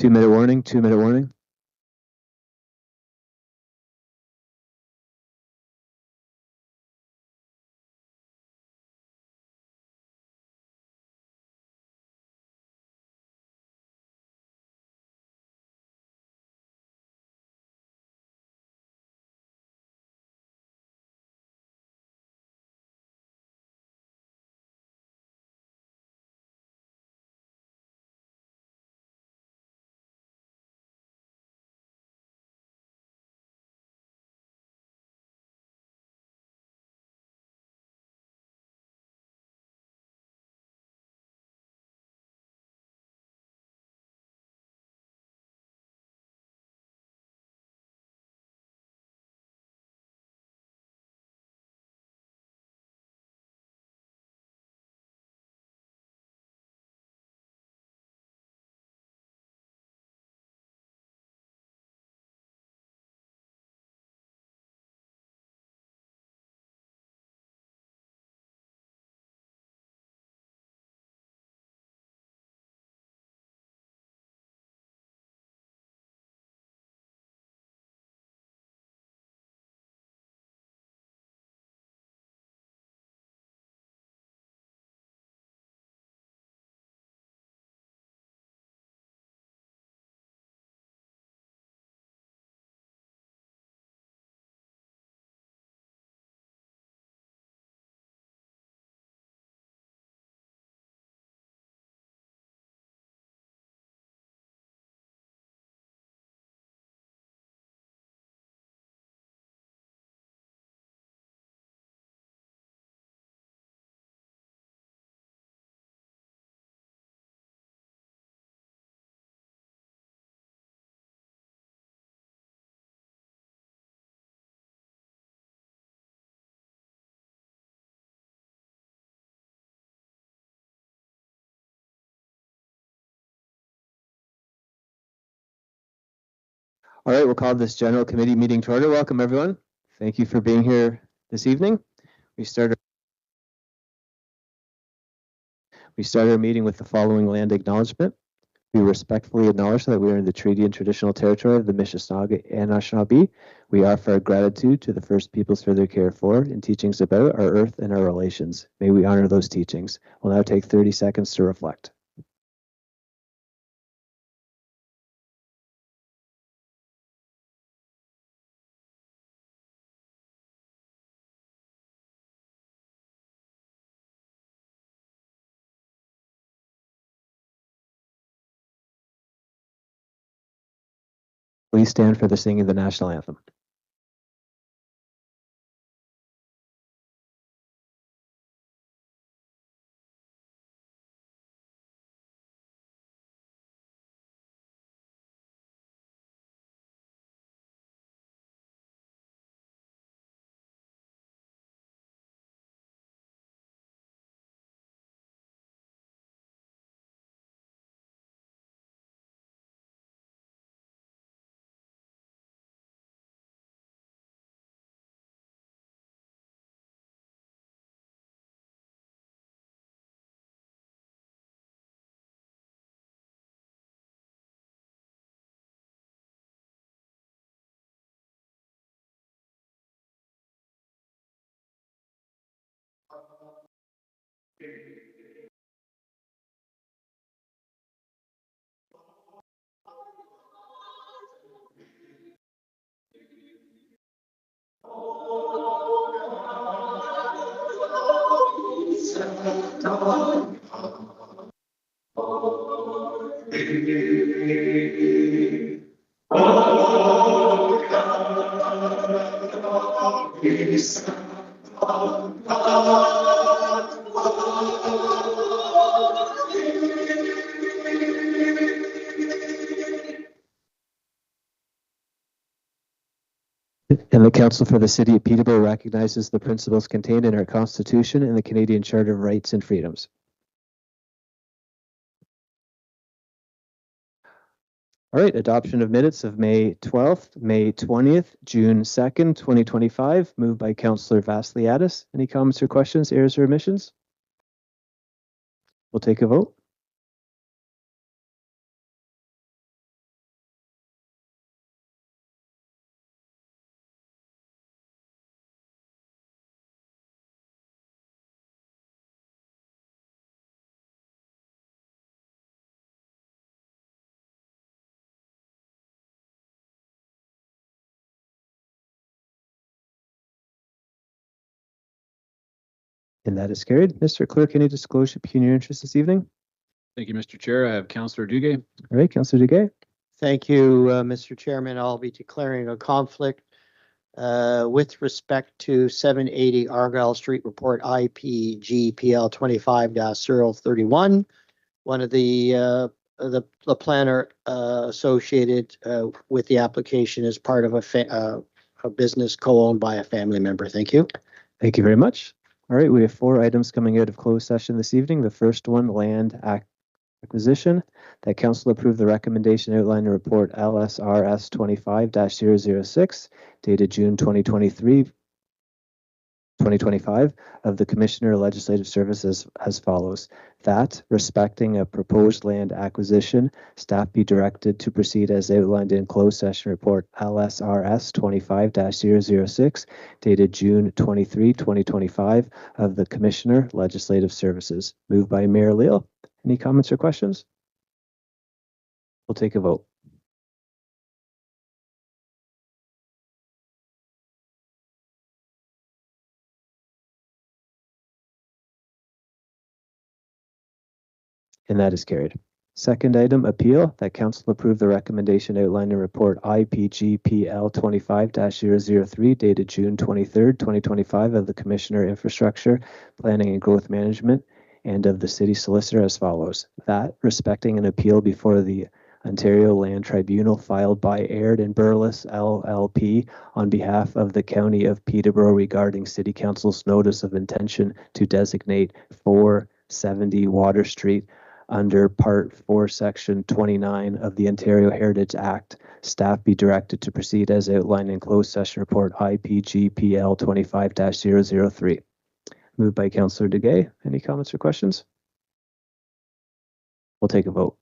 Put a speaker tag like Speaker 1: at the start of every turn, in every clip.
Speaker 1: 2-minute warning, 2-minute warning. All right, we'll call this general committee meeting to order. Welcome, everyone. Thank you for being here this evening. We start our meeting with the following land acknowledgement. We respectfully acknowledge that we are in the treaty and traditional territory of the Mississauga and Anishinaabe. We offer our gratitude to the First Peoples for their care for and teachings about our earth and our relations. May we honor those teachings. We'll now take 30 seconds to reflect. Please stand for the singing of the national anthem. And the Council for the City of Peterborough recognizes the principles contained in our Constitution and the Canadian Charter of Rights and Freedoms. All right, adoption of minutes of May 12th, May 20th, June 2nd, 2025, moved by Councillor Vasiliadis. Any comments or questions, errors or omissions? We'll take a vote. And that is carried. Mr. Clerk, any disclosure of pecuniary interest this evening?
Speaker 2: Thank you, Mr. Chair. I have Councillor Duguay.
Speaker 1: All right, Councillor Duguay.
Speaker 3: Thank you, Mr. Chairman. I'll be declaring a conflict with respect to 780 Argyle Street Report IPGPL 25-031. One of the planner associated with the application is part of a business co-owned by a family member. Thank you.
Speaker 1: Thank you very much. All right, we have 4 items coming out of closed session this evening. The first one, land acquisition. That council approve the recommendation outlined in report LSRS 25-006 dated June 2025 of the Commissioner of Legislative Services as follows. That, respecting a proposed land acquisition, staff be directed to proceed as outlined in closed session report LSRS 25-006 dated June 2025 of the Commissioner Legislative Services. Moved by Mayor Leal. Any comments or questions? We'll take a vote. And that is carried. Second item, appeal. That council approve the recommendation outlined in report IPGPL 25-003 dated June 23rd, 2025 of the Commissioner Infrastructure, Planning and Growth Management and of the City Solicitor as follows. That, respecting an appeal before the Ontario Land Tribunal filed by Aird and Burles LLP on behalf of the County of Peterborough regarding City Council's notice of intention to designate 470 Water Street under Part 4, Section 29 of the Ontario Heritage Act, staff be directed to proceed as outlined in closed session report IPGPL 25-003. Moved by Councillor Duguay. Any comments or questions? We'll take a vote.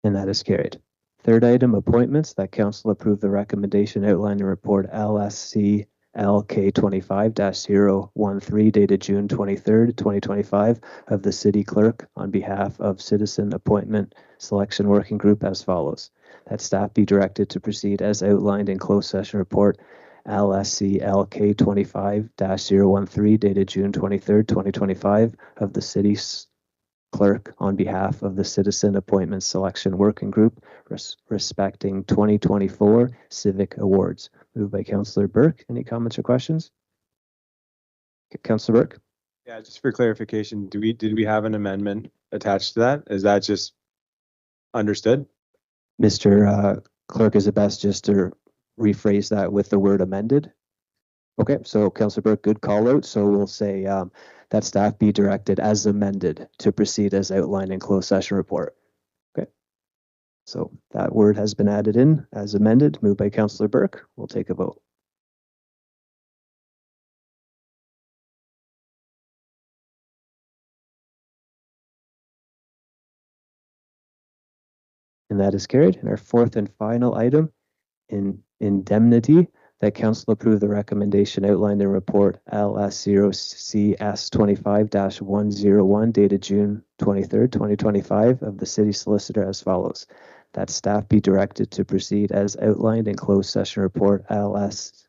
Speaker 1: And that is carried. Third item, appointments. That council approve the recommendation outlined in report LSC LK 25-013 dated June 23rd, 2025 of the City Clerk on behalf of Citizen Appointment Selection Working Group as follows. That staff be directed to proceed as outlined in closed session report LSC LK 25-013 dated June 23rd, 2025 of the City Clerk on behalf of the Citizen Appointment Selection Working Group respecting 2024 Civic Awards. Moved by Councillor Burke. Any comments or questions? Councillor Burke.
Speaker 4: Yeah, just for clarification, did we have an amendment attached to that? Is that just understood?
Speaker 1: Mr. Clerk, is it best just to rephrase that with the word amended? Okay, so Councillor Burke, good call out. So we'll say that staff be directed as amended to proceed as outlined in closed session report. Okay, so that word has been added in as amended, moved by Councillor Burke. We'll take a vote. And that is carried. And our fourth and final item, in indemnity. That council approve the recommendation outlined in report LS0CS 25-101 dated June 23rd, 2025 of the City Solicitor as follows. That staff be directed to proceed as outlined in closed session report LSOCS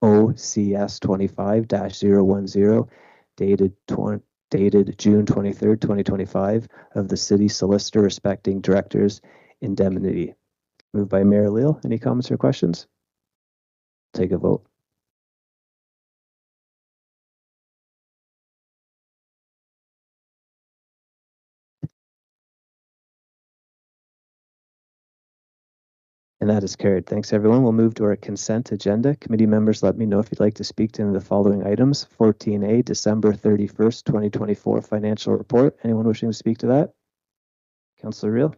Speaker 1: 25-010 dated June 23rd, 2025 of the City Solicitor respecting Director's indemnity. Moved by Mayor Leal. Any comments or questions? Take a vote. And that is carried. Thanks, everyone. We'll move to our consent agenda. Committee members, let me know if you'd like to speak to the following items. 14A, December 31st, 2024 financial report. Anyone wishing to speak to that? Councillor Reel.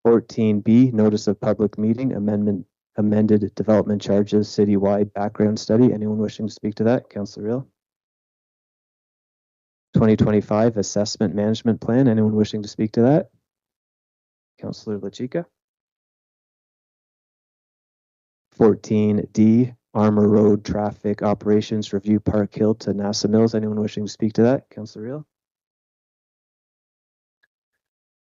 Speaker 1: 14B, notice of public meeting, amended development charges, citywide background study. Anyone wishing to speak to that? Councillor Reel. 2025 assessment management plan. Anyone wishing to speak to that? Councillor Lachica. 14D, Armor Road Traffic Operations Review Park Hill to NASA Mills. Anyone wishing to speak to that? Councillor Reel.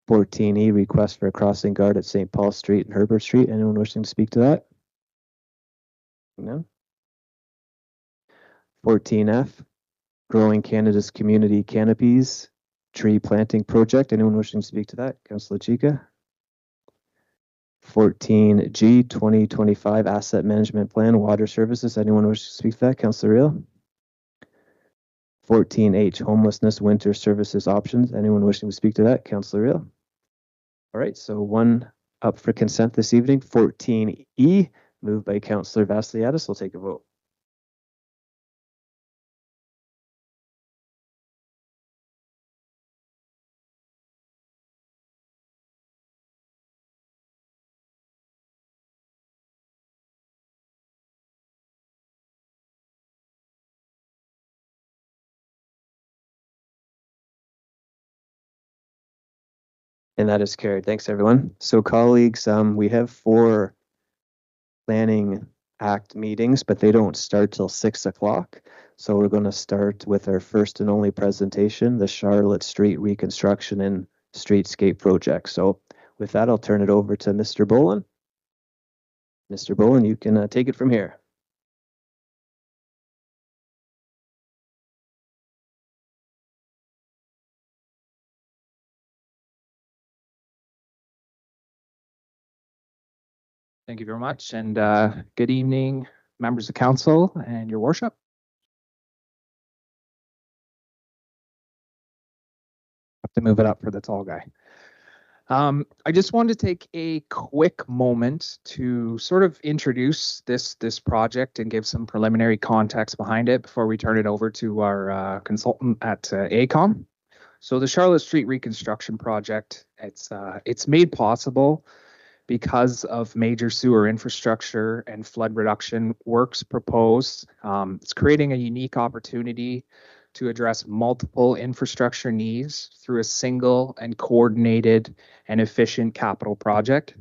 Speaker 1: 14E, request for a crossing guard at St. Paul Street and Herbert Street. Anyone wishing to speak to that? No. 14F, Growing Canada's Community Canopies Tree Planting Project. Anyone wishing to speak to that? Councillor Chica. 14G, 2025 Asset Management Plan, Water Services. Anyone wishing to speak to that? Councillor Reel. 14H, Homelessness Winter Services Options. Anyone wishing to speak to that? Councillor Reel. All right, so one up for consent this evening. 14E, moved by Councillor Vassiliadis. We'll take a vote. And that is carried. Thanks, everyone. So colleagues, we have 4 Planning Act meetings, but they don't start till 6 o'clock. So we're going to start with our first and only presentation, the Charlotte Street Reconstruction and Streetscape Project. So with that, I'll turn it over to Mr. Boland. Mr. Boland, you can take it from here.
Speaker 5: Thank you very much, and good evening, members of council and your worship. Have to move it up for the tall guy. I just wanted to take a quick moment to sort of introduce this project and give some preliminary context behind it before we turn it over to our consultant at AECOM. So the Charlotte Street Reconstruction Project, it's made possible because of major sewer infrastructure and flood reduction works proposed. It's creating a unique opportunity to address multiple infrastructure needs through a single and coordinated and efficient capital project.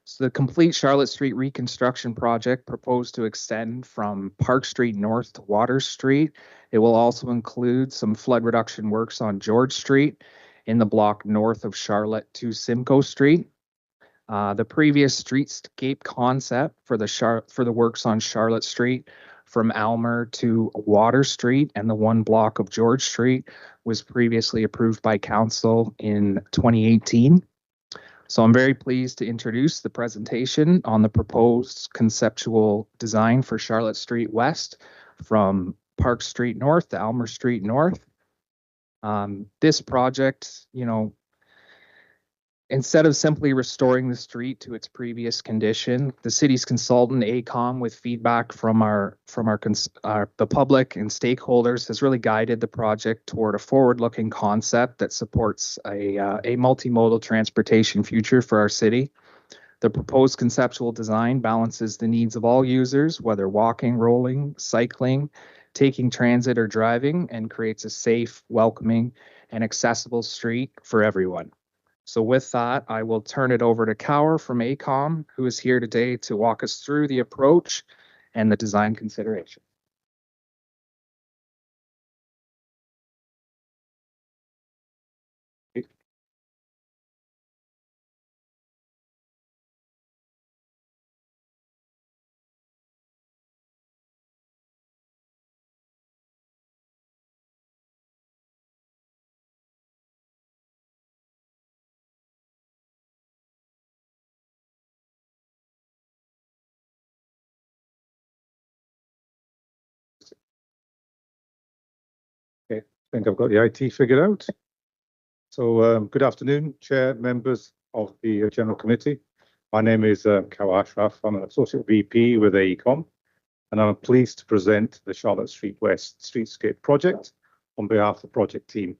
Speaker 5: So the complete Charlotte Street Reconstruction Project proposed to extend from Park Street North to Water Street. It will also include some flood reduction works on George Street in the block north of Charlotte to Simcoe Street. The previous streetscape concept for the works on Charlotte Street from Almer to Water Street and the one block of George Street was previously approved by council in 2018. So I'm very pleased to introduce the presentation on the proposed conceptual design for Charlotte Street West from Park Street North to Almer Street North. This project, instead of simply restoring the street to its previous condition, the city's consultant AECOM, with feedback from the public and stakeholders, has really guided the project toward a forward-looking concept that supports a multimodal transportation future for our city. The proposed conceptual design balances the needs of all users, whether walking, rolling, cycling, taking transit, or driving, and creates a safe, welcoming, and accessible street for everyone. So with that, I will turn it over to Cower from AECOM, who is here today to walk us through the approach and the design consideration.
Speaker 6: I think I've got the IT figured out. So good afternoon, Chair, members of the General Committee. My name is Cower Ashraf. I'm an Associate VP with AECOM, and I'm pleased to present the Charlotte Street West Streetscape Project on behalf of the project team.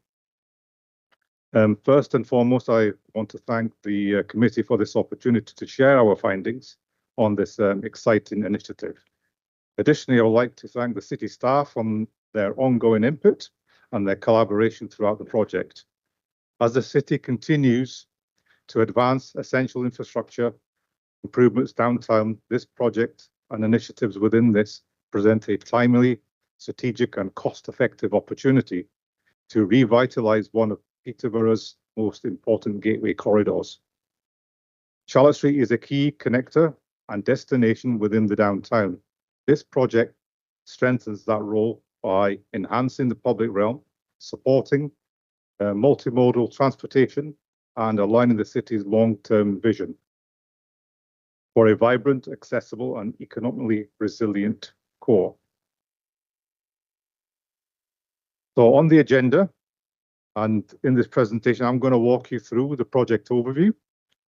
Speaker 6: First and foremost, I want to thank the committee for this opportunity to share our findings on this exciting initiative. Additionally, I would like to thank the city staff on their ongoing input and their collaboration throughout the project. As the city continues to advance essential infrastructure improvements downtown, this project and initiatives within this present a timely, strategic and cost-effective opportunity to revitalise one of Peterborough's most important gateway corridors. Charlotte Street is a key connector and destination within the downtown. This project strengthens that role by enhancing the public realm, supporting multimodal transportation, and aligning the city's long-term vision for a vibrant, accessible, and economically resilient core. So on the agenda, and in this presentation, I'm going to walk you through the project overview.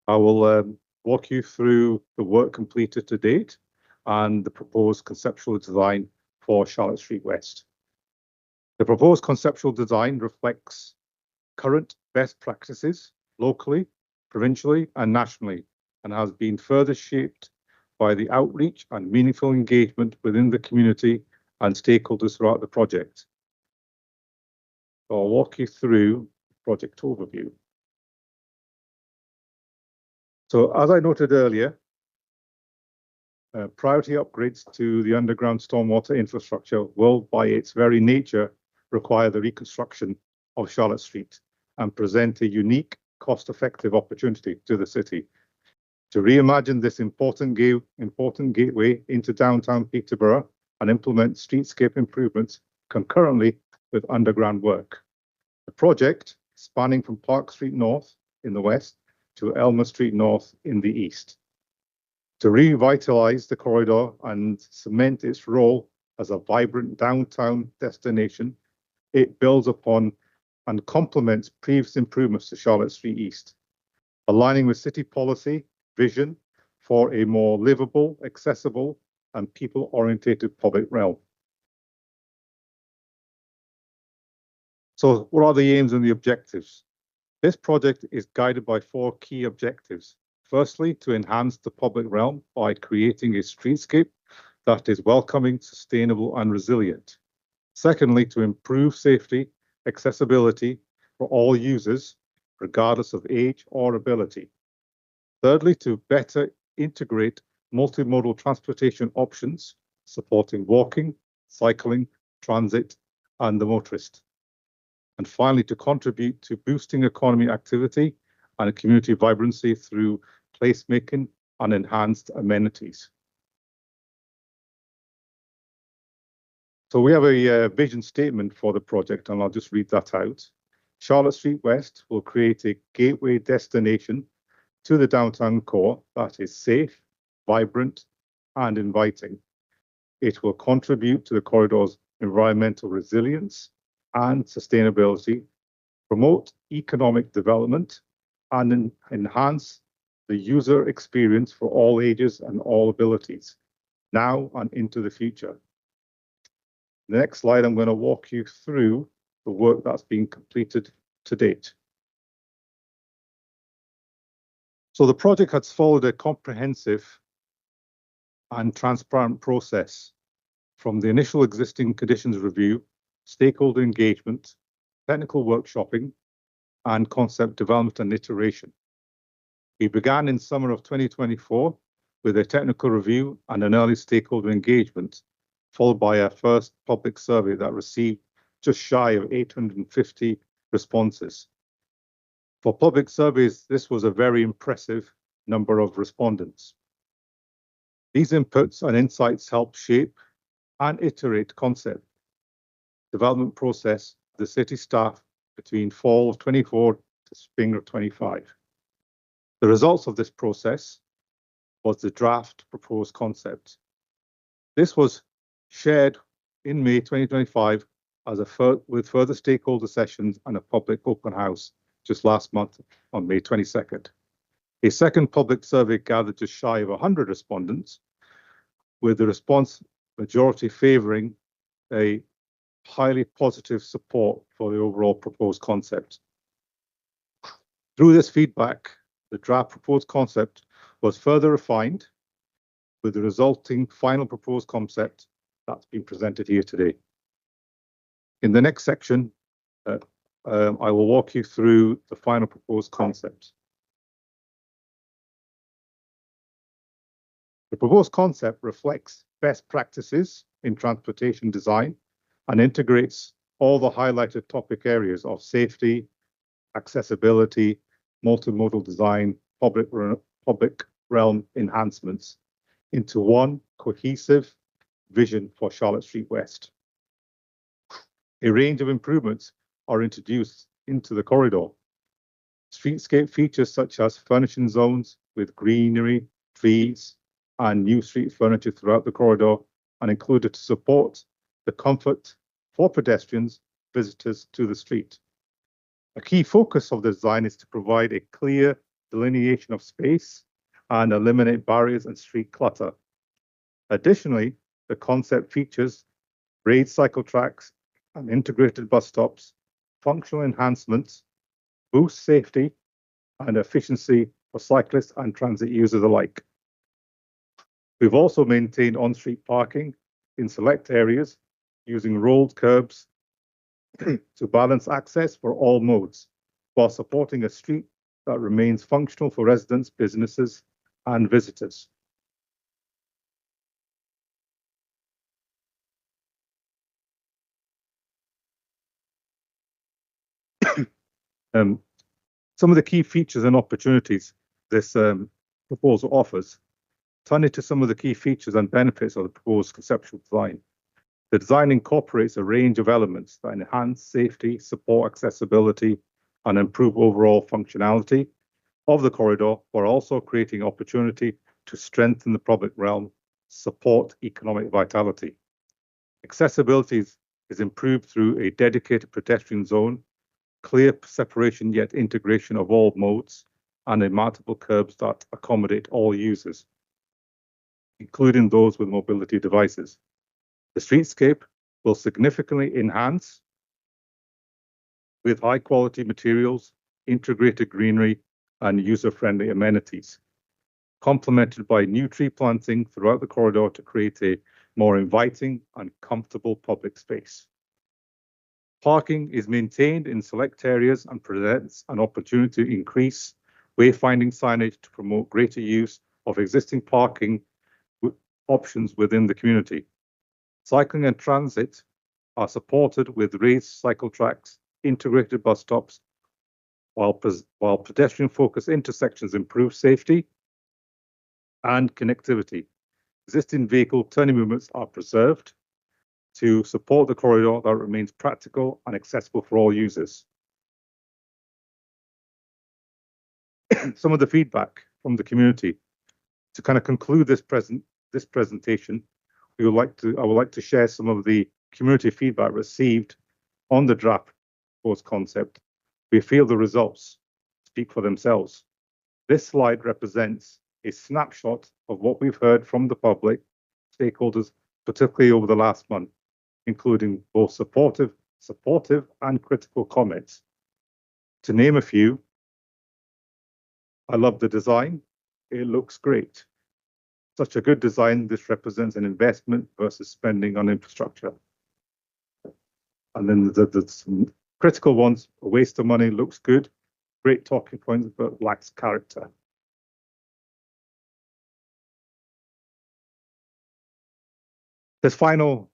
Speaker 6: I will walk you through the work completed to date and the proposed conceptual design for Charlotte Street West. The proposed conceptual design reflects current best practices locally, provincially, and nationally, and has been further shaped by the outreach and meaningful engagement within the community and stakeholders throughout the project. So I'll walk you through the project overview. So as I noted earlier, priority upgrades to the underground stormwater infrastructure will, by its very nature, require the reconstruction of Charlotte Street and present a unique, cost-effective opportunity to the city to reimagine this important gateway into downtown Peterborough and implement streetscape improvements concurrently with underground work. The project, spanning from Park Street North in the west to Elmer Street North in the east, to revitalise the corridor and cement its role as a vibrant downtown destination. It builds upon and complements previous improvements to Charlotte Street East, aligning with city policy vision for a more livable, accessible, and people-oriented public realm. So what are the aims and the objectives? This project is guided by 4 key objectives. Firstly, to enhance the public realm by creating a streetscape that is welcoming, sustainable, and resilient. Secondly, to improve safety, accessibility for all users, regardless of age or ability. Thirdly, to better integrate multimodal transportation options, supporting walking, cycling, transit, and the motorist. And finally, to contribute to boosting economy activity and community vibrancy through placemaking and enhanced amenities. So we have a vision statement for the project, and I'll just read that out. Charlotte Street West will create a gateway destination to the downtown core that is safe, vibrant, and inviting. It will contribute to the corridor's environmental resilience and sustainability, promote economic development, and enhance the user experience for all ages and all abilities, now and into the future. The next slide, I'm going to walk you through the work that's been completed to date. So the project has followed a comprehensive and transparent process from the initial existing conditions review, stakeholder engagement, technical workshopping, and concept development and iteration. We began in summer of 2024 with a technical review and an early stakeholder engagement, followed by our first public survey that received just shy of 850 responses. For public surveys, this was a very impressive number of respondents. These inputs and insights help shape and iterate concept development process of the city staff between fall of 24 to spring of 25. The results of this process was the draft proposed concept. This was shared in May 2025 as with further stakeholder sessions and a public open house just last month on May 22nd. A second public survey gathered just shy of 100 respondents, with the response majority favouring a highly positive support for the overall proposed concept. Through this feedback, the draft proposed concept was further refined with the resulting final proposed concept that's been presented here today. In the next section, I will walk you through the final proposed concept. The proposed concept reflects best practices in transportation design and integrates all the highlighted topic areas of safety, accessibility, multimodal design, public realm enhancements into one cohesive vision for Charlotte Street West. A range of improvements are introduced into the corridor. Streetscape features such as furnishing zones with greenery, trees, and new street furniture throughout the corridor are included to support the comfort for pedestrians, visitors to the street. A key focus of the design is to provide a clear delineation of space and eliminate barriers and street clutter. Additionally, the concept features raised cycle tracks and integrated bus stops, functional enhancements, boost safety and efficiency for cyclists and transit users alike. We've also maintained on-street parking in select areas using rolled curbs to balance access for all modes, while supporting a street that remains functional for residents, businesses, and visitors. Some of the key features and opportunities this proposal offers. Turning to some of the key features and benefits of the proposed conceptual design. The design incorporates a range of elements that enhance safety, support accessibility, and improve overall functionality of the corridor, while also creating opportunity to strengthen the public realm, support economic vitality. Accessibility is improved through a dedicated pedestrian zone, clear separation yet integration of all modes, and multiple curbs that accommodate all users, including those with mobility devices. The streetscape will significantly enhance with high quality materials, integrated greenery, and user-friendly amenities, complemented by new tree planting throughout the corridor to create a more inviting and comfortable public space. Parking is maintained in select areas and presents an opportunity to increase wayfinding signage to promote greater use of existing parking options within the community. Cycling and transit are supported with raised cycle tracks, integrated bus stops, while pedestrian-focused intersections improve safety and connectivity. Existing vehicle turning movements are preserved to support the corridor that remains practical and accessible for all users. Some of the feedback from the community. To kind of conclude this presentation, I would like to share some of the community feedback received on the draft proposed concept. We feel the results speak for themselves. This slide represents a snapshot of what we've heard from the public stakeholders, particularly over the last month, including both supportive and critical comments. To name a few, I love the design. It looks great. Such a good design, this represents an investment versus spending on infrastructure. And then there's some critical ones, a waste of money, looks good, great talking points, but lacks character. This final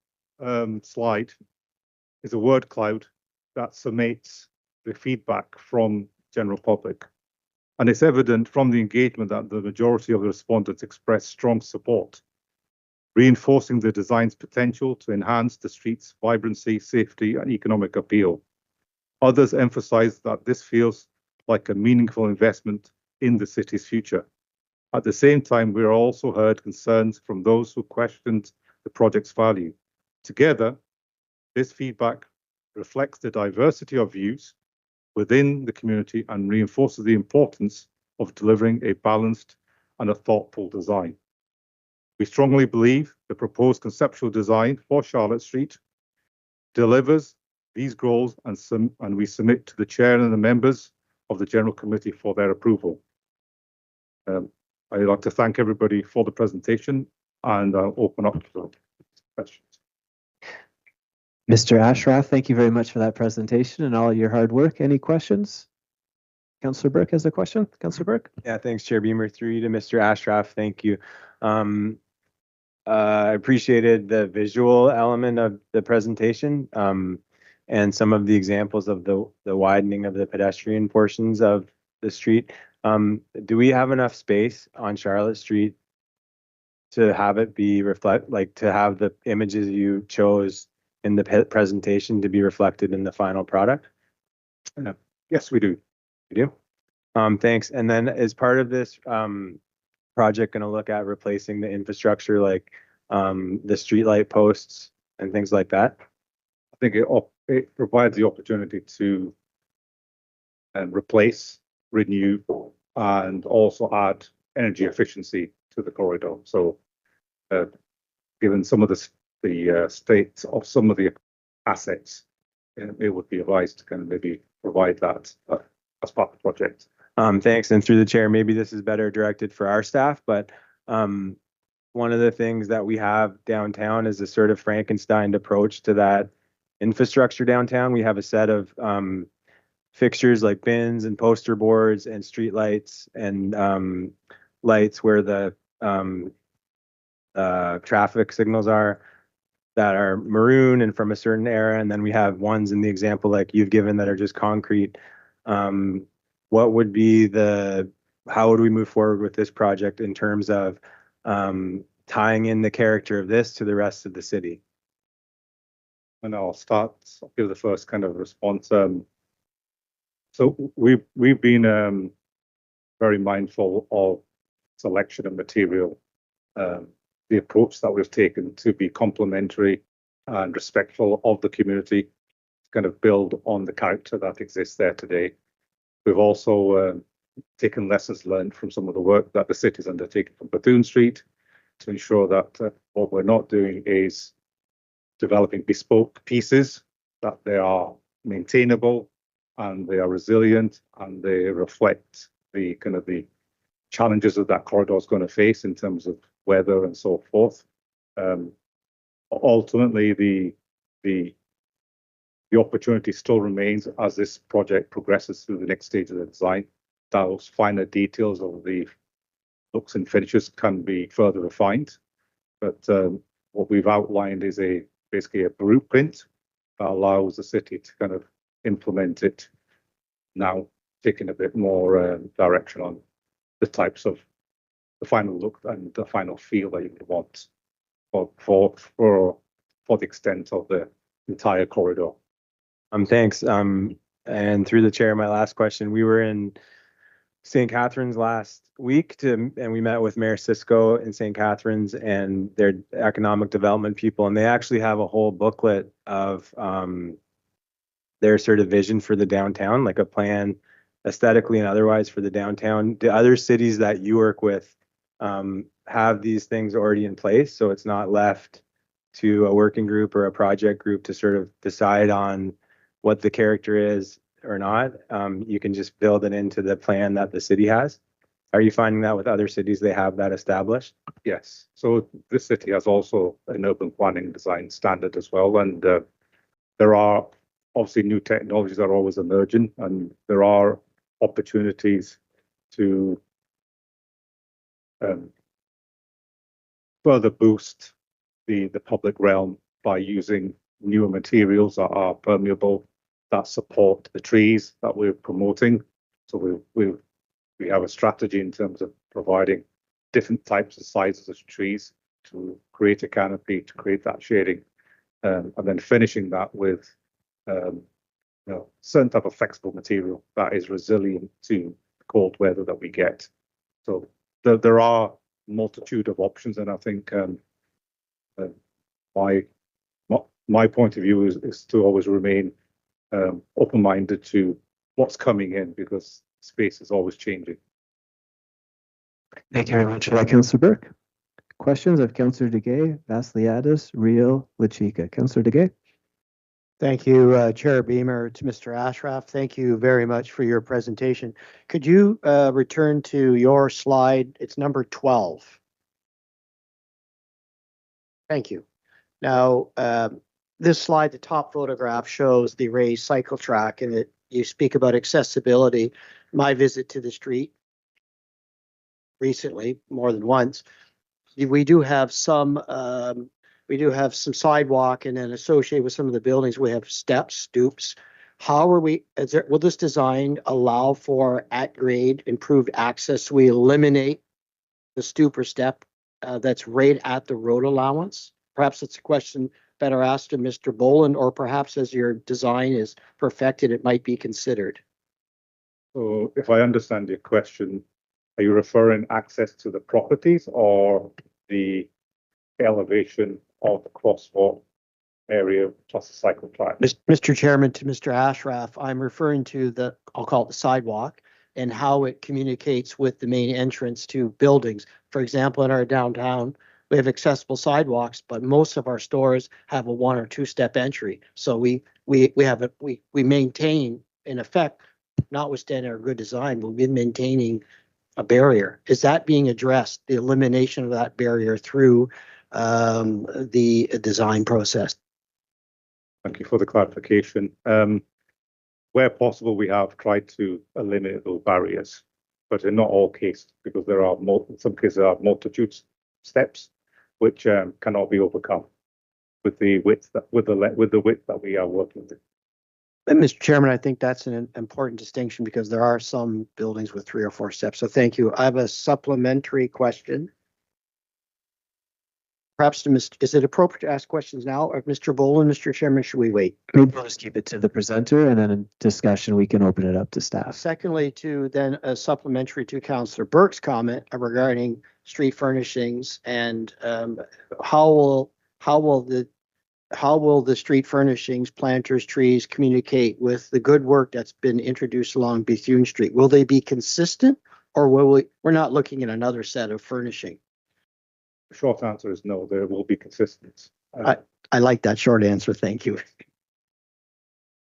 Speaker 6: slide is a word cloud that summates the feedback from general public. And it's evident from the engagement that the majority of the respondents expressed strong support, reinforcing the design's potential to enhance the street's vibrancy, safety, and economic appeal. Others emphasize that this feels like a meaningful investment in the city's future. At the same time, we also heard concerns from those who questioned the project's value. Together, this feedback reflects the diversity of views within the community and reinforces the importance of delivering a balanced and a thoughtful design. We strongly believe the proposed conceptual design for Charlotte Street delivers these goals, and we submit to the chair and the members of the General Committee for their approval. I'd like to thank everybody for the presentation, and I'll open up to questions.
Speaker 1: Mr. Ashraf, thank you very much for that presentation and all your hard work. Any questions? Councillor Burke has a question. Councillor Burke?
Speaker 4: Yeah, thanks, Chair Beamer. Through you to Mr. Ashraf, thank you. I appreciated the visual element of the presentation, and some of the examples of the widening of the pedestrian portions of the street. Do we have enough space on Charlotte Street to have it be to have the images you chose in the presentation to be reflected in the final product?
Speaker 6: Yes, we do.
Speaker 4: You do? Thanks. And then as part of this project, going to look at replacing the infrastructure like the streetlight posts and things like that?
Speaker 6: I think it provides the opportunity to replace, renew, and also add energy efficiency to the corridor. So, given some of the state of some of the assets, it would be advised to kind of maybe provide that as part of the project.
Speaker 4: Thanks. And through the chair, maybe this is better directed for our staff, but one of the things that we have downtown is a sort of Frankenstein approach to that infrastructure downtown. We have a set of fixtures like bins and poster boards and street lights and lights where the traffic signals are that are maroon and from a certain era. And then we have ones in the example like you've given that are just concrete. What would be how would we move forward with this project in terms of tying in the character of this to the rest of the city?
Speaker 6: And I'll give the first kind of response. So we've been very mindful of selection of material, the approach that we've taken to be complementary and respectful of the community, kind of build on the character that exists there today. We've also taken lessons learned from some of the work that the city's undertaken from Bethune Street to ensure that what we're not doing is developing bespoke pieces, that they are maintainable and they are resilient and they reflect the kind of the challenges that corridor is going to face in terms of weather and so forth. Ultimately, the opportunity still remains as this project progresses through the next stage of the design. Those finer details of the looks and finishes can be further refined, but what we've outlined is basically a blueprint that allows the city to kind of implement it now, taking a bit more direction on the types of the final look and the final feel that you would want for the extent of the entire corridor.
Speaker 4: Thanks. And through the chair, my last question, we were in St. Catharines last week and we met with Mayor Cisco in St. Catharines and their economic development people, and they actually have a whole booklet of their sort of vision for the downtown, like a plan aesthetically and otherwise for the downtown. Do other cities that you work with have these things already in place, so it's not left to a working group or a project group to sort of decide on what the character is or not? You can just build it into the plan that the city has. Are you finding that with other cities, they have that established?
Speaker 6: Yes. So this city has also an urban planning design standard as well. And there are obviously new technologies that are always emerging, and there are opportunities to further boost the public realm by using newer materials that are permeable, that support the trees that we're promoting. So we have a strategy in terms of providing different types of sizes of trees to create a canopy, to create that shading, and then finishing that with certain type of flexible material that is resilient to cold weather that we get. So there are multitude of options, and I think my point of view is to always remain open-minded to what's coming in, because space is always changing.
Speaker 1: Thank you very much for that, Councillor Burke. Questions of Councillor Duguay, Vasiliadis, Rio, Lachika. Councillor Duguay.
Speaker 3: Thank you, Chair Beamer. It's Mr. Ashraf. Thank you very much for your presentation. Could you return to your slide? It's number 12. Thank you. Now, this slide, the top photograph shows the raised cycle track, and you speak about accessibility. My visit to the street recently, more than once, we do have some sidewalk, and then associated with some of the buildings, we have steps, stoops. How are we, will this design allow for at grade improved access? We eliminate the stoop or step that's right at the road allowance? Perhaps it's a question better asked to Mr. Boland, or perhaps as your design is perfected, it might be considered.
Speaker 6: So if I understand your question, are you referring access to the properties or the elevation of the crosswalk area plus the cycle track?
Speaker 3: Mr. Chairman, to Mr. Ashraf, I'm referring to the, I'll call it the sidewalk, and how it communicates with the main entrance to buildings. For example, in our downtown, we have accessible sidewalks, but most of our stores have a 1 or 2 step entry. So we maintain, in effect, notwithstanding our good design, we've been maintaining a barrier. Is that being addressed, the elimination of that barrier through the design process?
Speaker 6: Thank you for the clarification. Where possible, we have tried to eliminate those barriers, but in not all cases, because there are in some cases there are multitudes steps which cannot be overcome with the width that with the width that we are working with.
Speaker 3: And Mr. Chairman, I think that's an important distinction because there are some buildings with 3 or 4 steps. So thank you. I have a supplementary question. Perhaps is it appropriate to ask questions now of Mr. Boland, Mr. Chairman? Should we wait?
Speaker 1: Maybe we'll just keep it to the presenter, and then in discussion, we can open it up to staff.
Speaker 3: Secondly, to then a supplementary to Councillor Burke's comment regarding street furnishings and how will the street furnishings, planters, trees communicate with the good work that's been introduced along Bethune Street? Will they be consistent, or we're not looking at another set of furnishing?
Speaker 6: The short answer is no, there will be consistent.
Speaker 3: I like that short answer. Thank you.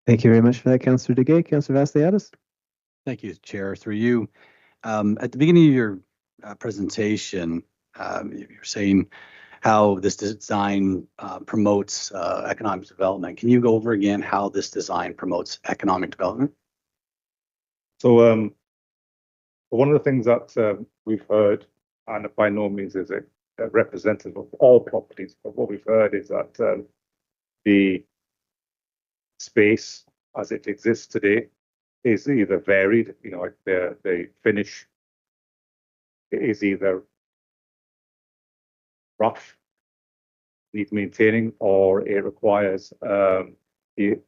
Speaker 1: Thank you very much for that, Councillor Duguay. Councillor Vassiliadis.
Speaker 7: Thank you, Chair. Through you, at the beginning of your presentation, you're saying how this design promotes economic development. Can you go over again how this design promotes economic development?
Speaker 6: So one of the things that we've heard, and by no means is it representative of all properties, but what we've heard is that the space as it exists today is either varied, like the finish is either rough, needs maintaining, or it requires the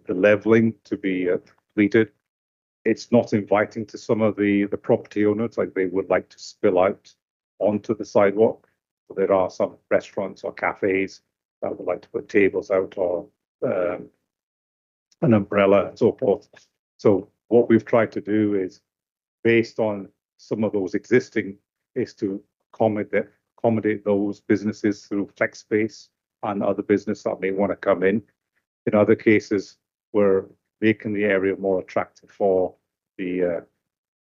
Speaker 6: leveling to be completed. It's not inviting to some of the property owners, like they would like to spill out onto the sidewalk. So there are some restaurants or cafes that would like to put tables out or an umbrella and so forth. So what we've tried to do is, based on some of those existing, is to accommodate those businesses through flex space and other business that may want to come in. In other cases, we're making the area more attractive for the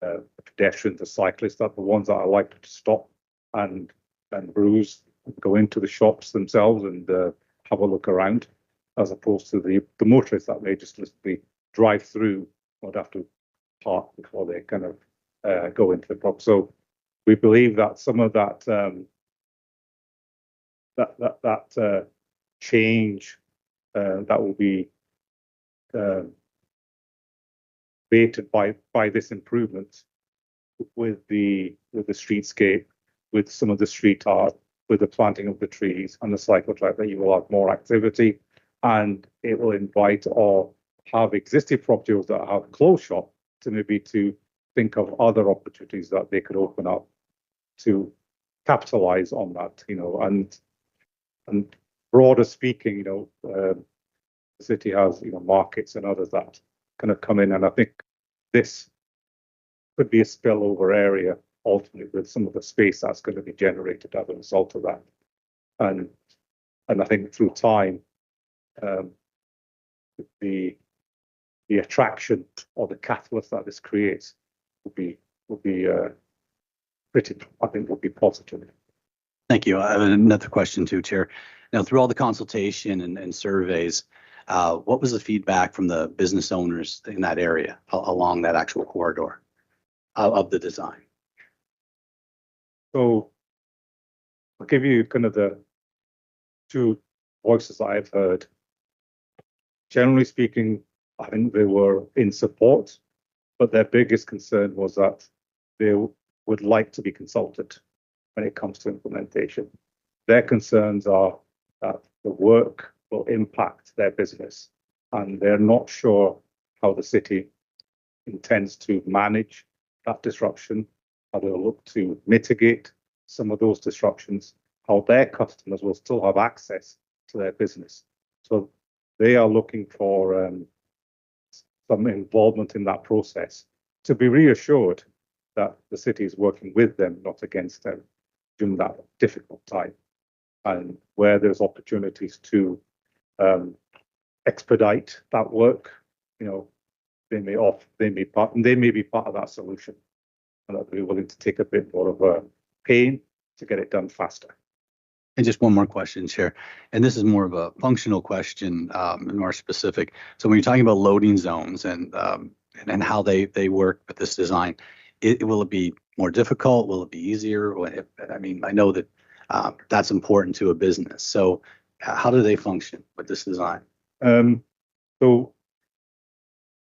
Speaker 6: pedestrians, the cyclists, that the ones that are likely to stop and bruise, go into the shops themselves and have a look around, as opposed to the motorists that may just literally drive through, would have to park before they kind of go into the property. So we believe that some of that change that will be created by this improvement with the streetscape, with some of the street art, with the planting of the trees and the cycle track, that you will have more activity, and it will invite or have existing property owners that have closed shop to maybe to think of other opportunities that they could open up to capitalize on that, and broader speaking, the city has, markets and others that kind of come in, and I think this could be a spillover area ultimately with some of the space that's going to be generated as a result of that. And I think through time, the attraction or the catalyst that this creates will be positive.
Speaker 7: Thank you. I have another question too, Chair. Now, through all the consultation and surveys, what was the feedback from the business owners in that area along that actual corridor of the design?
Speaker 6: So I'll give you kind of the two voices that I've heard. Generally speaking, I think they were in support, but their biggest concern was that they would like to be consulted when it comes to implementation. Their concerns are that the work will impact their business, and they're not sure how the city intends to manage that disruption, how they'll look to mitigate some of those disruptions, how their customers will still have access to their business. So they are looking for some involvement in that process to be reassured that the city is working with them, not against them, during that difficult time. And where there's opportunities to expedite that work, you know, they may be part of that solution, and that they're willing to take a bit more of a pain to get it done faster.
Speaker 7: And just one more question, Chair. And this is more of a functional question, more specific. So when you're talking about loading zones and how they work with this design, will it be more difficult? Will it be easier? I mean, I know that that's important to a business. So how do they function with this design?
Speaker 6: So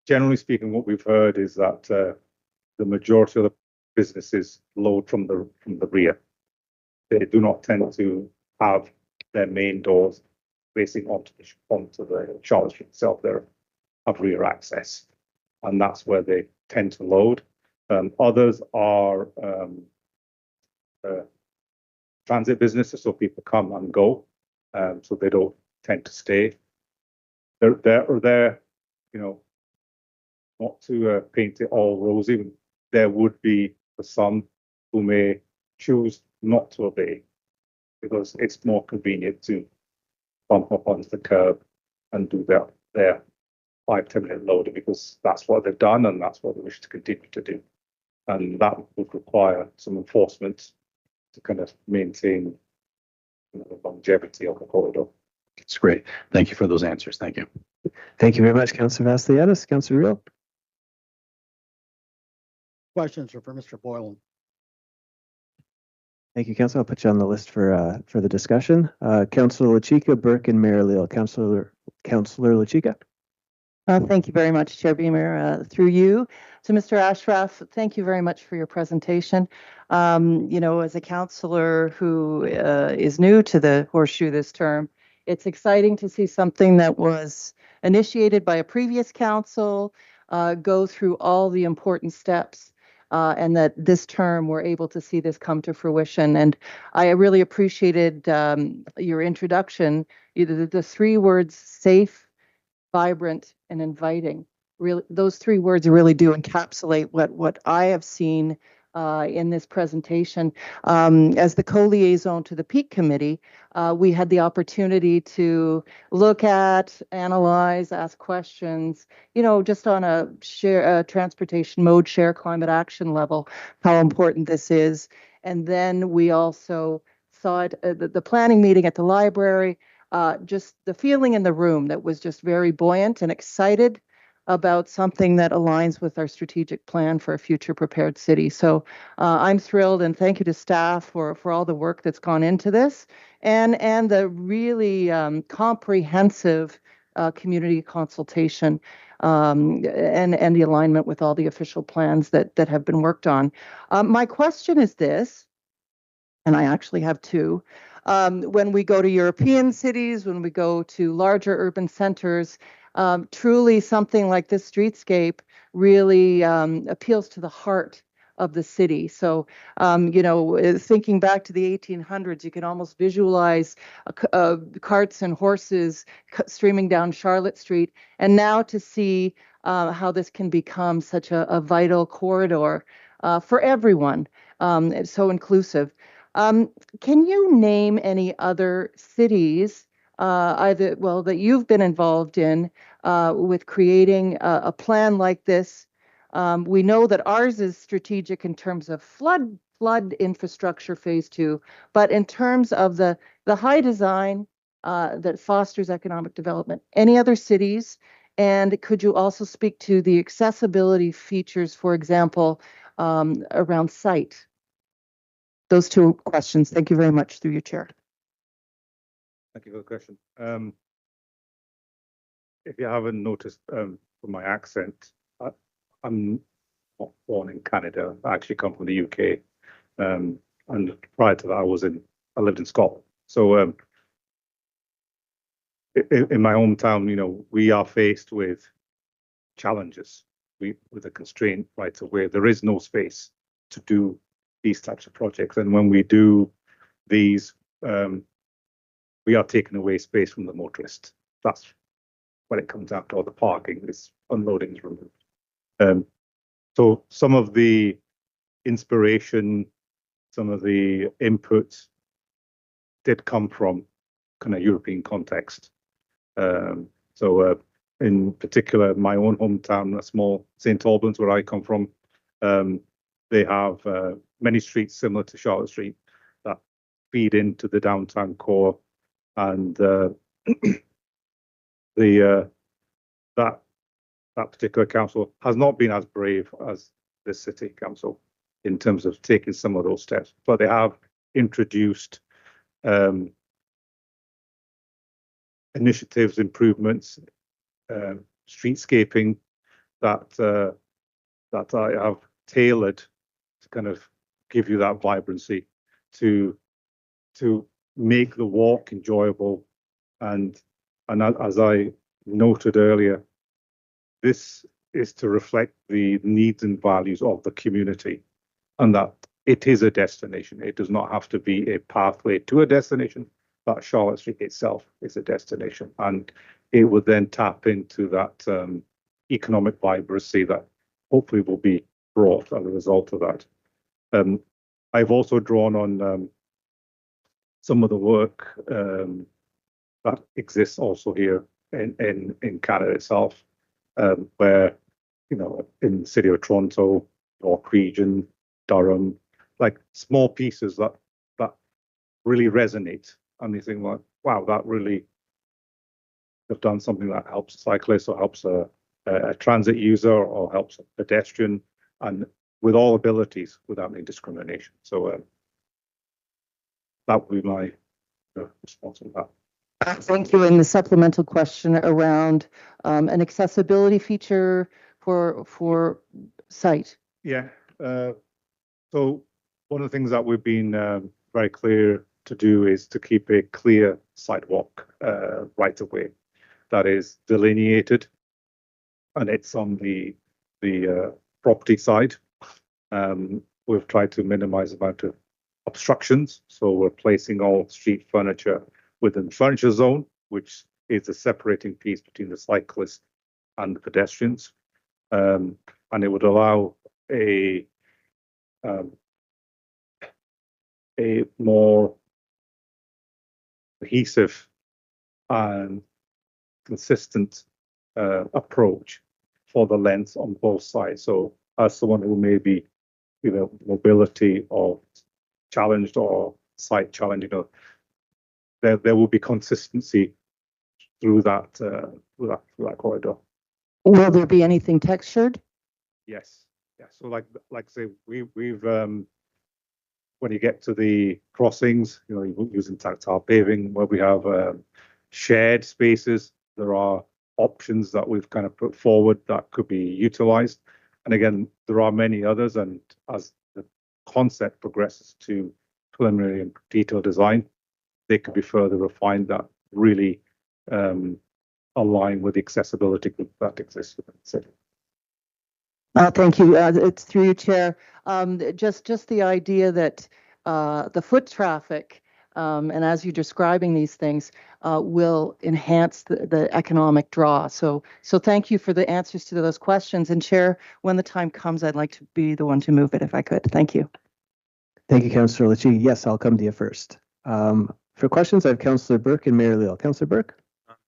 Speaker 6: generally speaking, what we've heard is that the majority of the businesses load from the rear. They do not tend to have their main doors facing onto the Charlotte Street itself. They have rear access, and that's where they tend to load. Others are transit businesses, so people come and go, so they don't tend to stay. They're you know, not to paint it all rosy. There would be for some who may choose not to obey because it's more convenient to bump up onto the curb and do their 5-10 minute loading because that's what they've done and that's what they wish to continue to do. And that would require some enforcement to kind of maintain, you know, the longevity of the corridor.
Speaker 7: It's great. Thank you for those answers. Thank you.
Speaker 1: Thank you very much, Councillor Vassiliadis. Councillor Real.
Speaker 8: Questions are for Mr. Boylan.
Speaker 1: Thank you, Councillor. I'll put you on the list for the discussion. Councillor Lachika, Burke, and Mayor Leal. Councillor Lachika.
Speaker 9: Thank you very much, Chair Beamer. Through you to Mr. Ashraf, thank you very much for your presentation. You know, as a councillor who is new to the Horseshoe this term, it's exciting to see something that was initiated by a previous council go through all the important steps. And that this term we're able to see this come to fruition. And I really appreciated your introduction, either the three words safe, vibrant, and inviting. Really, those three words really do encapsulate what I have seen in this presentation. As the co-liaison to the Peak Committee, we had the opportunity to look at, analyze, ask questions, you know, just on a transportation mode share climate action level, how important this is. And then we also saw it at the planning meeting at the library, just the feeling in the room that was just very buoyant and excited about something that aligns with our strategic plan for a future prepared city. So I'm thrilled, and thank you to staff for all the work that's gone into this and the really comprehensive community consultation and the alignment with all the official plans that have been worked on. My question is this, and I actually have two. When we go to European cities, when we go to larger urban centers, truly something like this streetscape really appeals to the heart of the city. So, you know, thinking back to the 1800s, you can almost visualize carts and horses streaming down Charlotte Street. And now to see how this can become such a vital corridor for everyone, it's so inclusive. Can you name any other cities that you've been involved in with creating a plan like this? We know that ours is strategic in terms of flood infrastructure phase 2, but in terms of the high design that fosters economic development, any other cities? And could you also speak to the accessibility features, for example, around sight? those two questions. Thank you very much through your chair.
Speaker 6: Thank you for the question. If you haven't noticed from my accent, I'm not born in Canada. I actually come from the UK. And prior to that, I lived in Scotland. So in my hometown, you know, we are faced with challenges. With a constraint right away, there is no space to do these types of projects. And when we do these, we are taking away space from the motorist. That's when it comes out to all the parking, this unloading is removed. So some of the inspiration, some of the inputs did come from kind of European context. In particular, my own hometown, a small St. Albans, where I come from, they have many streets similar to Charlotte Street that feed into the downtown core, and that particular council has not been as brave as this city council in terms of taking some of those steps, but they have introduced initiatives, improvements, streetscaping that I have tailored to kind of give you that vibrancy, to make the walk enjoyable, and as I noted earlier, this is to reflect the needs and values of the community, and that it is a destination. It does not have to be a pathway to a destination, but Charlotte Street itself is a destination, and it would then tap into that economic vibrancy that hopefully will be brought as a result of that. I've also drawn on some of the work that exists also here in Canada itself, where, you know, in the city of Toronto, York Region, Durham, like small pieces that really resonate, and you think, like, wow, that really have done something that helps a cyclist or helps a transit user or helps a pedestrian, and with all abilities without any discrimination. So that would be my response to that.
Speaker 9: Thank you. And the supplemental question around an accessibility feature for site.
Speaker 6: Yeah. So one of the things that we've been very clear to do is to keep a clear sidewalk right of way that is delineated, and it's on the property side. We've tried to minimize the amount of obstructions, so we're placing all street furniture within the furniture zone, which is a separating piece between the cyclist and the pedestrians, and it would allow a more cohesive and consistent approach for the length on both sides. So as someone who may be, you know, mobility or challenged or sight challenged, you know, there will be consistency through that corridor.
Speaker 9: Will there be anything textured?
Speaker 6: Yes. Yeah. So like say we've when you get to the crossings, you know, you're using tactile paving where we have shared spaces. There are options that we've kind of put forward that could be utilized. And again, there are many others. And as the concept progresses to preliminary and detailed design, they could be further refined that really align with the accessibility group that exists within the city.
Speaker 9: Thank you. It's through you, Chair. Just the idea that the foot traffic, and as you're describing these things, will enhance the economic draw. So thank you for the answers to those questions. And Chair, when the time comes, I'd like to be the one to move it if I could. Thank you.
Speaker 1: Thank you, Councillor Litchi. Yes, I'll come to you first. For questions, I have Councillor Burke and Mayor Leal. Councillor Burke.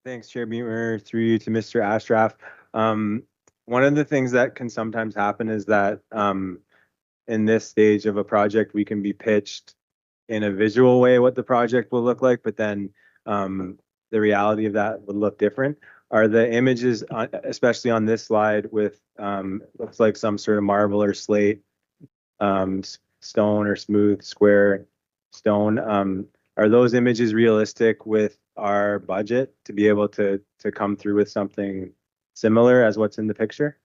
Speaker 4: Thanks, Chair Beamer. Through you to Mr. Ashraf. One of the things that can sometimes happen is that in this stage of a project, we can be pitched in a visual way what the project will look like, but then the reality of that would look different. Are the images, especially on this slide with looks like some sort of marble or slate stone or smooth square stone. Are those images realistic with our budget to be able to come through with something similar as what's in the picture?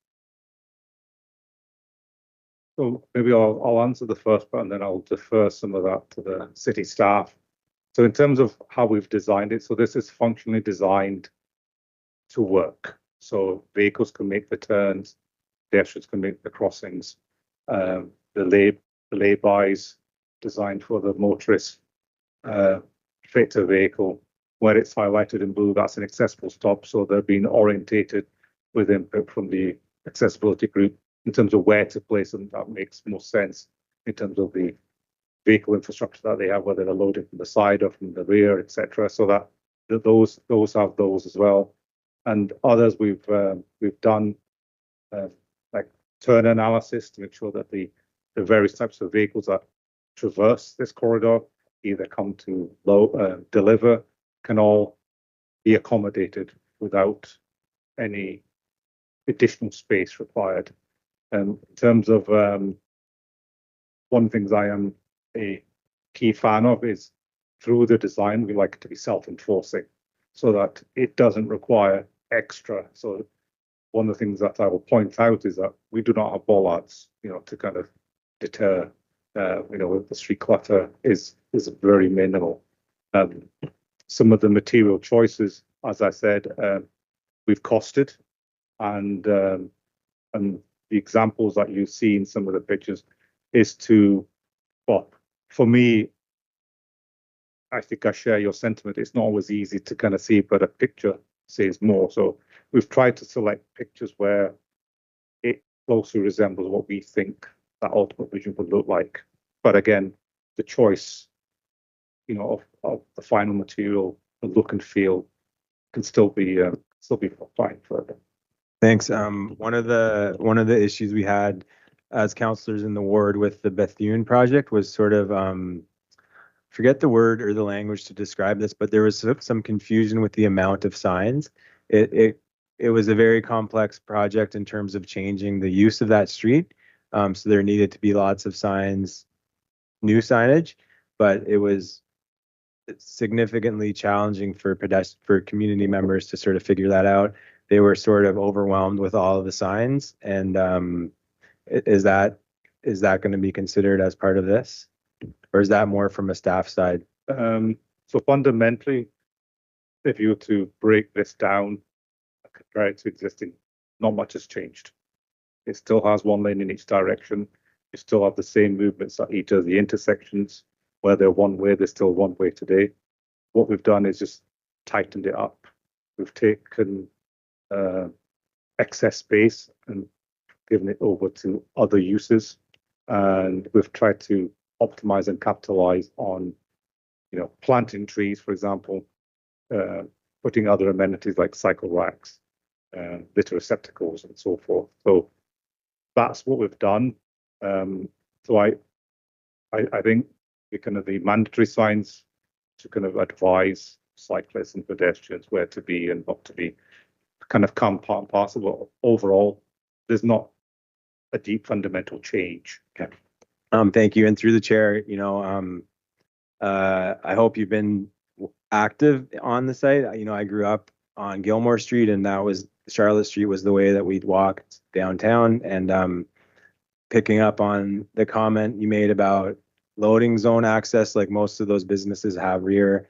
Speaker 6: So maybe I'll answer the first part and then I'll defer some of that to the city staff. So in terms of how we've designed it, so this is functionally designed to work. So vehicles can make the turns, pedestrians can make the crossings. The lay-bys designed for the motorist fit a vehicle. Where it's highlighted in blue, that's an accessible stop. So they're being orientated with input from the accessibility group in terms of where to place them. That makes more sense in terms of the vehicle infrastructure that they have, whether they're loaded from the side or from the rear, etc. So that those have those as well. And others we've done like turn analysis to make sure that the various types of vehicles that traverse this corridor either come to deliver, can all be accommodated without any additional space required. In terms of one of the things I am a key fan of is through the design, we like it to be self-enforcing so that it doesn't require extra. So one of the things that I will point out is that we do not have bollards, to kind of deter, the street clutter is very minimal. Some of the material choices, as I said, we've costed, and the examples that you see in some of the pictures is for me, I think I share your sentiment. It's not always easy to kind of see, but a picture says more. So we've tried to select pictures where it closely resembles what we think that ultimate vision would look like. But again, the choice, of the final material, the look and feel can still be fine further.
Speaker 4: Thanks. One of the issues we had as councillors in the ward with the Bethune project was sort of forget the word or the language to describe this, but there was some confusion with the amount of signs. It was a very complex project in terms of changing the use of that street. So there needed to be lots of signs, new signage, but it was significantly challenging for community members to sort of figure that out. They were sort of overwhelmed with all of the signs, and is that going to be considered as part of this, or is that more from a staff side?
Speaker 6: So fundamentally, if you were to break this down, compare it to existing, not much has changed. It still has one lane in each direction. You still have the same movements at each of the intersections. Where they're one way, they're still one way today. What we've done is just tightened it up. We've taken excess space and given it over to other uses, and we've tried to optimize and capitalize on, planting trees, for example, putting other amenities like cycle racks, litter receptacles, and so forth. So that's what we've done. So I think the mandatory signs to kind of advise cyclists and pedestrians where to be and not to be kind of come part and parcel. But overall, there's not a deep fundamental change.
Speaker 4: Okay. Thank you. And through the chair, I hope you've been active on the site. I grew up on Gilmore Street, and that was Charlotte Street was the way that we'd walked downtown. And picking up on the comment you made about loading zone access, like most of those businesses have rear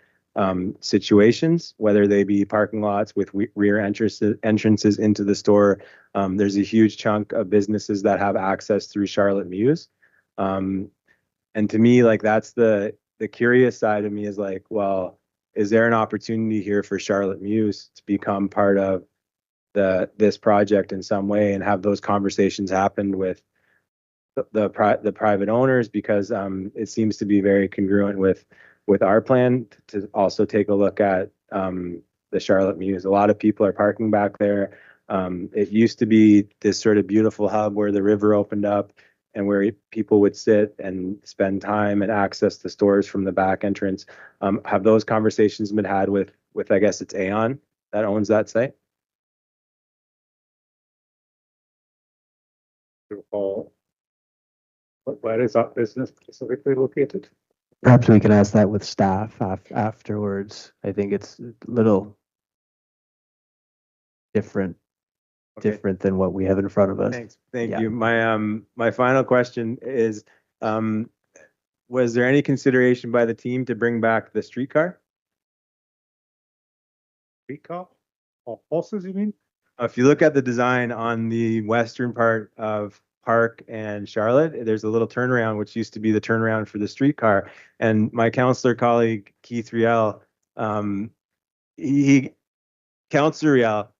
Speaker 4: situations, whether they be parking lots with rear entrances into the store. There's a huge chunk of businesses that have access through Charlotte Mews. And to me, like, that's the curious side of me is like, well, is there an opportunity here for Charlotte Mews to become part of this project in some way and have those conversations happen with the private owners, because it seems to be very congruent with our plan to also take a look at the Charlotte Mews. A lot of people are parking back there. It used to be this sort of beautiful hub where the river opened up and where people would sit and spend time and access the stores from the back entrance. Have those conversations been had with I guess it's Aon that owns that site?
Speaker 6: But where is that business specifically located?
Speaker 1: Perhaps we can ask that with staff afterwards. I think it's a little different
Speaker 4: Okay.
Speaker 1: than what we have in front of us.
Speaker 4: Thanks. Thank
Speaker 1: Yeah.
Speaker 4: you. My final question is, was there any consideration by the team to bring back the streetcar?
Speaker 6: Streetcar or horses, you mean?
Speaker 4: If you look at the design on the western part of Park and Charlotte, there's a little turnaround, which used to be the turnaround for the streetcar. And my councillor colleague, Keith Riel, Councillor Riel,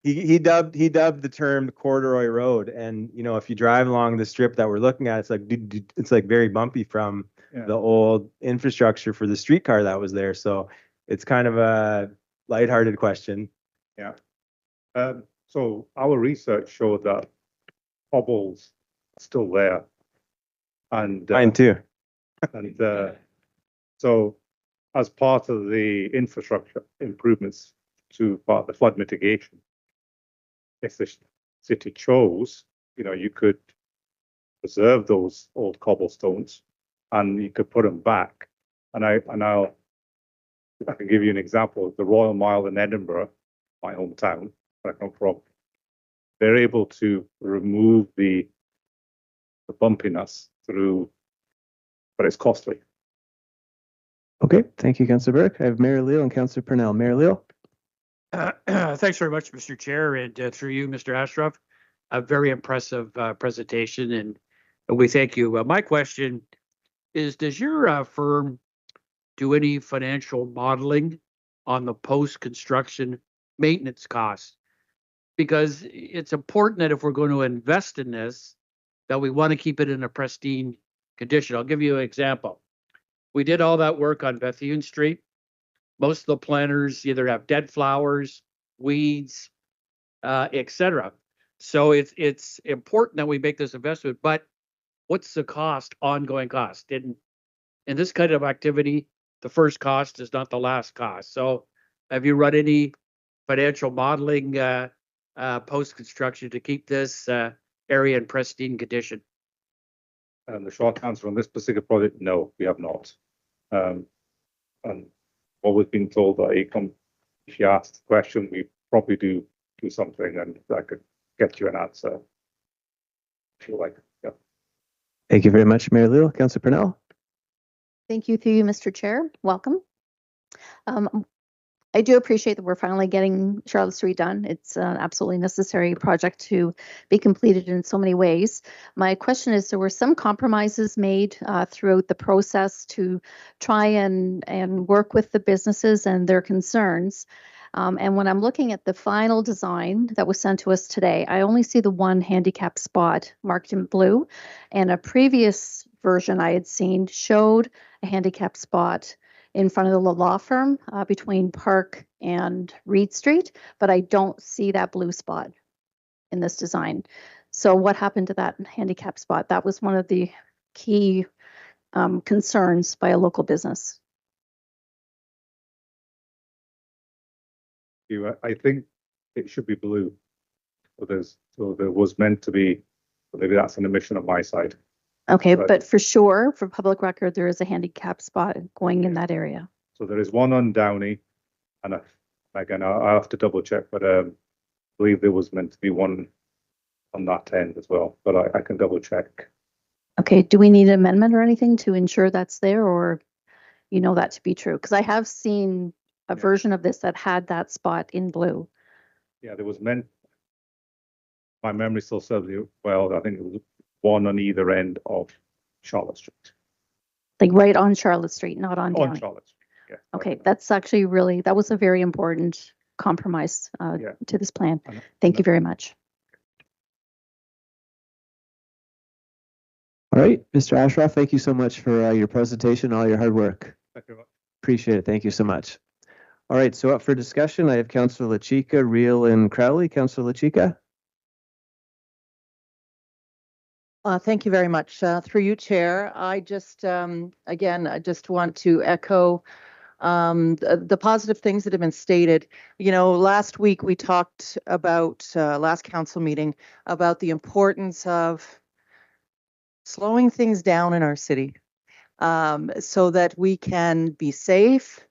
Speaker 4: he dubbed the term corduroy road. And, you know, if you drive along the strip that we're looking at, it's like very bumpy from the old infrastructure for the streetcar that was there. So it's kind of a lighthearted question.
Speaker 6: Yeah. So our research showed that cobbles are still there. And
Speaker 4: Mine too.
Speaker 6: So as part of the infrastructure improvements to part of the flood mitigation, if the city chose, you know, you could preserve those old cobblestones and you could put them back. And I can give you an example. The Royal Mile in Edinburgh, my hometown, where I come from, they're able to remove the bumpiness through, but it's costly.
Speaker 1: Okay, thank you, Councillor Burke. I have Mayor Leal and Councillor Purnell. Mayor Leal.
Speaker 10: Thanks very much, Mr. Chair, and through you, Mr. Ashraf. A very impressive presentation, and we thank you. My question is, does your firm do any financial modeling on the post-construction maintenance costs? Because it's important that if we're going to invest in this, that we want to keep it in a pristine condition. I'll give you an example. We did all that work on Bethune Street. Most of the planters either have dead flowers, weeds, etc. So it's important that we make this investment. But what's the cost, ongoing cost? In this kind of activity, the first cost is not the last cost. So have you run any financial modeling post-construction to keep this area in pristine condition?
Speaker 6: And the short answer on this particular project, no, we have not. And what we've been told that AECOM, if you ask the question, we probably do something, and I could get you an answer if you like. Yeah.
Speaker 1: Thank you very much, Mayor Leal. Councillor Purnell.
Speaker 11: Thank you through you, Mr. Chair. Welcome. I do appreciate that we're finally getting Charlotte Street done. It's an absolutely necessary project to be completed in so many ways. My question is, there were some compromises made throughout the process to try and work with the businesses and their concerns. And when I'm looking at the final design that was sent to us today, I only see the one handicap spot marked in blue. And a previous version I had seen showed a handicap spot in front of the law firm between Park and Reed Street, but I don't see that blue spot in this design. So what happened to that handicap spot? That was one of the key concerns by a local business.
Speaker 6: I think it should be blue. So there was meant to be, maybe that's an omission on my side.
Speaker 11: Okay, but for sure, for public record, there is a handicap spot going in that area.
Speaker 6: So there is one on Downey, and again, I'll have to double check, but I believe there was meant to be one on that end as well, but I can double check.
Speaker 11: Okay, do we need an amendment or anything to ensure that's there, or you know that to be true? Because I have seen a version of this that had that spot in blue.
Speaker 6: Yeah, there was meant, my memory still serves me well, I think it was one on either end of Charlotte Street.
Speaker 11: Like right on Charlotte Street, not on
Speaker 6: On
Speaker 11: Downey.
Speaker 6: Charlotte Street, yeah.
Speaker 11: Okay, that's actually really, that was a very important compromise to this plan. Thank you very much.
Speaker 1: All right, Mr. Ashraf, thank you so much for your presentation, all your hard work.
Speaker 6: Thank you very much.
Speaker 1: Appreciate it. Thank you so much. All right, so up for discussion, I have Councillor Lachika, Reel, and Crowley. Councillor Lachika.
Speaker 9: Thank you very much. Through you, Chair, I just, again, I just want to echo the positive things that have been stated. You know, last week we talked about, last council meeting, about the importance of slowing things down in our city, so that we can be safe,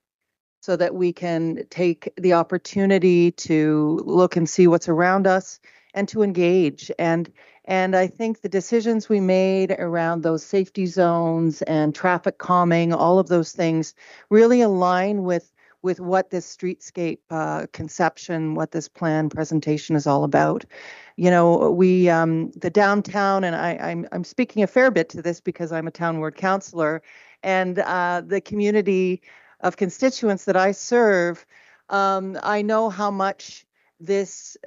Speaker 9: so that we can take the opportunity to look and see what's around us and to engage. And I think the decisions we made around those safety zones and traffic calming, all of those things really align with what this streetscape conception, what this plan presentation is all about. You know, we the downtown, and I'm speaking a fair bit to this because I'm a town ward councillor, and the community of constituents that I serve, I know how much this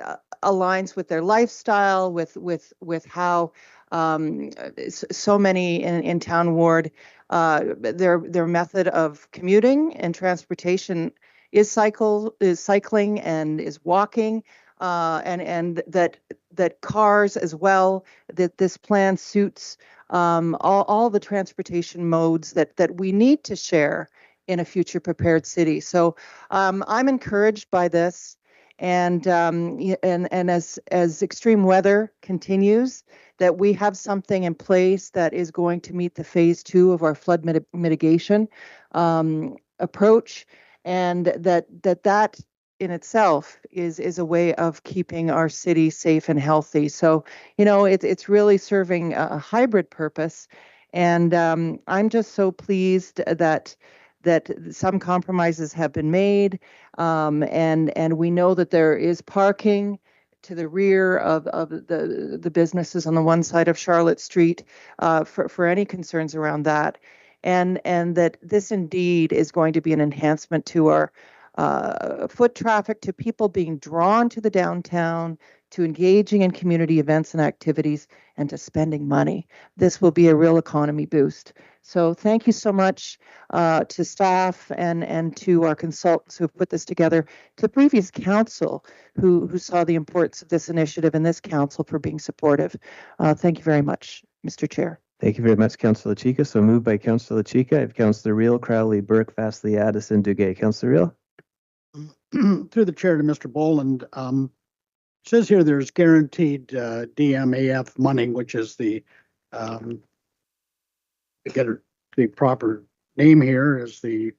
Speaker 9: aligns with their lifestyle, with how so many in town ward, their method of commuting and transportation is cycling and is walking, and that cars as well. That this plan suits all the transportation modes that we need to share in a future prepared city. So I'm encouraged by this. And as extreme weather continues, that we have something in place that is going to meet the phase 2 of our flood mitigation approach, and that in itself is a way of keeping our city safe and healthy. So, you know, it's really serving a hybrid purpose, and I'm just so pleased that some compromises have been made, and we know that there is parking to the rear of the businesses on the one side of Charlotte Street for any concerns around that, and that this indeed is going to be an enhancement to our foot traffic, to people being drawn to the downtown, to engaging in community events and activities, and to spending money. This will be a real economy boost. So thank you so much to staff and to our consultants who have put this together, to the previous council who saw the importance of this initiative, and this council for being supportive. Thank you very much, Mr. Chair.
Speaker 1: Thank you very much, Councillor Chica. So moved by Councillor Chica. I have Councillor Reel, Crowley, Burke, Fastly, Addison, Duguay. Councillor Reel.
Speaker 8: Through the chair to Mr. Boland, says here there's guaranteed DMAF money, which is the to get the proper name here is the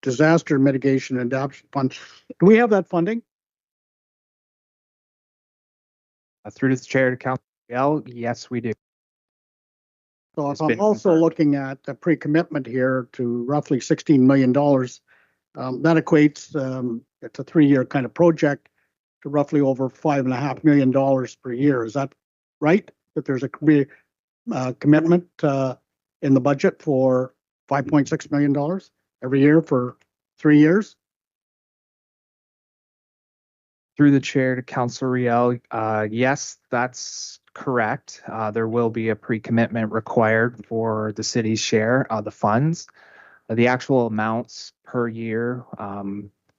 Speaker 8: Disaster Mitigation and Adaptation Fund. Do we have that funding?
Speaker 5: Through the chair to Councillor Riel, yes, we do.
Speaker 8: So if I'm also looking at the pre-commitment here to roughly $16 million, that equates, it's a 3-year kind of project, to roughly over $5.5 million per year. Is that right? That there's a commitment in the budget for $5.6 million every year for 3 years?
Speaker 5: Through the chair to Councillor Riel, yes, that's correct. There will be a pre-commitment required for the city's share of the funds. The actual amounts per year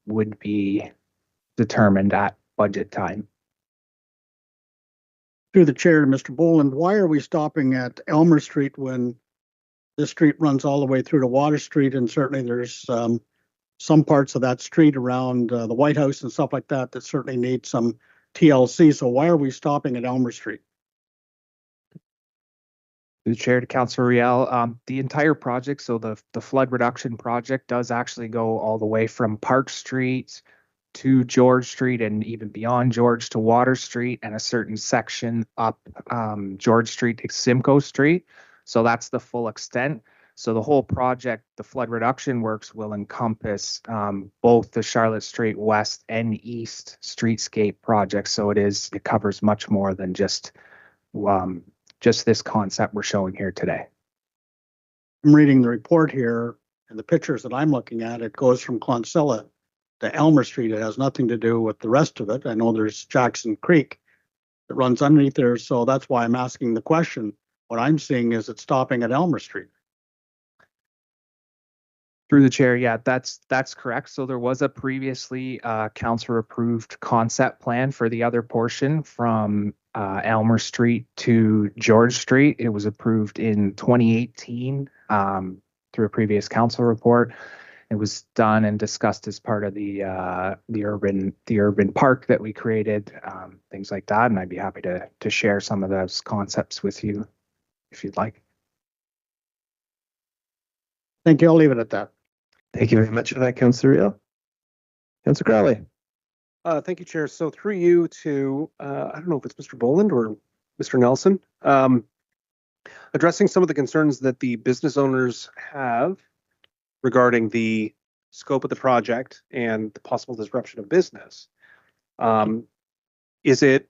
Speaker 5: would be determined at budget time.
Speaker 8: Through the chair to Mr. Boland, why are we stopping at Elmer Street when this street runs all the way through to Water Street, and certainly there's some parts of that street around the White House and stuff like that that certainly need some TLC. So why are we stopping at Elmer Street?
Speaker 5: The chair to Councillor Riel, the entire project, so the flood reduction project, does actually go all the way from Park Street to George Street, and even beyond George to Water Street, and a certain section up George Street to Simcoe Street. So that's the full extent. So the whole project, the flood reduction works, will encompass both the Charlotte Street West and East streetscape projects. So it covers much more than just this concept we're showing here today.
Speaker 8: I'm reading the report here, and the pictures that I'm looking at, it goes from Clonsilla to Elmer Street. It has nothing to do with the rest of it. I know there's Jackson Creek that runs underneath there, so that's why I'm asking the question. What I'm seeing is it's stopping at Elmer Street.
Speaker 5: Through the chair, yeah, that's correct. So there was a previously councillor approved concept plan for the other portion from Elmer Street to George Street. It was approved in 2018 through a previous council report. It was done and discussed as part of the urban park that we created, things like that. And I'd be happy to share some of those concepts with you.
Speaker 12: if you'd like.
Speaker 8: Thank you. I'll leave it at that.
Speaker 1: Thank you very much for that, Councillor Reel. Councillor Crowley.
Speaker 12: Thank you, Chair. So through you to, I don't know if it's Mr. Boland or Mr. Nelson, addressing some of the concerns that the business owners have regarding the scope of the project and the possible disruption of business. Is it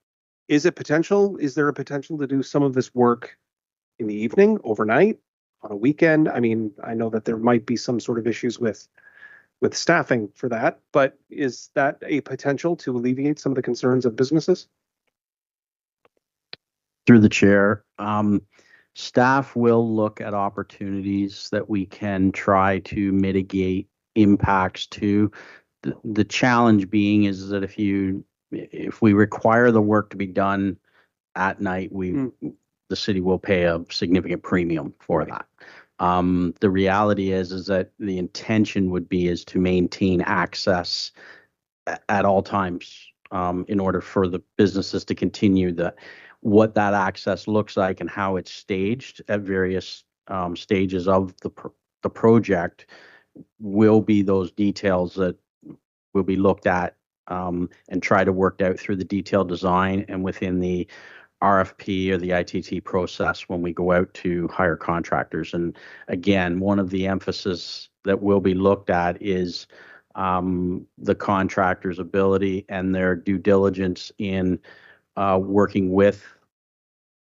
Speaker 12: potential? Is there a potential to do some of this work in the evening, overnight, on a weekend? I mean, I know that there might be some sort of issues with staffing for that, but is that a potential to alleviate some of the concerns of businesses?
Speaker 13: Through the chair, staff will look at opportunities that we can try to mitigate impacts to. The challenge being is that if we require the work to be done at night, the city will pay a significant premium for that. The reality is that the intention would be is to maintain access at all times in order for the businesses to continue what that access looks like and how it's staged at various stages of the project will be those details that will be looked at and try to work out through the detailed design and within the RFP or the ITT process when we go out to hire contractors. And again, one of the emphasis that will be looked at is the contractor's ability and their due diligence in working with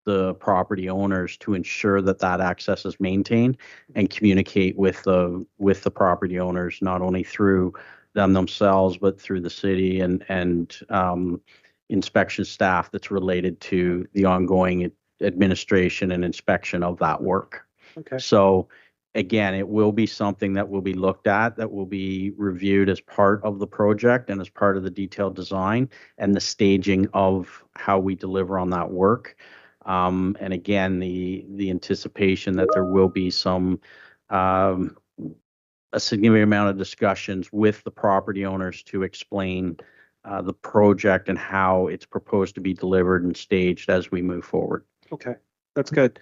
Speaker 13: the property owners to ensure that access is maintained and communicate with the property owners, not only through them themselves, but through the city and inspection staff that's related to the ongoing administration and inspection of that work.
Speaker 12: Okay.
Speaker 13: So again, it will be something that will be looked at, that will be reviewed as part of the project and as part of the detailed design and the staging of how we deliver on that work. And again, the anticipation that there will be a significant amount of discussions with the property owners to explain the project and how it's proposed to be delivered and staged as we move forward.
Speaker 12: Okay, that's good.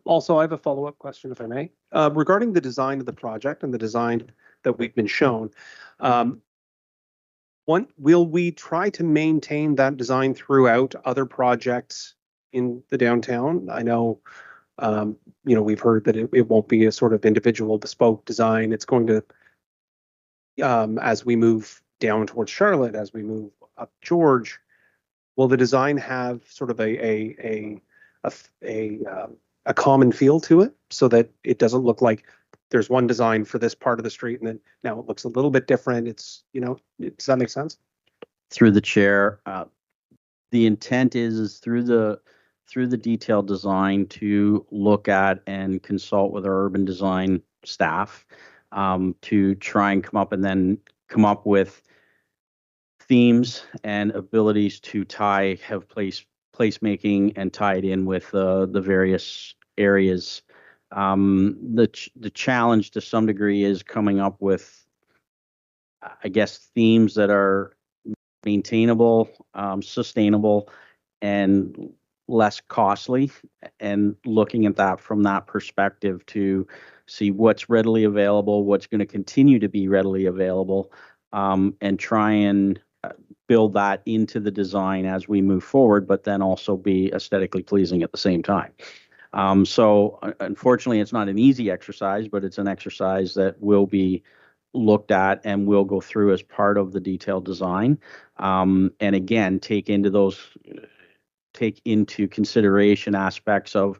Speaker 12: Also, I have a follow-up question, if I may, regarding the design of the project and the design that we've been shown. Will we try to maintain that design throughout other projects in the downtown? I know, we've heard that it won't be a sort of individual bespoke design. It's going to, as we move down towards Charlotte, as we move up George, will the design have sort of a common feel to it so that it doesn't look like there's one design for this part of the street and then now it looks a little bit different? Does that make sense?
Speaker 13: Through the chair, the intent is through the detailed design to look at and consult with our urban design staff to try and come up with themes and abilities to have placemaking and tie it in with the various areas. The challenge to some degree is coming up with, I guess, themes that are maintainable, sustainable, and less costly, and looking at that from that perspective to see what's readily available, what's going to continue to be readily available, and try and build that into the design as we move forward, but then also be aesthetically pleasing at the same time. So unfortunately, it's not an easy exercise, but it's an exercise that will be looked at and will go through as part of the detailed design. And again, take into consideration aspects of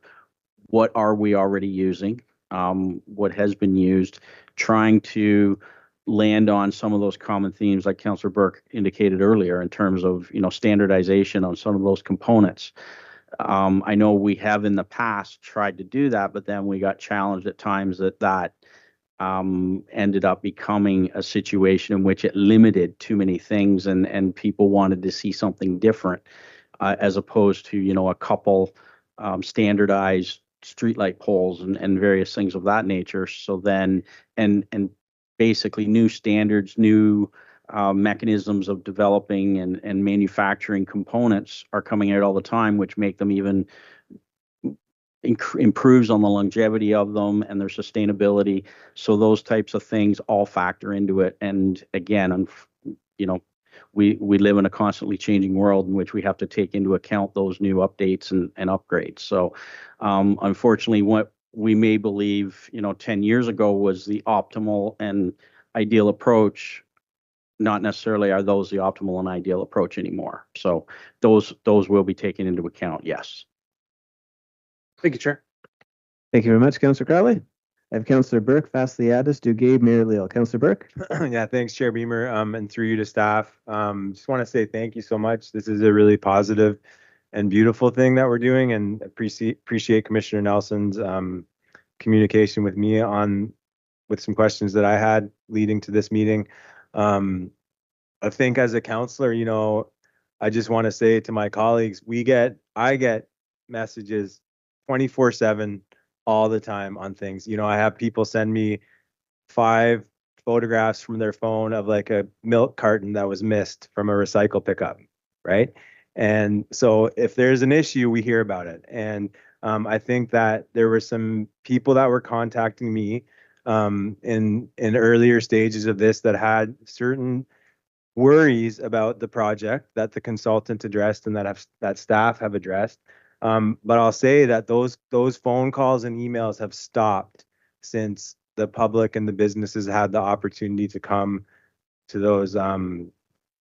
Speaker 13: what are we already using, what has been used, trying to land on some of those common themes like Councillor Burke indicated earlier in terms of standardization on some of those components. I know we have in the past tried to do that, but then we got challenged at times that ended up becoming a situation in which it limited too many things and people wanted to see something different as opposed to, a couple standardized streetlight poles and various things of that nature. So then, and basically new standards, new mechanisms of developing and manufacturing components are coming out all the time, which make them even improves on the longevity of them and their sustainability. So those types of things all factor into it. And again, we live in a constantly changing world in which we have to take into account those new updates and upgrades. So unfortunately, what we may believe 10 years ago was the optimal and ideal approach, not necessarily are those the optimal and ideal approach anymore. So those will be taken into account, yes.
Speaker 12: Thank you, Chair.
Speaker 1: Thank you very much, Councillor Crowley. I have Councillor Burke, Fasliadis, Duguay, Mayor Leal. Councillor Burke.
Speaker 4: Yeah, thanks, Chair Beamer, and through you to staff. Just want to say thank you so much. This is a really positive and beautiful thing that we're doing, and appreciate Commissioner Nelson's communication with me with some questions that I had leading to this meeting. I think as a councillor, I just want to say to my colleagues, I get messages 24/7 all the time on things. I have people send me 5 photographs from their phone of like a milk carton that was missed from a recycle pickup, right? And so if there's an issue, we hear about it. And I think that there were some people that were contacting me in earlier stages of this that had certain worries about the project that the consultant addressed and that staff have addressed. But I'll say that those phone calls and emails have stopped since the public and the businesses had the opportunity to come to those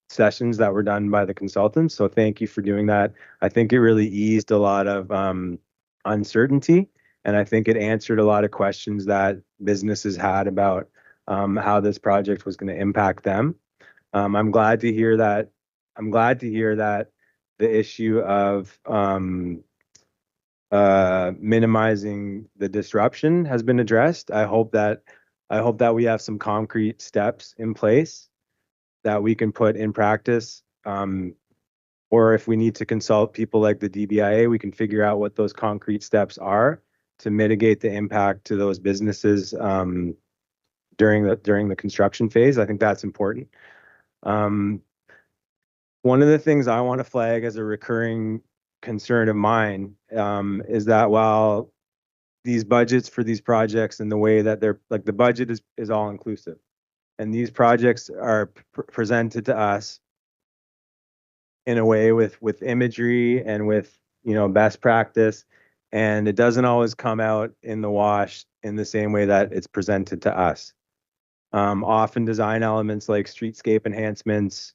Speaker 4: sessions that were done by the consultants. So thank you for doing that. I think it really eased a lot of uncertainty, and I think it answered a lot of questions that businesses had about how this project was going to impact them. I'm glad to hear that. The issue of minimizing the disruption has been addressed. I hope that we have some concrete steps in place that we can put in practice. Or if we need to consult people like the DBIA, we can figure out what those concrete steps are to mitigate the impact to those businesses during the construction phase. I think that's important. One of the things I want to flag as a recurring concern of mine is that while these budgets for these projects and the way that they're like, the budget is all inclusive, and these projects are presented to us in a way with imagery and with best practice, and it doesn't always come out in the wash in the same way that it's presented to us. Often design elements like streetscape enhancements,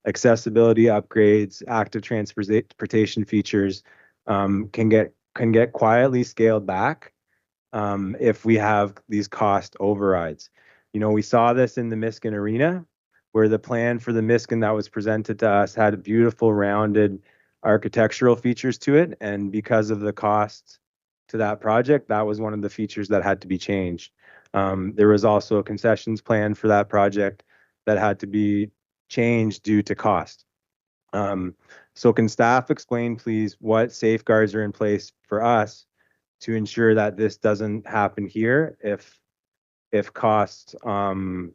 Speaker 4: accessibility upgrades, active transportation features can get quietly scaled back if we have these cost overrides. We saw this in the Miskin Arena, where the plan for the Miskin that was presented to us had beautiful rounded architectural features to it, and because of the cost to that project, that was one of the features that had to be changed. There was also a concessions plan for that project that had to be changed due to cost. So can staff explain, please, what safeguards are in place for us to ensure that this doesn't happen here if costs on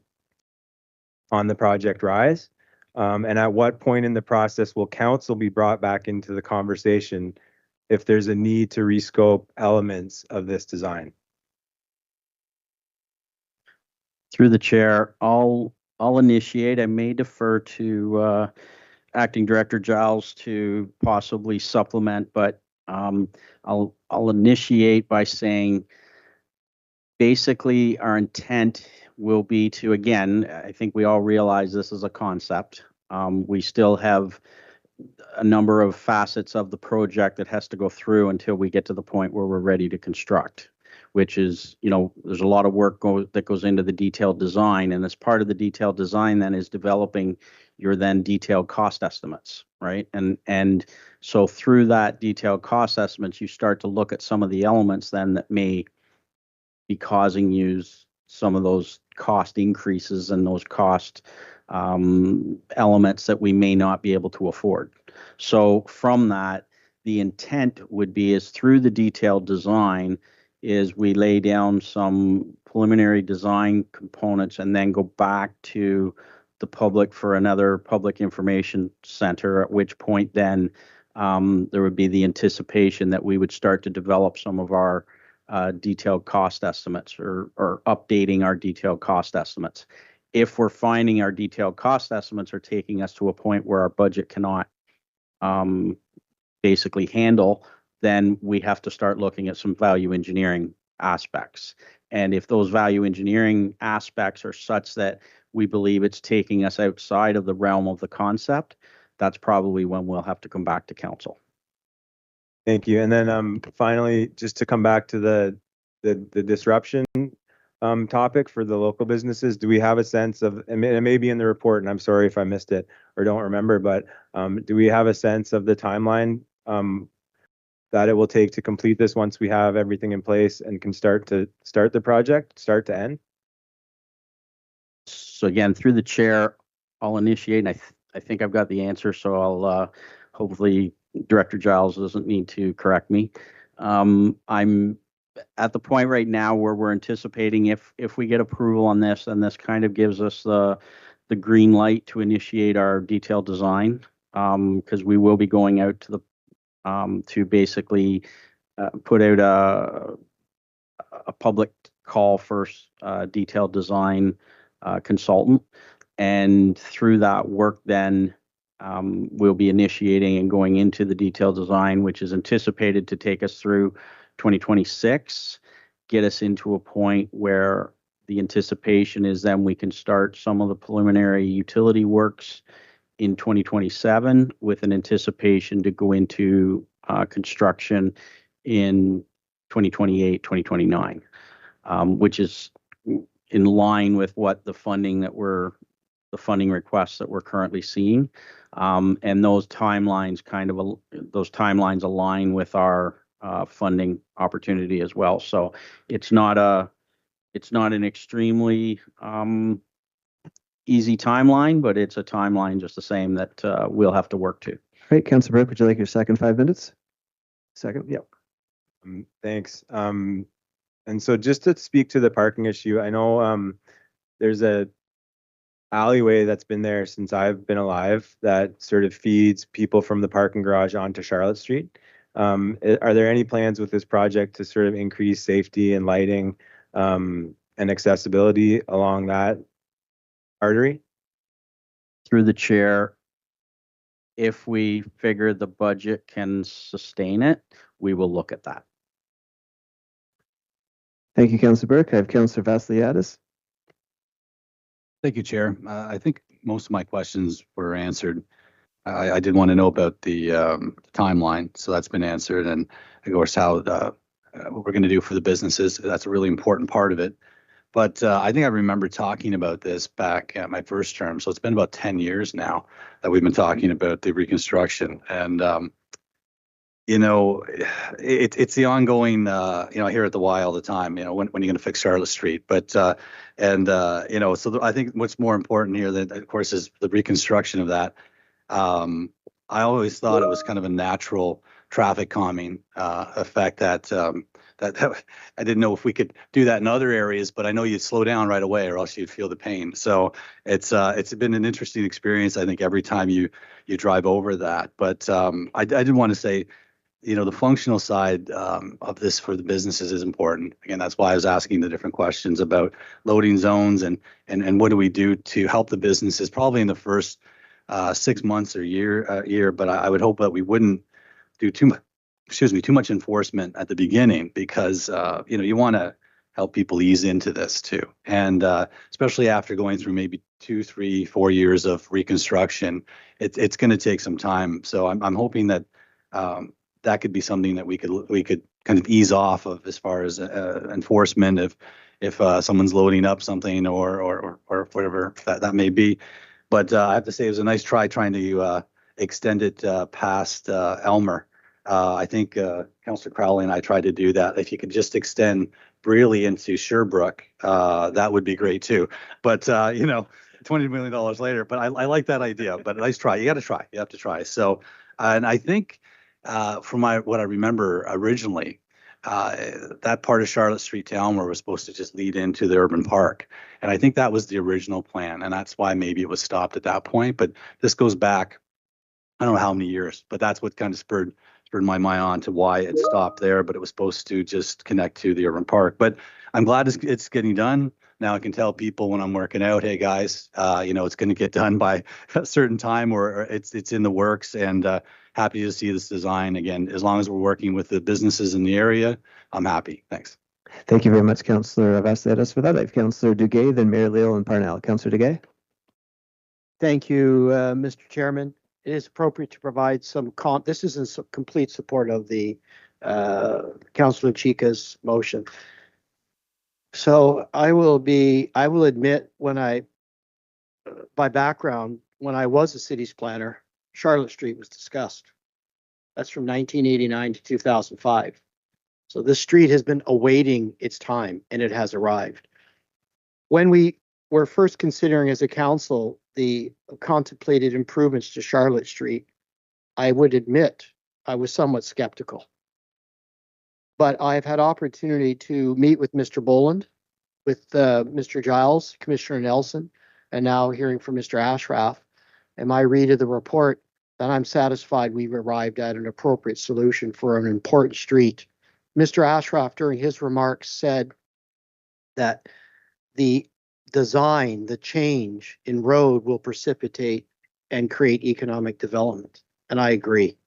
Speaker 4: the project rise? And at what point in the process will council be brought back into the conversation if there's a need to rescope elements of this design?
Speaker 13: Through the chair, I'll initiate. I may defer to Acting Director Giles to possibly supplement, but I'll initiate by saying basically our intent will be to, again, I think we all realize this is a concept. We still have a number of facets of the project that has to go through until we get to the point where we're ready to construct, which is, there's a lot of work that goes into the detailed design. And as part of the detailed design then is developing your then detailed cost estimates, right? And so through that detailed cost estimates, you start to look at some of the elements then that may be causing you some of those cost increases and those cost elements that we may not be able to afford. So from that, the intent would be is through the detailed design is we lay down some preliminary design components and then go back to the public for another public information center, at which point then there would be the anticipation that we would start to develop some of our detailed cost estimates or updating our detailed cost estimates. If we're finding our detailed cost estimates are taking us to a point where our budget cannot basically handle, then we have to start looking at some value engineering aspects. And if those value engineering aspects are such that we believe it's taking us outside of the realm of the concept, that's probably when we'll have to come back to council.
Speaker 4: Thank you. And then finally, just to come back to the disruption topic for the local businesses, do we have a sense of, and it may be in the report, and I'm sorry if I missed it or don't remember, but do we have a sense of the timeline that it will take to complete this once we have everything in place and can start the project, start to end?
Speaker 13: So again, through the chair, I'll initiate, and I think I've got the answer, so I'll hopefully Director Giles doesn't need to correct me. I'm at the point right now where we're anticipating if we get approval on this, then this kind of gives us the green light to initiate our detailed design, because we will be going out to the to basically put out a public call for detailed design consultant, and through that work then we'll be initiating and going into the detailed design, which is anticipated to take us through 2026, get us into a point where the anticipation is then we can start some of the preliminary utility works in 2027 with an anticipation to go into construction in 2028, 2029, which is in line with what the funding requests that we're currently seeing. And those timelines align with our funding opportunity as well. So it's not an extremely easy timeline, but it's a timeline just the same that we'll have to work to.
Speaker 1: Great. Councilor Burke, would you like your second 5 minutes? Second, yep.
Speaker 4: Thanks. And so just to speak to the parking issue, I know there's a alleyway that's been there since I've been alive that sort of feeds people from the parking garage onto Charlotte Street. Are there any plans with this project to sort of increase safety and lighting and accessibility along that artery?
Speaker 13: Through the chair, if we figure the budget can sustain it, we will look at that.
Speaker 1: Thank you, Councilor Burke. I have Councilor Vassiliadis.
Speaker 7: Thank you, Chair. I think most of my questions were answered. I did want to know about the timeline, so that's been answered, and of course how what we're going to do for the businesses. That's a really important part of it. But I think I remember talking about this back at my first term, so it's been about 10 years now that we've been talking about the reconstruction, and it's the ongoing, I hear at the Y all the time, when are you going to fix Charlotte Street? But, so I think what's more important here than, of course, is the reconstruction of that. I always thought it was kind of a natural traffic calming effect that I didn't know if we could do that in other areas, but I know you'd slow down right away or else you'd feel the pain. So it's been an interesting experience, I think, every time you drive over that. But I did want to say, the functional side of this for the businesses is important. Again, that's why I was asking the different questions about loading zones and what do we do to help the businesses probably in the first 6 months or year. But I would hope that we wouldn't do too much enforcement at the beginning because, you want to help people ease into this too. And especially after going through maybe 2, 3, 4 years of reconstruction, it's going to take some time. So I'm hoping that that could be something that we could kind of ease off of as far as enforcement if someone's loading up something or whatever that may be. But I have to say it was a nice trying to extend it past Elmer. I think Councillor Crowley and I tried to do that. If you could just extend Brearley into Sherbrooke, that would be great too. But $20 million later. But I like that idea. But nice try. You got to try. You have to try. So, and I think from what I remember originally, that part of Charlotte Street to Elmer was supposed to just lead into the urban park. And I think that was the original plan. And that's why maybe it was stopped at that point. But this goes back I don't know how many years, but that's what kind of spurred my mind on to why it stopped there. But it was supposed to just connect to the urban park. But I'm glad it's getting done. Now I can tell people when I'm working out, hey guys, it's going to get done by a certain time, or it's in the works. And happy to see this design again. As long as we're working with the businesses in the area, I'm happy. Thanks.
Speaker 1: Thank you very much, Councillor Vassilis, for that. I have Councillor Duguay, then Mayor Leal and Parnell. Councillor Duguay.
Speaker 3: Thank you, Mr. Chairman. It is appropriate to provide some this is in complete support of the Councillor Chica's motion. So I will admit by background, when I was a city's planner, Charlotte Street was discussed. That's from 1989 to 2005. So this street has been awaiting its time, and it has arrived. When we were first considering as a council the contemplated improvements to Charlotte Street, I would admit I was somewhat skeptical. But I've had opportunity to meet with Mr. Boland, with Mr. Giles, Commissioner Nelson, and now hearing from Mr. Ashraf. And my read of the report, that I'm satisfied we've arrived at an appropriate solution for an important street. Mr. Ashraf, during his remarks, said that the design, the change in road will precipitate and create economic development. And I agree.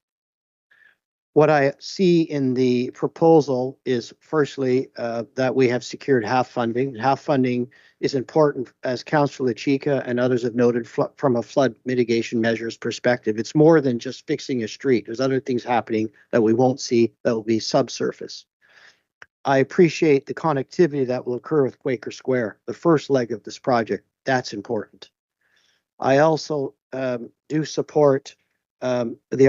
Speaker 3: What I see in the proposal is, firstly, that we have secured half funding. Half funding is important, as Councillor Chica and others have noted, from a flood mitigation measures perspective. It's more than just fixing a street. There's other things happening that we won't see that will be subsurface. I appreciate the connectivity that will occur with Quaker Square, the first leg of this project. That's important. I also do support the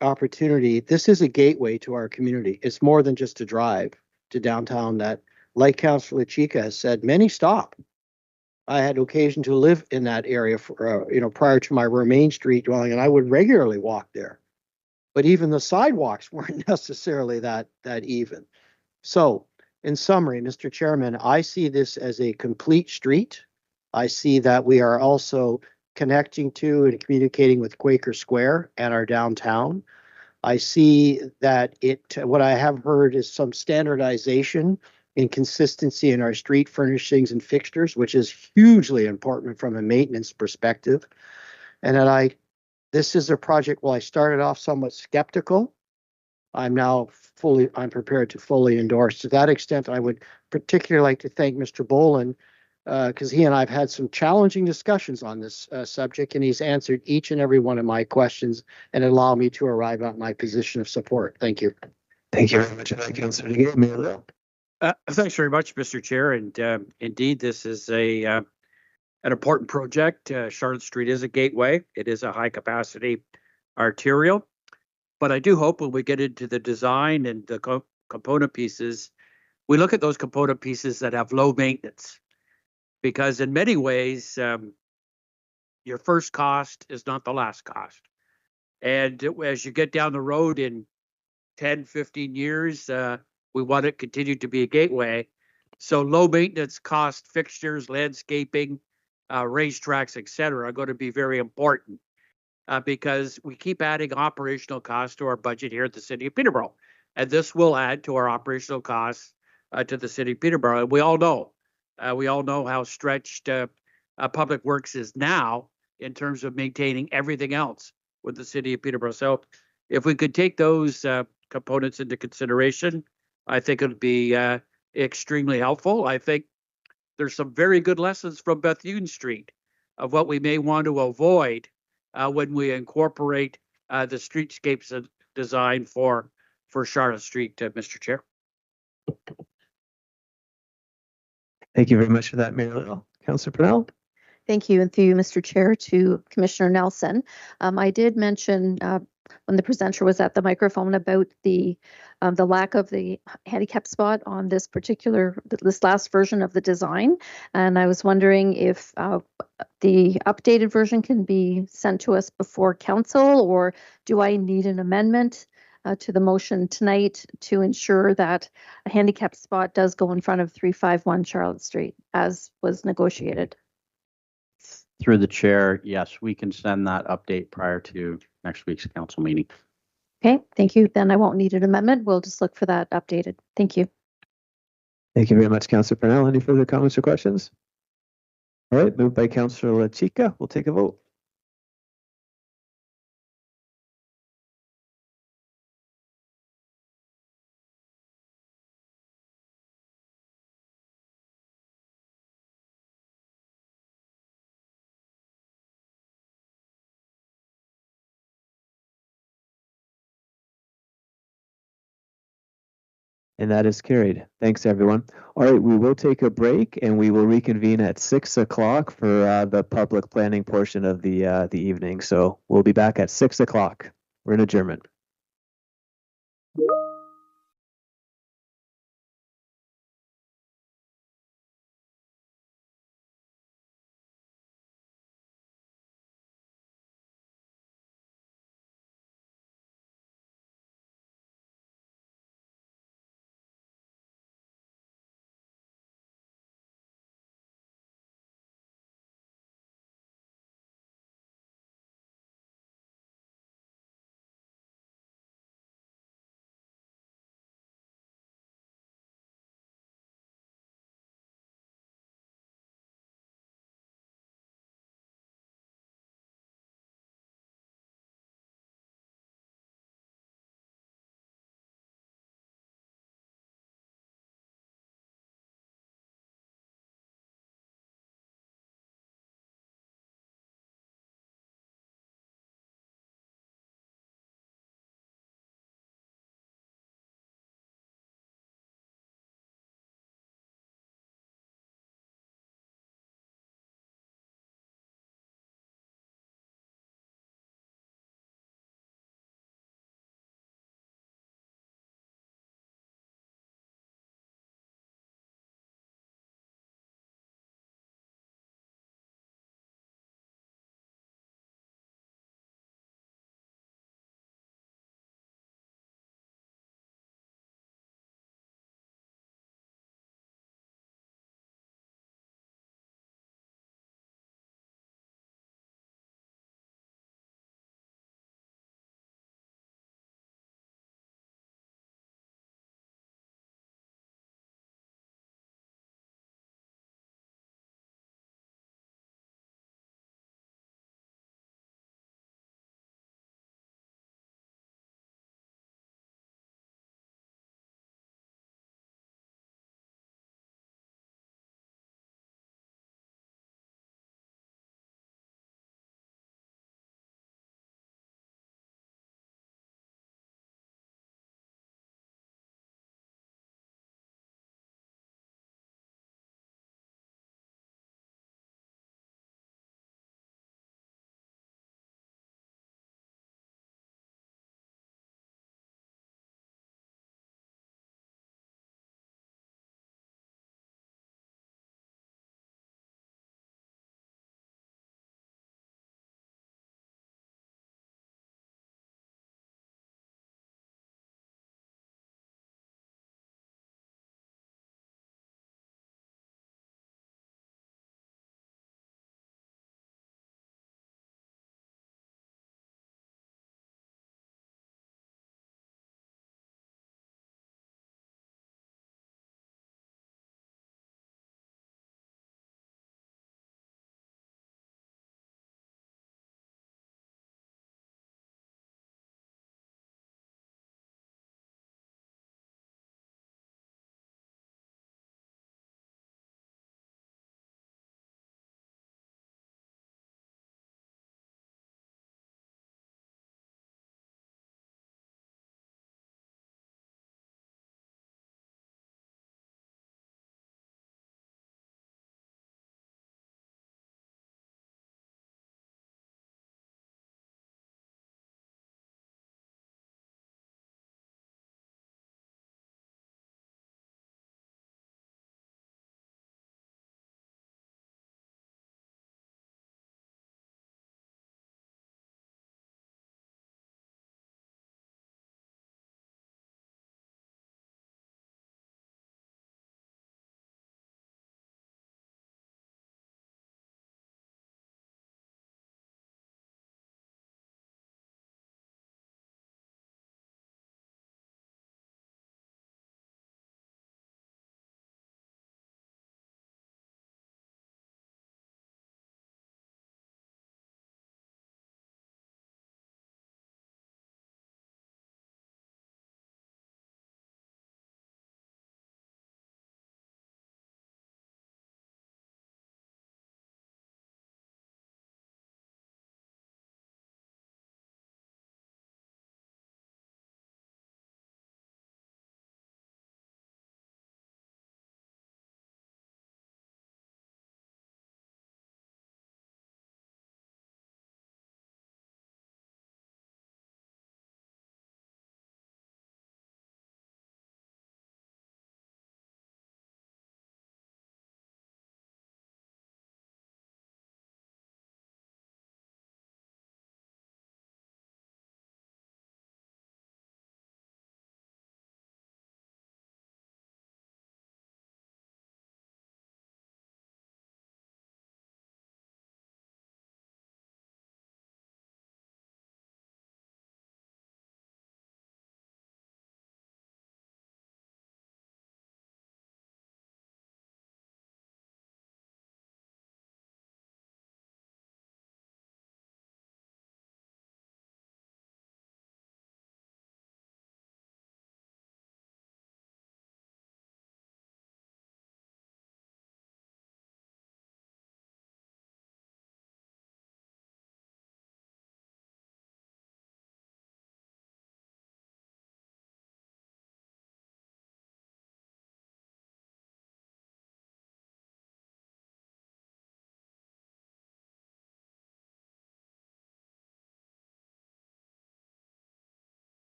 Speaker 3: opportunity. This is a gateway to our community. It's more than just a drive to downtown that, like Councillor Chica has said, many stop. I had occasion to live in that area for, prior to my Romaine Street dwelling, and I would regularly walk there. But even the sidewalks weren't necessarily that even. So, in summary, Mr. Chairman, I see this as a complete street. I see that we are also connecting to and communicating with Quaker Square and our downtown. I see that what I have heard is some standardization and consistency in our street furnishings and fixtures, which is hugely important from a maintenance perspective. And that this is a project, while I started off somewhat skeptical, I'm prepared to fully endorse. To that extent, I would particularly like to thank Mr. Boland, because he and I have had some challenging discussions on this subject, and he's answered each and every one of my questions and allowed me to arrive at my position of support. Thank you.
Speaker 1: Thank you very much for that, Councillor Duguay. Mayor Leal.
Speaker 10: Thanks very much, Mr. Chair. And indeed, this is an important project. Charlotte Street is a gateway. It is a high-capacity arterial. But I do hope when we get into the design and the component pieces, we look at those component pieces that have low maintenance. Because in many ways, your first cost is not the last cost. And as you get down the road in 10, 15 years, we want it to continue to be a gateway. So low maintenance cost fixtures, landscaping, racetracks, et cetera, are going to be very important because we keep adding operational costs to our budget here at the City of Peterborough. And this will add to our operational costs to the City of Peterborough. And we all know how stretched Public Works is now in terms of maintaining everything else with the City of Peterborough. So if we could take those components into consideration, I think it would be extremely helpful. I think there's some very good lessons from Bethune Street of what we may want to avoid when we incorporate the streetscapes design for Charlotte Street, Mr. Chair.
Speaker 1: Thank you very much for that, Mayor Leal. Councillor Parnell.
Speaker 11: Thank you, and through you, Mr. Chair, to Commissioner Nelson. I did mention when the presenter was at the microphone about the lack of the handicap spot on this last version of the design, and I was wondering if the updated version can be sent to us before council, or do I need an amendment to the motion tonight to ensure that a handicap spot does go in front of 351 Charlotte Street as was negotiated?
Speaker 13: Through the chair, yes, we can send that update prior to next week's council meeting.
Speaker 11: Okay, thank you. Then I won't need an amendment. We'll just look for that updated. Thank you.
Speaker 1: Thank you very much, Councillor Purnell. Any further comments or questions? All right, moved by Councillor Chica. We'll take a vote. And that is carried. Thanks, everyone. All right, we will take a break and we will reconvene at 6 o'clock for the public planning portion of the evening. So we'll be back at 6 o'clock. We're in adjournment.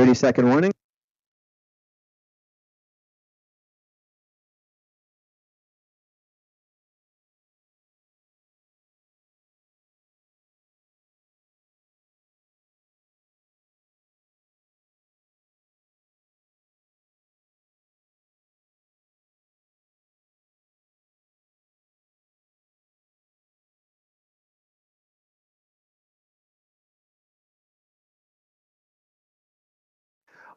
Speaker 1: 30-second warning.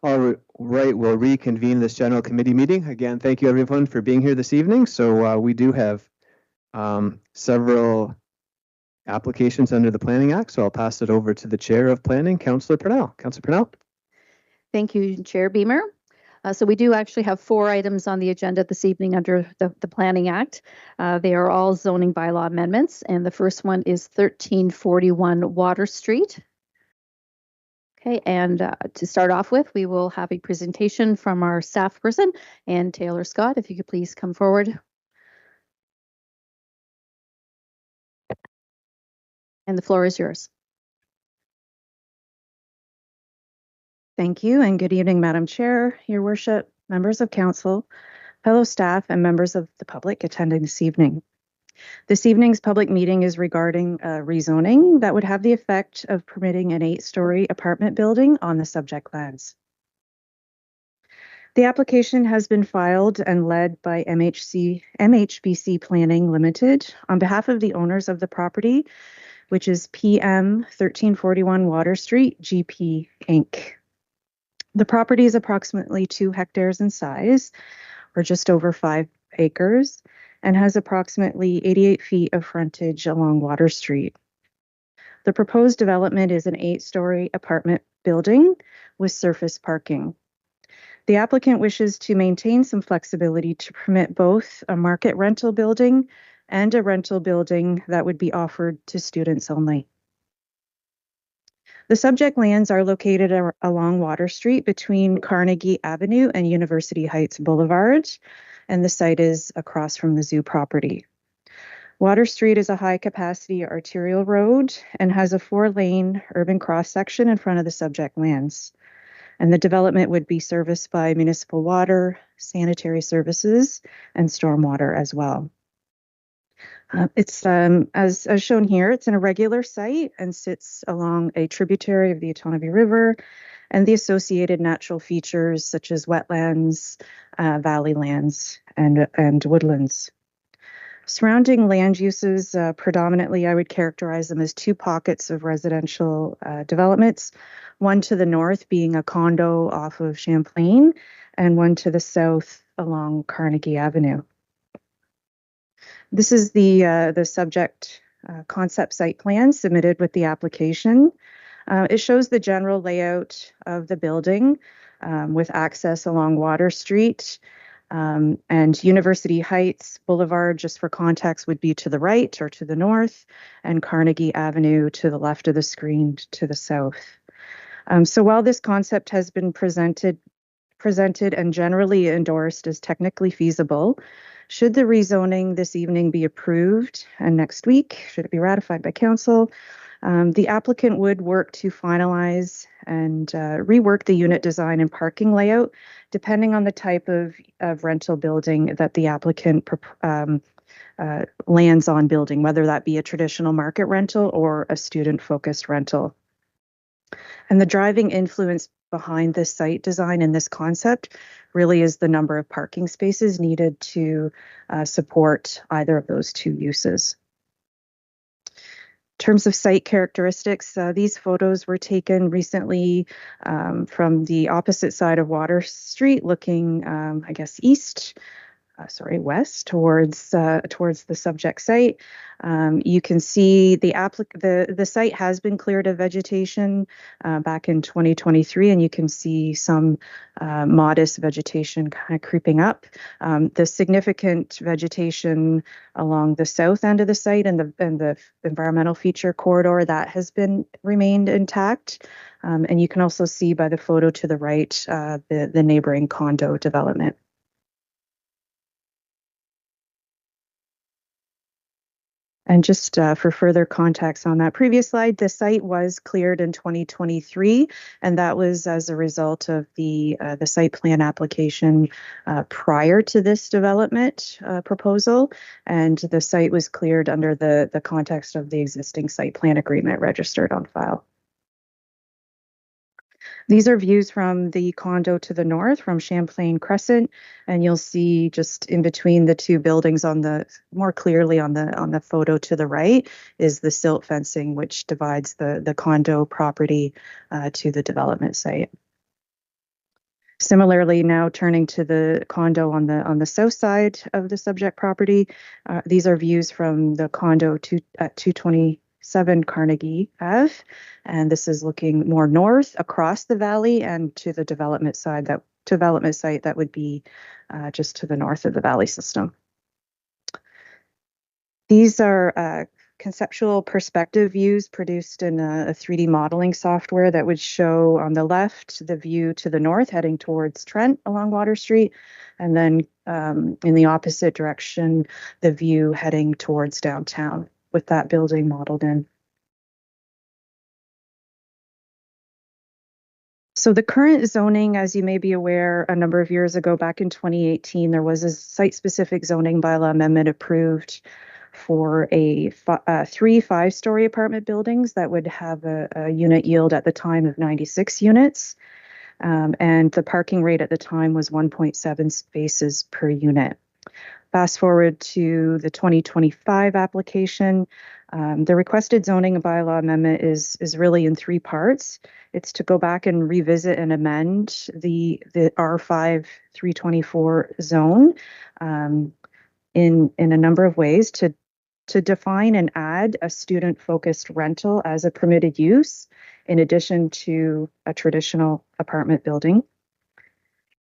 Speaker 1: All right, we'll reconvene this general committee meeting. Again, thank you everyone for being here this evening. So we do have several applications under the Planning Act. So I'll pass it over to the Chair of Planning, Councillor Purnell. Councillor Purnell.
Speaker 11: Thank you, Chair Beamer. So we do actually have 4 items on the agenda this evening under the Planning Act. They are all zoning bylaw amendments, and the first one is 1341 Water Street. Okay, and to start off with, we will have a presentation from our staff person, and Taylor Scott, if you could please come forward. And the floor is yours.
Speaker 14: Thank you, and good evening, Madam Chair, Your Worship, members of Council, fellow staff, and members of the public attending this evening. This evening's public meeting is regarding rezoning that would have the effect of permitting an 8-story apartment building on the subject lands. The application has been filed and led by MHBC Planning Limited on behalf of the owners of the property, which is PM 1341 Water Street, GP Inc. The property is approximately 2 hectares in size, or just over 5 acres, and has approximately 88 feet of frontage along Water Street. The proposed development is an 8-story apartment building with surface parking. The applicant wishes to maintain some flexibility to permit both a market rental building and a rental building that would be offered to students only. The subject lands are located along Water Street between Carnegie Avenue and University Heights Boulevard, and the site is across from the zoo property. Water Street is a high-capacity arterial road and has a 4-lane urban cross-section in front of the subject lands. And the development would be serviced by municipal water, sanitary services, and stormwater as well. It's as shown here, it's an irregular site and sits along a tributary of the Otonabee River and the associated natural features such as wetlands, valley lands, and woodlands. Surrounding land uses, predominantly I would characterize them as 2 pockets of residential developments, one to the north being a condo off of Champlain, and one to the south along Carnegie Avenue. This is the subject concept site plan submitted with the application. It shows the general layout of the building with access along Water Street, and University Heights Boulevard, just for context, would be to the right or to the north, and Carnegie Avenue to the left of the screen to the south. So while this concept has been presented and generally endorsed as technically feasible, should the rezoning this evening be approved and next week, should it be ratified by council, the applicant would work to finalize and rework the unit design and parking layout, depending on the type of rental building that the applicant lands on building, whether that be a traditional market rental or a student-focused rental. And the driving influence behind this site design and this concept really is the number of parking spaces needed to support either of those 2 uses. In terms of site characteristics, these photos were taken recently from the opposite side of Water Street, looking, I guess, west towards the subject site. You can see the site has been cleared of vegetation back in 2023, and you can see some modest vegetation kind of creeping up. The significant vegetation along the south end of the site and the environmental feature corridor that has remained intact. And you can also see by the photo to the right the neighboring condo development. And just for further context on that previous slide, the site was cleared in 2023, and that was as a result of the site plan application prior to this development proposal, and the site was cleared under the context of the existing site plan agreement registered on file. These are views from the condo to the north from Champlain Crescent, and you'll see just in between the two buildings more clearly on the photo to the right is the silt fencing, which divides the condo property to the development site. Similarly, now turning to the condo on the south side of the subject property, these are views from the condo at 227 Carnegie Ave, and this is looking more north across the valley and to the development site that would be just to the north of the valley system. These are conceptual perspective views produced in a 3D modeling software that would show on the left the view to the north heading towards Trent along Water Street, and then in the opposite direction the view heading towards downtown with that building modeled in. So the current zoning, as you may be aware, a number of years ago, back in 2018, there was a site-specific zoning bylaw amendment approved for three 5-story apartment buildings that would have a unit yield at the time of 96 units. And the parking rate at the time was 1.7 spaces per unit. Fast forward to the 2025 application. The requested zoning bylaw amendment is really in 3 parts. It's to go back and revisit and amend the R5 324 zone in a number of ways to define and add a student-focused rental as a permitted use in addition to a traditional apartment building.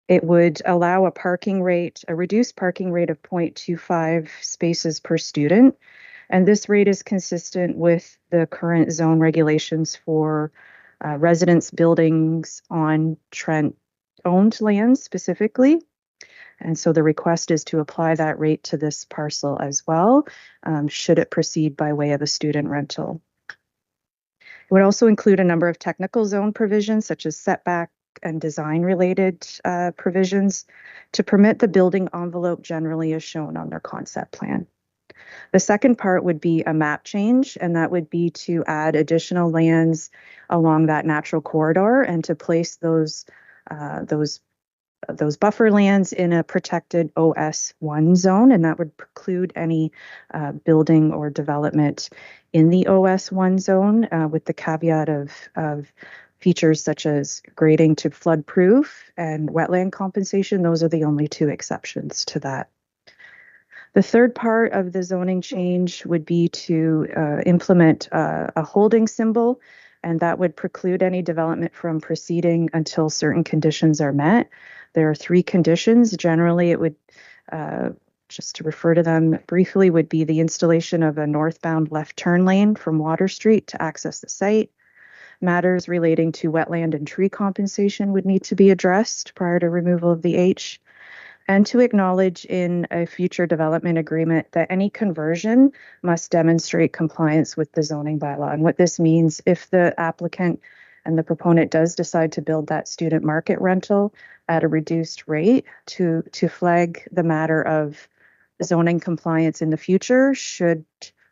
Speaker 14: It would allow a reduced parking rate of 0.25 spaces per student. And this rate is consistent with the current zone regulations for residence buildings on Trent-owned lands specifically. And so the request is to apply that rate to this parcel as well, should it proceed by way of a student rental. It would also include a number of technical zone provisions, such as setback and design-related provisions, to permit the building envelope generally as shown on their concept plan. The second part would be a map change, and that would be to add additional lands along that natural corridor and to place those buffer lands in a protected OS1 zone, and that would preclude any building or development in the OS1 zone, with the caveat of features such as grading to flood proof and wetland compensation. Those are the only 2 exceptions to that. The third part of the zoning change would be to implement a holding symbol, and that would preclude any development from proceeding until certain conditions are met. There are 3 conditions. Generally, it would, just to refer to them briefly, would be the installation of a northbound left turn lane from Water Street to access the site. Matters relating to wetland and tree compensation would need to be addressed prior to removal of the H, and to acknowledge in a future development agreement that any conversion must demonstrate compliance with the zoning bylaw. And what this means, if the applicant and the proponent does decide to build that student market rental at a reduced rate, to flag the matter of zoning compliance in the future should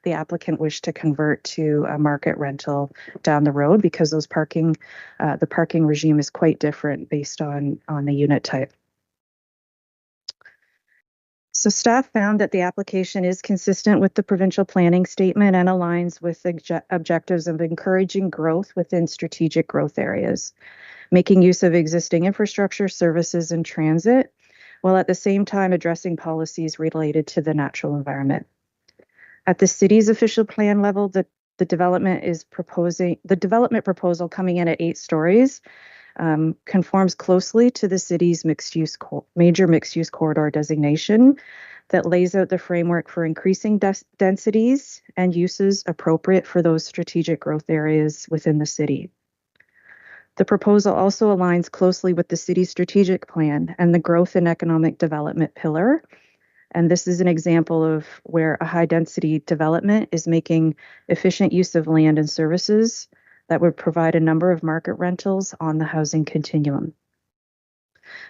Speaker 14: the applicant wish to convert to a market rental down the road, because the parking regime is quite different based on the unit type. So staff found that the application is consistent with the provincial planning statement and aligns with the objectives of encouraging growth within strategic growth areas, making use of existing infrastructure, services, and transit, while at the same time addressing policies related to the natural environment. At the city's official plan level, the development proposal coming in at 8 stories conforms closely to the city's major mixed-use corridor designation that lays out the framework for increasing densities and uses appropriate for those strategic growth areas within the city. The proposal also aligns closely with the city's strategic plan and the growth and economic development pillar, And this is an example of where a high density development is making efficient use of land and services that would provide a number of market rentals on the housing continuum.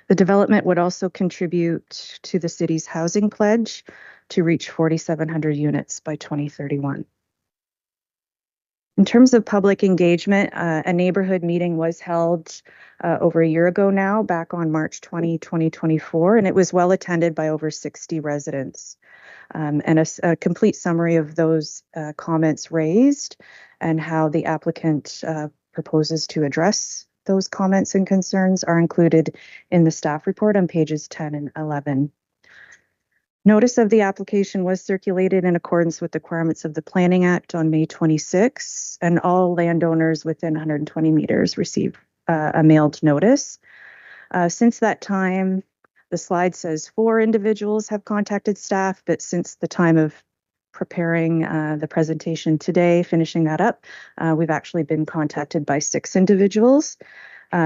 Speaker 14: The development would also contribute to the city's housing pledge to reach 4,700 units by 2031. In terms of public engagement, a neighborhood meeting was held over a year ago now, back on March 20, 2024, and it was well attended by over 60 residents. And a complete summary of those comments raised and how the applicant proposes to address those comments and concerns are included in the staff report on pages 10 and 11. Notice of the application was circulated in accordance with the requirements of the Planning Act on May 26, and all landowners within 120 meters received a mailed notice. Since that time, the slide says 4 individuals have contacted staff, but since the time of preparing the presentation today, finishing that up, we've actually been contacted by 6 individuals.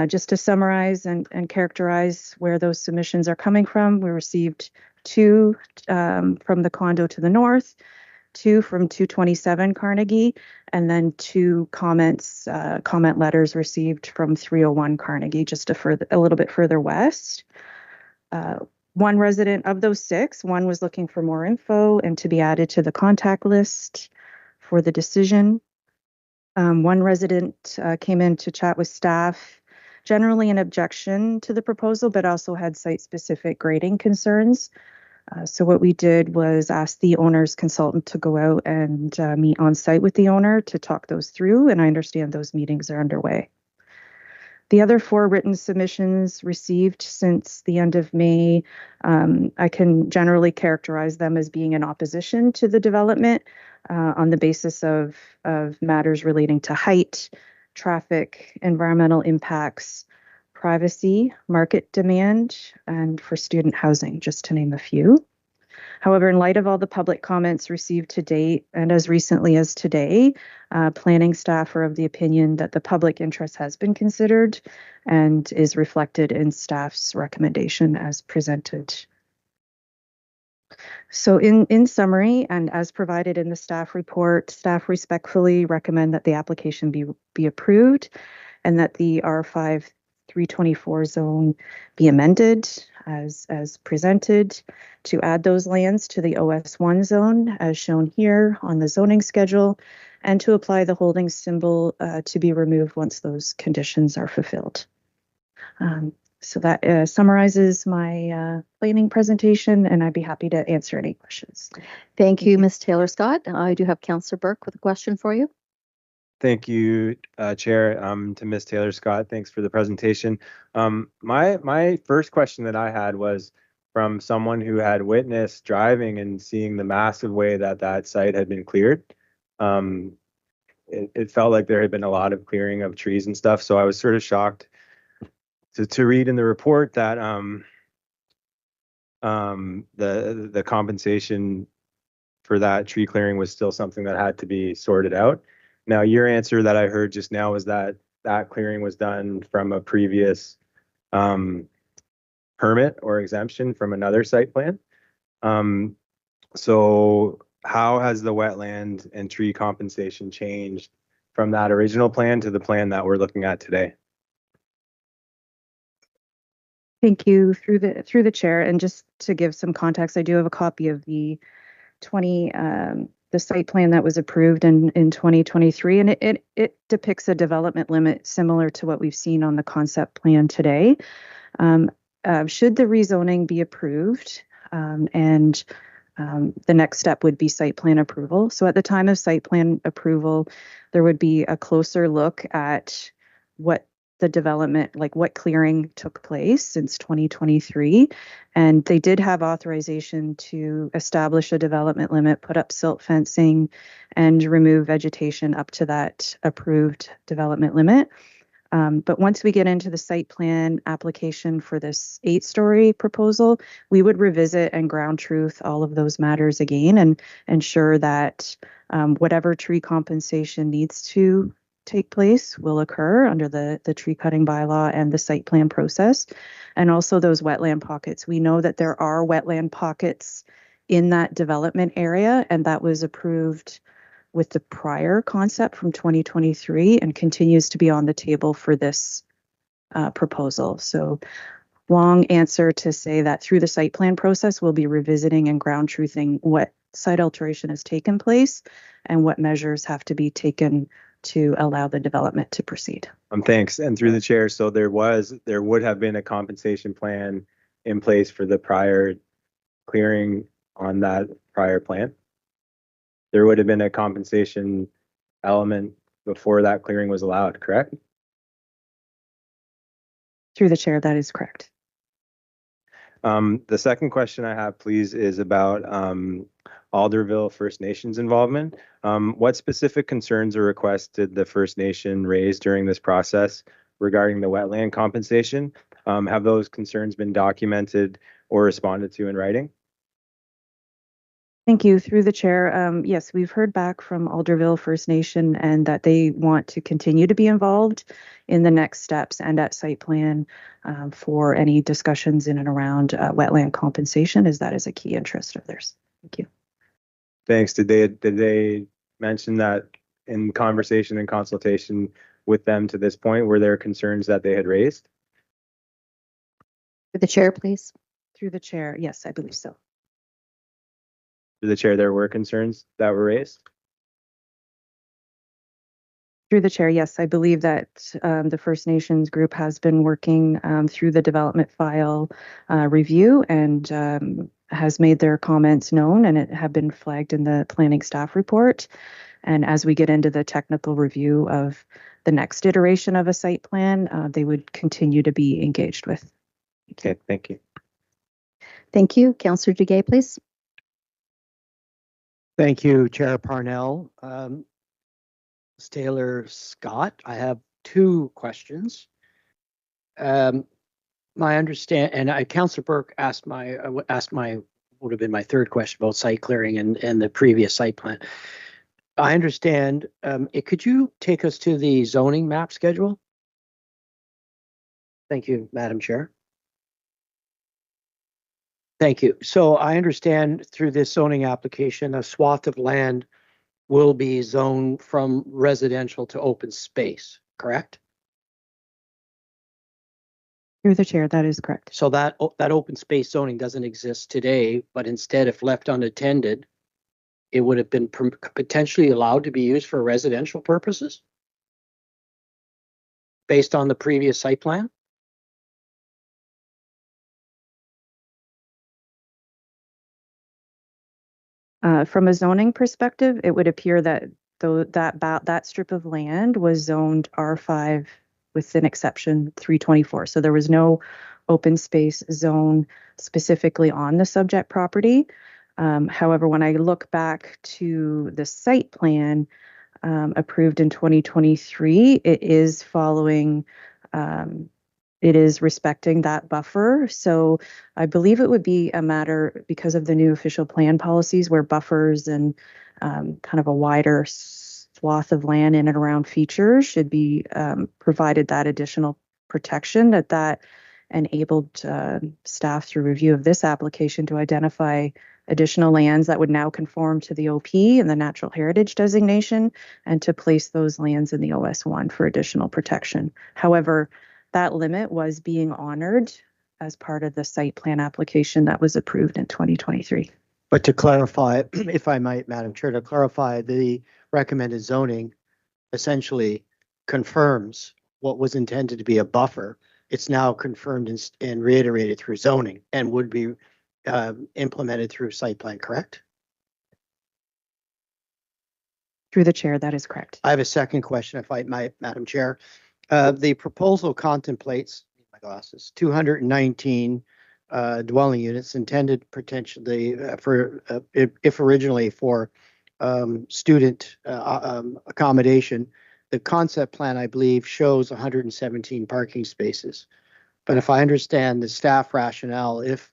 Speaker 14: Just to summarize and characterize where those submissions are coming from, we received 2 from the condo to the north, 2 from 227 Carnegie, and then 2 comment letters received from 301 Carnegie, just a little bit further west. One resident of those 6, one was looking for more info and to be added to the contact list for the decision. One resident came in to chat with staff, generally an objection to the proposal, but also had site-specific grading concerns. So what we did was ask the owner's consultant to go out and meet on site with the owner to talk those through, and I understand those meetings are underway. The other 4 written submissions received since the end of May, I can generally characterize them as being in opposition to the development on the basis of matters relating to height, traffic, environmental impacts, privacy, market demand, and for student housing, just to name a few. However, in light of all the public comments received to date, and as recently as today, planning staff are of the opinion that the public interest has been considered and is reflected in staff's recommendation as presented. So in summary, and as provided in the staff report, staff respectfully recommend that the application be approved and that the R5 324 zone be amended as presented to add those lands to the OS1 zone as shown here on the zoning schedule, and to apply the holding symbol to be removed once those conditions are fulfilled. So that summarizes my planning presentation, and I'd be happy to answer any questions.
Speaker 11: Thank you, Ms. Taylor-Scott. I do have Councillor Burke with a question for you.
Speaker 4: Thank you, Chair, to Ms. Taylor-Scott. Thanks for the presentation. My first question that I had was from someone who had witnessed driving and seeing the massive way that site had been cleared. It felt like there had been a lot of clearing of trees and stuff, so I was sort of shocked to read in the report that the compensation for that tree clearing was still something that had to be sorted out. Now, your answer that I heard just now was that clearing was done from a previous permit or exemption from another site plan. So how has the wetland and tree compensation changed from that original plan to the plan that we're looking at today?
Speaker 14: Thank you. Through the chair, and just to give some context, I do have a copy of the site plan that was approved in 2023, and it depicts a development limit similar to what we've seen on the concept plan today. Should the rezoning be approved, and the next step would be site plan approval. So at the time of site plan approval, there would be a closer look at what the development, like what clearing took place since 2023. And they did have authorization to establish a development limit, put up silt fencing, and remove vegetation up to that approved development limit. But once we get into the site plan application for this 8-story proposal, we would revisit and ground truth all of those matters again and ensure that whatever tree compensation needs to take place will occur under the tree cutting bylaw and the site plan process, and also those wetland pockets. We know that there are wetland pockets in that development area, and that was approved with the prior concept from 2023 and continues to be on the table for this proposal. So long answer to say that through the site plan process, we'll be revisiting and ground truthing what site alteration has taken place and what measures have to be taken to allow the development to proceed.
Speaker 4: Thanks. And through the chair, so there would have been a compensation plan in place for the prior clearing on that prior plan. There would have been a compensation element before that clearing was allowed, correct?
Speaker 14: Through the chair, that is correct.
Speaker 4: The second question I have, please, is about Alderville First Nations involvement. What specific concerns or requests did the First Nation raise during this process regarding the wetland compensation? Have those concerns been documented or responded to in writing?
Speaker 14: Thank you. Through the chair, yes, we've heard back from Alderville First Nation and that they want to continue to be involved in the next steps and at site plan for any discussions in and around wetland compensation, as that is a key interest of theirs. Thank you.
Speaker 4: Thanks. Did they mention that in conversation and consultation with them to this point? Were there concerns that they had raised?
Speaker 11: Through the chair, please.
Speaker 14: Through the chair, yes, I believe so.
Speaker 4: Through the chair, there were concerns that were raised?
Speaker 14: Through the chair, yes, I believe that the First Nations group has been working through the development file review and has made their comments known, and it have been flagged in the planning staff report. And as we get into the technical review of the next iteration of a site plan, they would continue to be engaged with.
Speaker 4: Okay, thank you.
Speaker 11: Thank you. Councillor Duguay, please.
Speaker 3: Thank you, Chair Parnell. Taylor Scott, I have two questions. My understand, and Councillor Burke asked would have been my third question about site clearing and the previous site plan. I understand. Could you take us to the zoning map schedule? Thank you, Madam Chair. Thank you. So I understand through this zoning application, a swath of land will be zoned from residential to open space, correct?
Speaker 14: Through the chair, that is correct.
Speaker 3: So that open space zoning doesn't exist today, but instead, if left unattended, it would have been potentially allowed to be used for residential purposes based on the previous site plan?
Speaker 14: From a zoning perspective, it would appear that that strip of land was zoned R5 with an exception 324. So there was no open space zone specifically on the subject property. However, when I look back to the site plan approved in 2023, it is following it is respecting that buffer. So I believe it would be a matter because of the new official plan policies where buffers and kind of a wider swath of land in and around features should be provided that additional protection that enabled staff through review of this application to identify additional lands that would now conform to the OP and the natural heritage designation and to place those lands in the OS1 for additional protection. However, that limit was being honored as part of the site plan application that was approved in 2023.
Speaker 3: But to clarify, if I might, Madam Chair, to clarify, the recommended zoning essentially confirms what was intended to be a buffer. It's now confirmed and reiterated through zoning and would be implemented through site plan, correct?
Speaker 14: Through the chair, that is correct.
Speaker 3: I have a second question, if I might, Madam Chair. The proposal contemplates, my glasses, 219 dwelling units intended potentially for, if originally for student accommodation. The concept plan, I believe, shows 117 parking spaces. But if I understand the staff rationale, if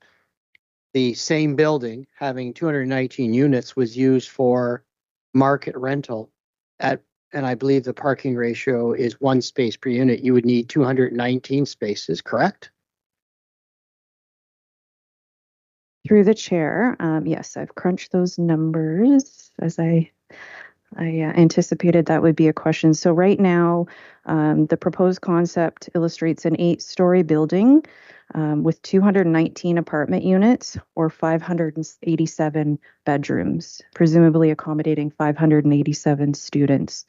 Speaker 3: the same building having 219 units was used for market rental and I believe the parking ratio is 1 space per unit, you would need 219 spaces, correct?
Speaker 14: Through the chair, yes, I've crunched those numbers as I anticipated that would be a question. So right now, the proposed concept illustrates an 8-story building with 219 apartment units or 587 bedrooms, presumably accommodating 587 students,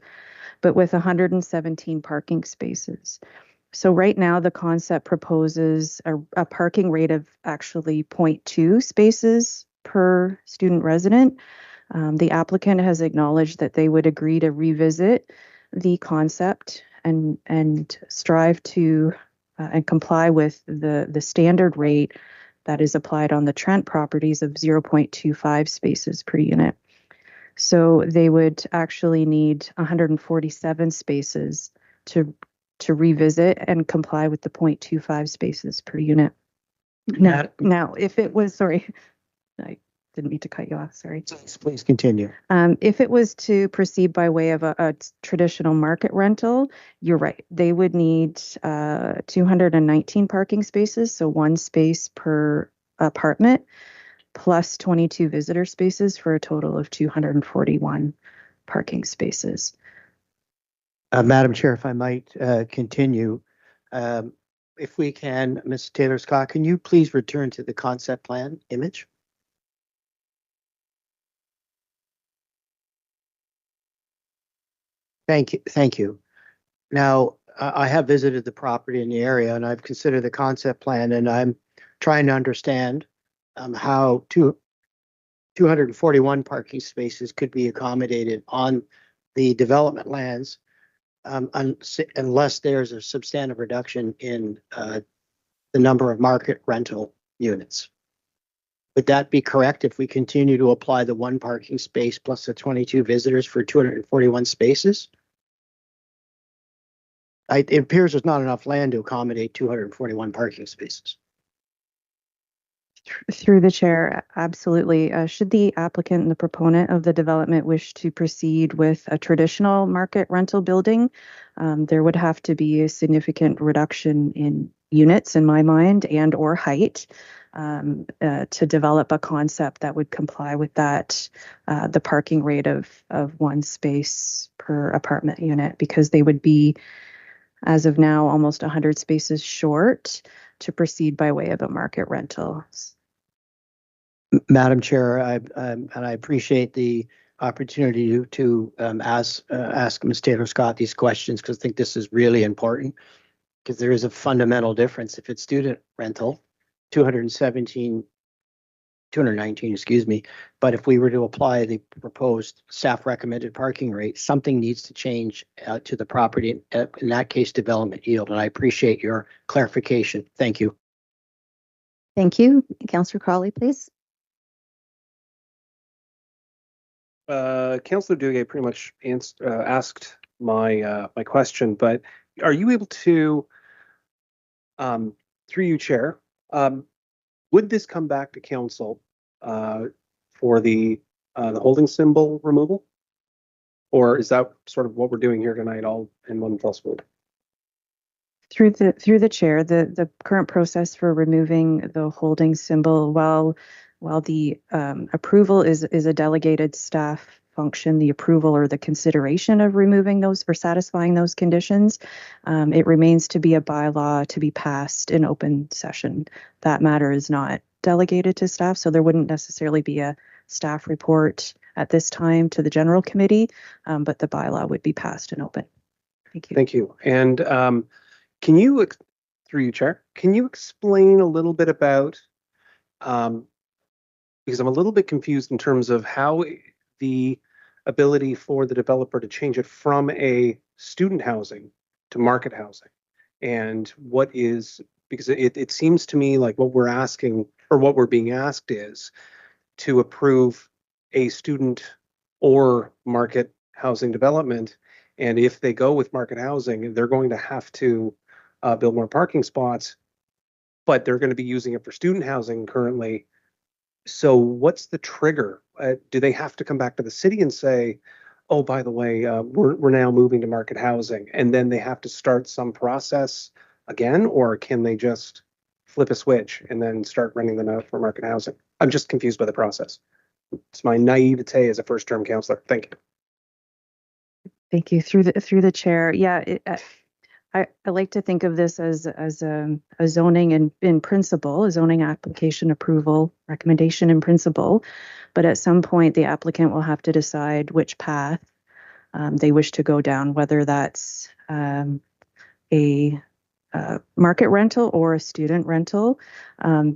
Speaker 14: but with 117 parking spaces. So right now, the concept proposes a parking rate of actually 0.2 spaces per student resident. The applicant has acknowledged that they would agree to revisit the concept and strive to and comply with the standard rate that is applied on the Trent properties of 0.25 spaces per unit. So they would actually need 147 spaces to revisit and comply with the 0.25 spaces per unit. Now, if it was, sorry, I didn't mean to cut you off, sorry.
Speaker 3: Please continue.
Speaker 14: If it was to proceed by way of a traditional market rental, you're right. They would need 219 parking spaces, so 1 space per apartment, plus 22 visitor spaces for a total of 241 parking spaces.
Speaker 3: Madam Chair, if I might continue, if we can, Ms. Taylor Scott, can you please return to the concept plan image? Thank you. Now, I have visited the property in the area and I've considered the concept plan, and I'm trying to understand how 241 parking spaces could be accommodated on the development lands unless there's a substantive reduction in the number of market rental units. Would that be correct if we continue to apply the 1 parking space plus the 22 visitors for 241 spaces? It appears there's not enough land to accommodate 241 parking spaces.
Speaker 14: Through the chair, absolutely. Should the applicant and the proponent of the development wish to proceed with a traditional market rental building, there would have to be a significant reduction in units, in my mind, and or height to develop a concept that would comply with that, the parking rate of 1 space per apartment unit, because they would be, as of now, almost 100 spaces short to proceed by way of a market rental.
Speaker 3: Madam Chair, I appreciate the opportunity to ask Ms. Taylor Scott these questions, because I think this is really important, because there is a fundamental difference. If it's student rental, 219, excuse me, but if we were to apply the proposed staff recommended parking rate, something needs to change to the property, in that case, development yield. And I appreciate your clarification. Thank you.
Speaker 11: Thank you. Councillor Crawley, please.
Speaker 12: Councillor Duguay pretty much asked my question, but are you able to, through you, Chair, would this come back to council for the holding symbol removal, or is that sort of what we're doing here tonight, all in one fell swoop?
Speaker 14: Through the chair, the current process for removing the holding symbol, while the approval is a delegated staff function, the approval or the consideration of removing those or satisfying those conditions, it remains to be a bylaw to be passed in open session. That matter is not delegated to staff, so there wouldn't necessarily be a staff report at this time to the general committee, but the bylaw would be passed in open. Thank you.
Speaker 12: Thank you. And can you, through you, Chair, can you explain a little bit about, because I'm a little bit confused in terms of how the ability for the developer to change it from a student housing to market housing, and what is, because it seems to me like what we're asking, or what we're being asked, is to approve a student or market housing development. And if they go with market housing, they're going to have to build more parking spots, but they're going to be using it for student housing currently. So what's the trigger? Do they have to come back to the city and say, oh, by the way, we're now moving to market housing, and then they have to start some process again? Or can they just flip a switch and then start renting them out for market housing. I'm just confused by the process. It's my naivete as a first-term councillor. Thank you.
Speaker 14: Thank you. Through the chair. Yeah, I like to think of this as a zoning in principle, a zoning application approval recommendation in principle. But at some point, the applicant will have to decide which path they wish to go down, whether that's a market rental or a student rental,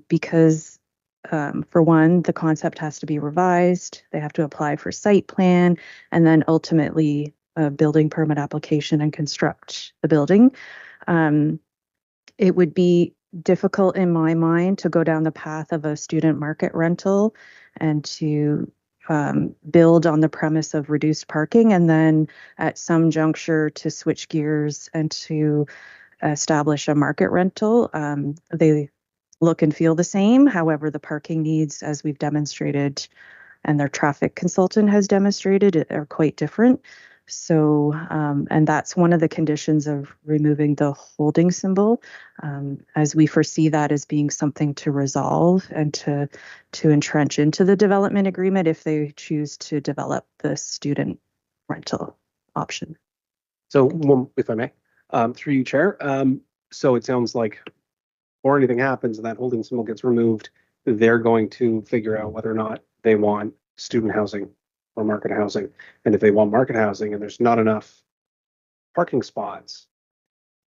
Speaker 14: because for one, the concept has to be revised. They have to apply for site plan and then ultimately a building permit application and construct the building. It would be difficult in my mind to go down the path of a student market rental and to build on the premise of reduced parking and then at some juncture to switch gears and to establish a market rental. They look and feel the same. However, the parking needs, as we've demonstrated and their traffic consultant has demonstrated, are quite different. So, and that's one of the conditions of removing the holding symbol, as we foresee that as being something to resolve and to entrench into the development agreement if they choose to develop the student rental option.
Speaker 12: So, if I may, through you, Chair. So it sounds like before anything happens and that holding symbol gets removed, they're going to figure out whether or not they want student housing or market housing. And if they want market housing and there's not enough parking spots,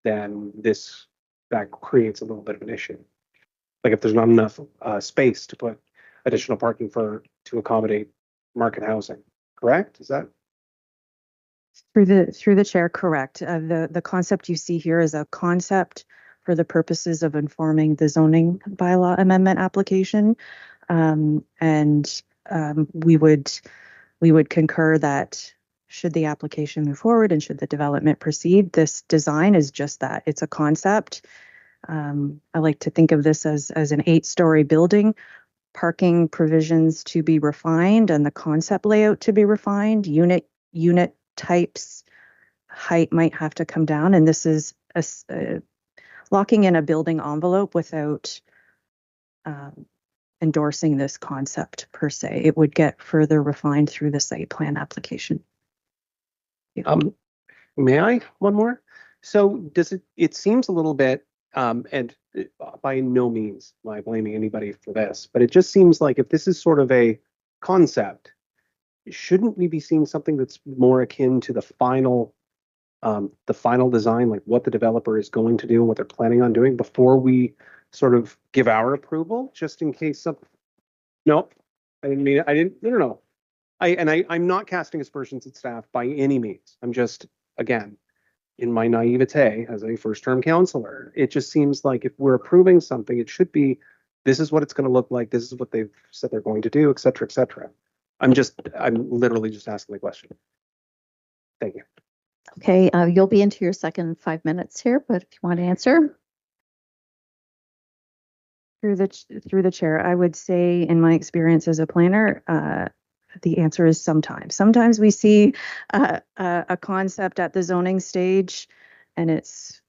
Speaker 12: then that creates a little bit of an issue. Like if there's not enough space to put additional parking to accommodate market housing, correct? Is that?
Speaker 14: Through the chair, correct. The concept you see here is a concept for the purposes of informing the zoning bylaw amendment application, and we would concur that should the application move forward and should the development proceed, this design is just that. It's a concept. I like to think of this as an 8-story building, parking provisions to be refined and the concept layout to be refined, unit types, height might have to come down. And this is locking in a building envelope without endorsing this concept per se. It would get further refined through the site plan application.
Speaker 12: May I? One more? So it seems a little bit, and by no means am I blaming anybody for this, but it just seems like if this is sort of a concept, shouldn't we be seeing something that's more akin to the final design, like what the developer is going to do and what they're planning on doing before we sort of give our approval, just in case something? No, I didn't. No. I'm not casting aspersions at staff by any means. I'm just, again, in my naivete as a first-term councillor, it just seems like if we're approving something, it should be, this is what it's going to look like, this is what they've said they're going to do, et cetera, et cetera. I'm literally just asking the question. Thank you.
Speaker 11: Okay, you'll be into your second 5 minutes here, but if you want to answer.
Speaker 14: Through the chair, I would say in my experience as a planner, the answer is sometimes. Sometimes we see a concept at the zoning stage and it's,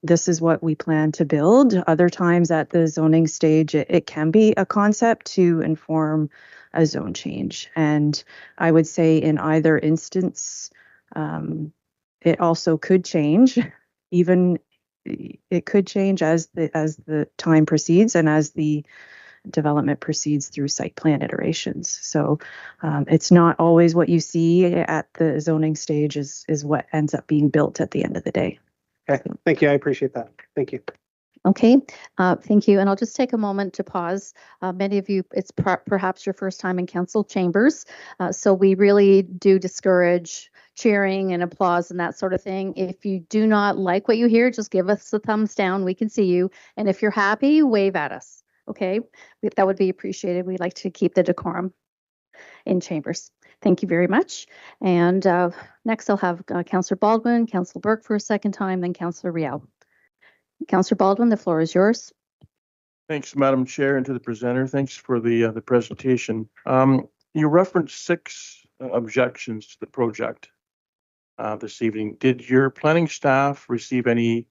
Speaker 14: this is what we plan to build. Other times at the zoning stage, it can be a concept to inform a zone change. And I would say in either instance, it also could change. Even it could change as the time proceeds and as the development proceeds through site plan iterations. So it's not always what you see at the zoning stage is what ends up being built at the end of the day.
Speaker 12: Okay, thank you. I appreciate that. Thank you.
Speaker 11: Okay, thank you. And I'll just take a moment to pause. Many of you, it's perhaps your first time in council chambers. So we really do discourage cheering and applause and that sort of thing. If you do not like what you hear, just give us a thumbs down. We can see you. And if you're happy, wave at us. Okay, that would be appreciated. We like to keep the decorum in chambers. Thank you very much. And next I'll have Councillor Baldwin, Councillor Burke for a second time, then Councillor Riel. Councillor Baldwin, the floor is yours.
Speaker 15: Thanks, Madam Chair, and to the presenter. Thanks for the presentation. You referenced 6 objections to the project this evening. Did your planning staff receive any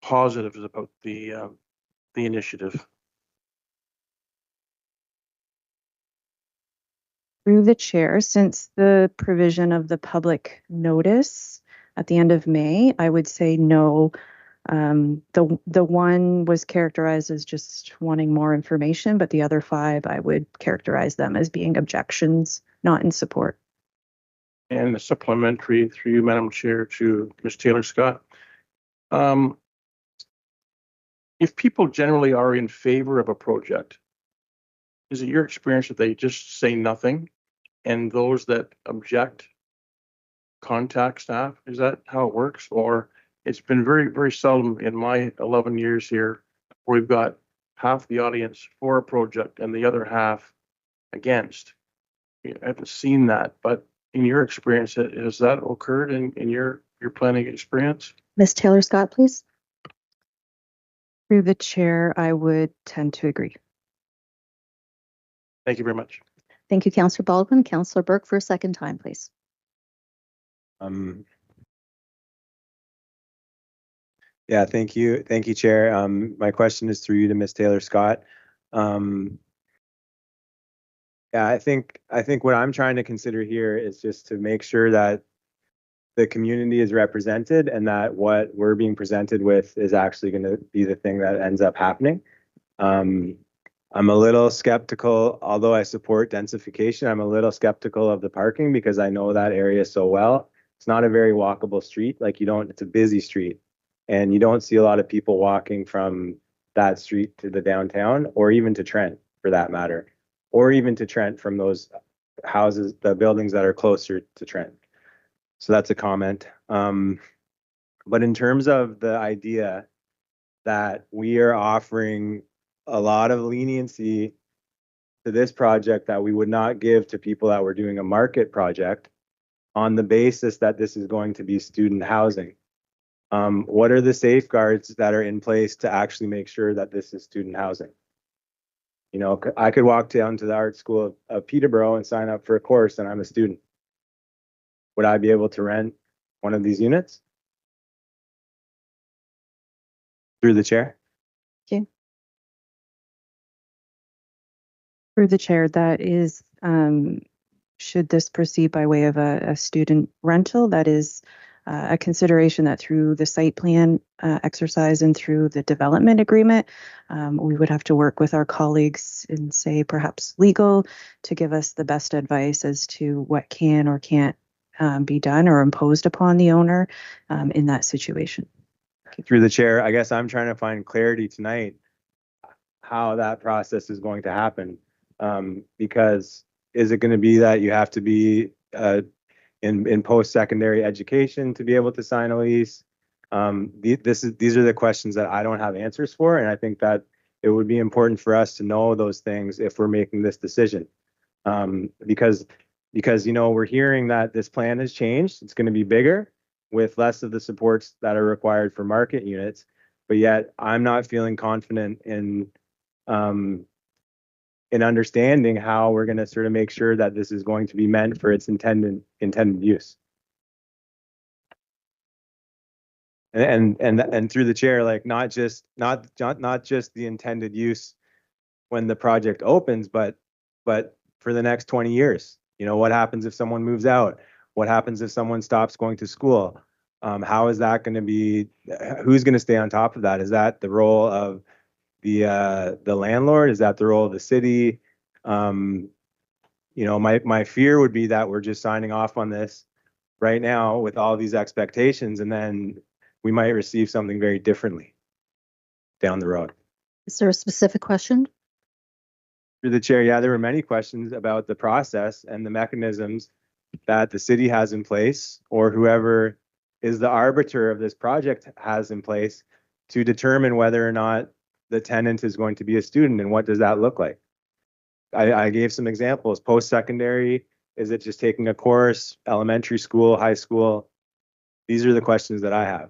Speaker 15: positives about the the initiative?
Speaker 14: Through the chair, since the provision of the public notice at the end of May, I would say no. The one was characterized as just wanting more information, but the other 5, I would characterize them as being objections, not in support.
Speaker 15: And a supplementary through you, Madam Chair, to Ms. Taylor Scott. If people generally are in favor of a project, is it your experience that they just say nothing, and those that object contact staff? Is that how it works? Or it's been very, very seldom in my 11 years here where we've got half the audience for a project and the other half against. I haven't seen that, but in your experience, has that occurred in your planning experience?
Speaker 11: Ms. Taylor Scott, please.
Speaker 14: Through the chair, I would tend to agree.
Speaker 15: Thank you very much.
Speaker 11: Thank you, Councillor Baldwin. Councillor Burke for a second time, please.
Speaker 4: Yeah, thank you, Chair. My question is through you to Ms. Taylor Scott. Yeah, I think what I'm trying to consider here is just to make sure that the community is represented and that what we're being presented with is actually going to be the thing that ends up happening. I'm a little skeptical, although I support densification, I'm a little skeptical of the parking because I know that area so well. It's not a very walkable street. It's a busy street and you don't see a lot of people walking from that street to the downtown or even to Trent for that matter, or even to Trent from those houses, the buildings that are closer to Trent. So that's a comment. But in terms of the idea that we are offering a lot of leniency to this project that we would not give to people that were doing a market project on the basis that this is going to be student housing. What are the safeguards that are in place to actually make sure that this is student housing? You know, I could walk down to the art school of Peterborough and sign up for a course and I'm a student. Would I be able to rent one of these units? Through the chair.
Speaker 11: Okay.
Speaker 14: Through the chair, that is, should this proceed by way of a student rental, that is a consideration that through the site plan exercise and through the development agreement, we would have to work with our colleagues in, say, perhaps legal to give us the best advice as to what can or can't be done or imposed upon the owner in that situation.
Speaker 4: Through the chair, I guess I'm trying to find clarity tonight how that process is going to happen. Because is it going to be that you have to be in post-secondary education to be able to sign a lease? These are the questions that I don't have answers for, and I think that it would be important for us to know those things if we're making this decision. Because you know, we're hearing that this plan has changed. It's going to be bigger with less of the supports that are required for market units, but yet I'm not feeling confident in understanding how we're going to sort of make sure that this is going to be meant for its intended use. And through the chair, like not just the intended use when the project opens, but for the next 20 years. You know, what happens if someone moves out? What happens if someone stops going to school? How is that going to be? Who's going to stay on top of that? Is that the role of the landlord? Is that the role of the city? You know, my fear would be that we're just signing off on this right now with all these expectations, and then we might receive something very differently down the road.
Speaker 11: Is there a specific question?
Speaker 4: Through the chair, yeah, there were many questions about the process and the mechanisms that the city has in place, or whoever is the arbiter of this project has in place to determine whether or not the tenant is going to be a student, and what does that look like? I gave some examples. Post-secondary, is it just taking a course? Elementary school, high school? These are the questions that I have.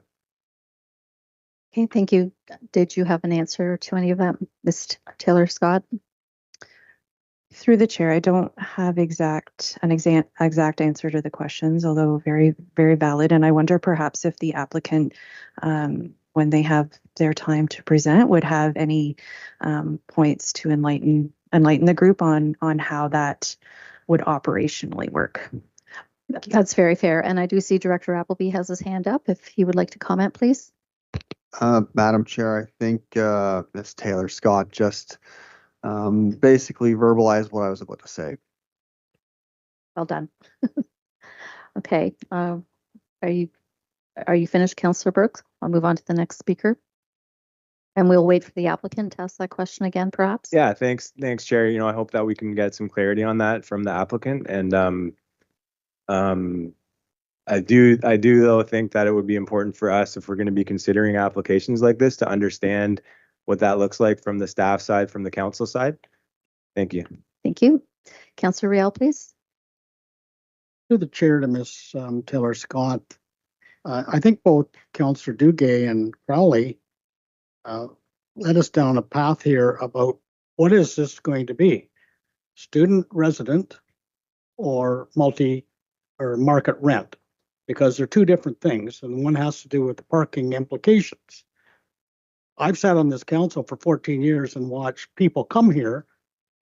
Speaker 11: Okay, thank you. Did you have an answer to any of that, Ms. Taylor Scott?
Speaker 14: Through the chair, I don't have an exact answer to the questions, although very, very valid. And I wonder perhaps if the applicant, when they have their time to present would have any points to enlighten the group on how that would operationally work.
Speaker 11: That's very fair. And I do see Director Appleby has his hand up. If he would like to comment, please.
Speaker 16: Madam Chair, I think Ms. Taylor Scott just basically verbalized what I was about to say.
Speaker 11: Well done. Okay. Are you finished, Councillor Burke? I'll move on to the next speaker. And we'll wait for the applicant to ask that question again, perhaps.
Speaker 4: Yeah, thanks, Chair. You know, I hope that we can get some clarity on that from the applicant. And I do though think that it would be important for us, if we're going to be considering applications like this, to understand what that looks like from the staff side, from the council side. Thank you.
Speaker 11: Thank you. Councillor Riel, please.
Speaker 8: To the chair, to Ms. Taylor Scott, I think both Councillor Duguay and Crowley led us down a path here about what is this going to be? Student resident or multi or market rent? Because they're two different things, and one has to do with the parking implications. I've sat on this council for 14 years and watched people come here,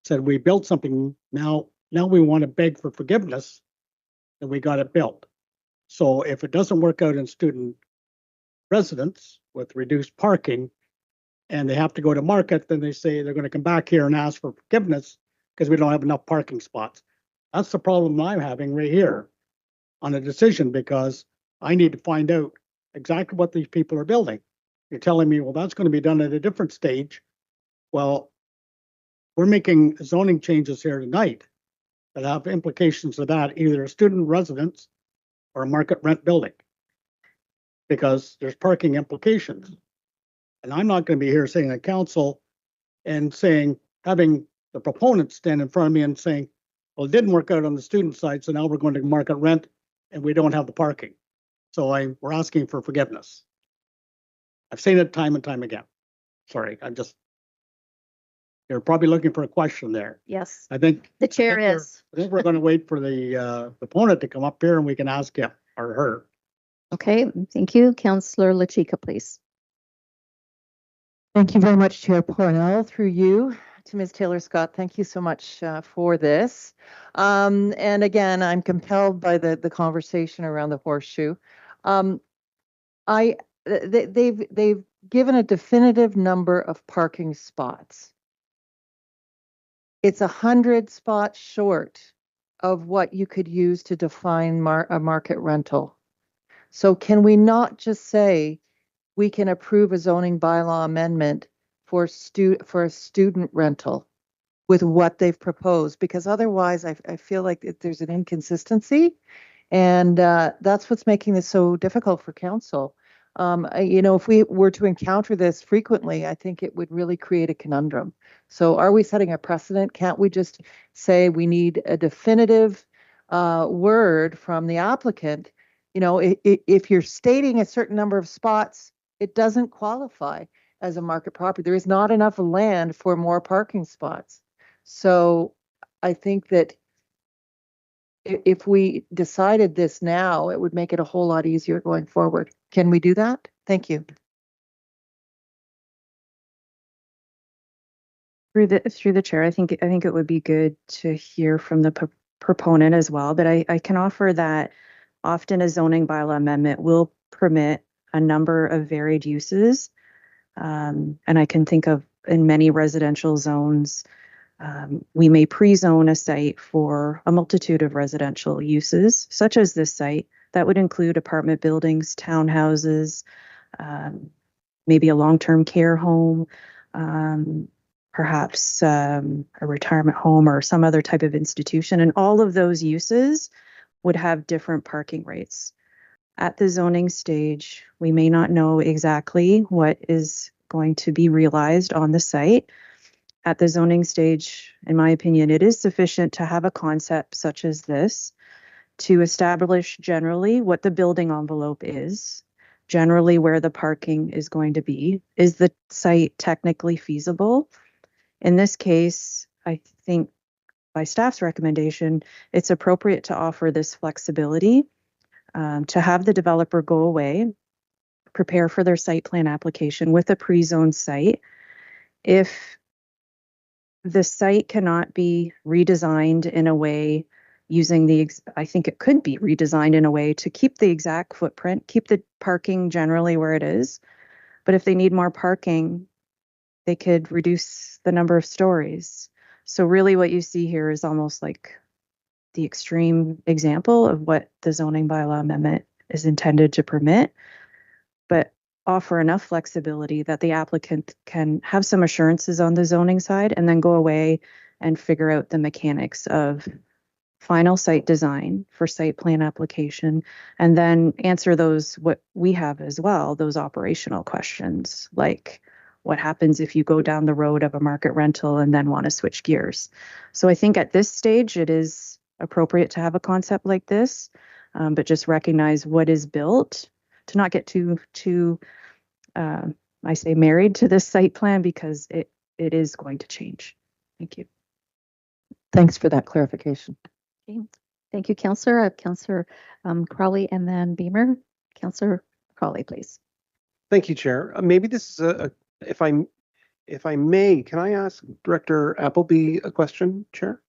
Speaker 8: said we built something, now we want to beg for forgiveness, and we got it built. So if it doesn't work out in student residents with reduced parking, and they have to go to market, then they say they're going to come back here and ask for forgiveness because we don't have enough parking spots. That's the problem I'm having right here on a decision, because I need to find out exactly what these people are building. You're telling me, well, that's going to be done at a different stage. Well, we're making zoning changes here tonight that have implications of that, either a student residence or a market rent building, because there's parking implications. And I'm not going to be here saying at council and having the proponents stand in front of me and saying, well, it didn't work out on the student side, so now we're going to market rent and we don't have the parking. So we're asking for forgiveness. I've seen it time and time again. Sorry, you're probably looking for a question there.
Speaker 11: Yes.
Speaker 8: I think
Speaker 11: the chair is.
Speaker 8: I think we're going to wait for the opponent to come up here and we can ask him or her.
Speaker 11: Okay, thank you. Councillor Lachika, please.
Speaker 9: Thank you very much, Chair Parnell. Through you to Ms. Taylor Scott, thank you so much for this. And again, I'm compelled by the conversation around the horseshoe. They've given a definitive number of parking spots. It's 100 spots short of what you could use to define a market rental. So can we not just say we can approve a zoning bylaw amendment for a student rental with what they've proposed? Because otherwise I feel like there's an inconsistency, and that's what's making this so difficult for council. If we were to encounter this frequently, I think it would really create a conundrum. So are we setting a precedent? Can't we just say we need a definitive word from the applicant? If you're stating a certain number of spots, it doesn't qualify as a market property. There is not enough land for more parking spots. So I think that if we decided this now, it would make it a whole lot easier going forward. Can we do that? Thank you.
Speaker 14: Through the chair, I think it would be good to hear from the proponent as well. But I can offer that often a zoning bylaw amendment will permit a number of varied uses. And I can think of in many residential zones, we may pre-zone a site for a multitude of residential uses, such as this site. That would include apartment buildings, townhouses, maybe a long-term care home, perhaps a retirement home or some other type of institution. And all of those uses would have different parking rates. At the zoning stage, we may not know exactly what is going to be realized on the site. At the zoning stage, in my opinion, it is sufficient to have a concept such as this to establish generally what the building envelope is, generally where the parking is going to be. Is the site technically feasible? In this case, I think by staff's recommendation, it's appropriate to offer this flexibility, to have the developer go away, prepare for their site plan application with a pre-zoned site. If the site cannot be redesigned in a way using I think it could be redesigned in a way to keep the exact footprint, keep the parking generally where it is. But if they need more parking, they could reduce the number of stories. So really what you see here is almost like the extreme example of what the zoning bylaw amendment is intended to permit, but offer enough flexibility that the applicant can have some assurances on the zoning side and then go away and figure out the mechanics of final site design for site plan application, and then answer those, what we have as well, those operational questions, like what happens if you go down the road of a market rental and then want to switch gears. So I think at this stage, it is appropriate to have a concept like this, but just recognize what is built, to not get too I say married to this site plan, because it is going to change. Thank you.
Speaker 9: Thanks for that clarification.
Speaker 11: Okay. Thank you, Councillor. I have Councillor Crowley and then Beamer. Councillor Crowley, please.
Speaker 12: Thank you, Chair. Maybe this is if I may, can I ask Director Appleby a question, Chair?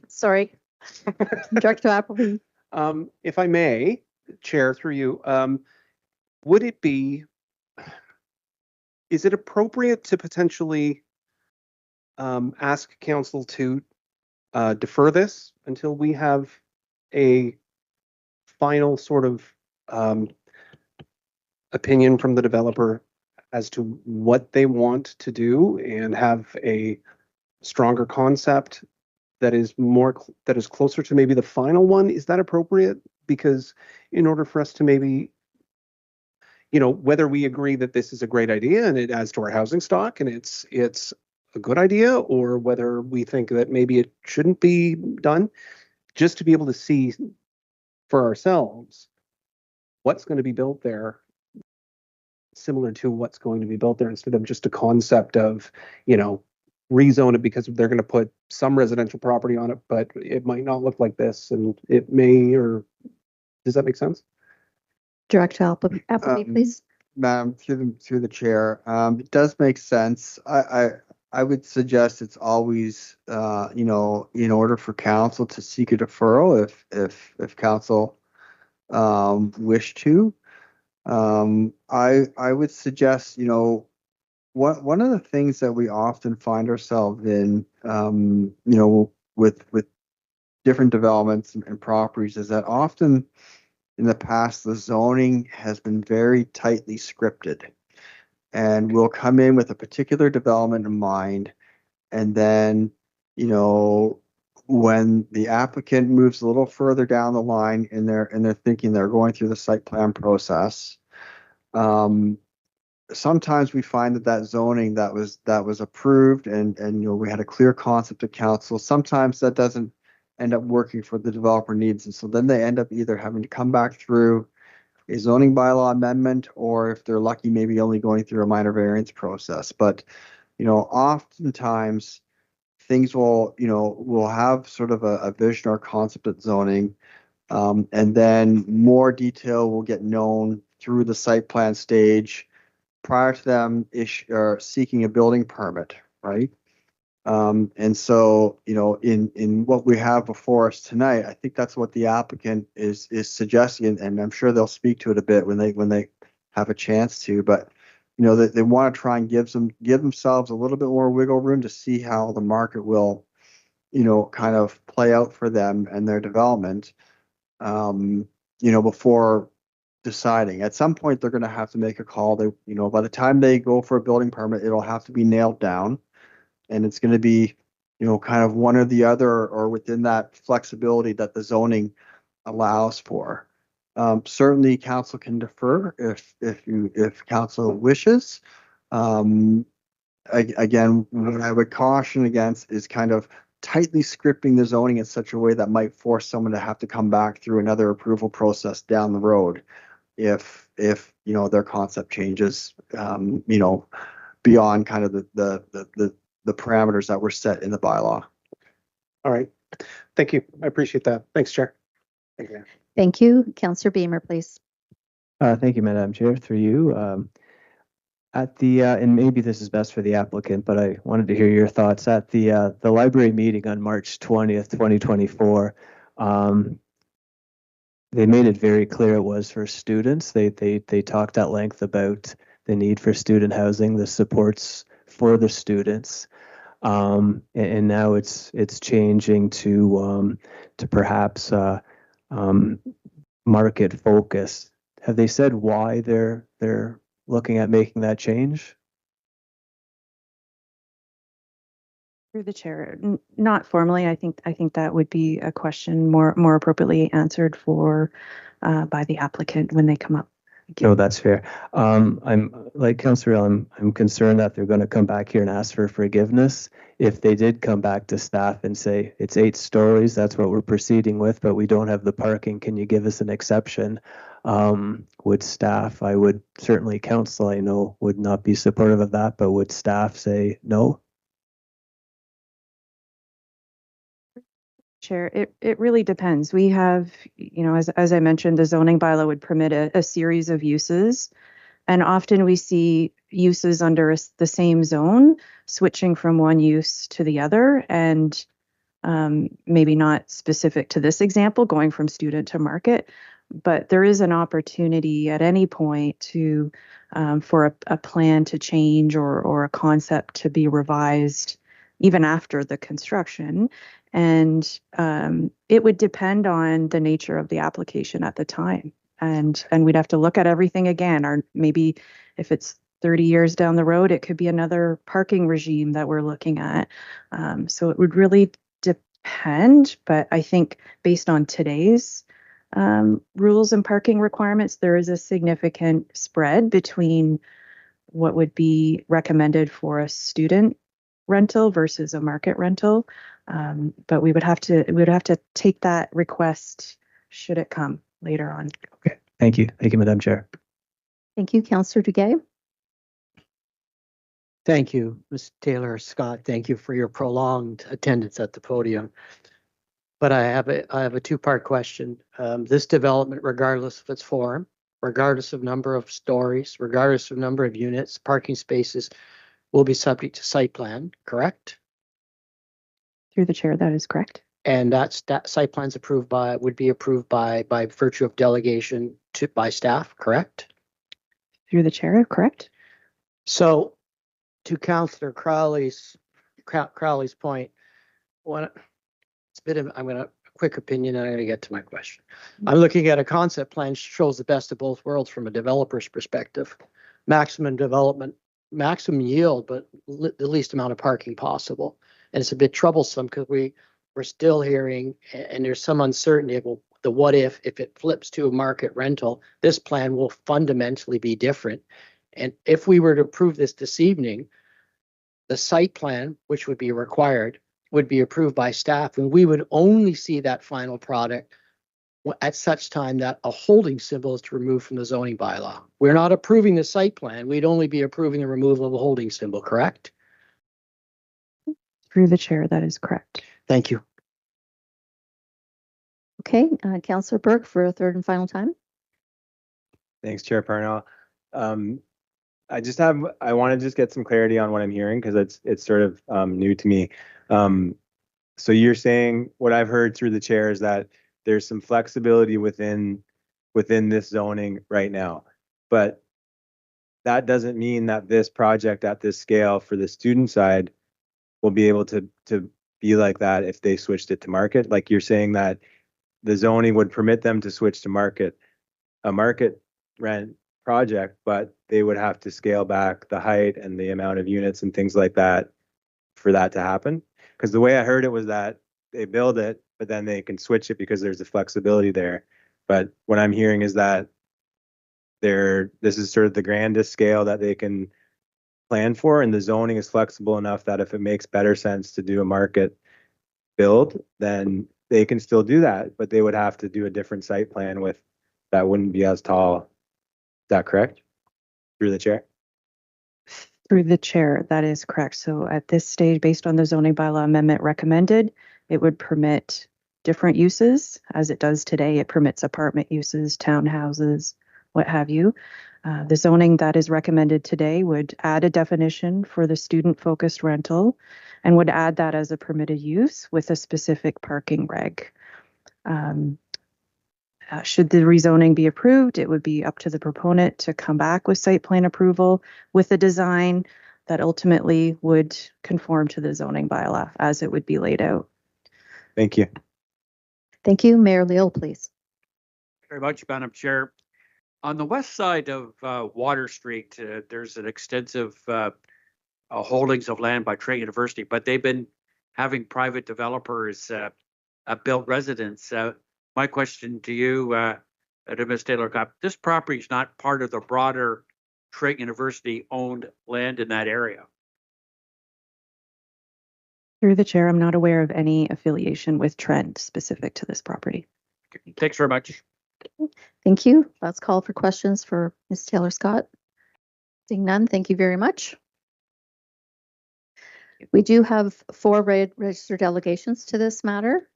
Speaker 11: Sorry, Director Appleby.
Speaker 12: If I may, Chair, through you, would it be, is it appropriate to potentially ask council to defer this until we have a final sort of opinion from the developer as to what they want to do, and have a stronger concept that is closer to maybe the final one? Is that appropriate? Because in order for us to maybe, whether we agree that this is a great idea and it adds to our housing stock and it's a good idea, or whether we think that maybe it shouldn't be done, just to be able to see for ourselves what's going to be built there, similar to what's going to be built there, instead of just a concept of, rezone it because they're going to put some residential property on it, but it might not look like this, and it may, or does that make sense?
Speaker 11: Director Appleby, please.
Speaker 16: Madam, through the chair, it does make sense. I would suggest it's always, in order for council to seek a deferral if council wish to. I would suggest, one of the things that we often find ourselves in, with different developments and properties, is that often in the past the zoning has been very tightly scripted, and we'll come in with a particular development in mind, and then when the applicant moves a little further down the line and they're thinking they're going through the site plan process, sometimes we find that zoning that was approved and we had a clear concept of council, sometimes that doesn't end up working for the developer needs, and so then they end up either having to come back through a zoning bylaw amendment, or if they're lucky, maybe only going through a minor variance process. But oftentimes things will have sort of a vision or concept of zoning, and then more detail will get known through the site plan stage prior to them seeking a building permit, right? And so, in what we have before us tonight, I think that's what the applicant is suggesting, and I'm sure they'll speak to it a bit when they have a chance to. But they want to try and give themselves a little bit more wiggle room to see how the market will, kind of play out for them and their development, before deciding. At some point, they're going to have to make a call. By the time they go for a building permit, it'll have to be nailed down. And it's going to be, kind of one or the other, or within that flexibility that the zoning allows for. Certainly, council can defer if council wishes. Again, what I would caution against is kind of tightly scripting the zoning in such a way that might force someone to have to come back through another approval process down the road, if their concept changes, beyond kind of the parameters that were set in the bylaw.
Speaker 12: All right. Thank you. I appreciate that. Thanks, Chair. Thank you.
Speaker 11: Thank you. Councillor Beamer, please.
Speaker 1: Thank you, Madam Chair, through you. At the and maybe this is best for the applicant, but I wanted to hear your thoughts at the library meeting on March 20th, 2024. They made it very clear it was for students. They talked at length about the need for student housing, the supports for the students, and now it's changing to perhaps market focus. Have they said why they're looking at making that change?
Speaker 14: Through the chair, not formally. I think that would be a question more appropriately answered for by the applicant when they come up.
Speaker 1: No, that's fair. I'm like Councillor, I'm concerned that they're going to come back here and ask for forgiveness. If they did come back to staff and say it's 8 stories, that's what we're proceeding with, but we don't have the parking. Can you give us an exception? Would staff, I would certainly council, I know, would not be supportive of that, but would staff say no?
Speaker 14: Chair, it really depends. We have, as I mentioned, the zoning bylaw would permit a series of uses, and often we see uses under the same zone switching from one use to the other, and maybe not specific to this example, going from student to market, but there is an opportunity at any point to for a plan to change or a concept to be revised even after the construction. And it would depend on the nature of the application at the time. And we'd have to look at everything again, or maybe if it's 30 years down the road, it could be another parking regime that we're looking at. So it would really depend, but I think based on today's rules and parking requirements, there is a significant spread between what would be recommended for a student rental versus a market rental. But we would have to take that request should it come later on.
Speaker 1: Okay, thank you, Madam Chair.
Speaker 11: Thank you, Councillor Duguay.
Speaker 3: Thank you, Ms. Taylor Scott. Thank you for your prolonged attendance at the podium. But I have a 2-part question. This development, regardless of its form, regardless of number of stories, regardless of number of units, parking spaces, will be subject to site plan, correct?
Speaker 14: Through the chair, that is correct.
Speaker 3: And that site plan's would be approved by virtue of delegation by staff, correct?
Speaker 14: Through the chair, correct.
Speaker 3: So, to Councillor Crowley's point, I'm going to quick opinion, and I'm going to get to my question. I'm looking at a concept plan shows the best of both worlds from a developer's perspective. Maximum development, maximum yield, but the least amount of parking possible. And it's a bit troublesome because we're still hearing, and there's some uncertainty about the what if it flips to a market rental, this plan will fundamentally be different. And if we were to approve this evening, the site plan, which would be required, would be approved by staff, and we would only see that final product at such time that a holding symbol is removed from the zoning bylaw. We're not approving the site plan. We'd only be approving the removal of the holding symbol, correct?
Speaker 14: Through the chair, that is correct.
Speaker 3: Thank you.
Speaker 11: Okay, Councillor Burke for a 3rd and final time.
Speaker 4: Thanks, Chair Parnell. I want to just get some clarity on what I'm hearing because it's sort of new to me. So you're saying what I've heard through the chair is that there's some flexibility within this zoning right now, but that doesn't mean that this project at this scale for the student side will be able to be like that if they switched it to market. Like you're saying that the zoning would permit them to switch to a market rent project, but they would have to scale back the height and the amount of units and things like that for that to happen. Because the way I heard it was that they build it, but then they can switch it because there's a flexibility there. But what I'm hearing is that this is sort of the grandest scale that they can plan for, and the zoning is flexible enough that if it makes better sense to do a market build, then they can still do that, but they would have to do a different site plan that wouldn't be as tall. Is that correct? Through the chair?
Speaker 14: Through the chair, that is correct. So at this stage, based on the zoning bylaw amendment recommended, It would permit different uses as it does today. It permits apartment uses, townhouses, what have you. The zoning that is recommended today would add a definition for the student-focused rental and would add that as a permitted use with a specific parking reg. Should the rezoning be approved, it would be up to the proponent to come back with site plan approval with a design that ultimately would conform to the zoning bylaw as it would be laid out.
Speaker 4: Thank you.
Speaker 11: Thank you. Mayor Leal, please.
Speaker 10: Very much, Madam Chair. On the west side of Water Street, there's an extensive holdings of land by Trent University, but they've been having private developers build residents. My question to you, to Ms. Taylor-Copp, this property is not part of the broader Trent University owned land in that area.
Speaker 14: Through the chair, I'm not aware of any affiliation with Trent specific to this property.
Speaker 10: Thanks very much.
Speaker 11: Thank you. Let's call for questions for Ms. Taylor-Scott. Seeing none, thank you very much. We do have 4 registered delegations to this matter.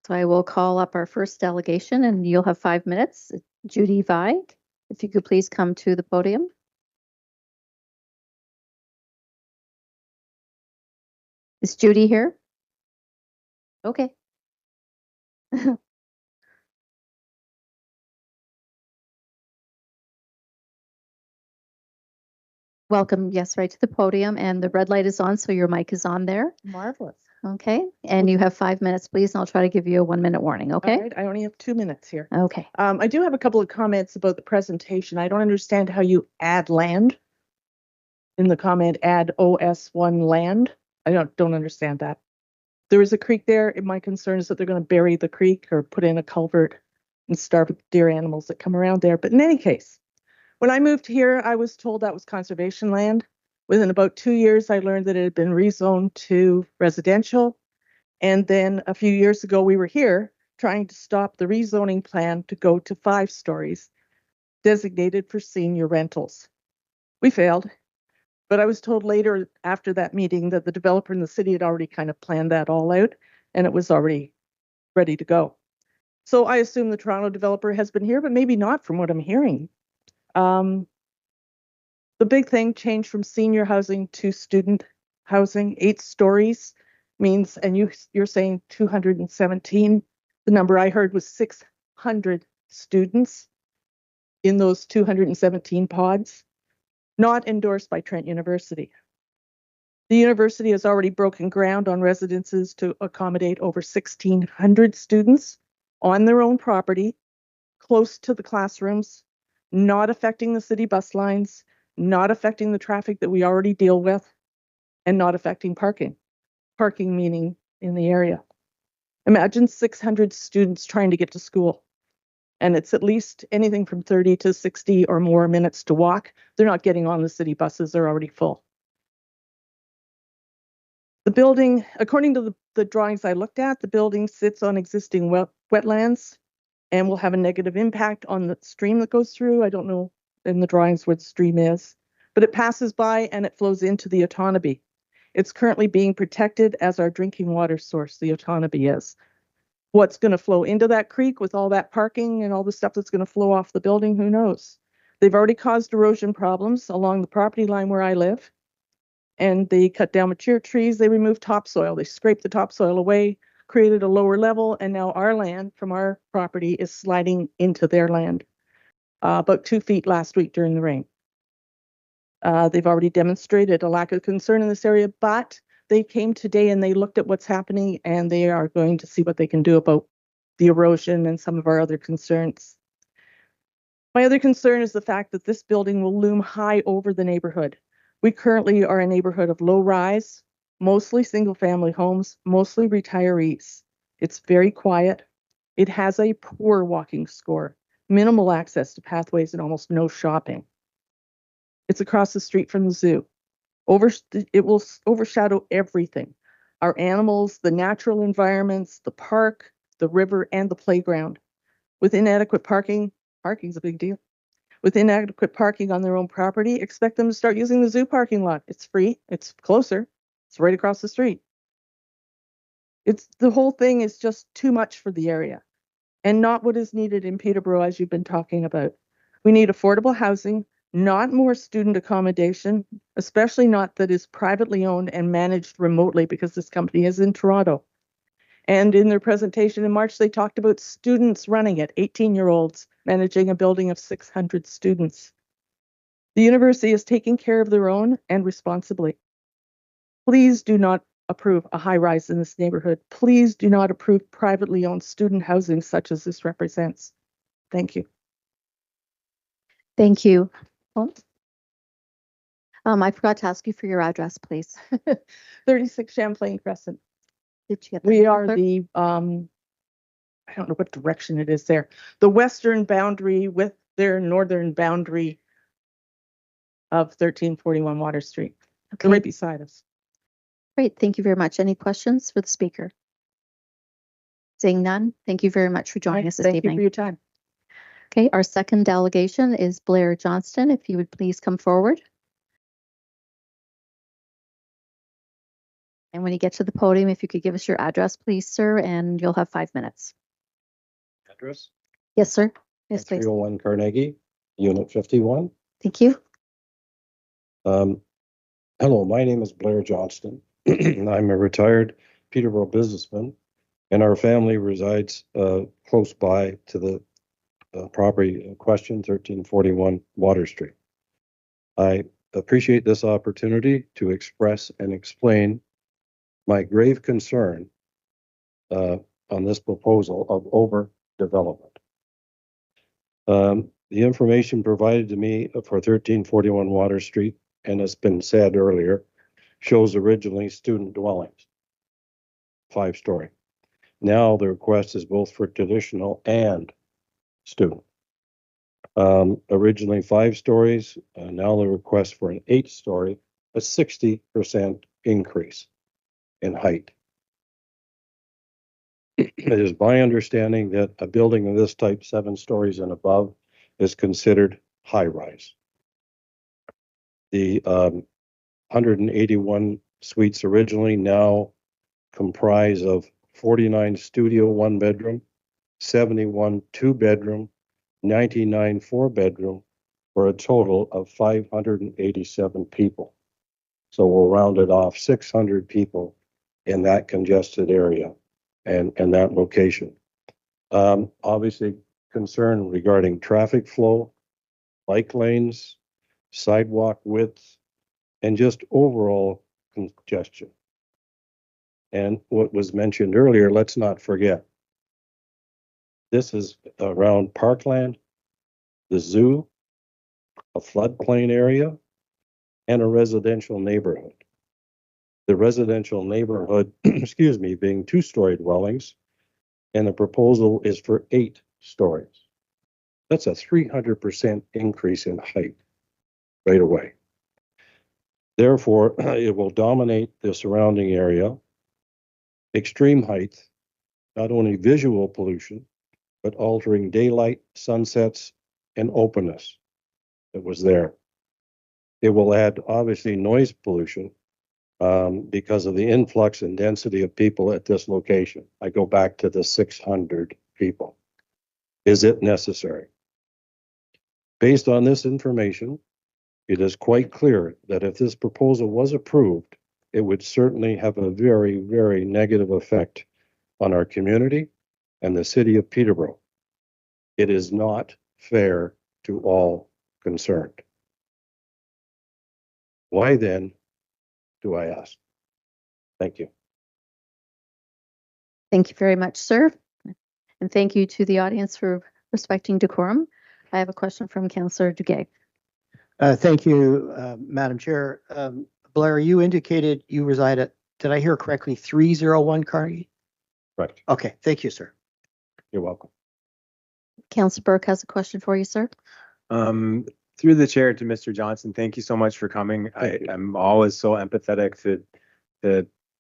Speaker 11: So I will call up our first delegation and you'll have 5 minutes. Judy Vi, if you could please come to the podium. Is Judy here? Okay. Welcome, yes, right to the podium, and the red light is on, so your mic is on there.
Speaker 17: Marvelous.
Speaker 11: Okay, and you have 5 minutes, please, and I'll try to give you a 1-minute warning, okay?
Speaker 17: All right, I only have 2 minutes here.
Speaker 11: Okay.
Speaker 17: I do have a couple of comments about the presentation. I don't understand how you add land. In the comment, add OS1 land. I don't understand that. There is a creek there, and my concern is that they're going to bury the creek or put in a culvert and starve deer animals that come around there. But in any case, when I moved here, I was told that was conservation land. Within about 2 years, I learned that it had been rezoned to residential. And then a few years ago, we were here trying to stop the rezoning plan to go to 5 stories designated for senior rentals. We failed, but I was told later after that meeting that the developer in the city had already kind of planned that all out and it was already ready to go. So I assume the Toronto developer has been here, but maybe not from what I'm hearing. The big thing changed from senior housing to student housing. 8 stories means, and you're saying 217. The number I heard was 600 students in those 217 pods, not endorsed by Trent University. The university has already broken ground on residences to accommodate over 1,600 students on their own property, close to the classrooms, not affecting the city bus lines, not affecting the traffic that we already deal with, and not affecting parking. Parking meaning in the area. Imagine 600 students trying to get to school. And it's at least anything from 30 to 60 or more minutes to walk. They're not getting on the city buses, they're already full. The building, according to the drawings I looked at, the building sits on existing wetlands and will have a negative impact on the stream that goes through. I don't know in the drawings where the stream is, but it passes by and it flows into the Otonabee. It's currently being protected as our drinking water source, the Otonabee is. What's going to flow into that creek with all that parking and all the stuff that's going to flow off the building, who knows? They've already caused erosion problems along the property line where I live. And they cut down mature trees, they removed topsoil, they scraped the topsoil away, created a lower level, and now our land from our property is sliding into their land. About 2 feet last week during the rain. They've already demonstrated a lack of concern in this area, but they came today and they looked at what's happening and they are going to see what they can do about the erosion and some of our other concerns. My other concern is the fact that this building will loom high over the neighborhood. We currently are a neighborhood of low rise, mostly single family homes, mostly retirees. It's very quiet. It has a poor walking score, minimal access to pathways and almost no shopping. It's across the street from the zoo. It will overshadow everything. Our animals, the natural environments, the park, the river, and the playground. With inadequate parking, parking's a big deal. With inadequate parking on their own property, expect them to start using the zoo parking lot. It's free, it's closer, it's right across the street. The whole thing is just too much for the area and not what is needed in Peterborough, as you've been talking about. We need affordable housing, not more student accommodation, especially not that is privately owned and managed remotely, because this company is in Toronto. And in their presentation in March, they talked about students running it, 18-year-olds managing a building of 600 students. The university is taking care of their own and responsibly. Please do not approve a high rise in this neighborhood. Please do not approve privately owned student housing such as this represents. Thank you.
Speaker 11: Thank you. Oh. I forgot to ask you for your address, please.
Speaker 17: 36 Champlain Crescent.
Speaker 11: Did you get that?
Speaker 17: We are the, I don't know what direction it is there, the western boundary with their northern boundary of 1341 Water Street.
Speaker 11: Okay.
Speaker 17: They're right beside us.
Speaker 11: Great. Thank you very much. Any questions for the speaker? Seeing none, thank you very much for joining us this
Speaker 17: Thank
Speaker 11: evening.
Speaker 17: you for your time.
Speaker 11: Okay, our second delegation is Blair Johnston. If you would please come forward. And when you get to the podium, if you could give us your address, please, sir, and you'll have 5 minutes.
Speaker 18: Address?
Speaker 11: Yes, sir. Yes, please.
Speaker 18: 301 Carnegie, Unit 51.
Speaker 11: Thank you.
Speaker 18: Hello, my name is Blair Johnston. I'm a retired Peterborough businessman, and our family resides close by to the property in question, 1341 Water Street. I appreciate this opportunity to express and explain my grave concern on this proposal of overdevelopment. The information provided to me for 1341 Water Street, and it's been said earlier, shows originally student dwellings, 5-story. Now the request is both for traditional and student. Originally 5 stories, now the request for an 8-story, a 60% increase in height. It is my understanding that a building of this type, 7 stories and above, is considered high rise. The 181 suites originally now comprise of 49 studio 1-bedroom, 71 2-bedroom, 99 4-bedroom, for a total of 587 people. So we'll round it off, 600 people in that congested area and that location. Obviously concern regarding traffic flow, bike lanes, sidewalk width, and just overall congestion. And what was mentioned earlier, let's not forget, this is around Parkland, the zoo, a floodplain area, and a residential neighborhood. The residential neighborhood, excuse me, being 2-story dwellings, and the proposal is for 8 stories. That's a 300% increase in height right away. Therefore, it will dominate the surrounding area. Extreme height, not only visual pollution, but altering daylight, sunsets, and openness that was there. It will add, obviously, noise pollution because of the influx and density of people at this location. I go back to the 600 people. Is it necessary? Based on this information, it is quite clear that if this proposal was approved, it would certainly have a very, very negative effect on our community and the city of Peterborough. It is not fair to all concerned. Why then, do I ask? Thank you.
Speaker 11: Thank you very much, sir. And thank you to the audience for respecting decorum. I have a question from Councillor Duguay.
Speaker 3: Thank you, Madam Chair. Blair, you indicated you reside at, did I hear correctly, 301 Carnegie?
Speaker 18: Right.
Speaker 3: Okay, thank you, sir.
Speaker 18: You're welcome.
Speaker 11: Councillor Burke has a question for you, sir.
Speaker 4: Through the chair to Mr. Johnson, thank you so much for coming. I'm always so empathetic to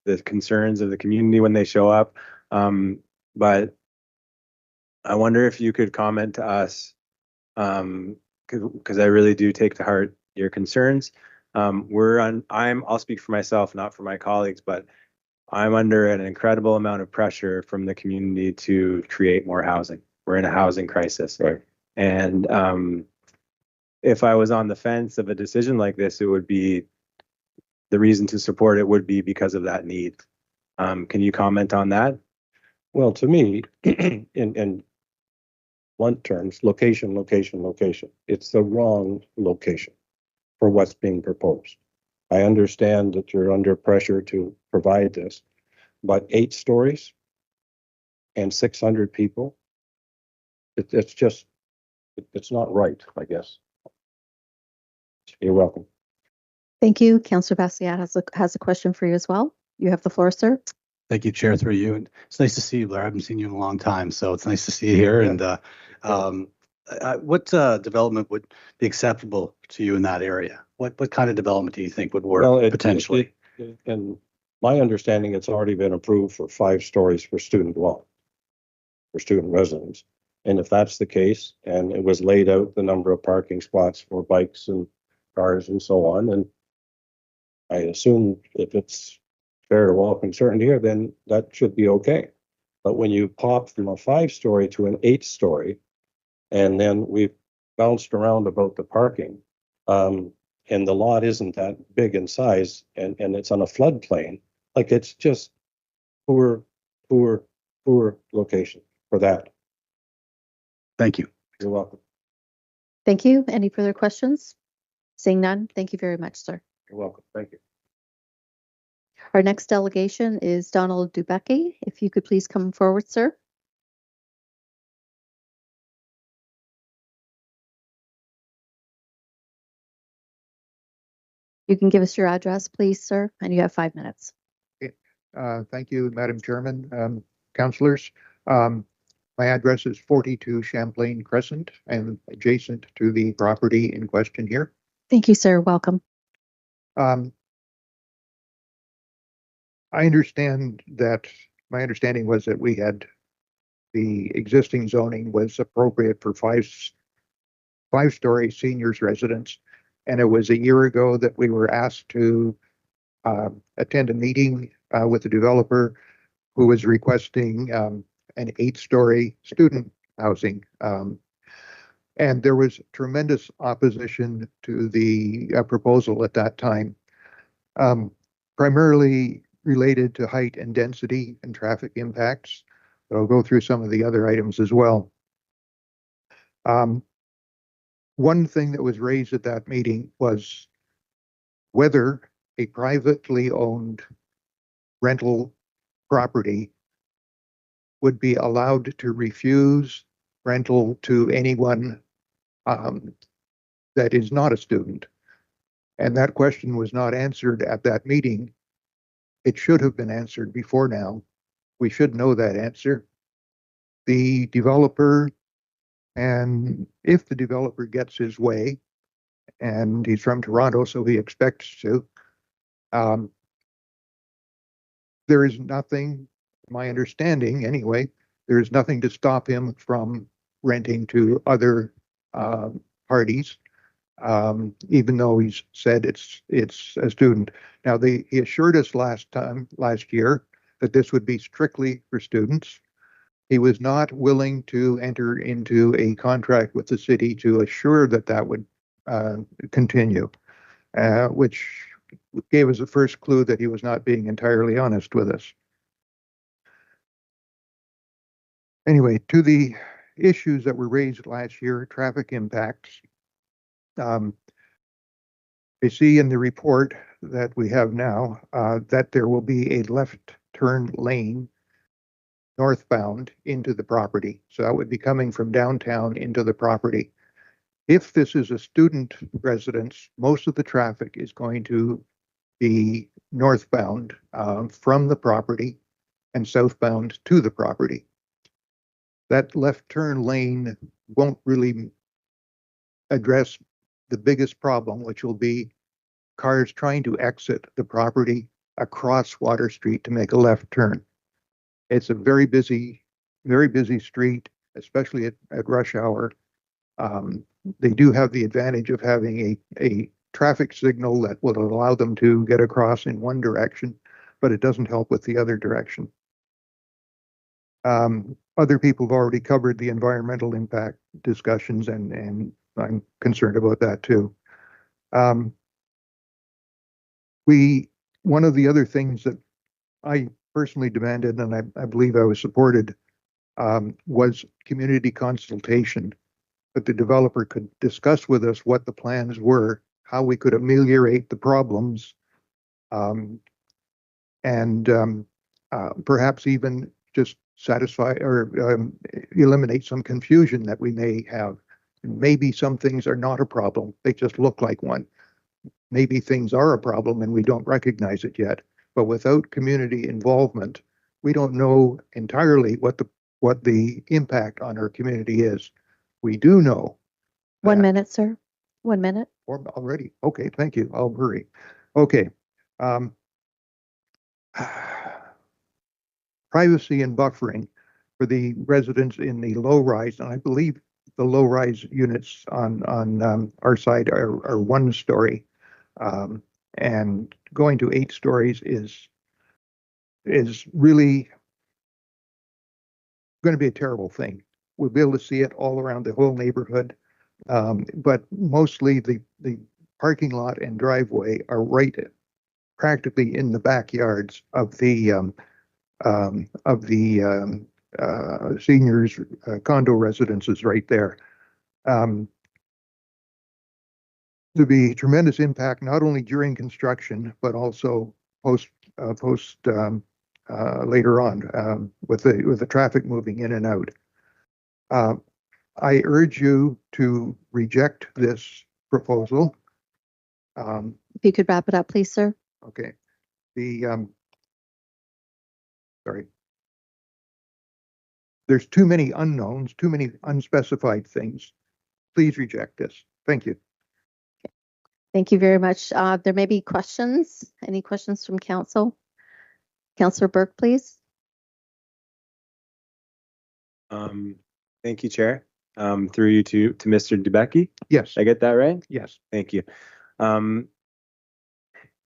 Speaker 4: the concerns of the community when they show up. But I wonder if you could comment to us, because I really do take to heart your concerns. I'll speak for myself, not for my colleagues, but I'm under an incredible amount of pressure from the community to create more housing. We're in a housing crisis.
Speaker 18: Right.
Speaker 4: And if I was on the fence of a decision like this, it would be the reason to support it would be because of that need. Can you comment on that?
Speaker 18: Well, to me, in blunt terms, location, location, location. It's the wrong location for what's being proposed. I understand that you're under pressure to provide this, but 8 stories and 600 people, it's just, it's not right, I guess. You're welcome.
Speaker 11: Thank you. Councillor Bastiat has a question for you as well. You have the floor, sir.
Speaker 7: Thank you, Chair, through you. And it's nice to see you, Blair. I haven't seen you in a long time, so it's nice to see you here.
Speaker 18: Yeah.
Speaker 7: And what development would be acceptable to you in that area? What kind of development do you think would work potentially?
Speaker 18: And my understanding, it's already been approved for 5 stories for student dwelling, for student residents. And if that's the case, and it was laid out the number of parking spots for bikes and cars and so on, and I assume if it's fair to all concerned here, then that should be okay. But when you pop from a 5-story to an 8-story, and then we've bounced around about the parking, and the lot isn't that big in size, and it's on a floodplain, like it's just poor location for that.
Speaker 7: Thank you.
Speaker 18: You're welcome.
Speaker 11: Thank you. Any further questions? Seeing none, thank you very much, sir.
Speaker 18: You're welcome. Thank you.
Speaker 11: Our next delegation is Donald Dubecki. If you could please come forward, sir. You can give us your address, please, sir, and you have 5 minutes.
Speaker 19: Thank you, Madam Chairman, councillors. My address is 42 Champlain Crescent and adjacent to the property in question here.
Speaker 11: Thank you, sir. Welcome.
Speaker 19: I understand that my understanding was that we had the existing zoning was appropriate for five-story seniors residence. And it was a year ago that we were asked to attend a meeting with the developer who was requesting an 8-story student housing. And there was tremendous opposition to the proposal at that time, primarily related to height and density and traffic impacts. But I'll go through some of the other items as well. One thing that was raised at that meeting was whether a privately owned rental property would be allowed to refuse rental to anyone that is not a student. And that question was not answered at that meeting. It should have been answered before now. We should know that answer. The developer, and if the developer gets his way, and he's from Toronto, so he expects to, there is nothing, my understanding anyway, there is nothing to stop him from renting to other parties, even though he's said it's a student. Now, he assured us last year that this would be strictly for students. He was not willing to enter into a contract with the city to assure that that would continue, which gave us the first clue that he was not being entirely honest with us. Anyway, to the issues that were raised last year, traffic impacts. I see in the report that we have now that there will be a left turn lane northbound into the property. So that would be coming from downtown into the property. If this is a student residence, most of the traffic is going to be northbound from the property and southbound to the property. That left turn lane won't really address the biggest problem, which will be cars trying to exit the property across Water Street to make a left turn. It's a very busy street, especially at rush hour. They do have the advantage of having a traffic signal that will allow them to get across in one direction, but it doesn't help with the other direction. Other people have already covered the environmental impact discussions, and I'm concerned about that too. One of the other things that I personally demanded, and I believe I was supported, was community consultation, that the developer could discuss with us what the plans were, how we could ameliorate the problems, and perhaps even just satisfy or eliminate some confusion that we may have. Maybe some things are not a problem, they just look like one. Maybe things are a problem and we don't recognize it yet. But without community involvement, we don't know entirely what the impact on our community is. We do know.
Speaker 11: 1 minute, sir. 1 minute.
Speaker 19: Or already. Okay, thank you. I'll hurry. Okay. Privacy and buffering for the residents in the low rise, and I believe the low rise units on our side are 1 story, and going to 8 stories is really going to be a terrible thing. We'll be able to see it all around the whole neighborhood, but mostly the parking lot and driveway are right practically in the backyards of the seniors condo residences right there. To be tremendous impact not only during construction but also post later on with the traffic moving in and out. I urge you to reject this proposal.
Speaker 11: If you could wrap it up, please, sir.
Speaker 19: Okay. Sorry. There's too many unknowns, too many unspecified things. Please reject this. Thank you.
Speaker 11: Okay. Thank you very much. There may be questions. Any questions from council? Councillor Burke, please.
Speaker 4: Thank you, Chair. Through you to Mr. DeBecke.
Speaker 19: Yes.
Speaker 4: Did I get that right?
Speaker 19: Yes.
Speaker 4: Thank you.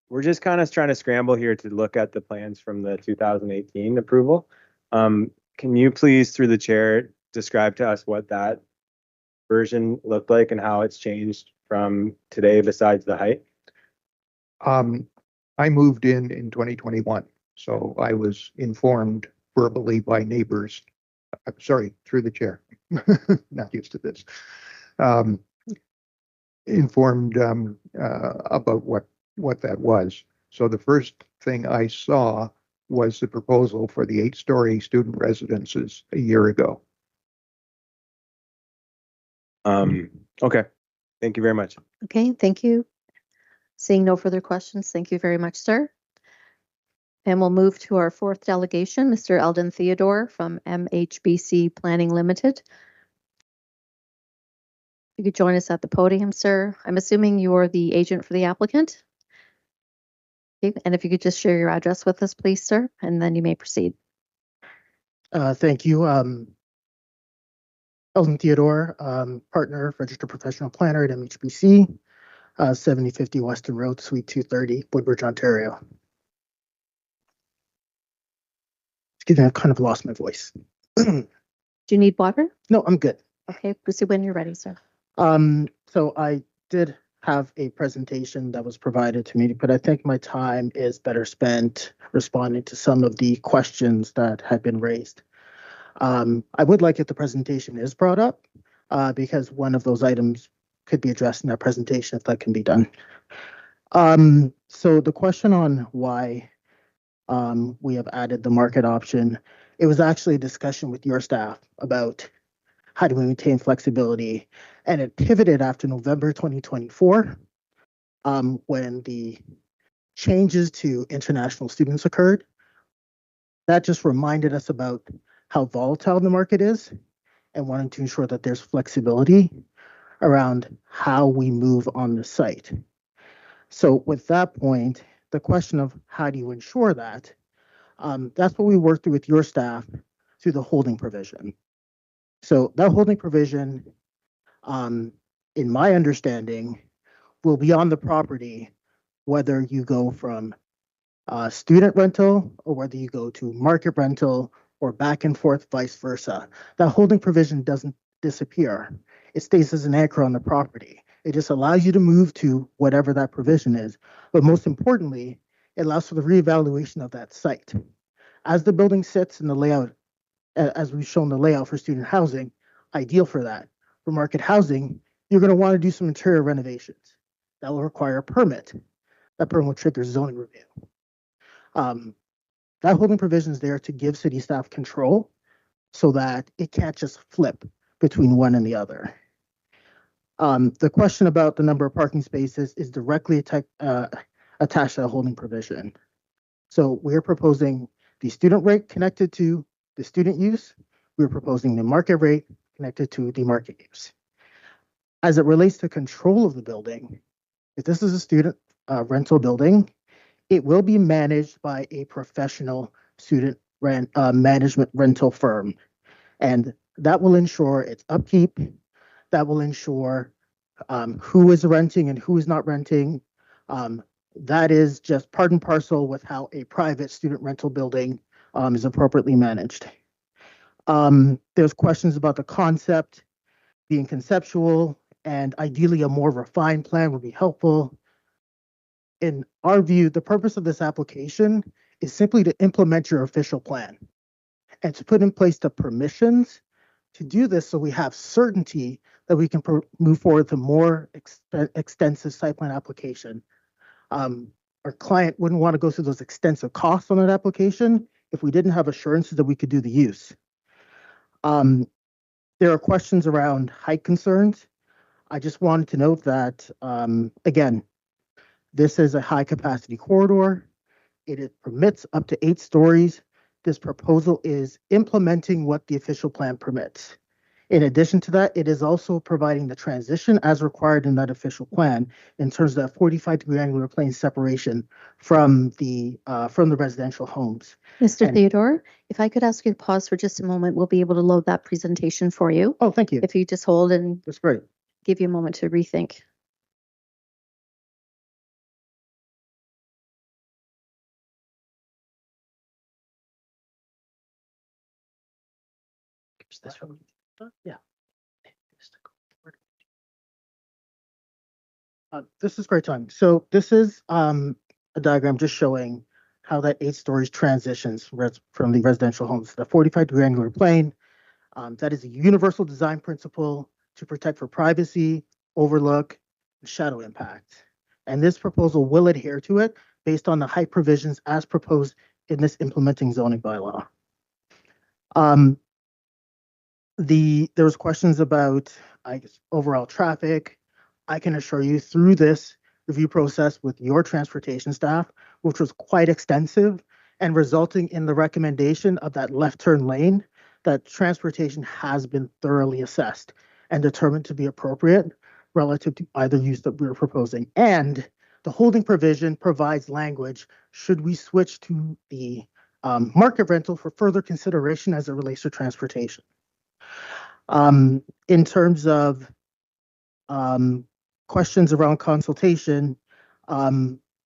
Speaker 4: We're just kind of trying to scramble here to look at the plans from the 2018 approval. Can you please, through the chair, describe to us what that version looked like and how it's changed from today besides the height?
Speaker 19: I moved in 2021, so I was informed verbally by neighbors. Sorry, through the chair. Not used to this. Informed about what that was. So the first thing I saw was the proposal for the 8-story student residences a year ago.
Speaker 4: Okay. Thank you very much.
Speaker 11: Okay, thank you. Seeing no further questions, thank you very much, sir. And we'll move to our 4th delegation, Mr. Eldon Theodore from MHBC Planning Limited. You could join us at the podium, sir. I'm assuming you're the agent for the applicant. Okay, and if you could just share your address with us, please, sir, and then you may proceed.
Speaker 20: Thank you. Eldon Theodore, partner, registered professional planner at MHBC, 7050 Weston Road, Suite 230, Woodbridge, Ontario. Excuse me, I've kind of lost my voice.
Speaker 11: Do you need water?
Speaker 20: No, I'm good.
Speaker 11: Okay, proceed when you're ready, sir.
Speaker 20: So I did have a presentation that was provided to me, but I think my time is better spent responding to some of the questions that had been raised. I would like if the presentation is brought up, because one of those items could be addressed in that presentation if that can be done. So the question on why we have added the market option, it was actually a discussion with your staff about how do we maintain flexibility, and it pivoted after November 2024 when the changes to international students occurred. That just reminded us about how volatile the market is and wanting to ensure that there's flexibility around how we move on the site. So with that point, the question of how do you ensure that, that's what we worked through with your staff through the holding provision. So that holding provision, in my understanding, will be on the property whether you go from student rental or whether you go to market rental or back and forth, vice versa. That holding provision doesn't disappear. It stays as an anchor on the property. It just allows you to move to whatever that provision is. But most importantly, it allows for the reevaluation of that site. As the building sits in the layout, as we've shown the layout for student housing, ideal for that. For market housing, you're going to want to do some interior renovations. That will require a permit. That permit will trigger zoning review. That holding provision is there to give city staff control so that it can't just flip between one and the other. The question about the number of parking spaces is directly attached to the holding provision. So we're proposing the student rate connected to the student use. We're proposing the market rate connected to the market use. As it relates to control of the building, if this is a student rental building, it will be managed by a professional student management rental firm. And that will ensure its upkeep. That will ensure who is renting and who is not renting. That is just part and parcel with how a private student rental building is appropriately managed. There's questions about the concept being conceptual, and ideally a more refined plan would be helpful. In our view, the purpose of this application is simply to implement your official plan and to put in place the permissions to do this so we have certainty that we can move forward to more extensive site plan application. Our client wouldn't want to go through those extensive costs on that application if we didn't have assurances that we could do the use. There are questions around height concerns. I just wanted to note that, again, this is a high capacity corridor. It permits up to 8 stories. This proposal is implementing what the official plan permits. In addition to that, it is also providing the transition as required in that official plan in terms of that 45-degree angular plane separation from the residential homes.
Speaker 11: Mr. Theodore, if I could ask you to pause for just a moment, we'll be able to load that presentation for you.
Speaker 20: Oh, thank you.
Speaker 11: If you just hold and
Speaker 20: that's great.
Speaker 11: Give you a moment to rethink.
Speaker 20: Yeah. This is great time. So this is a diagram just showing how that 8 stories transitions from the residential homes to the 45-degree angular plane. That is a universal design principle to protect for privacy, overlook, and shadow impact. And this proposal will adhere to it based on the height provisions as proposed in this implementing zoning bylaw. There was questions about, I guess, overall traffic. I can assure you through this review process with your transportation staff, which was quite extensive and resulting in the recommendation of that left turn lane, that transportation has been thoroughly assessed and determined to be appropriate relative to either use that we're proposing. And the holding provision provides language should we switch to the market rental for further consideration as it relates to transportation. In terms of questions around consultation,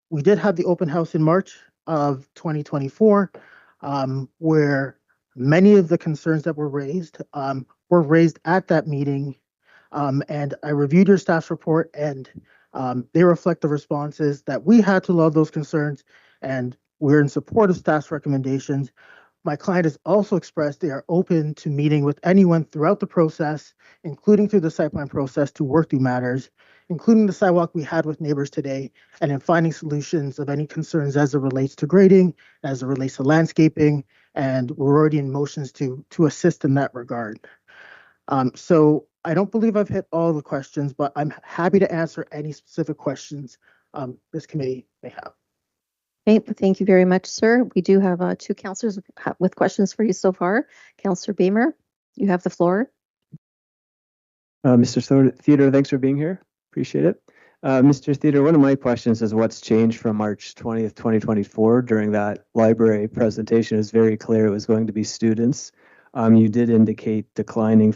Speaker 20: we did have the open house in March of 2024, where many of the concerns that were raised at that meeting. And I reviewed your staff's report, and they reflect the responses that we had to a lot of those concerns, and we're in support of staff's recommendations. My client has also expressed they are open to meeting with anyone throughout the process, including through the site plan process, to work through matters, including the sidewalk we had with neighbors today, and in finding solutions of any concerns as it relates to grading, as it relates to landscaping, and we're already in motions to assist in that regard. So I don't believe I've hit all the questions, but I'm happy to answer any specific questions this committee may have.
Speaker 11: Okay, thank you very much, sir. We do have 2 councillors with questions for you so far. Councillor Beamer, you have the floor.
Speaker 1: Mr. Theodore, thanks for being here. Appreciate it. Mr. Theodore, one of my questions is what's changed from March 20th, 2024. During that library presentation, it was very clear it was going to be students. You did indicate declining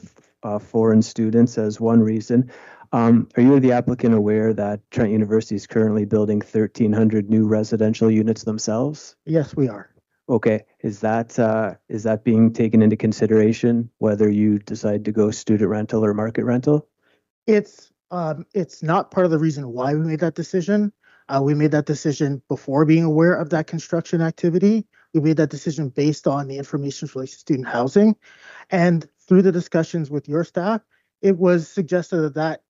Speaker 1: foreign students as one reason. Are you or the applicant aware that Trent University is currently building 1,300 new residential units themselves?
Speaker 20: Yes, we are.
Speaker 1: Okay, is that being taken into consideration whether you decide to go student rental or market rental?
Speaker 20: It's not part of the reason why we made that decision. We made that decision before being aware of that construction activity. We made that decision based on the information related to student housing. And through the discussions with your staff, it was suggested that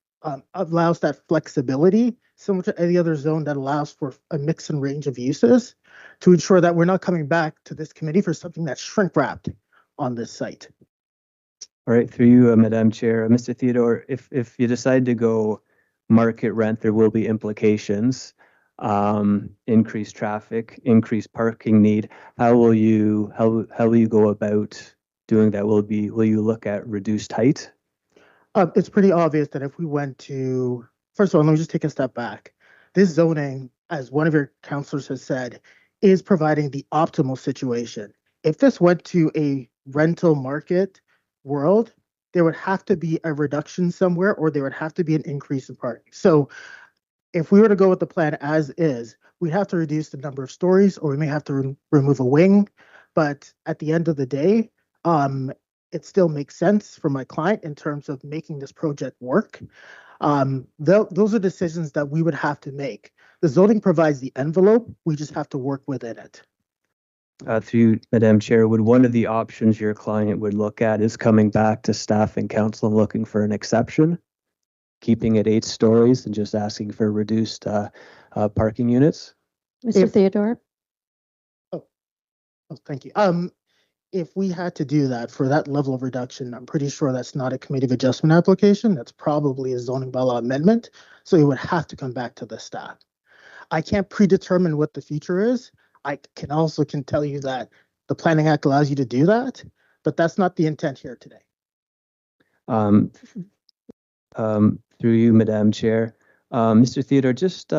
Speaker 20: allows that flexibility, similar to any other zone that allows for a mix and range of uses, to ensure that we're not coming back to this committee for something that's shrink wrapped on this site.
Speaker 1: All right, through you, Madam Chair. Mr. Theodore, if you decide to go market rent, there will be implications, increased traffic, increased parking need. How will you go about doing that? Will you look at reduced height?
Speaker 20: It's pretty obvious that if we went to, first of all, let me just take a step back. This zoning, as one of your counselors has said, is providing the optimal situation. If this went to a rental market world, there would have to be a reduction somewhere, or there would have to be an increase in parking. So if we were to go with the plan as is, we'd have to reduce the number of stories, or we may have to remove a wing. But at the end of the day, it still makes sense for my client in terms of making this project work. Those are decisions that we would have to make. The zoning provides the envelope. We just have to work within it.
Speaker 1: Through you, Madam Chair, would one of the options your client would look at is coming back to staff and council and looking for an exception, keeping it 8 stories and just asking for reduced parking units?
Speaker 11: Mr. Theodore?
Speaker 20: Oh, thank you. If we had to do that for that level of reduction, I'm pretty sure that's not a committee of adjustment application. That's probably a zoning bylaw amendment. So it would have to come back to the staff. I can't predetermine what the future is. I can tell you that the Planning Act allows you to do that, but that's not the intent here today.
Speaker 1: Through you, Madam Chair. Mr. Theodore, just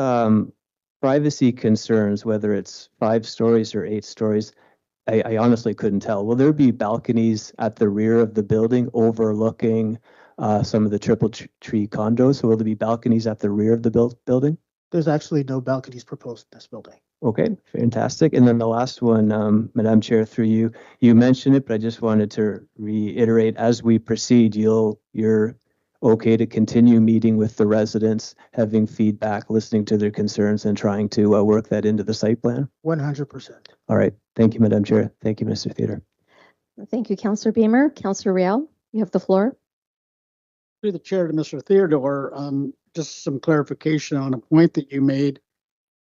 Speaker 1: privacy concerns, whether it's 5 stories or 8 stories, I honestly couldn't tell. Will there be balconies at the rear of the building overlooking some of the triple tree condos? So will there be balconies at the rear of the building?
Speaker 20: There's actually no balconies proposed in this building.
Speaker 1: Okay, fantastic. And then the last one, Madam Chair, through you, you mentioned it, but I just wanted to reiterate, as we proceed, you're okay to continue meeting with the residents, having feedback, listening to their concerns, and trying to work that into the site plan?
Speaker 20: 100%.
Speaker 1: All right. Thank you, Madam Chair. Thank you, Mr. Theodore.
Speaker 11: Thank you, Councillor Beamer. Councillor Riel, you have the floor.
Speaker 8: Through the chair to Mr. Theodore, just some clarification on a point that you made.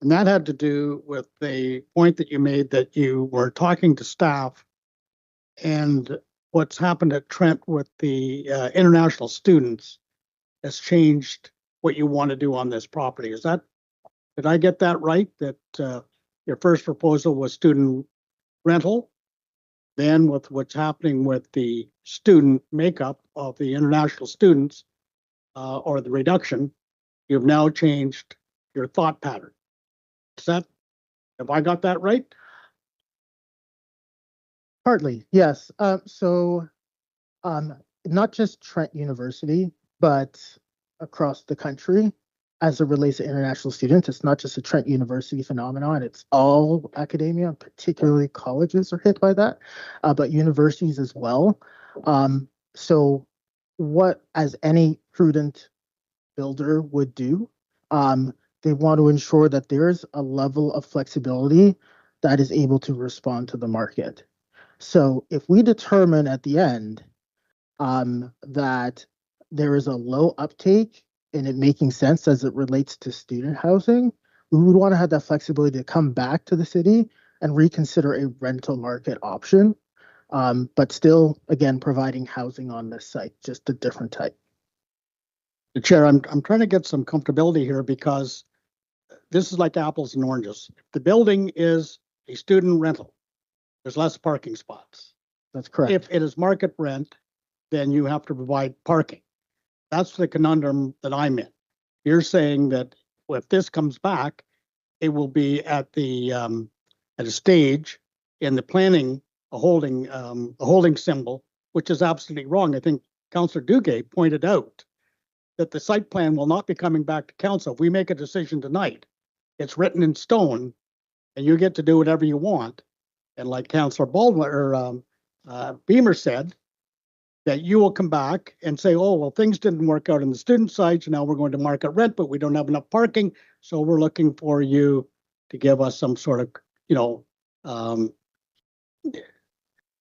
Speaker 8: And that had to do with the point that you made that you were talking to staff and what's happened at Trent with the international students has changed what you want to do on this property. Did I get that right? That your first proposal was student rental. Then with what's happening with the student makeup of the international students or the reduction, you've now changed your thought pattern. Have I got that right?
Speaker 20: Partly, yes. So not just Trent University, but across the country, as it relates to international students, it's not just a Trent University phenomenon. It's all academia, particularly colleges are hit by that, but universities as well. So what, as any prudent builder would do, they want to ensure that there's a level of flexibility that is able to respond to the market. So if we determine at the end that there is a low uptake and it making sense as it relates to student housing, we would want to have that flexibility to come back to the city and reconsider a rental market option, but still, again, providing housing on this site, just a different type.
Speaker 8: The chair, I'm trying to get some comfortability here because this is like apples and oranges. If the building is a student rental, there's less parking spots.
Speaker 20: That's correct.
Speaker 8: If it is market rent, then you have to provide parking. That's the conundrum that I'm in. You're saying that if this comes back, it will be at the at a stage in the planning, a holding symbol, which is absolutely wrong. I think Councillor Duguay pointed out that the site plan will not be coming back to council. If we make a decision tonight, it's written in stone, and you get to do whatever you want. And like Councillor Baldwin or Beamer said, that you will come back and say, oh, well, things didn't work out in the student sites. Now we're going to market rent, but we don't have enough parking. So we're looking for you to give us some sort of, for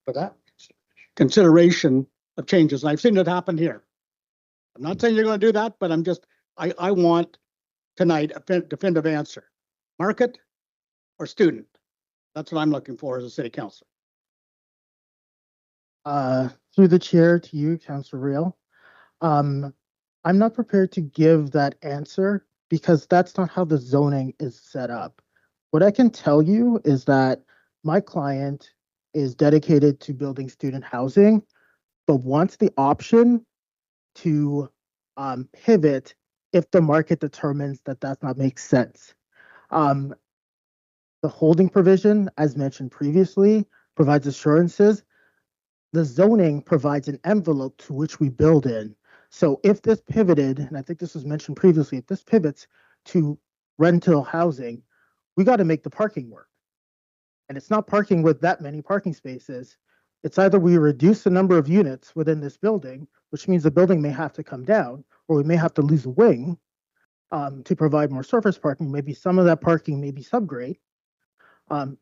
Speaker 8: that consideration of changes. And I've seen it happen here. I'm not saying you're going to do that, but I want tonight a definitive answer. Market or student? That's what I'm looking for as a city councilor.
Speaker 20: Through the chair to you, Councillor Real. I'm not prepared to give that answer because that's not how the zoning is set up. What I can tell you is that my client is dedicated to building student housing, but wants the option to pivot if the market determines that does not make sense. The holding provision, as mentioned previously, provides assurances. The zoning provides an envelope to which we build in. So if this pivoted, and I think this was mentioned previously, if this pivots to rental housing, we got to make the parking work. And it's not parking with that many parking spaces. It's either we reduce the number of units within this building, which means the building may have to come down, or we may have to lose a wing to provide more surface parking. Maybe some of that parking may be subgrade.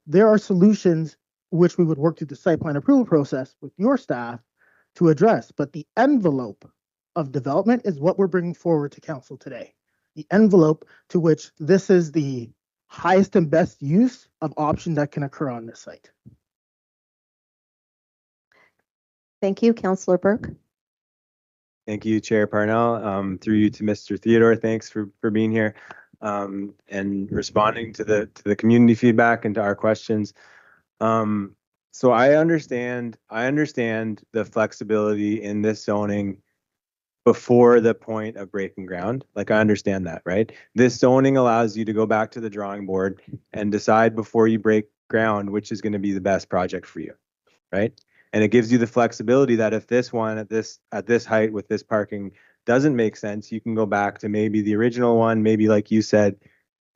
Speaker 20: There are solutions which we would work through the site plan approval process with your staff to address, but the envelope of development is what we're bringing forward to council today. The envelope to which this is the highest and best use of option that can occur on this site.
Speaker 11: Thank you, Councillor Burke.
Speaker 4: Thank you, Chair Parnell. Through you to Mr. Theodore, thanks for being here and responding to the community feedback and to our questions. So I understand the flexibility in this zoning before the point of breaking ground. Like, I understand that, right? This zoning allows you to go back to the drawing board and decide before you break ground which is going to be the best project for you, right? And it gives you the flexibility that if this one at this height with this parking doesn't make sense, you can go back to maybe the original one, maybe like you said,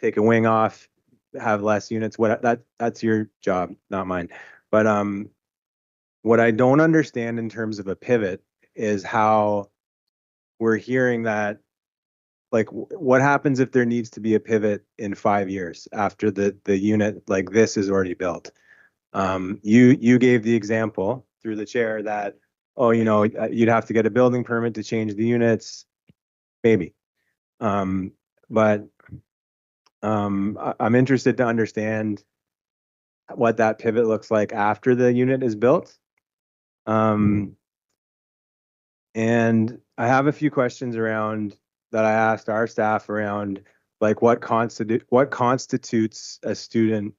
Speaker 4: take a wing off, have less units. That's your job, not mine. But what I don't understand in terms of a pivot is how we're hearing that, like, what happens if there needs to be a pivot in 5 years after the unit like this is already built? You gave the example through the chair that, oh, you'd have to get a building permit to change the units, maybe. But I'm interested to understand what that pivot looks like after the unit is built. And I have a few questions around that I asked our staff around, like, what constitutes a student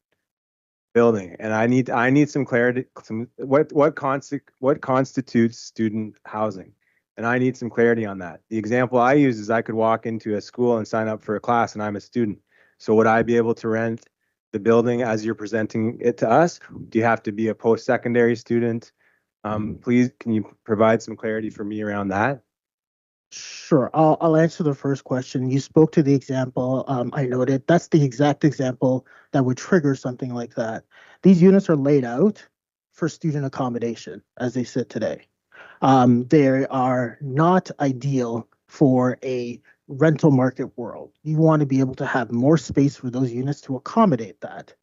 Speaker 4: building, and I need some clarity. What constitutes student housing, and I need some clarity on that. The example I use is I could walk into a school and sign up for a class, and I'm a student. So would I be able to rent the building as you're presenting it to us? Do you have to be a post-secondary student? Please, can you provide some clarity for me around that?
Speaker 20: Sure, I'll answer the first question. You spoke to the example I noted. That's the exact example that would trigger something like that. These units are laid out for student accommodation as they sit today. They are not ideal for a rental market world. You want to be able to have more space for those units to accommodate that.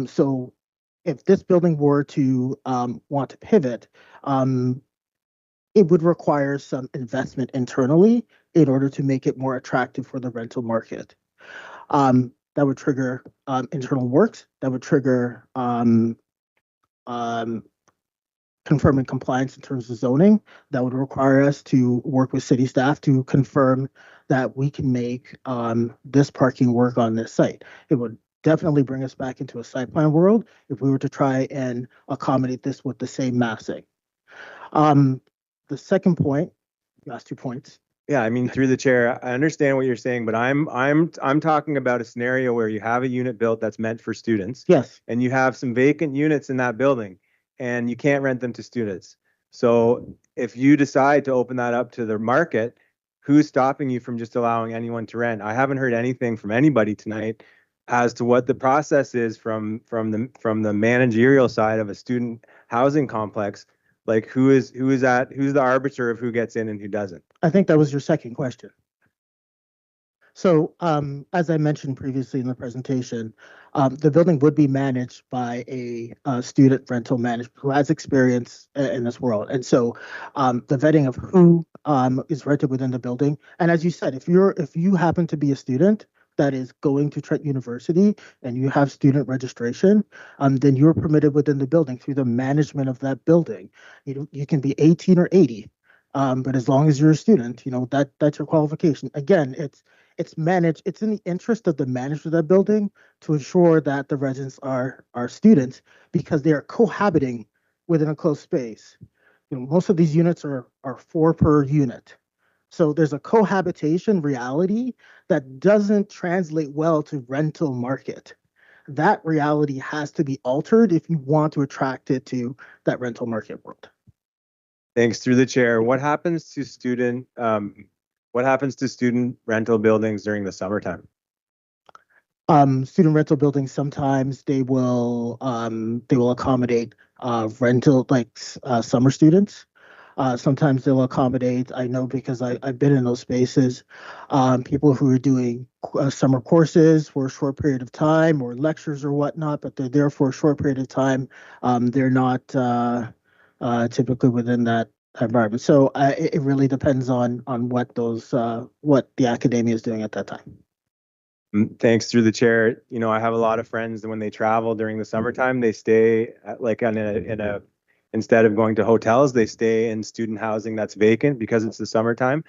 Speaker 20: So if this building were to want to pivot, it would require some investment internally in order to make it more attractive for the rental market. That would trigger internal works, that would trigger confirming compliance in terms of zoning, that would require us to work with city staff to confirm that we can make this parking work on this site. It would definitely bring us back into a site plan world if we were to try and accommodate this with the same massing. The second point, you asked 2 points.
Speaker 4: Yeah, I mean, through the chair, I understand what you're saying, but I'm talking about a scenario where you have a unit built that's meant for students.
Speaker 20: Yes.
Speaker 4: And you have some vacant units in that building, and you can't rent them to students. So if you decide to open that up to the market, who's stopping you from just allowing anyone to rent? I haven't heard anything from anybody tonight as to what the process is from the managerial side of a student housing complex. Like who's the arbiter of who gets in and who doesn't?
Speaker 20: I think that was your second question. So, as I mentioned previously in the presentation, the building would be managed by a student rental manager who has experience in this world. And so, the vetting of who is rented within the building. And as you said, if you happen to be a student that is going to Trent University and you have student registration, then you're permitted within the building through the management of that building. You can be 18 or 80. But as long as you're a student, that's your qualification. Again, it's managed. It's in the interest of the manager of that building to ensure that the residents are students because they are cohabiting within a closed space. Most of these units are 4 per unit. So there's a cohabitation reality that doesn't translate well to rental market. That reality has to be altered if you want to attract it to that rental market world.
Speaker 4: Thanks. Through the chair, what happens to student rental buildings during the summertime?
Speaker 20: Student rental buildings, sometimes they will accommodate rental summer students. Sometimes they'll accommodate, I know because I've been in those spaces, people who are doing summer courses for a short period of time or lectures or whatnot, but they're there for a short period of time. They're not typically within that environment. So it really depends on what the academia is doing at that time.
Speaker 4: Thanks. Through the chair, I have a lot of friends that when they travel during the summertime, they stay instead of going to hotels, they stay in student housing that's vacant because it's the summertime,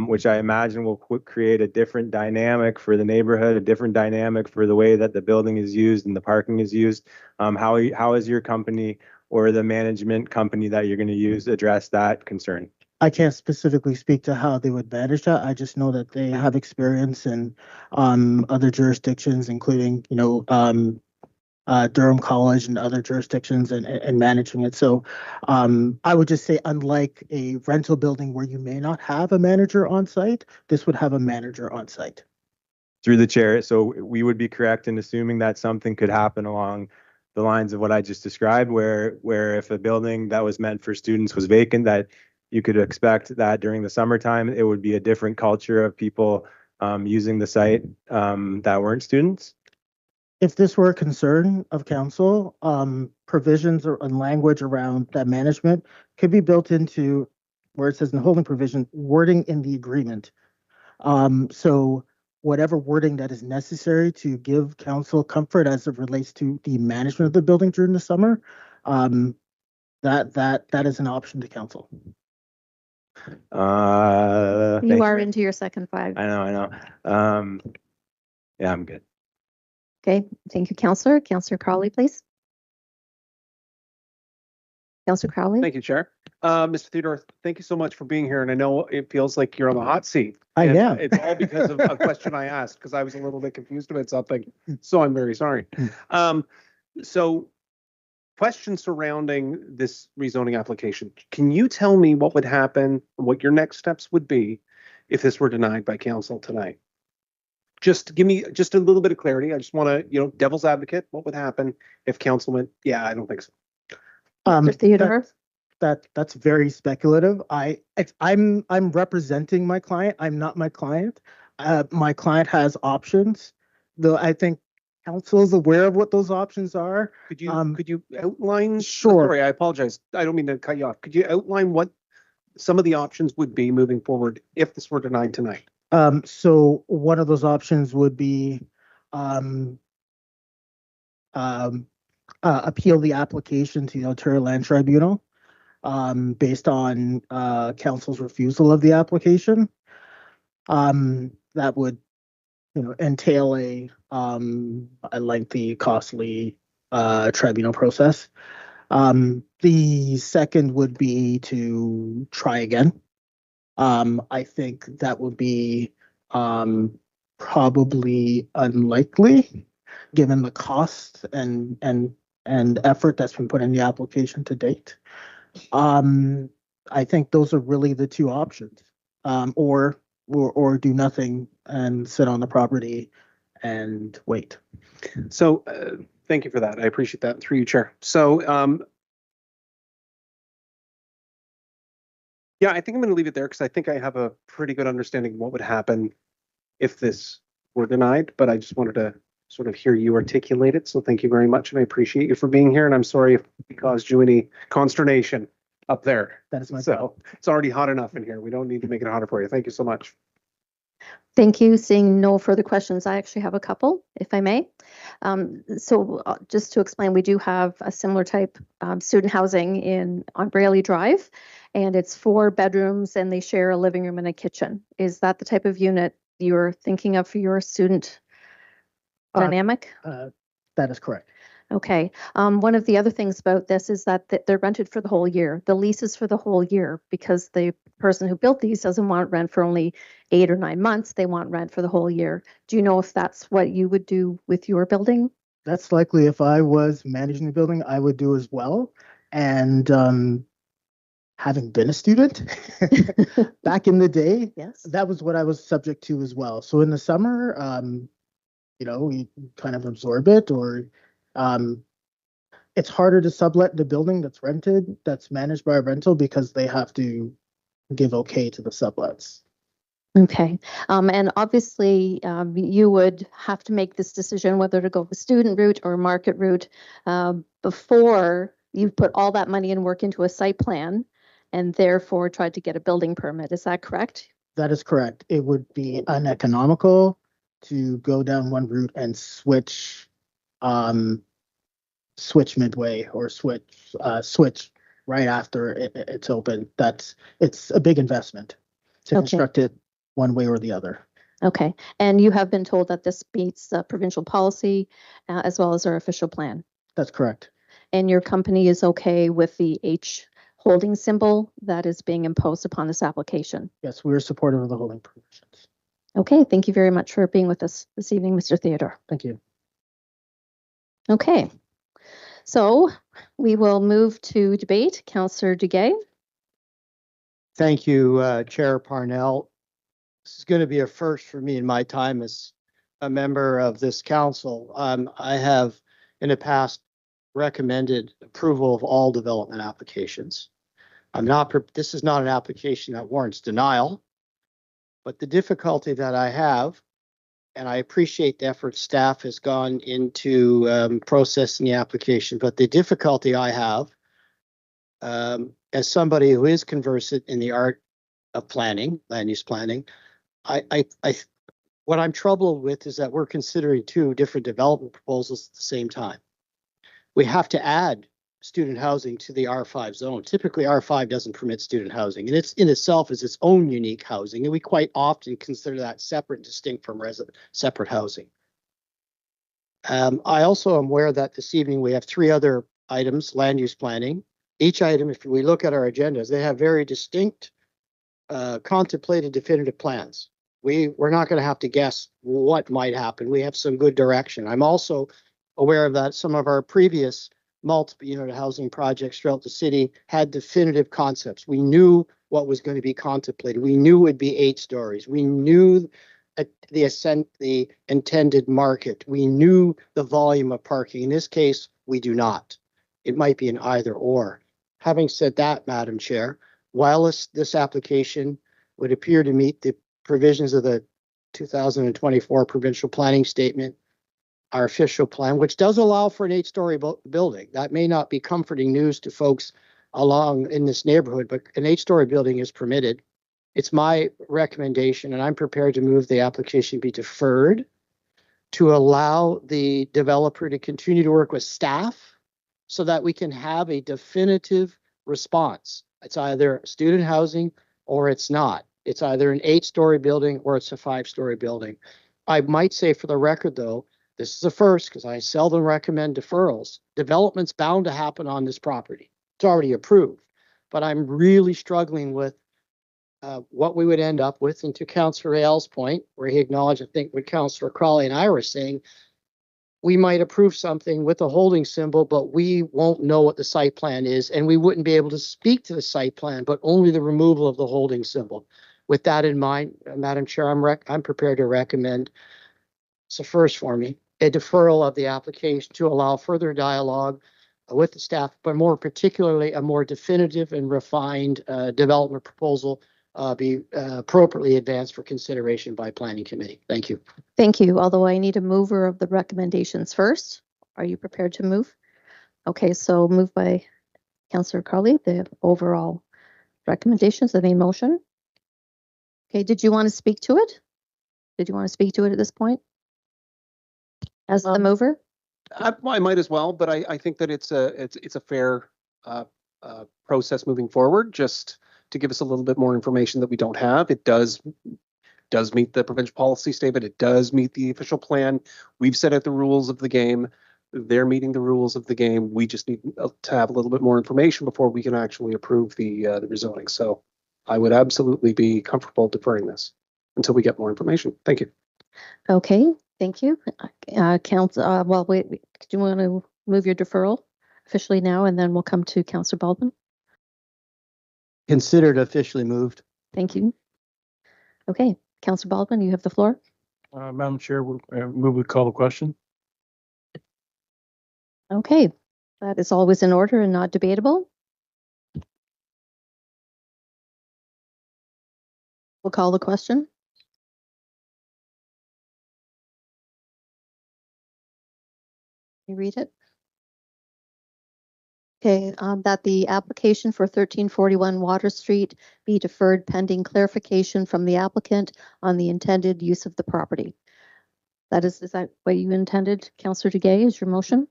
Speaker 4: which I imagine will create a different dynamic for the neighborhood, a different dynamic for the way that the building is used and the parking is used. How is your company or the management company that you're going to use address that concern?
Speaker 20: I can't specifically speak to how they would manage that. I just know that they have experience in other jurisdictions, including, Durham College and other jurisdictions and managing it. So I would just say, unlike a rental building where you may not have a manager on site, this would have a manager on site.
Speaker 4: Through the chair, so we would be correct in assuming that something could happen along the lines of what I just described, where if a building that was meant for students was vacant, that you could expect that during the summertime, it would be a different culture of people using the site that weren't students?
Speaker 20: If this were a concern of council, provisions and language around that management could be built into where it says in the holding provision, wording in the agreement. So whatever wording that is necessary to give council comfort as it relates to the management of the building during the summer, that is an option to council.
Speaker 11: You are into your second 5.
Speaker 4: I know. Yeah, I'm good.
Speaker 11: Okay, thank you, Councillor. Councillor Crowley, please. Councillor Crowley.
Speaker 12: Thank you, Chair. Mr. Theodore, thank you so much for being here. And I know it feels like you're on the hot seat.
Speaker 20: I am.
Speaker 12: It's all because of a question I asked because I was a little bit confused about something. So I'm very sorry. So question surrounding this rezoning application. Can you tell me what would happen, what your next steps would be if this were denied by council tonight? Just give me just a little bit of clarity. I just want to, devil's advocate. What would happen if council went, yeah, I don't think so.
Speaker 11: Mr. Theodore?
Speaker 20: That's very speculative. I'm representing my client. I'm not my client. My client has options, though I think council is aware of what those options are.
Speaker 12: Could you outline?
Speaker 20: Sure.
Speaker 12: Sorry, I apologize. I don't mean to cut you off. Could you outline what some of the options would be moving forward if this were denied tonight?
Speaker 20: So one of those options would be appeal the application to the Ontario Land Tribunal based on council's refusal of the application. That would, entail a lengthy, costly tribunal process. The second would be to try again. I think that would be probably unlikely, given the cost and effort that's been put in the application to date. I think those are really the two options. Or or do nothing and sit on the property and wait.
Speaker 12: So thank you for that. I appreciate that through you, Chair. So yeah, I think I'm going to leave it there because I think I have a pretty good understanding of what would happen if this were denied, but I just wanted to sort of hear you articulate it. So thank you very much, and I appreciate you for being here. And I'm sorry if we caused you any consternation up there.
Speaker 20: That is my
Speaker 12: So it's already hot enough in here. We don't need to make it hotter for you. Thank you so much.
Speaker 11: Thank you. Seeing no further questions, I actually have a couple, if I may. Just to explain, we do have a similar type student housing on Braley Drive, and it's 4 bedrooms and they share a living room and a kitchen. Is that the type of unit you're thinking of for your student dynamic?
Speaker 20: That is correct.
Speaker 11: Okay. One of the other things about this is that they're rented for the whole year. The lease is for the whole year because the person who built these doesn't want rent for only 8 or 9 months. They want rent for the whole year. Do you know if that's what you would do with your building?
Speaker 20: That's likely if I was managing the building, I would do as well. And having been a student back in the day,
Speaker 11: yes,
Speaker 20: that was what I was subject to as well. So in the summer, you kind of absorb it, or it's harder to sublet the building that's rented, that's managed by a rental, because they have to give okay to the sublets.
Speaker 11: Okay. And obviously, you would have to make this decision whether to go with student route or market route before you put all that money and work into a site plan and therefore tried to get a building permit. Is that correct?
Speaker 20: That is correct. It would be uneconomical to go down one route and switch midway, or switch right after it's open. It's a big investment to construct it one way or the other.
Speaker 11: Okay. And you have been told that this meets provincial policy as well as our official plan.
Speaker 20: That's correct.
Speaker 11: And your company is okay with the H holding symbol that is being imposed upon this application?
Speaker 20: Yes, we're supportive of the holding provisions.
Speaker 11: Okay. Thank you very much for being with us this evening, Mr. Theodore.
Speaker 20: Thank you.
Speaker 11: Okay. So we will move to debate. Councillor Duguay.
Speaker 3: Thank you, Chair Parnell. This is going to be a first for me in my time as a member of this council. I have in the past recommended approval of all development applications. This is not an application that warrants denial, but the difficulty that I have, and I appreciate the effort staff has gone into processing the application, but the difficulty I have, as somebody who is conversant in the art of planning, land use planning, what I'm troubled with is that we're considering 2 different development proposals at the same time. We have to add student housing to the R5 zone. Typically, R5 doesn't permit student housing, and it's in itself is its own unique housing, and we quite often consider that separate and distinct from separate housing. I also am aware that this evening we have 3 other items, land use planning. Each item, if we look at our agendas, they have very distinct contemplated definitive plans. We're not going to have to guess what might happen. We have some good direction. I'm also aware of that some of our previous multiple unit housing projects throughout the city had definitive concepts. We knew what was going to be contemplated. We knew it would be 8 stories. We knew the intended market. We knew the volume of parking. In this case, we do not. It might be an either or. Having said that, Madam Chair, while this application would appear to meet the provisions of the 2024 provincial planning statement, our official plan, which does allow for an 8-story building. That may not be comforting news to folks along in this neighborhood, but an 8-story building is permitted. It's my recommendation, and I'm prepared to move the application be deferred to allow the developer to continue to work with staff so that we can have a definitive response. It's either student housing or it's not. It's either an 8-story building or it's a 5-story building. I might say for the record, though, this is a first because I seldom recommend deferrals. Development's bound to happen on this property. It's already approved, but I'm really struggling with what we would end up with. And to Councillor Ailes' point, where he acknowledged, I think, what Councillor Crawley and I were saying, we might approve something with a holding symbol, but we won't know what the site plan is, and we wouldn't be able to speak to the site plan, but only the removal of the holding symbol. with that in mind, Madam Chair, I'm prepared to recommend, it's a first for me, a deferral of the application to allow further dialogue with the staff, but more particularly a more definitive and refined development proposal be appropriately advanced for consideration by Planning Committee. Thank you.
Speaker 11: Thank you. Although I need a mover of the recommendations first. Are you prepared to move? Okay, so moved by Councillor Carley, the overall recommendations of the motion. Okay, did you want to speak to it? Did you want to speak to it at this point? As the mover?
Speaker 12: I might as well, but I think that it's a fair process moving forward, just to give us a little bit more information that we don't have. It does meet the provincial policy statement. It does meet the official plan. We've set out the rules of the game. They're meeting the rules of the game. We just need to have a little bit more information before we can actually approve the rezoning. So I would absolutely be comfortable deferring this until we get more information. Thank you.
Speaker 11: Okay, thank you. Council, well, wait, do you want to move your deferral officially now, and then we'll come to Councillor Baldwin?
Speaker 3: Considered officially moved.
Speaker 11: Thank you. Okay, Councillor Baldwin, you have the floor.
Speaker 15: Madam Chair, move we call the question.
Speaker 11: Okay, that is always in order and not debatable. We'll call the question. You read it. Okay, that the application for 1341 Water Street be deferred pending clarification from the applicant on the intended use of the property. Is that what you intended, Councillor Duguay, is your motion?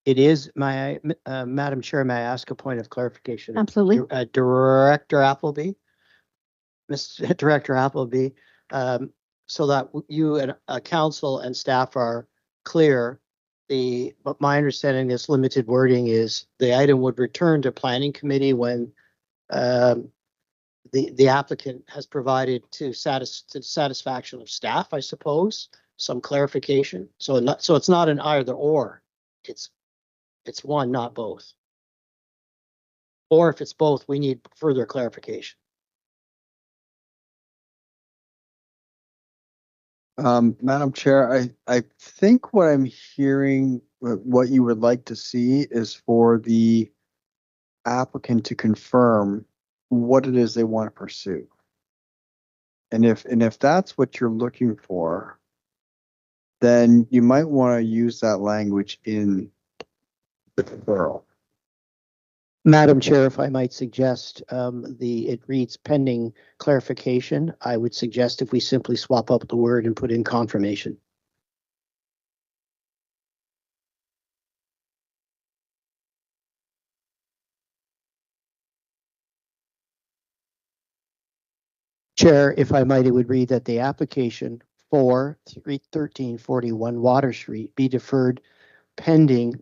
Speaker 3: It is. Madam Chair, may I ask a point of clarification?
Speaker 11: Absolutely.
Speaker 3: Director Appleby, Mr. Director Appleby, so that you and council and staff are clear. But my understanding is limited wording is the item would return to Planning Committee when the applicant has provided to satisfaction of staff, I suppose, some clarification. So it's not an either or. It's one, not both. Or if it's both, we need further clarification.
Speaker 16: Madam Chair, I think what I'm hearing, what you would like to see is for the applicant to confirm what it is they want to pursue. And if that's what you're looking for, then you might want to use that language in the deferral.
Speaker 3: Madam Chair, if I might suggest, it reads pending clarification. I would suggest if we simply swap up the word and put in confirmation. Chair, if I might, it would read that the application for 1341 Water Street be deferred pending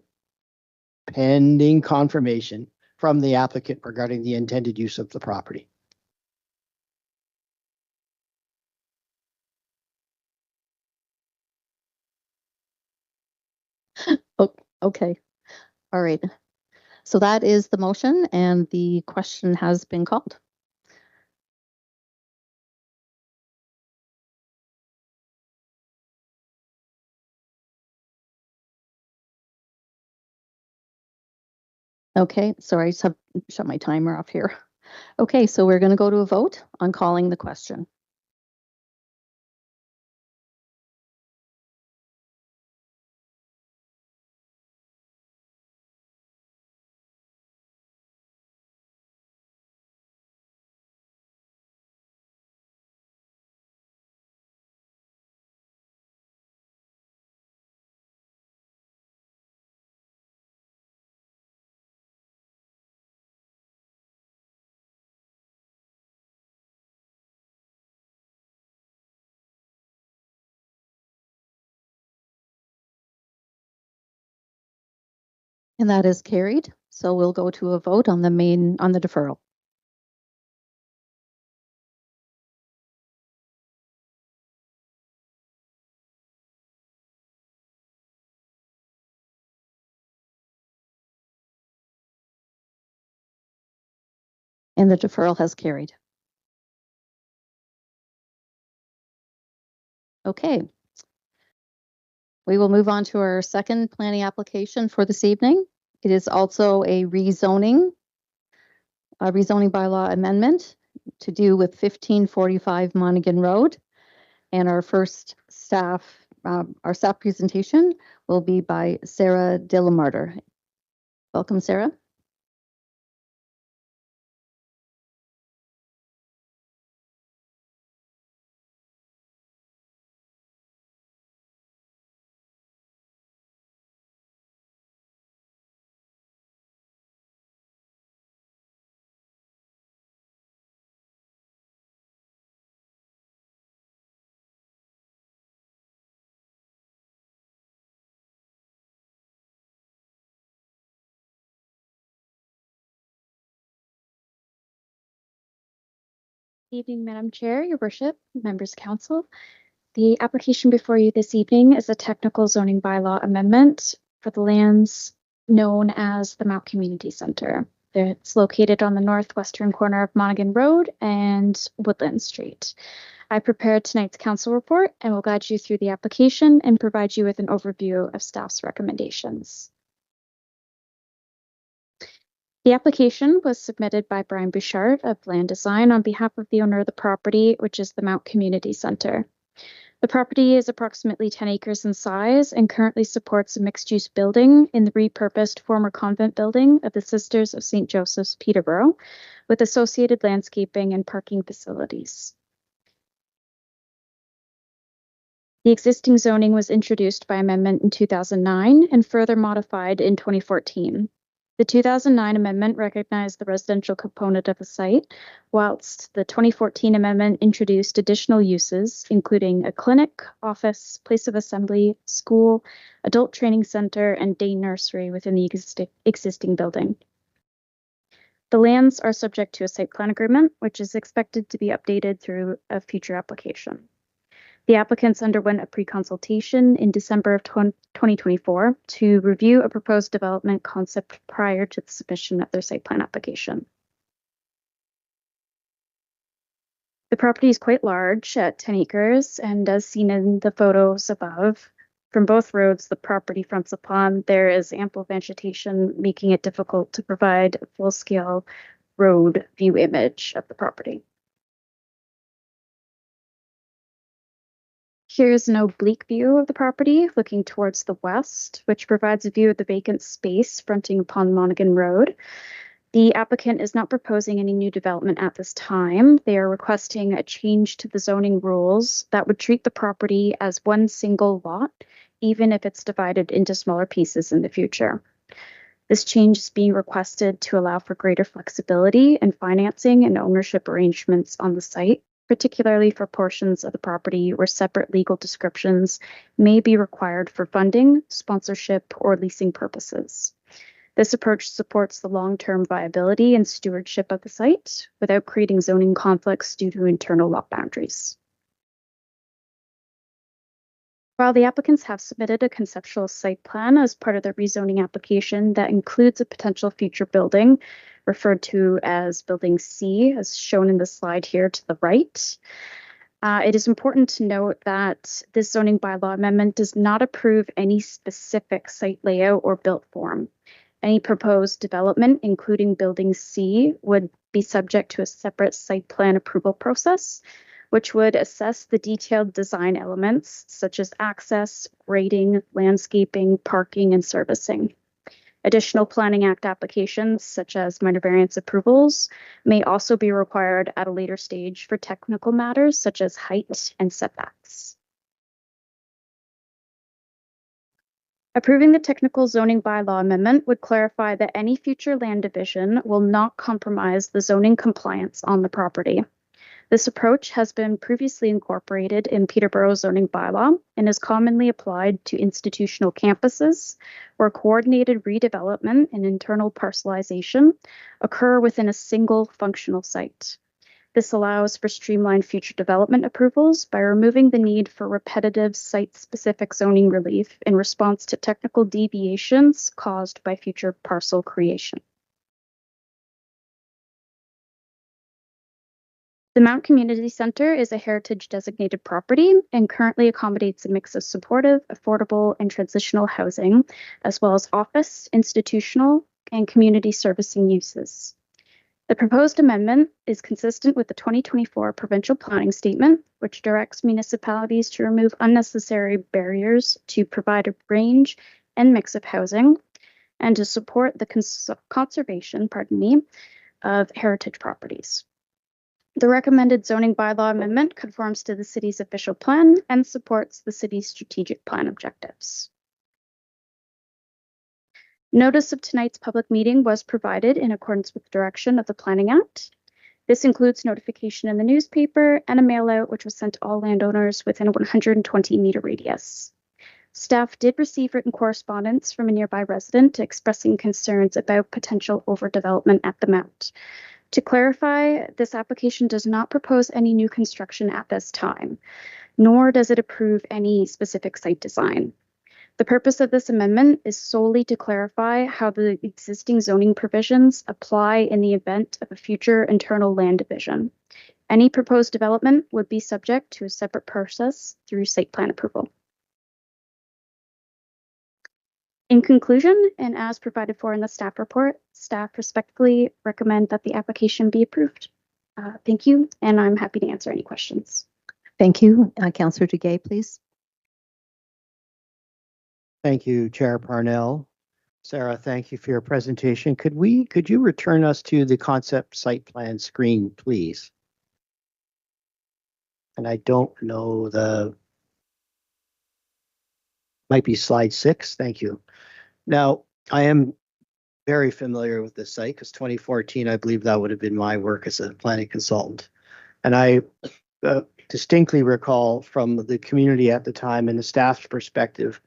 Speaker 3: confirmation from the applicant regarding the intended use of the property.
Speaker 11: Oh, okay. All right. So that is the motion, and the question has been called. Okay, sorry, I just have shut my timer off here. Okay, so we're going to go to a vote on calling the question. And that is carried. So we'll go to a vote on the deferral. And the deferral has carried. Okay. We will move on to our second planning application for this evening. It is also a rezoning bylaw amendment to do with 1545 Monaghan Road. And our staff presentation will be by Sarah Dillamarter. Welcome, Sarah.
Speaker 21: Evening, Madam Chair, Your Worship, members of council. The application before you this evening is a technical zoning bylaw amendment for the lands known as the Mount Community Centre. It's located on the northwestern corner of Monaghan Road and Woodland Street. I prepared tonight's council report and will guide you through the application and provide you with an overview of staff's recommendations. The application was submitted by Brian Bouchard of Land Design on behalf of the owner of the property, which is the Mount Community Centre. The property is approximately 10 acres in size and currently supports a mixed-use building in the repurposed former convent building of the Sisters of St. Joseph's, Peterborough, with associated landscaping and parking facilities. The existing zoning was introduced by amendment in 2009 and further modified in 2014. The 2009 amendment recognized the residential component of the site, whilst the 2014 amendment introduced additional uses, including a clinic, office, place of assembly, school, adult training center, and day nursery within the existing building. The lands are subject to a site plan agreement, which is expected to be updated through a future application. The applicants underwent a pre-consultation in December of 2024 to review a proposed development concept prior to the submission of their site plan application. The property is quite large at 10 acres, and as seen in the photos above, from both roads the property fronts upon, there is ample vegetation, making it difficult to provide a full-scale road view image of the property. Here's an oblique view of the property looking towards the west, which provides a view of the vacant space fronting upon Monaghan Road. The applicant is not proposing any new development at this time. They are requesting a change to the zoning rules that would treat the property as one single lot, even if it's divided into smaller pieces in the future. This change is being requested to allow for greater flexibility in financing and ownership arrangements on the site, particularly for portions of the property where separate legal descriptions may be required for funding, sponsorship, or leasing purposes. This approach supports the long-term viability and stewardship of the site without creating zoning conflicts due to internal lot boundaries. While the applicants have submitted a conceptual site plan as part of their rezoning application that includes a potential future building, referred to as Building C, as shown in the slide here to the right. It is important to note that this zoning bylaw amendment does not approve any specific site layout or built form. Any proposed development, including Building C, would be subject to a separate site plan approval process, which would assess the detailed design elements such as access, grading, landscaping, parking, and servicing. Additional Planning Act applications, such as minor variance approvals, may also be required at a later stage for technical matters such as height and setbacks. Approving the technical zoning bylaw amendment would clarify that any future land division will not compromise the zoning compliance on the property. This approach has been previously incorporated in Peterborough zoning bylaw and is commonly applied to institutional campuses where coordinated redevelopment and internal parcelization occur within a single functional site. This allows for streamlined future development approvals by removing the need for repetitive site-specific zoning relief in response to technical deviations caused by future parcel creation. The Mount Community Center is a heritage designated property and currently accommodates a mix of supportive, affordable, and transitional housing, as well as office, institutional, and community servicing uses. The proposed amendment is consistent with the 2024 provincial planning statement, which directs municipalities to remove unnecessary barriers to provide a range and mix of housing and to support the conservation, of heritage properties. The recommended zoning bylaw amendment conforms to the city's official plan and supports the city's strategic plan objectives. Notice of tonight's public meeting was provided in accordance with the direction of the Planning Act. This includes notification in the newspaper and a mail out which was sent to all landowners within a 120-meter radius. Staff did receive written correspondence from a nearby resident expressing concerns about potential overdevelopment at the Mount. To clarify, this application does not propose any new construction at this time, nor does it approve any specific site design. The purpose of this amendment is solely to clarify how the existing zoning provisions apply in the event of a future internal land division. Any proposed development would be subject to a separate process through site plan approval. In conclusion, and as provided for in the staff report, staff respectfully recommend that the application be approved. Thank you, and I'm happy to answer any questions.
Speaker 9: Thank you. Councillor Duguay, please.
Speaker 3: Thank you, Chair Parnell. Sarah, thank you for your presentation. Could you return us to the concept site plan screen, please? And I don't know might be slide 6. Thank you. Now, I am very familiar with this site because 2014, I believe that would have been my work as a planning consultant. And I distinctly recall from the community at the time and the staff's perspective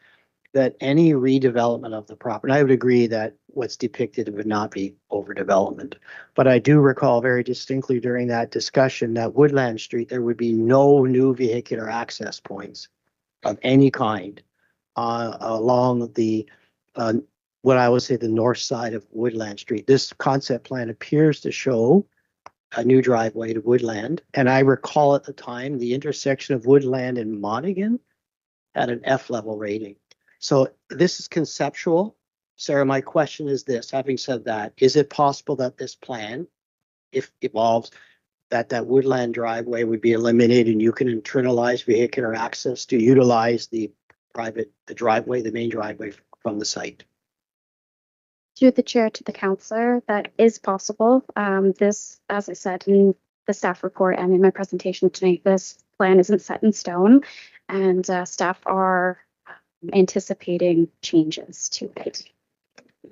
Speaker 3: that any redevelopment of the property, and I would agree that what's depicted would not be overdevelopment. But I do recall very distinctly during that discussion that Woodland Street, there would be no new vehicular access points of any kind along the what I would say the north side of Woodland Street. This concept plan appears to show a new driveway to Woodland, and I recall at the time the intersection of Woodland and Monaghan had an F level rating. So this is conceptual. Sarah, my question is this: having said that, is it possible that this plan, if evolves, that Woodland driveway would be eliminated and you can internalize vehicular access to utilize the driveway, the main driveway from the site?
Speaker 21: Through the chair to the councillor, that is possible. This, as I said in the staff report and in my presentation tonight, this plan isn't set in stone, and staff are anticipating changes to it.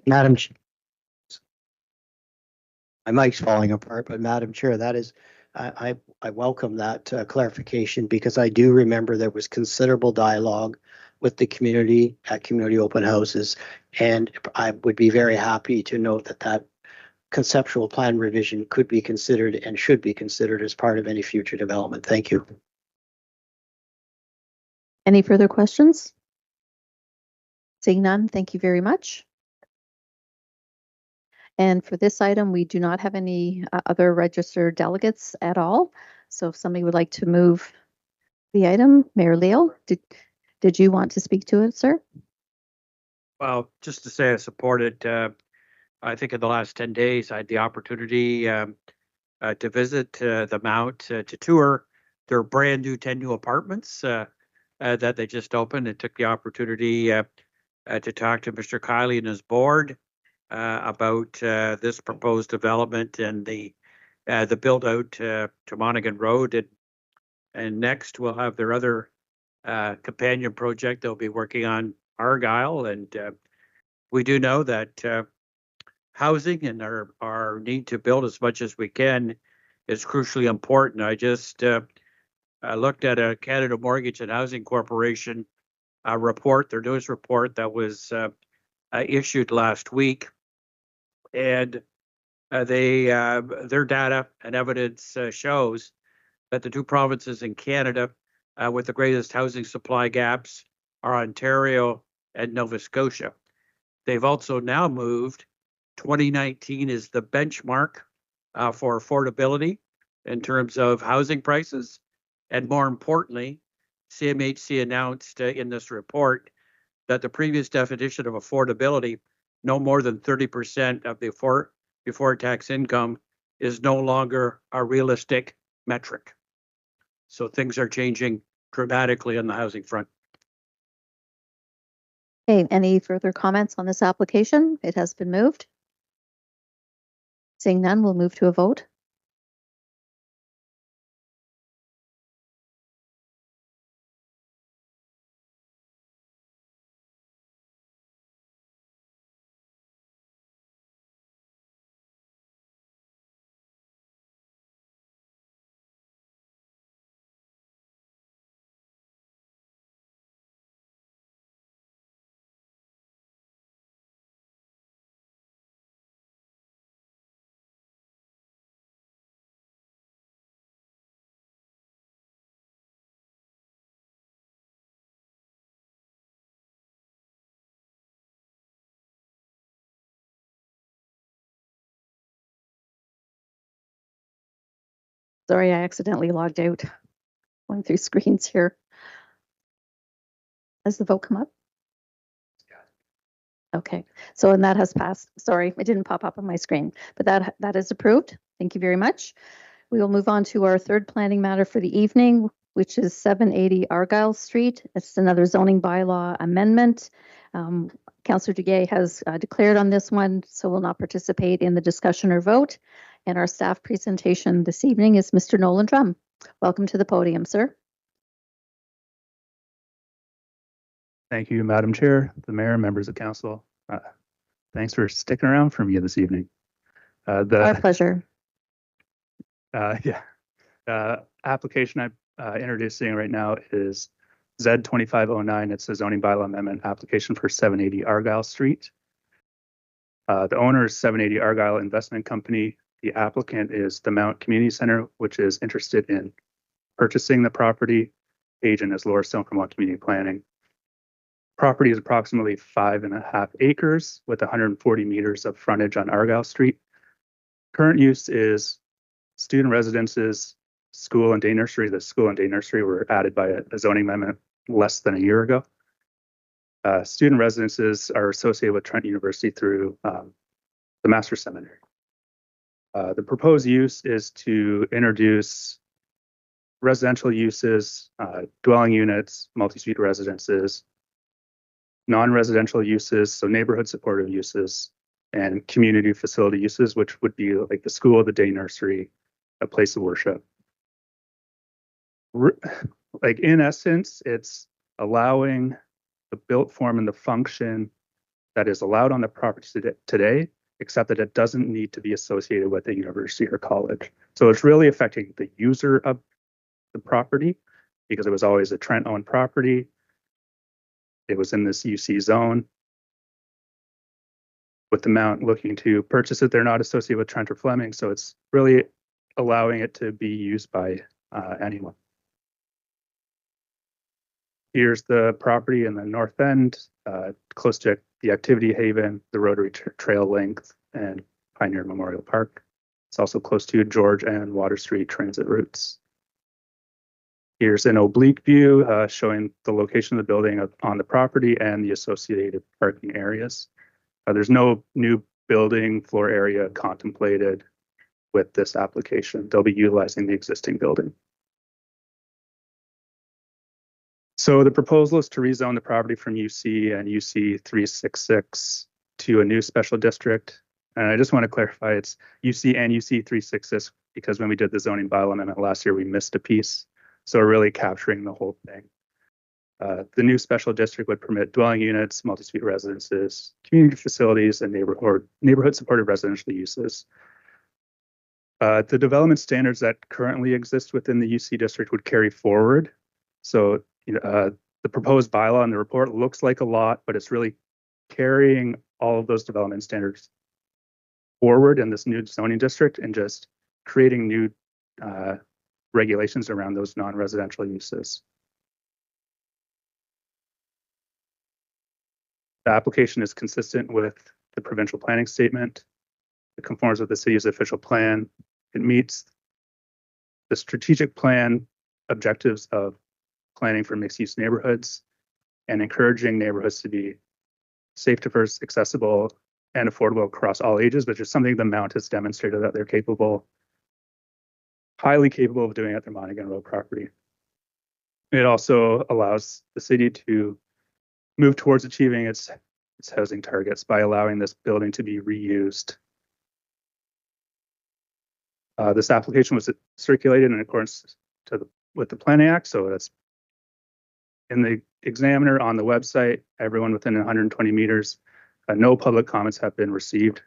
Speaker 3: Madam Chair, my mic's falling apart, but Madam Chair, that is, I welcome that clarification, because I do remember there was considerable dialogue with the community at community open houses, and I would be very happy to note that conceptual plan revision could be considered and should be considered as part of any future development. Thank you.
Speaker 9: Any further questions? Seeing none, thank you very much. And for this item, we do not have any other registered delegates at all. So if somebody would like to move the item, Mayor Leo, did you want to speak to it, sir?
Speaker 10: Well, just to say I support it. I think in the last 10 days, I had the opportunity to visit the Mount, to tour their brand new 10 new apartments that they just opened, and took the opportunity to talk to Mr. Kiley and his board about this proposed development and the build out to Monaghan Road. And next we'll have their other companion project they'll be working on, Argyle. And we do know that housing and our need to build as much as we can is crucially important. I just looked at a Canada Mortgage and Housing Corporation report, their newest report that was issued last week, and their data and evidence shows that the two provinces in Canada with the greatest housing supply gaps are Ontario and Nova Scotia. They've also now moved 2019 is the benchmark for affordability in terms of housing prices. And more importantly, CMHC announced in this report that the previous definition of affordability, no more than 30% of the before tax income, is no longer a realistic metric. So things are changing dramatically on the housing front.
Speaker 11: Okay, any further comments on this application? It has been moved. Seeing none, we'll move to a vote. Sorry, I accidentally logged out. Going through screens here. Has the vote come up? Okay, so and that has passed. Sorry, it didn't pop up on my screen, but that is approved. Thank you very much. We will move on to our third planning matter for the evening, which is 780 Argyle Street. It's another zoning bylaw amendment. Councillor Duguay has declared on this one, so will not participate in the discussion or vote. And our staff presentation this evening is Mr. Nolan Drum. Welcome to the podium, sir.
Speaker 2: Thank you, Madam Chair, the Mayor, members of Council. Thanks for sticking around for me this evening.
Speaker 11: Our pleasure.
Speaker 2: Application I'm introducing right now is Z2509. It's a zoning bylaw amendment application for 780 Argyle Street. The owner is 780 Argyle Investment Company. The applicant is the Mount Community Center, which is interested in purchasing the property. Agent is Laura Stone from Mount Community Planning. Property is approximately 5.5 acres with 140 meters of frontage on Argyle Street. Current use is student residences, school and day nursery. The school and day nursery were added by a zoning amendment less than a year ago. Student residences are associated with Trent University through the Master Seminary. The proposed use is to introduce residential uses, dwelling units, multi-suite residences, non-residential uses, so neighborhood supportive uses, and community facility uses, which would be like the school, the day nursery, a place of worship. Like in essence, it's allowing the built form and the function that is allowed on the property today, except that it doesn't need to be associated with a university or college. So it's really affecting the user of the property because it was always a Trent-owned property. It was in this UC zone. With the Mount looking to purchase it, they're not associated with Trent or Fleming, so it's really allowing it to be used by anyone. Here's the property in the north end, close to the Activity Haven, the Rotary Trail length, and Pioneer Memorial Park. It's also close to George and Water Street transit routes. Here's an oblique view showing the location of the building on the property and the associated parking areas. There's no new building floor area contemplated with this application. They'll be utilizing the existing building. So the proposal is to rezone the property from UC and UC 366 to a new special district. And I just want to clarify, it's UC and UC 366 because when we did the zoning bylaw amendment last year, we missed a piece. So we're really capturing the whole thing. The new special district would permit dwelling units, multi-suite residences, community facilities, and neighborhood supported residential uses. The development standards that currently exist within the UC district would carry forward. So the proposed bylaw in the report looks like a lot, but it's really carrying all of those development standards forward in this new zoning district and just creating new regulations around those non-residential uses. The application is consistent with the provincial planning statement. It conforms with the city's official plan. It meets the strategic plan objectives of planning for mixed-use neighborhoods and encouraging neighborhoods to be safe, diverse, accessible, and affordable across all ages, which is something the Mount has demonstrated that they're capable, highly capable of doing at their Monaghan Road property. It also allows the city to move towards achieving its housing targets by allowing this building to be reused. This application was circulated in accordance with the Planning Act, so that's in the Examiner on the website, everyone within 120 meters. No public comments have been received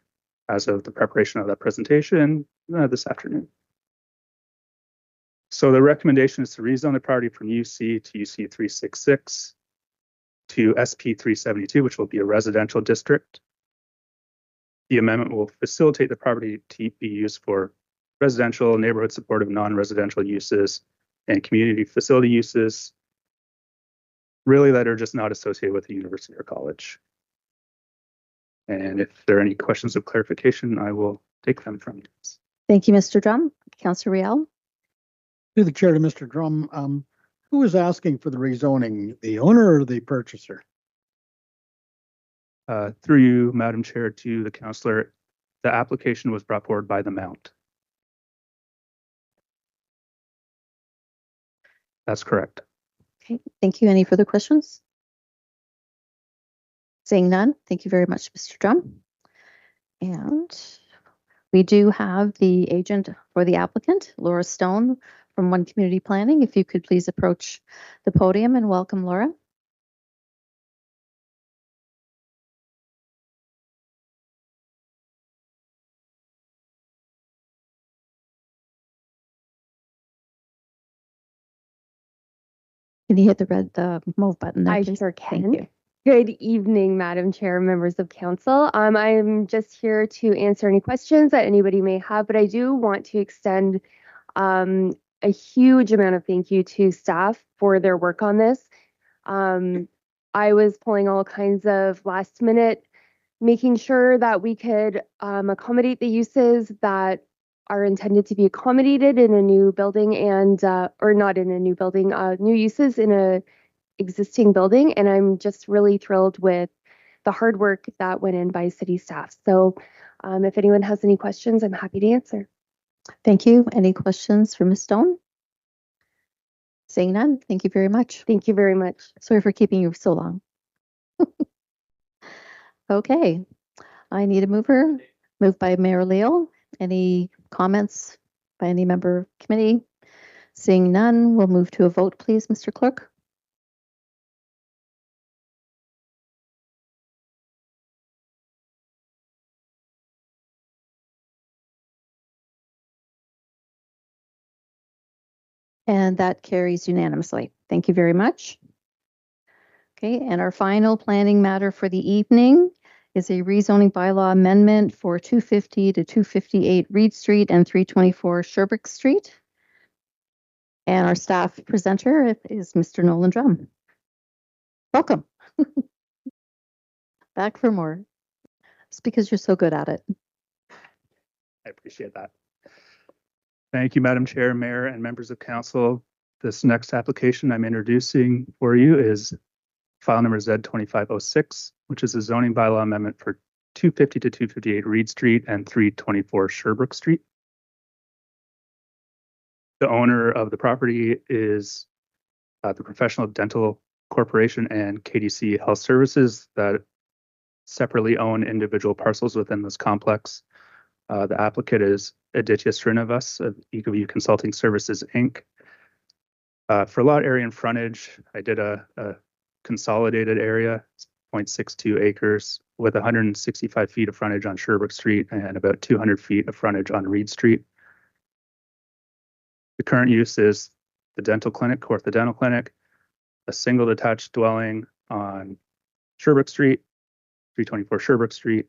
Speaker 2: as of the preparation of that presentation this afternoon. So the recommendation is to rezone the property from UC to UC 366 to SP 372, which will be a residential district. The amendment will facilitate the property to be used for residential, neighborhood supportive, non-residential uses, and community facility uses, really that are just not associated with the university or college. And if there are any questions of clarification, I will take them from you.
Speaker 11: Thank you, Mr. Drum. Councillor Riel.
Speaker 8: Through the chair to Mr. Drum, who is asking for the rezoning, the owner or the purchaser?
Speaker 2: Through you, Madam Chair, to the councillor, the application was brought forward by the Mount. That's correct.
Speaker 11: Okay, thank you. Any further questions? Seeing none, thank you very much, Mr. Drum. And we do have the agent for the applicant, Laura Stone from One Community Planning. If you could please approach the podium and welcome Laura. Can you hit the move button there,
Speaker 6: I
Speaker 11: please?
Speaker 6: sure
Speaker 11: Thank
Speaker 6: can.
Speaker 11: you.
Speaker 6: Good evening, Madam Chair, members of council. I'm just here to answer any questions that anybody may have, but I do want to extend a huge amount of thank you to staff for their work on this. I was pulling all kinds of last minute, making sure that we could accommodate the uses that are intended to be accommodated in a new building and, or not in a new building, new uses in a existing building. And I'm just really thrilled with the hard work that went in by city staff. So if anyone has any questions, I'm happy to answer.
Speaker 11: Thank you. Any questions for Ms. Stone? Seeing none, thank you very much.
Speaker 6: Thank you very much.
Speaker 11: Sorry for keeping you so long. Okay, I need a mover. Moved by Mayor Leal. Any comments by any member of committee? Seeing none, we'll move to a vote, please, Mr. Clerk. And that carries unanimously. Thank you very much. Okay, and our final planning matter for the evening is a rezoning bylaw amendment for 250 to 258 Reed Street and 324 Sherbrooke Street. And our staff presenter is Mr. Nolan Drum. Welcome. Back for more. It's because you're so good at it.
Speaker 2: I appreciate that. Thank you, Madam Chair, Mayor, and members of council. This next application I'm introducing for you is file number Z2506, which is a zoning bylaw amendment for 250 to 258 Reed Street and 324 Sherbrooke Street. The owner of the property is the Professional Dental Corporation and KDC Health Services that separately own individual parcels within this complex. The applicant is Aditya Srinivas of EcoView Consulting Services, Inc. For lot area and frontage, I did a consolidated area, 0.62 acres, with 165 feet of frontage on Sherbrooke Street and about 200 feet of frontage on Reed Street. The current use is the dental clinic, Kawartha Dental Clinic, a single detached dwelling on Sherbrooke Street, 324 Sherbrooke Street,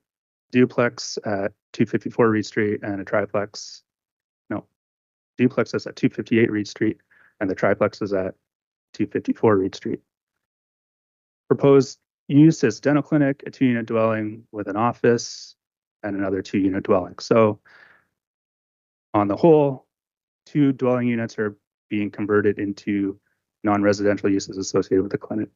Speaker 2: duplex at 254 Reed Street, and a triplex. No, duplex is at 258 Reed Street, and the triplex is at 254 Reed Street. Proposed use is dental clinic, a 2-unit dwelling with an office, and another 2-unit dwelling. So on the whole, 2 dwelling units are being converted into non-residential uses associated with the clinic.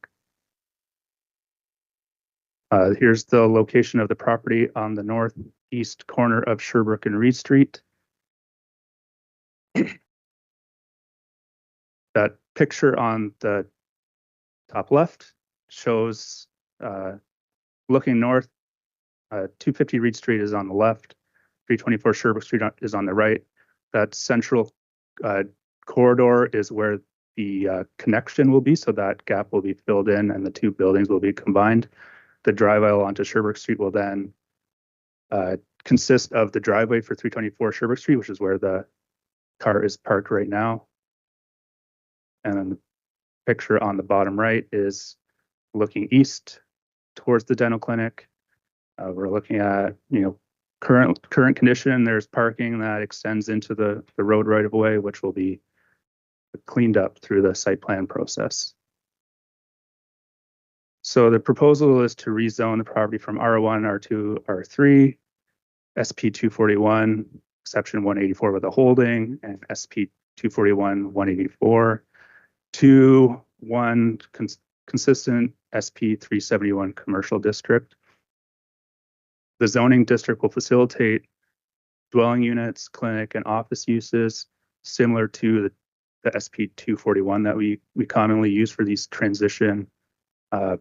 Speaker 2: Here's the location of the property on the northeast corner of Sherbrooke and Reed Street. That picture on the top left shows looking north, 250 Reed Street is on the left, 324 Sherbrooke Street is on the right. That central corridor is where the connection will be, so that gap will be filled in and the 2 buildings will be combined. The drive aisle onto Sherbrooke Street will then consist of the driveway for 324 Sherbrooke Street, which is where the car is parked right now. And then the picture on the bottom right is looking east towards the dental clinic. We're looking at, current condition. There's parking that extends into the road right of way, which will be cleaned up through the site plan process. So the proposal is to rezone the property from R1, R2, R3, SP 241, exception 184 with a holding, and SP 241, 184 to one consistent SP 371 commercial district. The zoning district will facilitate dwelling units, clinic, and office uses similar to the SP 241 that we commonly use for these transition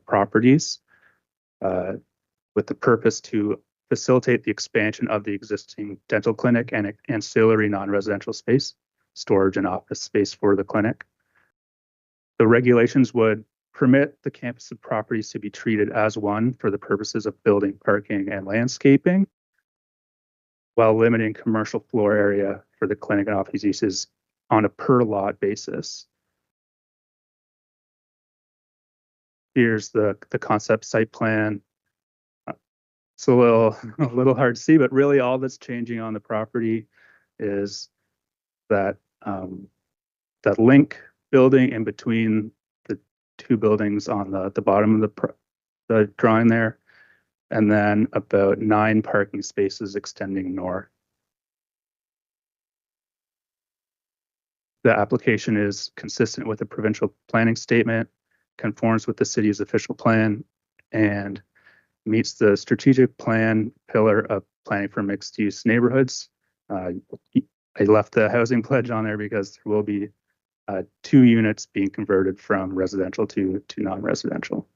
Speaker 2: properties, with the purpose to facilitate the expansion of the existing dental clinic and ancillary non-residential space, storage and office space for the clinic. The regulations would permit the campus of properties to be treated as one for the purposes of building, parking, and landscaping, while limiting commercial floor area for the clinic and office uses on a per lot basis. Here's the concept site plan. It's a little hard to see, but really all that's changing on the property is that that link building in between the 2 buildings on the bottom of the drawing there, and then about 9 parking spaces extending north. The application is consistent with the provincial planning statement, conforms with the city's official plan, and meets the strategic plan pillar of planning for mixed-use neighborhoods. I left the housing pledge on there because there will be 2 units being converted from residential to non-residential.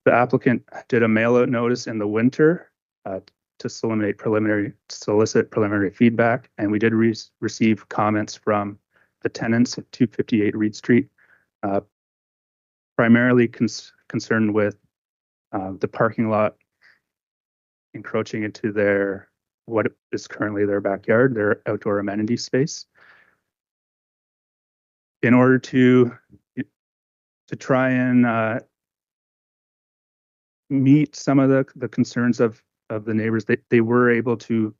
Speaker 2: The applicant did a mail-out notice in the winter to solicit preliminary feedback, and we did receive comments from the tenants at 258 Reed Street, primarily concerned with the parking lot encroaching into what is currently their backyard, their outdoor amenity space. In order to try and meet some of the concerns of the neighbors, they were able to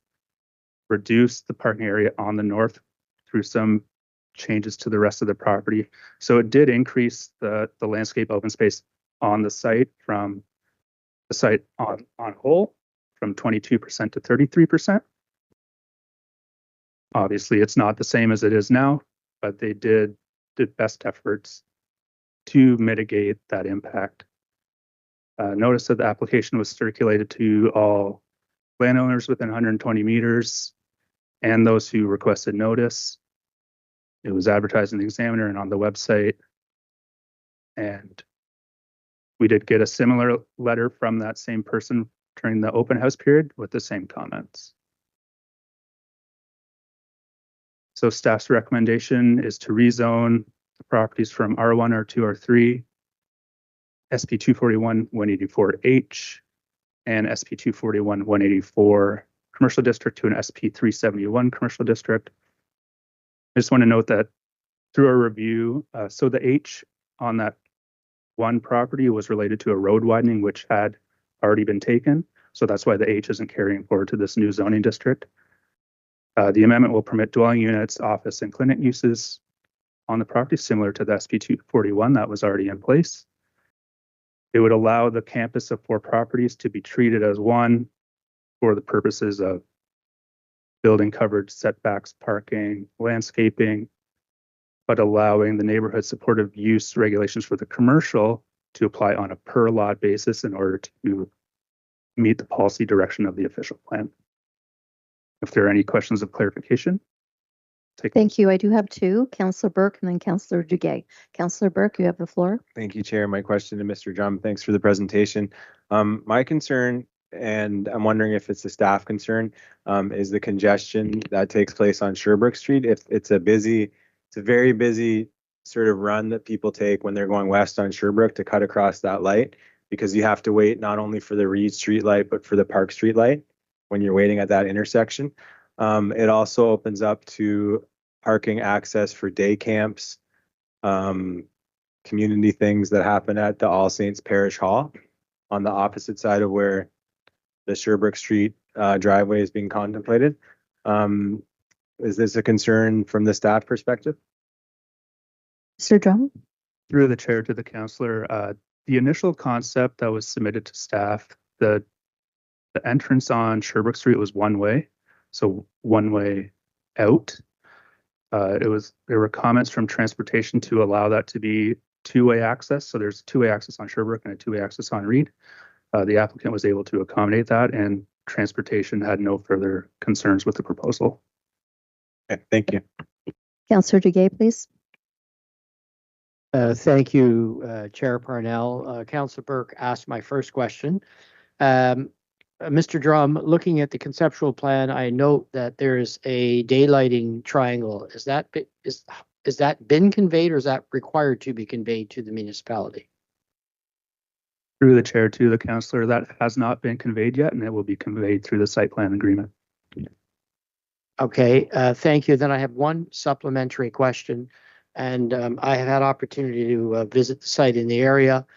Speaker 2: reduce the parking area on the north through some changes to the rest of the property. So it did increase the landscape open space on the site from the site on whole from 22% to 33%. Obviously, it's not the same as it is now, but they did best efforts to mitigate that impact. Notice that the application was circulated to all landowners within 120 meters and those who requested notice. It was advertised in the Examiner and on the website. And we did get a similar letter from that same person during the open house period with the same comments. So staff's recommendation is to rezone the properties from R1, R2, R3, SP 241 184H, and SP 241 184 commercial district to an SP 371 commercial district. I just want to note that through our review, so the H on that one property was related to a road widening which had already been taken. So that's why the H isn't carrying forward to this new zoning district. The amendment will permit dwelling units, office, and clinic uses on the property similar to the SP 241 that was already in place. It would allow the campus of 4 properties to be treated as one for the purposes of building coverage, setbacks, parking, landscaping, but allowing the neighborhood supportive use regulations for the commercial to apply on a per lot basis in order to meet the policy direction of the official plan. If there are any questions of clarification,
Speaker 11: Thank you. I do have two, Councillor Burke and then Councillor Duguay. Councillor Burke, you have the floor.
Speaker 4: Thank you, Chair. My question to Mr. Drum. Thanks for the presentation. My concern, and I'm wondering if it's a staff concern, is the congestion that takes place on Sherbrooke Street. If it's a very busy sort of run that people take when they're going west on Sherbrooke to cut across that light, because you have to wait not only for the Reed Street light, but for the Park Street light when you're waiting at that intersection. It also opens up to parking access for day camps, community things that happen at the All Saints Parish Hall on the opposite side of where the Sherbrooke Street driveway is being contemplated. Is this a concern from the staff perspective?
Speaker 11: Mr. Drum?
Speaker 2: Through the chair to the councillor, the initial concept that was submitted to staff, the entrance on Sherbrooke Street was one way, so one way out. There were comments from transportation to allow that to be two-way access. So there's two-way access on Sherbrooke and a two-way access on Reed. The applicant was able to accommodate that, and transportation had no further concerns with the proposal.
Speaker 4: Okay, thank you.
Speaker 11: Councillor Duguay, please.
Speaker 3: Thank you, Chair Parnell. Councillor Burke asked my first question. Mr. Drum, looking at the conceptual plan, I note that there is a daylighting triangle. Is that been conveyed, or is that required to be conveyed to the municipality?
Speaker 2: Through the chair to the councillor, that has not been conveyed yet, and it will be conveyed through the site plan agreement.
Speaker 3: Okay, thank you. Then I have one supplementary question, and I have had opportunity to visit the site in the area.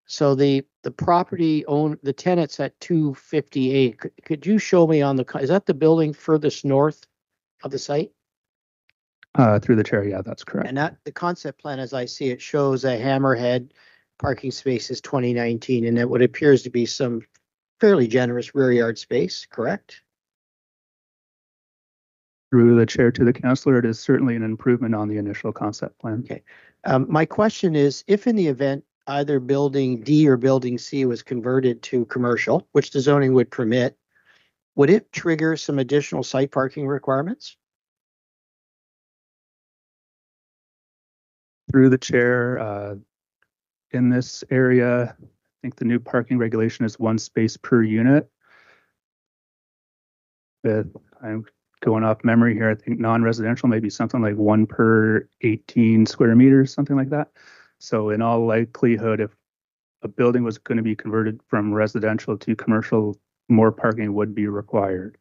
Speaker 3: So the property the tenants at 258, could you show me is that the building furthest north of the site?
Speaker 2: Through the chair, yeah, that's correct.
Speaker 3: And the concept plan, as I see it, shows a hammerhead parking spaces 2019, and what appears to be some fairly generous rear yard space, correct?
Speaker 2: Through the chair to the councillor, it is certainly an improvement on the initial concept plan.
Speaker 3: Okay. My question is, if in the event either building D or building C was converted to commercial, which the zoning would permit, would it trigger some additional site parking requirements?
Speaker 2: Through the chair, in this area, I think the new parking regulation is 1 space per unit. I'm going off memory here. I think non-residential may be something like 1 per 18 square meters, something like that. So in all likelihood, if a building was going to be converted from residential to commercial, more parking would be required.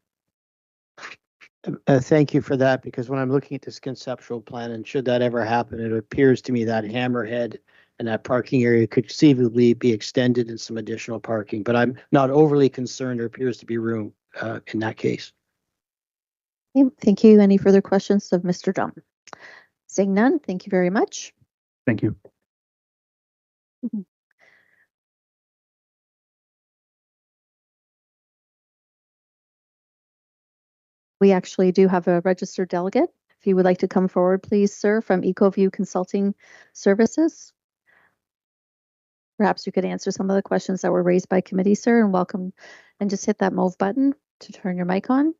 Speaker 3: Thank you for that, because when I'm looking at this conceptual plan, and should that ever happen, it appears to me that hammerhead and that parking area could conceivably be extended in some additional parking, but I'm not overly concerned. There appears to be room in that case.
Speaker 11: Thank you. Any further questions of Mr. Drum? Seeing none, thank you very much.
Speaker 2: Thank you.
Speaker 11: We actually do have a registered delegate. If you would like to come forward, please, sir, from EcoView Consulting Services. Perhaps you could answer some of the questions that were raised by committee, sir, and welcome. And just hit that move button to turn your mic on.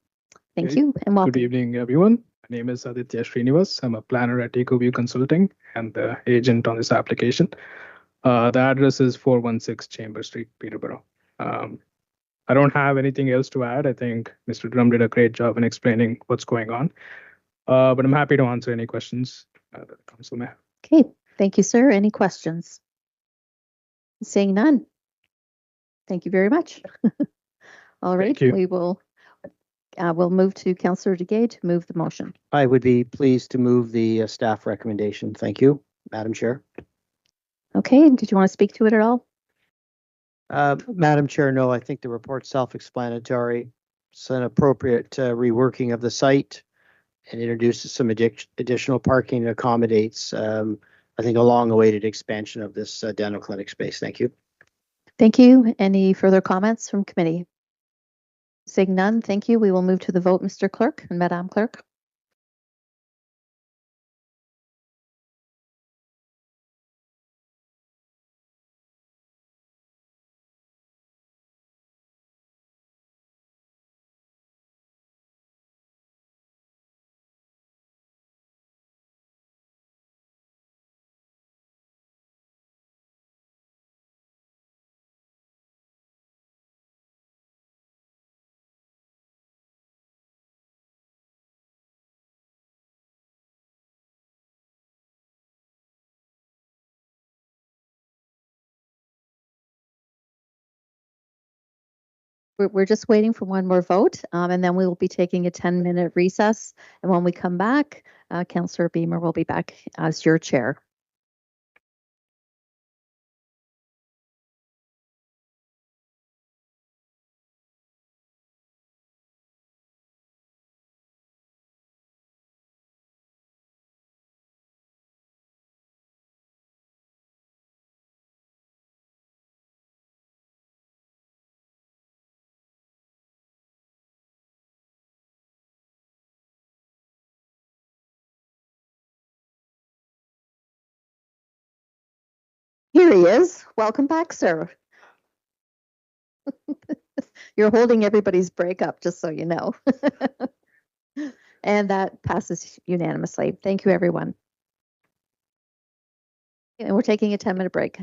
Speaker 11: Thank you, and welcome.
Speaker 5: Good evening, everyone. My name is Aditya Srinivas. I'm a planner at EcoView Consulting and the agent on this application. The address is 416 Chamber Street, Peterborough. I don't have anything else to add. I think Mr. Drum did a great job in explaining what's going on. But I'm happy to answer any questions that the council may have.
Speaker 11: Okay, thank you, sir. Any questions? Seeing none. Thank you very much. All right, we will we'll move to Councillor Duguay to move the motion.
Speaker 3: I would be pleased to move the staff recommendation. Thank you, Madam Chair.
Speaker 11: Okay, did you want to speak to it at all?
Speaker 3: Madam Chair, no, I think the report's self-explanatory. It's an appropriate reworking of the site and introduces some additional parking and accommodates, I think, a long-awaited expansion of this dental clinic space. Thank you.
Speaker 11: Thank you. Any further comments from committee? Seeing none, thank you. We will move to the vote, Mr. Clerk and Madam Clerk. We're just waiting for one more vote, and then we will be taking a 10-minute recess. And when we come back, Councillor Beamer will be back as your chair. Here he is. Welcome back, sir. You're holding everybody's break up, just so you know. And that passes unanimously. Thank you, everyone. And we're taking a 10-minute break.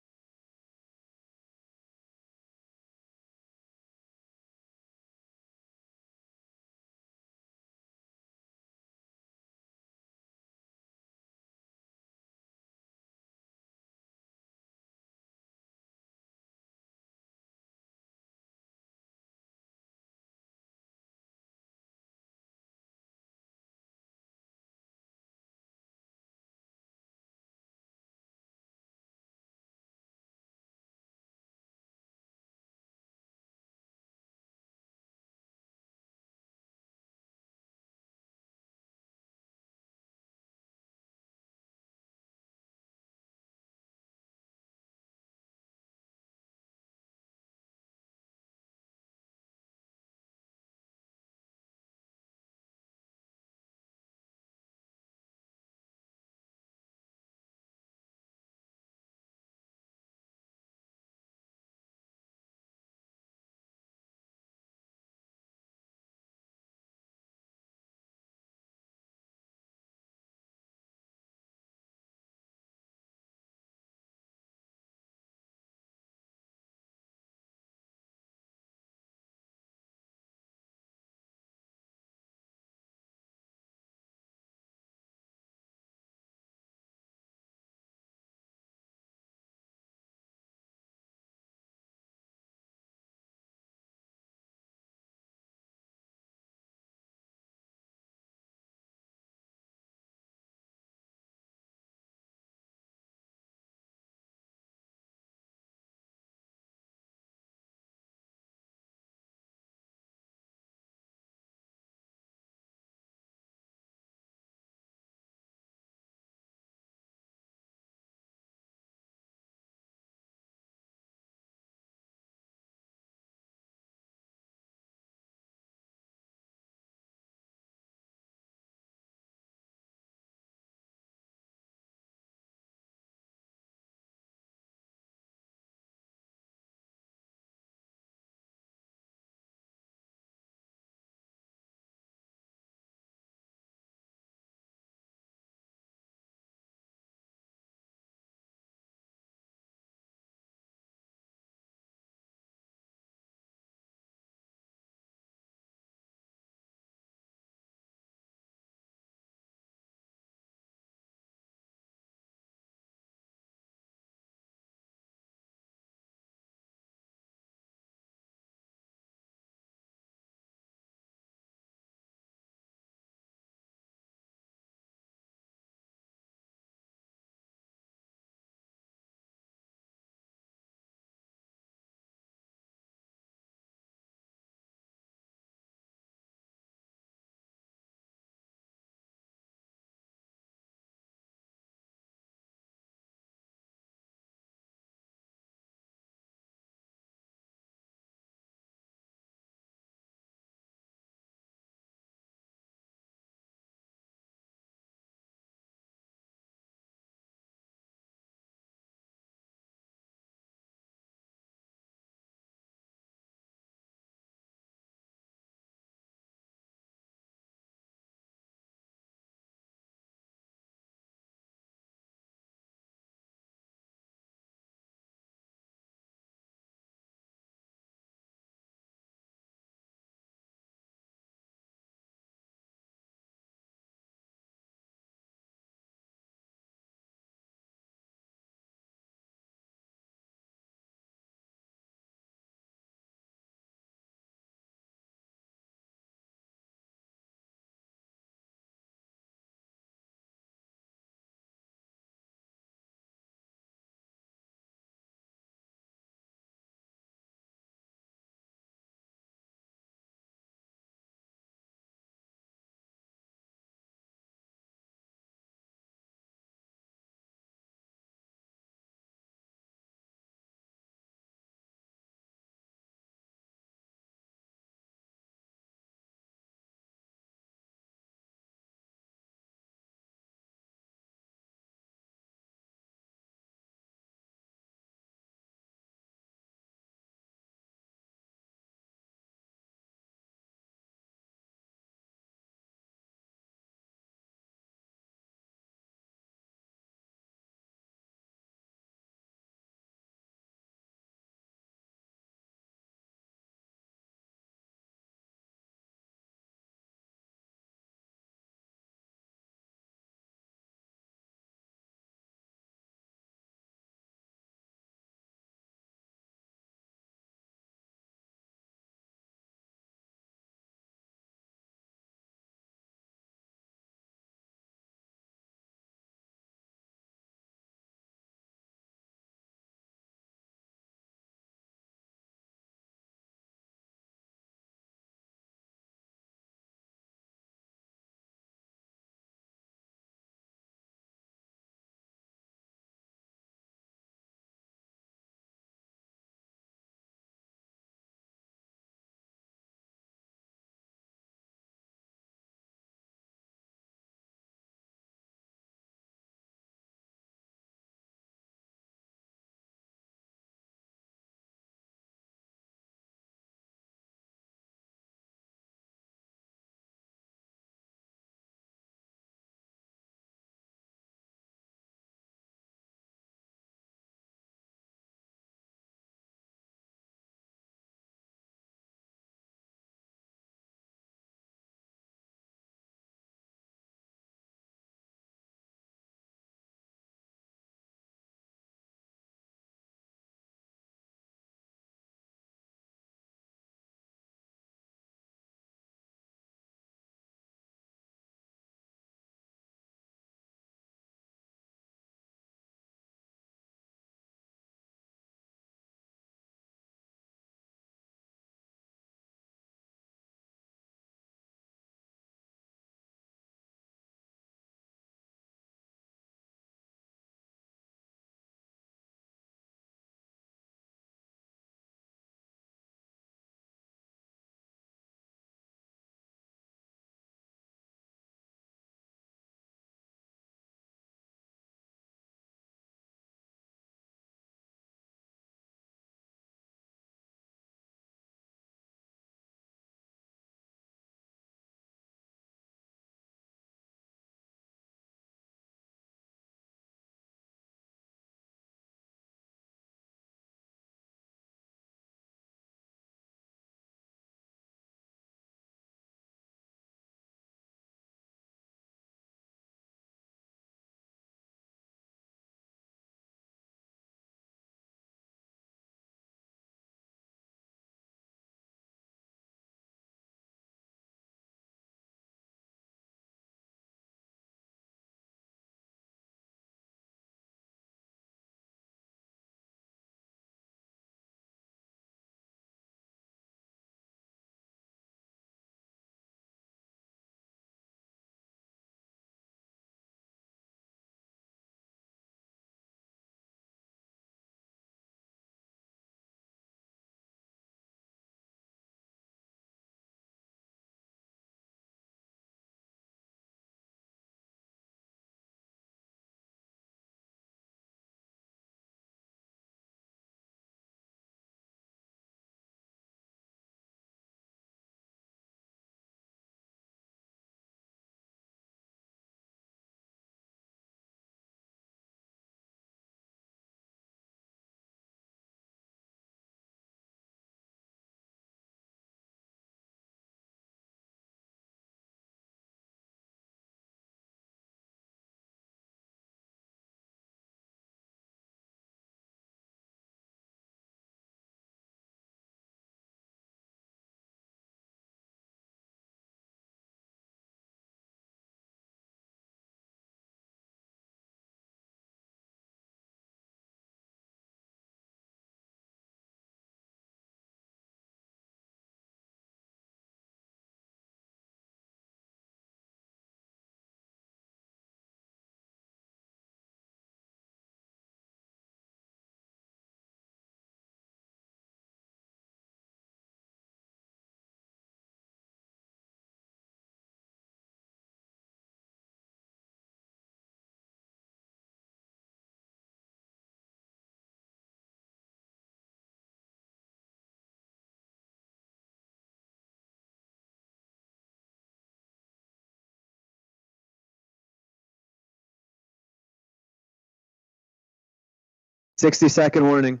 Speaker 1: 60-second warning.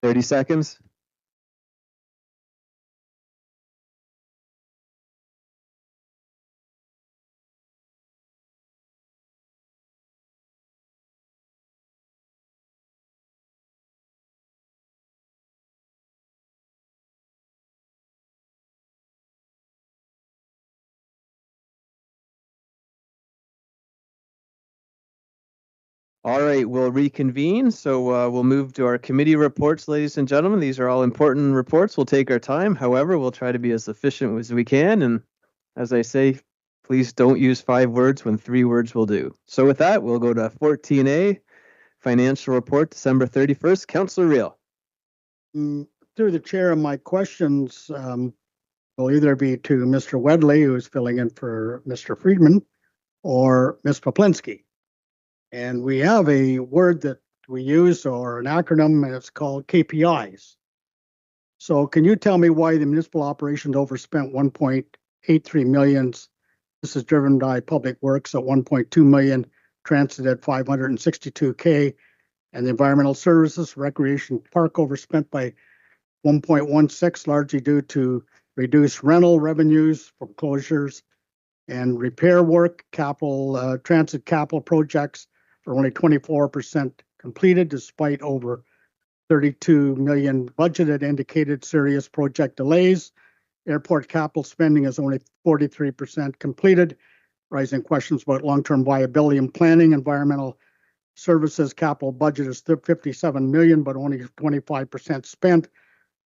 Speaker 1: Thirty seconds. All right, we'll reconvene. So we'll move to our committee reports, ladies and gentlemen. These are all important reports. We'll take our time. However, we'll try to be as efficient as we can. And as I say, please don't use 5 words when 3 words will do. So with that, we'll go to 14A, financial report, December 31st. Councillor Reel.
Speaker 8: Through the chair, my questions will either be to Mr. Wedley, who's filling in for Mr. Friedman, or Ms. Poplinski. And we have a word that we use, or an acronym, and it's called KPIs. So can you tell me why the municipal operations overspent 1.83 million? This is driven by public works at 1.2 million, transit at 562K, and the environmental services, recreation park overspent by 1.16, largely due to reduced rental revenues from closures and repair work, capital, transit capital projects are only 24% completed despite over 32 million budgeted, indicated serious project delays. Airport capital spending is only 43% completed, raising questions about long-term viability and planning. Environmental services capital budget is 57 million, but only 25% spent,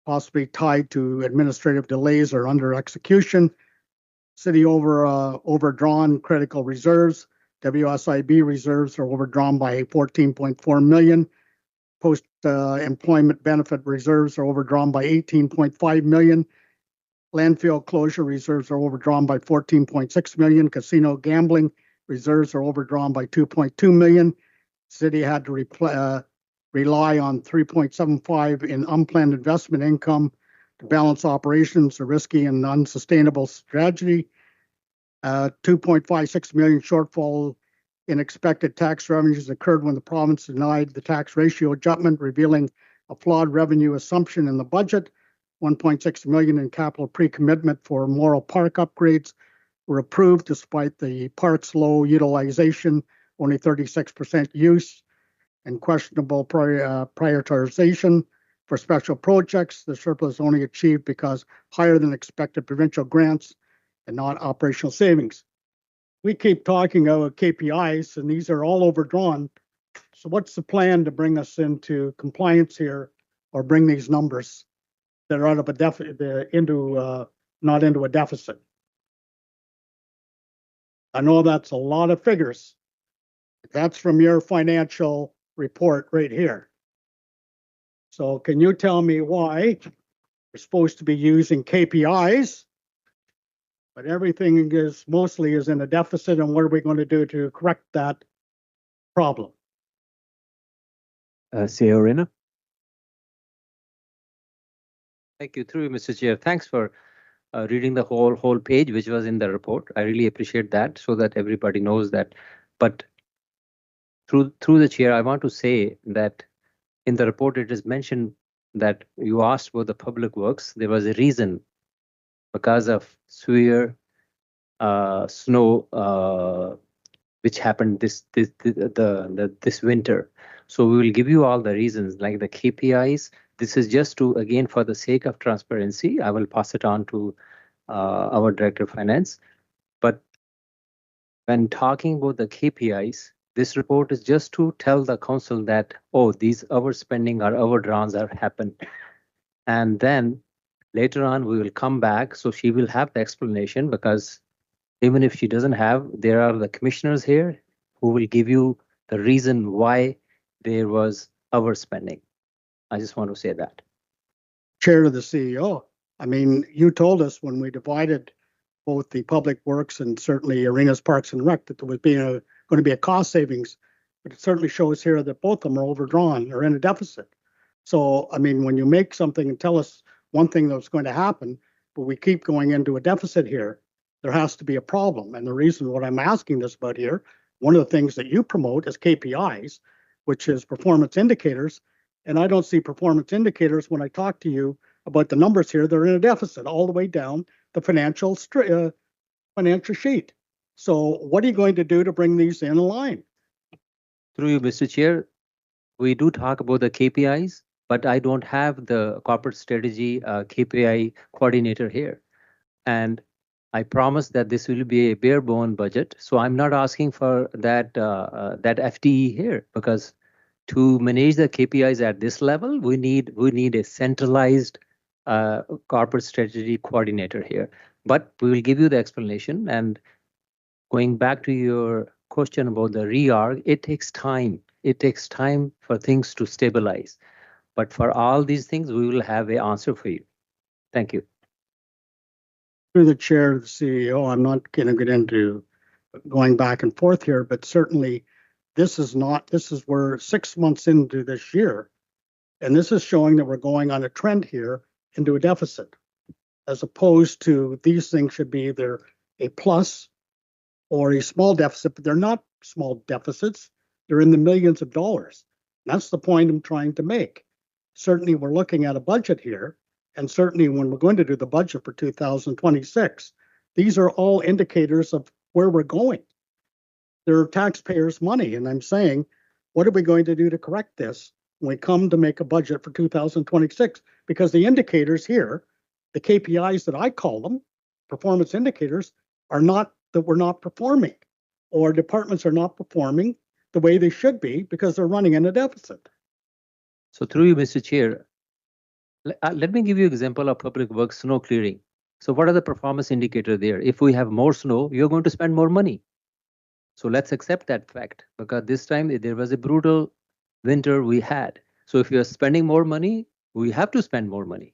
Speaker 8: possibly tied to administrative delays or under execution. City overdrawn critical reserves. WSIB reserves are overdrawn by 14.4 million. Post-employment benefit reserves are overdrawn by 18.5 million. Landfill closure reserves are overdrawn by 14.6 million. Casino gambling reserves are overdrawn by 2.2 million. City had to rely on 3.75 in unplanned investment income to balance operations, a risky and unsustainable strategy. 2.56 million shortfall in expected tax revenues occurred when the province denied the tax ratio adjustment, revealing a flawed revenue assumption in the budget. 1.6 million in capital pre-commitment for Morrill Park upgrades were approved despite the park's low utilization, only 36% use, and questionable prioritization for special projects. The surplus only achieved because higher than expected provincial grants and not operational savings. We keep talking about KPIs, and these are all overdrawn. So what's the plan to bring us into compliance here, or bring these numbers that are out of a deficit not into a deficit? I know that's a lot of figures. That's from your financial report right here. So can you tell me why we're supposed to be using KPIs, but everything is mostly in a deficit, and what are we going to do to correct that problem?
Speaker 1: CEO Reyna.
Speaker 13: Thank you, through you, Mr. Chair. Thanks for reading the whole page, which was in the report. I really appreciate that, so that everybody knows that. But through the chair, I want to say that in the report it is mentioned that you asked about the public works. There was a reason, because of severe snow which happened this winter. So we will give you all the reasons, like the KPIs. This is just to, again, for the sake of transparency, I will pass it on to our Director of Finance. But when talking about the KPIs, This report is just to tell the council that, oh, these overspending or overdrawns are happened. And then later on, we will come back. So she will have the explanation, because even if she doesn't have, there are the commissioners here who will give you the reason why there was overspending. I just want to say that.
Speaker 8: Chair to the CEO. I mean, you told us when we divided both the public works and certainly Arenas, Parks and Rec that there was going to be a cost savings, but it certainly shows here that both of them are overdrawn or in a deficit. So, I mean, when you make something and tell us one thing that's going to happen, but we keep going into a deficit here, there has to be a problem. And the reason what I'm asking this about here, one of the things that you promote is KPIs, which is performance indicators. And I don't see performance indicators when I talk to you about the numbers here. They're in a deficit all the way down the financial sheet. So what are you going to do to bring these in line?
Speaker 13: Through you, Mr. Chair, we do talk about the KPIs, but I don't have the corporate strategy KPI coordinator here. And I promise that this will be a bare bone budget. So I'm not asking for that FTE here, because to manage the KPIs at this level, we need a centralized corporate strategy coordinator here. But we will give you the explanation. And going back to your question about the reorg, it takes time. It takes time for things to stabilize. But for all these things, we will have an answer for you. Thank you.
Speaker 8: Through the chair of the CEO, I'm not going to get into going back and forth here, but certainly this is we're 6 months into this year, and this is showing that we're going on a trend here into a deficit, as opposed to these things should be either a plus or a small deficit, but they're not small deficits. They're in the millions of dollars. That's the point I'm trying to make. Certainly, we're looking at a budget here, and certainly when we're going to do the budget for 2026, these are all indicators of where we're going. They're taxpayers' money, and I'm saying, what are we going to do to correct this when we come to make a budget for 2026? Because the indicators here, the KPIs that I call them, performance indicators, are not that we're not performing, or departments are not performing the way they should be because they're running in a deficit.
Speaker 13: So through you, Mr. Chair, let me give you an example of public works snow clearing. So what are the performance indicators there? If we have more snow, you're going to spend more money. So let's accept that fact, because this time there was a brutal winter we had. So if you're spending more money, we have to spend more money.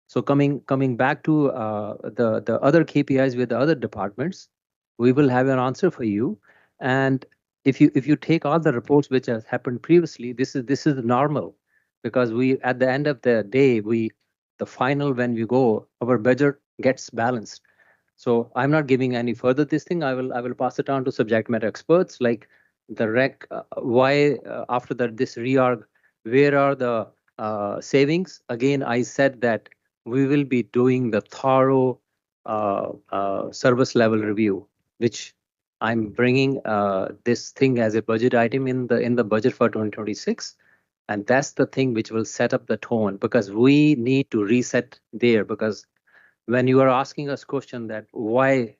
Speaker 13: So coming back to the other KPIs with the other departments, we will have an answer for you. And if you take all the reports which has happened previously, this is normal, because we at the end of the day, the final when we go, our budget gets balanced. So I'm not giving any further this thing. I will pass it on to subject matter experts like the rec. Why after that this reorg? Where are the savings? Again, I said that we will be doing the thorough service level review, which I'm bringing this thing as a budget item in the budget for 2026. And that's the thing which will set up the tone, because we need to reset there. Because when you are asking us question that why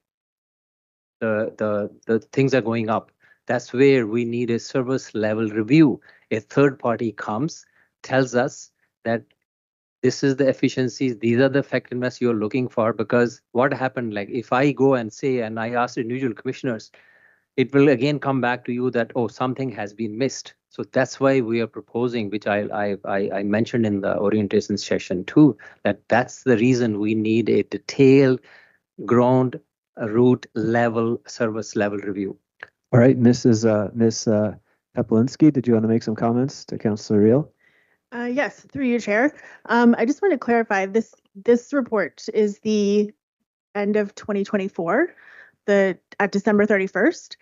Speaker 13: the things are going up, that's where we need a service level review. A third party comes, tells us that this is the efficiencies, these are the effectiveness you're looking for. Because what happened, like if I go and say, and I ask individual commissioners, it will again come back to you that, oh, something has been missed. So that's why we are proposing, which I mentioned in the orientation session too, that's the reason we need a detailed ground root level service level review.
Speaker 1: All right, Ms. Peplinsky, did you want to make some comments to Councillor Reel?
Speaker 14: Yes, through you, Chair. I just want to clarify this report is the end of 2024, at December 31st.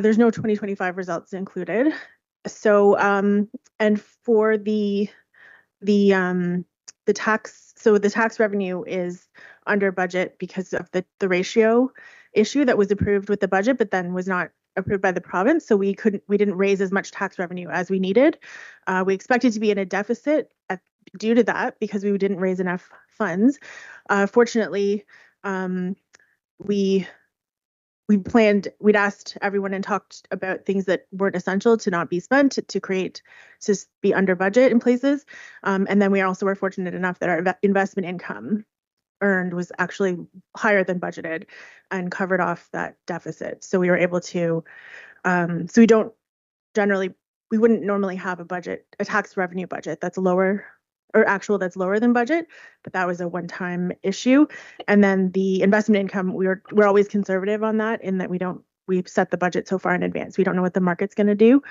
Speaker 14: There's no 2025 results included. So and for the tax, so the tax revenue is under budget because of the ratio issue that was approved with the budget, but then was not approved by the province. So we didn't raise as much tax revenue as we needed. We expected to be in a deficit due to that because we didn't raise enough funds. Fortunately, we we'd asked everyone and talked about things that weren't essential to not be spent, to be under budget in places. And then we also were fortunate enough that our investment income earned was actually higher than budgeted and covered off that deficit. So we were able to, so we wouldn't normally have a tax revenue budget that's lower that's lower than budget, but that was a one-time issue. And then the investment income, we're always conservative on that in that we've set the budget so far in advance. We don't know what the market's going to do.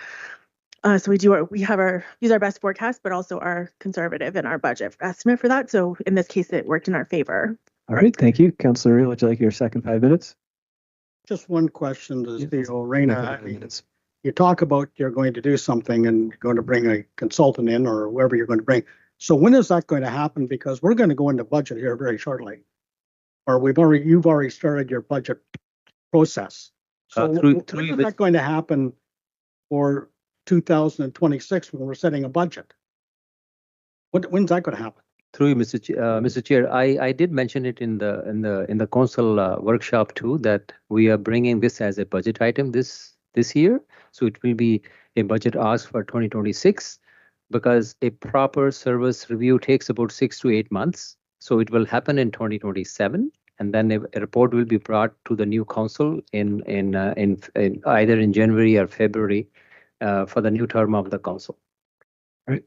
Speaker 14: So use our best forecast, but also are conservative in our budget estimate for that. So in this case, it worked in our favor.
Speaker 1: All right, thank you. Councillor Reel, would you like your second 5 minutes?
Speaker 8: Just one question to CEO Reyna. You talk about you're going to do something and you're going to bring a consultant in or whoever you're going to bring. So when is that going to happen? Because we're going to go into budget here very shortly, or you've already started your budget process. So when is that going to happen for 2026 when we're setting a budget? When's that going to happen?
Speaker 13: Through you, Mr. Chair, I did mention it in the council workshop too, that we are bringing this as a budget item this year. So it will be a budget ask for 2026. Because a proper service review takes about 6 to 8 months. So it will happen in 2027. And then a report will be brought to the new council in either in January or February for the new term of the council.
Speaker 1: All right.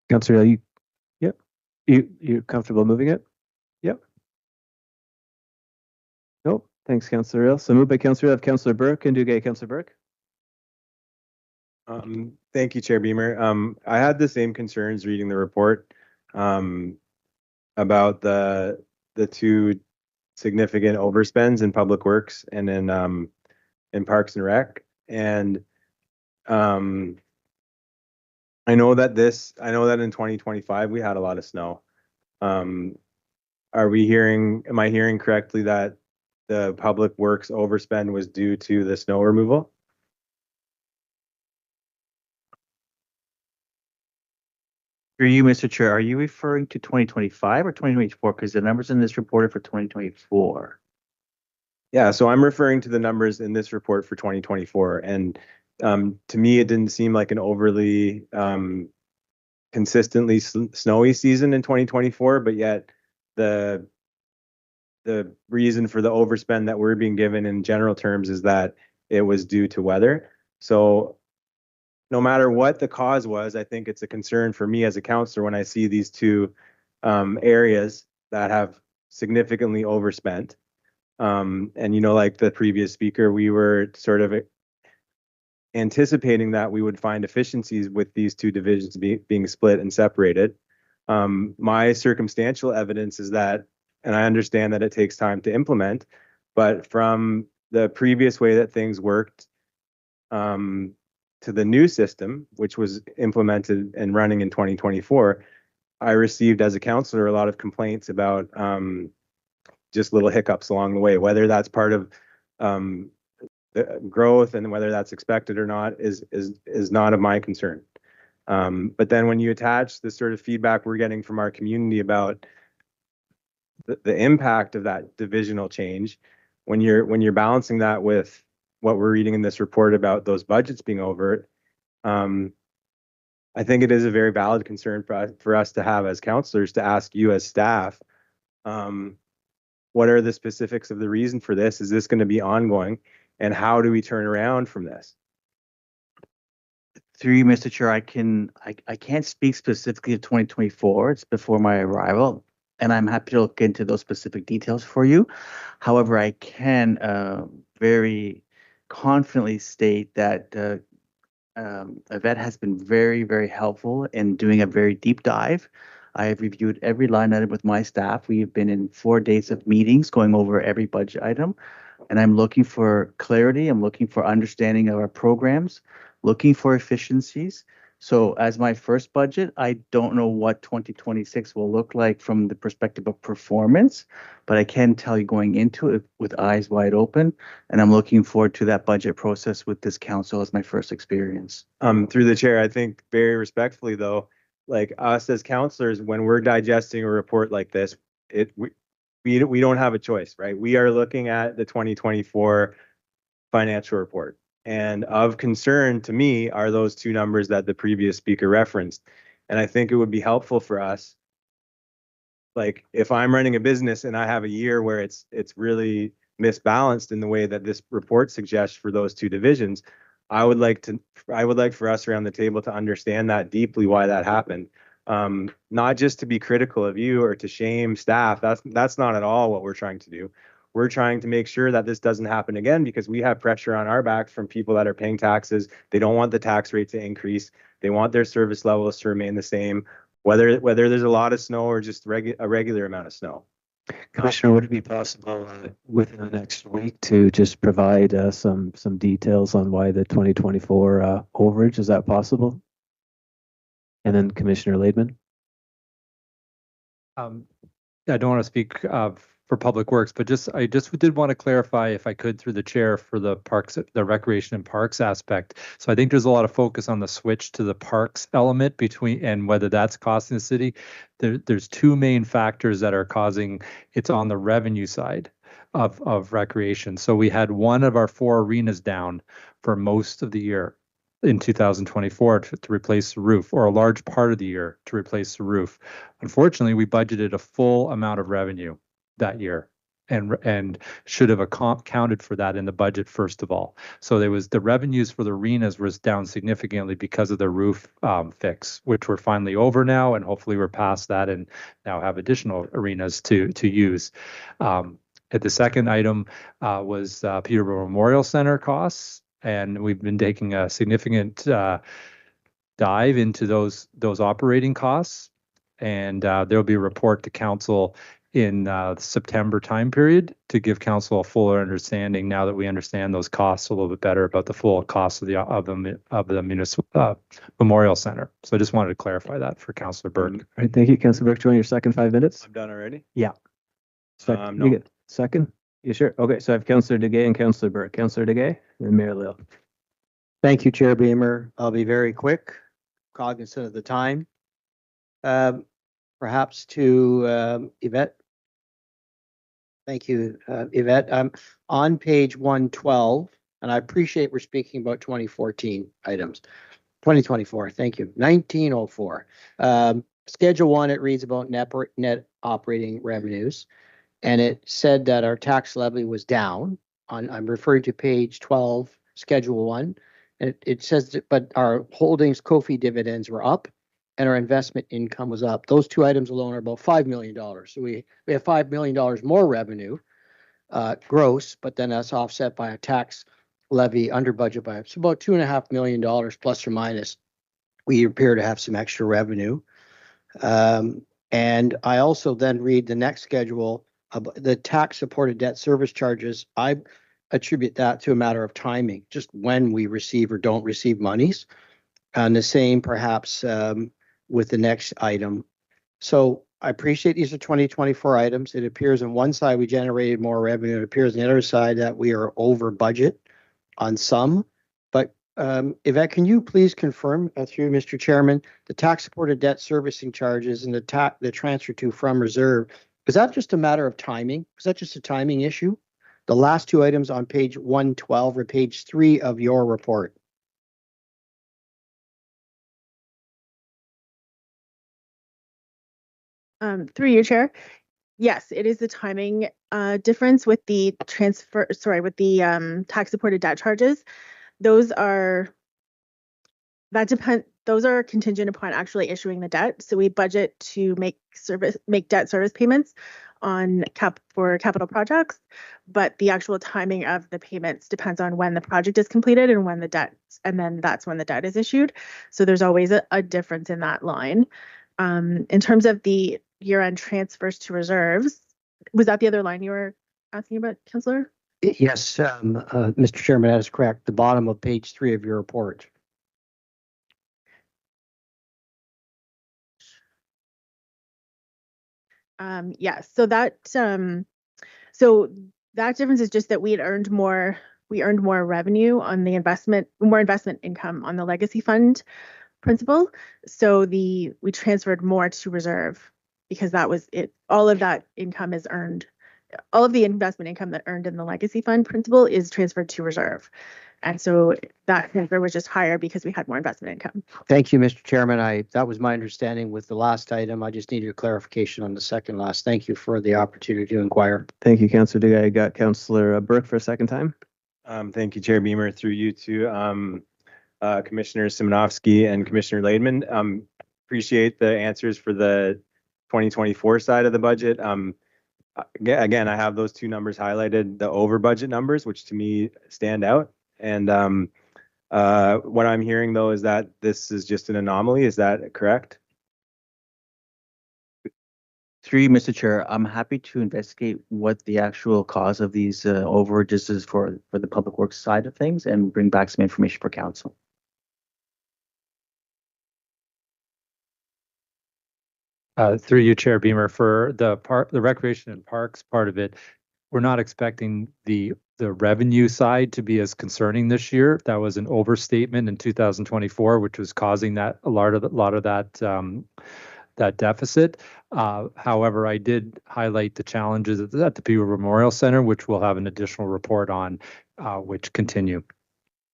Speaker 1: Councillor, you're comfortable moving it? Yep. Nope. Thanks, Councillor Reel. So moved by Councillor Reel, Councillor Burke, and Duguay. Councillor Burke.
Speaker 4: Thank you, Chair Beamer. I had the same concerns reading the report about the two significant overspends in Public Works and in Parks and Rec. And I know that in 2025 we had a lot of snow. Am I hearing correctly that the Public Works overspend was due to the snow removal?
Speaker 17: For you, Mr. Chair, are you referring to 2025 or 2024? Because the numbers in this report are for 2024.
Speaker 4: Yeah, so I'm referring to the numbers in this report for 2024. And to me, it didn't seem like an overly consistently snowy season in 2024, but yet the reason for the overspend that we're being given in general terms is that it was due to weather. So no matter what the cause was, I think it's a concern for me as a councillor when I see these two areas that have significantly overspent. And, like the previous speaker, we were sort of anticipating that we would find efficiencies with these two divisions being split and separated. My circumstantial evidence is that, and I understand that it takes time to implement, but from the previous way that things worked, to the new system, which was implemented and running in 2024, I received as a councillor a lot of complaints about just little hiccups along the way. Whether that's part of the growth and whether that's expected or not is not of my concern. But then when you attach the sort of feedback we're getting from our community about the impact of that divisional change, when you're balancing that with what we're reading in this report about those budgets being over, I think it is a very valid concern for us to have as councillors to ask you as staff, what are the specifics of the reason for this? Is this going to be ongoing? And how do we turn around from this?
Speaker 17: Through you, Mr. Chair, I can't speak specifically to 2024. It's before my arrival, and I'm happy to look into those specific details for you. However, I can very confidently state that Yvette has been very, very helpful in doing a very deep dive. I have reviewed every line item with my staff. We have been in 4 days of meetings going over every budget item, and I'm looking for clarity. I'm looking for understanding of our programs, looking for efficiencies. So as my first budget, I don't know what 2026 will look like from the perspective of performance, but I can tell you going into it with eyes wide open, and I'm looking forward to that budget process with this council as my first experience.
Speaker 4: Through the chair, I think very respectfully though, like us as councillors, when we're digesting a report like this, we don't have a choice, right? We are looking at the 2024 financial report. And of concern to me are those two numbers that the previous speaker referenced. And I think it would be helpful for us, like if I'm running a business and I have a year where it's really misbalanced in the way that this report suggests for those two divisions, I would like for us around the table to understand that deeply, why that happened. Not just to be critical of you or to shame staff. That's not at all what we're trying to do. We're trying to make sure that this doesn't happen again because we have pressure on our back from people that are paying taxes. They don't want the tax rate to increase. They want their service levels to remain the same, whether there's a lot of snow or just a regular amount of snow.
Speaker 1: Commissioner, would it be possible within the next week to just provide some details on why the 2024 overage? Is that possible? And then Commissioner Laidman.
Speaker 7: I don't want to speak for Public Works, but I just did want to clarify, if I could, through the chair, for the parks, the recreation and parks aspect. So I think there's a lot of focus on the switch to the parks element and whether that's costing the city. There's two main factors that are causing it's on the revenue side of recreation. So we had one of our 4 arenas down for most of the year in 2024 to replace the roof, or a large part of the year to replace the roof. Unfortunately, we budgeted a full amount of revenue that year and should have accounted for that in the budget first of all. So the revenues for the arenas was down significantly because of the roof fix, which we're finally over now, and hopefully we're past that and now have additional arenas to use. At the second item was Peterborough Memorial Center costs, and we've been taking a significant dive into those operating costs, and there'll be a report to council in September time period to give council a fuller understanding, now that we understand those costs a little bit better, about the full cost of the municipal Memorial Center. So I just wanted to clarify that for Councillor Burke.
Speaker 1: All right, thank you, Councillor Burke. Do you want your second 5 minutes?
Speaker 4: I'm done already.
Speaker 1: Yeah. Second.
Speaker 4: No.
Speaker 1: You get second? You sure? Okay, so I have Councillor Duguay and Councillor Burke. Councillor Duguay and Mayor Lil.
Speaker 3: Thank you, Chair Beamer. I'll be very quick, cognizant of the time. Perhaps to Yvette. Thank you, Yvette. On page 112, and I appreciate we're speaking about 2014 items. 2024, thank you. 1904. Schedule 1, it reads about net operating revenues, and it said that our tax levy was down. I'm referring to page 12, Schedule 1. And it says that, but our holdings, COFI dividends were up, and our investment income was up. Those two items alone are about $5 million. So we have $5 million more revenue, gross, but then that's offset by a tax levy under budget by about $2.5 million plus or minus. We appear to have some extra revenue. And I also then read the next schedule, the tax supported debt service charges. I attribute that to a matter of timing, just when we receive or don't receive monies. And the same perhaps with the next item. So I appreciate these are 2024 items. It appears on one side we generated more revenue. It appears on the other side that we are over budget on some. But Yvette, can you please confirm through Mr. Chairman, the tax supported debt servicing charges and the transfer to from reserve, is that just a matter of timing? Is that just a timing issue? The last two items on page 112 or page 3 of your report.
Speaker 14: Through you, Chair. Yes, it is the timing difference with the tax supported debt charges. Those are contingent upon actually issuing the debt. So we budget to make debt service payments for capital projects, but the actual timing of the payments depends on when the project is completed and then that's when the debt is issued. So there's always a difference in that line. In terms of the year-end transfers to reserves, was that the other line you were asking about, Councillor?
Speaker 3: Yes, Mr. Chairman, that is correct. The bottom of page 3 of your report.
Speaker 14: Yes. So that difference is just that we earned more revenue on the more investment income on the legacy fund principal. So we transferred more to reserve because that was it. All of that income is earned. All of the investment income that earned in the legacy fund principal is transferred to reserve. And so that transfer was just higher because we had more investment income.
Speaker 3: Thank you, Mr. Chairman. That was my understanding with the last item. I just needed clarification on the second last. Thank you for the opportunity to inquire.
Speaker 1: Thank you, Councillor Duguay. I got Councillor Burke for a second time.
Speaker 4: Thank you, Chair Beamer, through you to Commissioner Simonovsky and Commissioner Laidman. Appreciate the answers for the 2024 side of the budget. Again, I have those two numbers highlighted, the over budget numbers, which to me stand out. And what I'm hearing, though, is that this is just an anomaly. Is that correct?
Speaker 17: Through you, Mr. Chair, I'm happy to investigate what the actual cause of these overages is for the public works side of things and bring back some information for council.
Speaker 7: Through you, Chair Beamer, for the recreation and parks part of it, we're not expecting the revenue side to be as concerning this year. That was an overstatement in 2024, which was causing a lot of that deficit. However, I did highlight the challenges at the Peterborough Memorial Center, which we'll have an additional report on, which continue.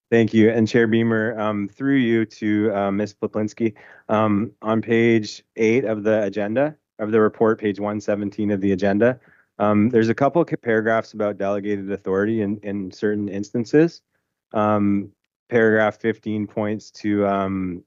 Speaker 4: Thank you. And Chair Beamer, through you to Ms. Ploplinski, on page 8 of the agenda, of the report, page 117 of the agenda, there's a couple of paragraphs about delegated authority in certain instances. Paragraph 15 points to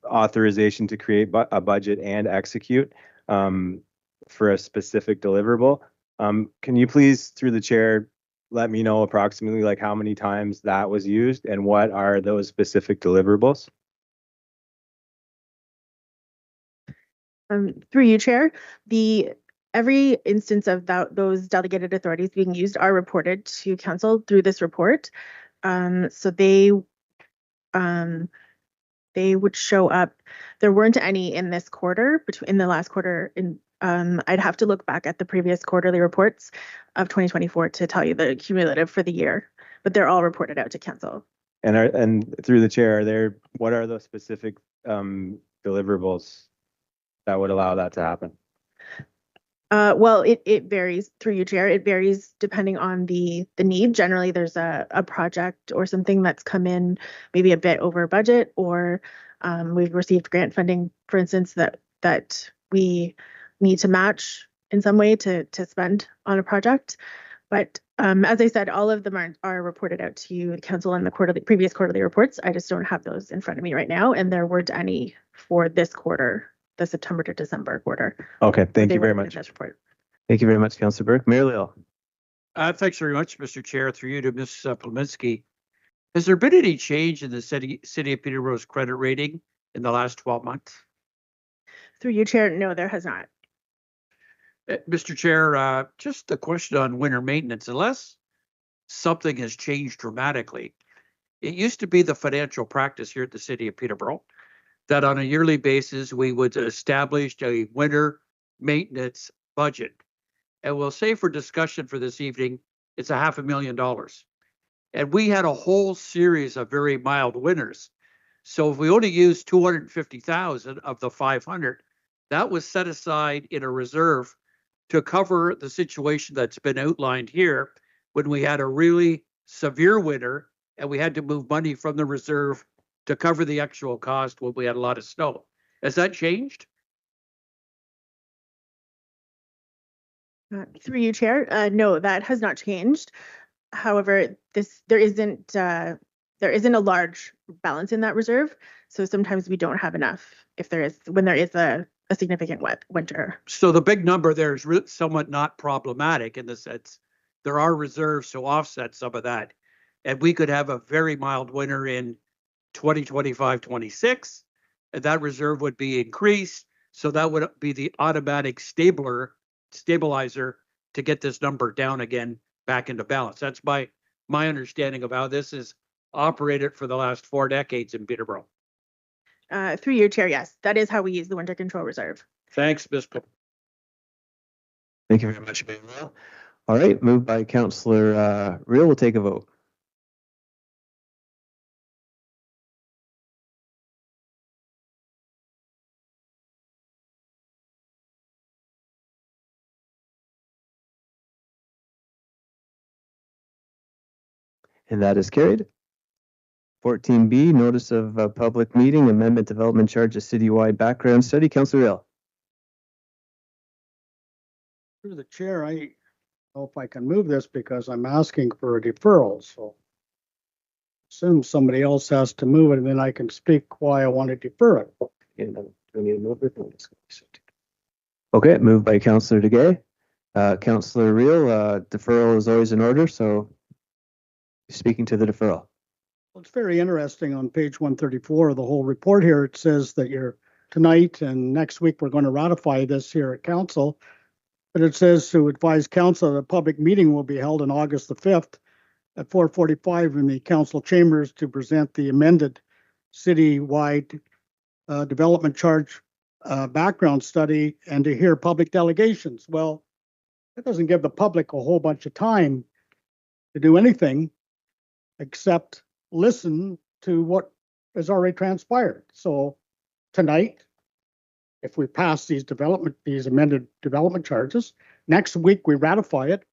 Speaker 4: authorization to create a budget and execute for a specific deliverable. Can you please, through the chair, let me know approximately like how many times that was used and what are those specific deliverables?
Speaker 14: Through you, Chair, every instance of those delegated authorities being used are reported to council through this report. So they would show up. There weren't any in this quarter, in the last quarter. I'd have to look back at the previous quarterly reports of 2024 to tell you the cumulative for the year, but they're all reported out to council.
Speaker 4: And through the chair, what are those specific deliverables that would allow that to happen?
Speaker 14: Well, it varies through you, Chair. It varies depending on the need. Generally, there's a project or something that's come in maybe a bit over budget, or we've received grant funding, for instance, that we need to match in some way to spend on a project. But as I said, all of them are reported out to you, council, in the previous quarterly reports. I just don't have those in front of me right now, and there weren't any for this quarter, the September to December quarter.
Speaker 4: Okay, thank you very much.
Speaker 1: Thank you very much, Councillor Burke. Mayor Leal.
Speaker 10: Thanks very much, Mr. Chair. Through you to Ms. Ploplinski. Has there been any change in the city of Peterborough's credit rating in the last 12 months?
Speaker 14: Through you, Chair, no, there has not.
Speaker 10: Mr. Chair, just a question on winter maintenance. Unless something has changed dramatically, it used to be the financial practice here at the city of Peterborough that on a yearly basis, we would establish a winter maintenance budget. And we'll say for discussion for this evening, it's $500,000. And we had a whole series of very mild winters. So if we only used 250,000 of the 500, that was set aside in a reserve to cover the situation that's been outlined here when we had a really severe winter and we had to move money from the reserve to cover the actual cost when we had a lot of snow. Has that changed?
Speaker 14: Through you, Chair, no, that has not changed. However, there isn't a large balance in that reserve, so sometimes we don't have enough when there is a significant wet winter.
Speaker 10: So the big number there is somewhat not problematic in the sense there are reserves to offset some of that, and we could have a very mild winter in 2025-26, and that reserve would be increased. So that would be the automatic stabilizer to get this number down again back into balance. That's my understanding of how this is operated for the last 4 decades in Peterborough.
Speaker 14: Through your chair, yes, that is how we use the winter control reserve.
Speaker 10: Thanks, Ms.
Speaker 1: Thank you very much, Mayor Real. All right, moved by Councillor Real. We'll take a vote. And that is carried. 14B, notice of a public meeting, amendment development charges citywide background study. Councillor Real.
Speaker 8: Through the chair, I don't know if I can move this because I'm asking for a deferral, so assume somebody else has to move it and then I can speak why I want to defer it.
Speaker 1: Okay, moved by Councillor DeGay. Councillor Real, deferral is always in order, so speaking to the deferral.
Speaker 8: Well, it's very interesting on page 134 of the whole report here. It says that you're tonight and next week we're going to ratify this here at council. But it says to advise council that a public meeting will be held on August the 5th at 4:45 in the council chambers to present the amended citywide development charge background study and to hear public delegations. Well, that doesn't give the public a whole bunch of time to do anything except listen to what has already transpired. So tonight, if we pass these amended development charges, next week we ratify it,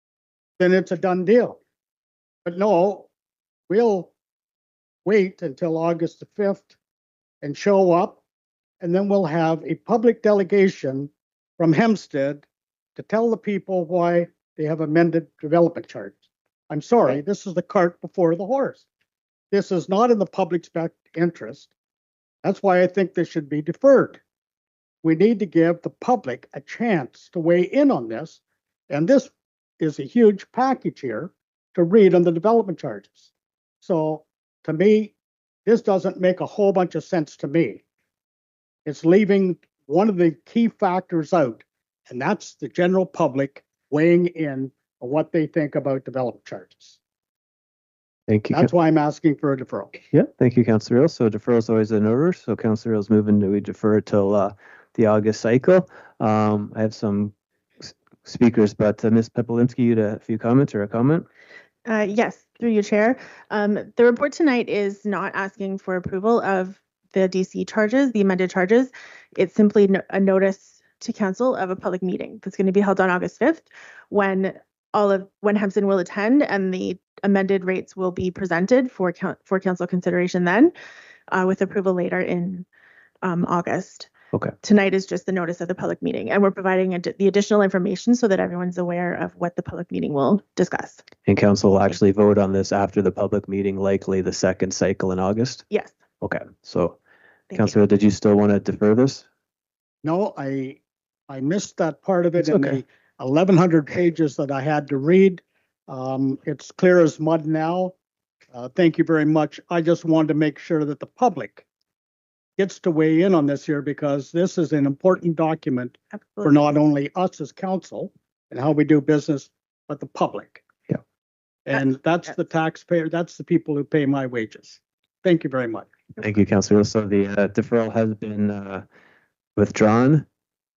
Speaker 8: then it's a done deal. But no, we'll wait until August the 5th and show up, and then we'll have a public delegation from Hempstead to tell the people why they have amended development charges. I'm sorry, this is the cart before the horse. This is not in the public's best interest. That's why I think this should be deferred. We need to give the public a chance to weigh in on this. And this is a huge package here to read on the development charges. So to me, this doesn't make a whole bunch of sense to me. It's leaving one of the key factors out, and that's the general public weighing in on what they think about development charges.
Speaker 1: Thank you.
Speaker 8: That's why I'm asking for a deferral.
Speaker 1: Yeah, thank you, Councillor Real. So deferral is always in order. So Councillor Real's moving to defer till the August cycle. I have some speakers, but Ms. Pepolinski, you had a few comments or a comment?
Speaker 14: Yes, through you, Chair. The report tonight is not asking for approval of the DC charges, the amended charges. It's simply a notice to council of a public meeting that's going to be held on August 5th when Hempstead will attend and the amended rates will be presented for council consideration then, with approval later in August.
Speaker 1: Okay.
Speaker 14: Tonight is just the notice of the public meeting, and we're providing the additional information so that everyone's aware of what the public meeting will discuss.
Speaker 1: And council will actually vote on this after the public meeting, likely the second cycle in August?
Speaker 14: Yes.
Speaker 1: Okay, so Councillor, did you still want to defer this?
Speaker 8: No, I missed that part of it in the 1,100 pages that I had to read. It's clear as mud now. Thank you very much. I just wanted to make sure that the public gets to weigh in on this here because this is an important document for not only us as council and how we do business, but the public.
Speaker 1: Yeah.
Speaker 8: And that's the taxpayer, that's the people who pay my wages. Thank you very much.
Speaker 1: Thank you, Councillor. So the deferral has been withdrawn.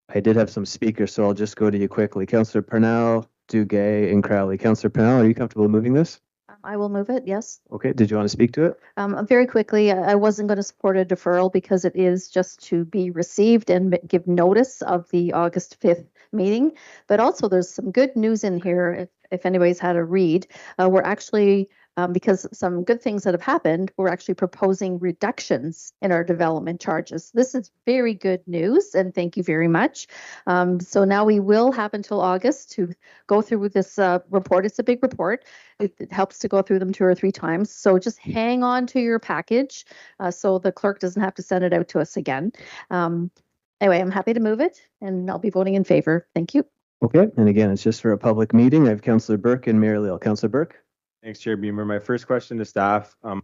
Speaker 1: I did have some speakers, so I'll just go to you quickly. Councillor Purnell, Duguay, and Crowley. Councillor Purnell, are you comfortable moving this?
Speaker 11: I will move it, yes.
Speaker 1: Okay, did you want to speak to it?
Speaker 11: Very quickly, I wasn't going to support a deferral because it is just to be received and give notice of the August 5th meeting. But also there's some good news in here if anybody's had a read. We're actually, because some good things that have happened, we're actually proposing reductions in our development charges. This is very good news, and thank you very much. So now we will have until August to go through this report. It's a big report. It helps to go through them 2 or 3 times. So just hang on to your package so the clerk doesn't have to send it out to us again. Anyway, I'm happy to move it, and I'll be voting in favor. Thank you.
Speaker 1: Okay, and again, it's just for a public meeting. I have Councillor Burke and Mayor Leal. Councillor Burke?
Speaker 4: Thanks, Chair Beamer. My first question to staff, why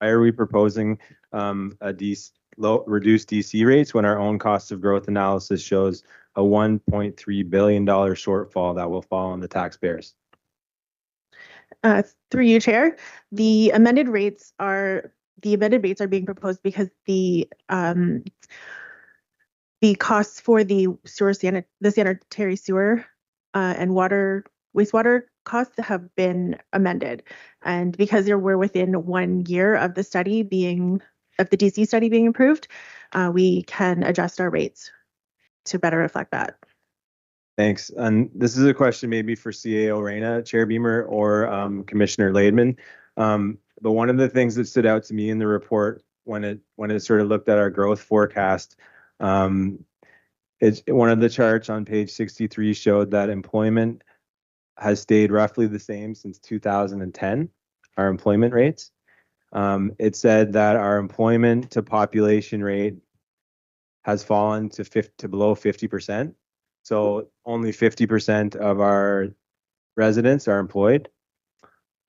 Speaker 4: are we proposing reduced DC rates when our own cost of growth analysis shows a $1.3 billion shortfall that will fall on the taxpayers?
Speaker 14: Through you, Chair, the amended rates are being proposed because the costs for the sanitary sewer and wastewater costs have been amended, and because we're within 1 year of the DC study being approved, we can adjust our rates to better reflect that.
Speaker 4: Thanks. And this is a question maybe for CAO Reyna, Chair Beamer, or Commissioner Laidman. But one of the things that stood out to me in the report when it sort of looked at our growth forecast, it's one of the charts on page 63 showed that employment has stayed roughly the same since 2010, our employment rates. It said that our employment to population rate has fallen to below 50%. So only 50% of our residents are employed.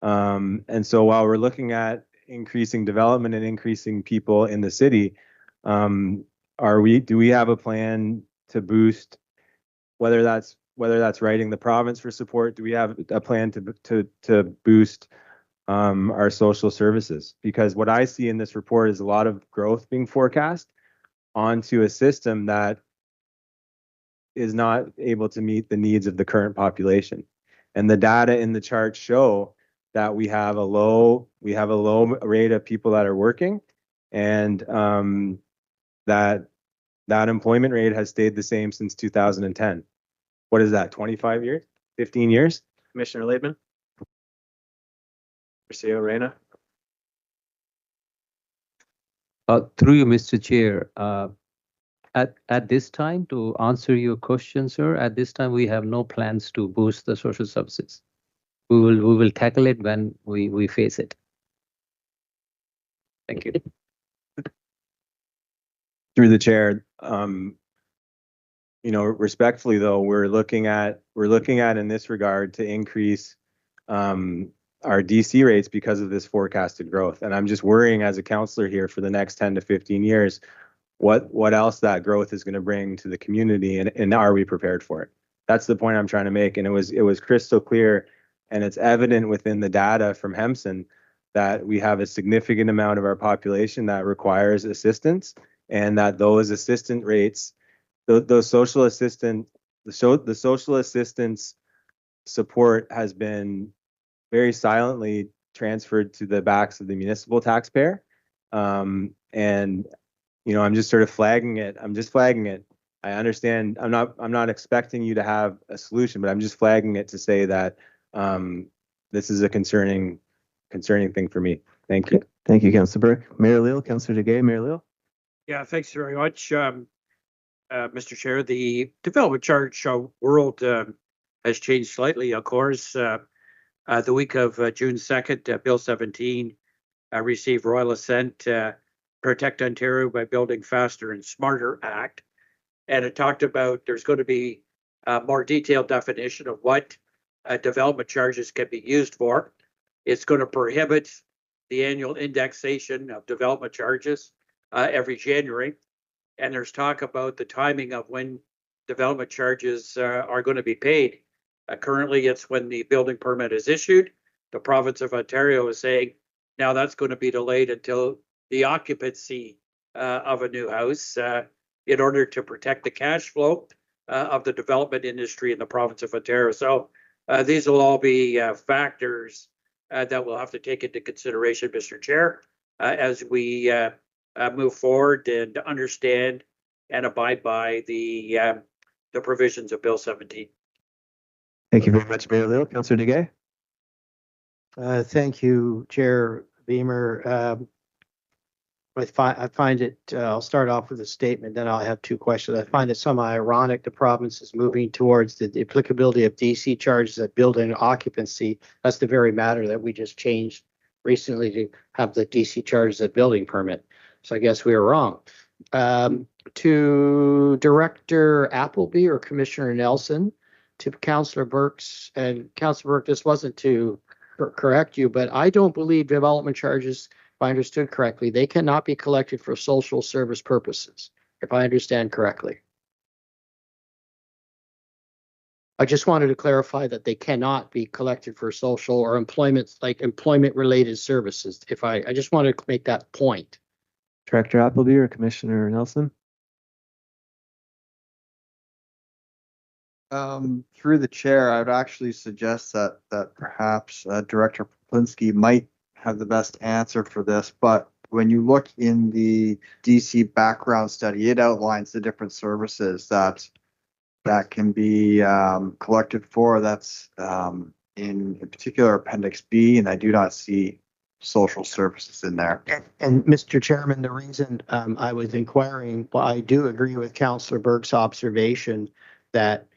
Speaker 4: And so while we're looking at increasing development and increasing people in the city, do we have a plan to boost, whether that's writing the province for support? Do we have a plan to boost our social services? Because what I see in this report is a lot of growth being forecast onto a system that is not able to meet the needs of the current population. And the data in the chart show that we have a low rate of people that are working, and that employment rate has stayed the same since 2010. What is that, 25 years, 15 years?
Speaker 18: Commissioner Laidman? Rocio Reyna?
Speaker 13: Through you, Mr. Chair, at this time, to answer your question, sir, at this time we have no plans to boost the social services. We will tackle it when we face it.
Speaker 18: Thank you.
Speaker 4: Through the chair, respectfully though, we're looking at in this regard to increase our DC rates because of this forecasted growth. And I'm just worrying as a councillor here for the next 10 to 15 years, what else that growth is going to bring to the community, and are we prepared for it? That's the point I'm trying to make. And it was crystal clear, and it's evident within the data from HEMSN that we have a significant amount of our population that requires assistance, and that those assistant rates, the social assistance support has been very silently transferred to the backs of the municipal taxpayer. I'm just sort of flagging it. I'm just flagging it. I understand. I'm not expecting you to have a solution, but I'm just flagging it to say that this is a concerning thing for me. Thank you.
Speaker 1: Thank you, Councillor Burke. Mayor Leal, Councillor Degay, Mayor Leal.
Speaker 10: Yeah, thanks very much, Mr. Chair. The development charge world has changed slightly, of course. The week of June 2nd, Bill 17 received royal assent, Protect Ontario by Building Faster and Smarter Act. And it talked about there's going to be a more detailed definition of what development charges can be used for. It's going to prohibit the annual indexation of development charges every January. And there's talk about the timing of when development charges are going to be paid. Currently, it's when the building permit is issued. The province of Ontario is saying now that's going to be delayed until the occupancy of a new house in order to protect the cash flow of the development industry in the province of Ontario. So these will all be factors that we'll have to take into consideration, Mr. Chair, as we move forward and understand and abide by the provisions of Bill 17.
Speaker 1: Thank you very much, Mayor Leal. Councillor Degay.
Speaker 3: Thank you, Chair Beamer. I find it, I'll start off with a statement, then I'll have two questions. I find it somewhat ironic the province is moving towards the applicability of DC charges at building occupancy. That's the very matter that we just changed recently to have the DC charges at building permit. So I guess we were wrong. To Director Appleby or Commissioner Nelson, to Councillor Burks, and Councillor Burke, this wasn't to correct you, but I don't believe development charges, if I understood correctly, they cannot be collected for social service purposes, if I understand correctly. I just wanted to clarify that they cannot be collected for social or employment, like employment related services. I just wanted to make that point.
Speaker 1: Director Appleby or Commissioner Nelson.
Speaker 16: Through the chair, I would actually suggest that perhaps Director Poplinsky might have the best answer for this, but when you look in the DC background study, it outlines the different services that can be collected for. That's in particular Appendix B, and I do not see social services in there.
Speaker 3: And Mr. Chairman, the reason I was inquiring, well, I do agree with Councillor Burke's observation that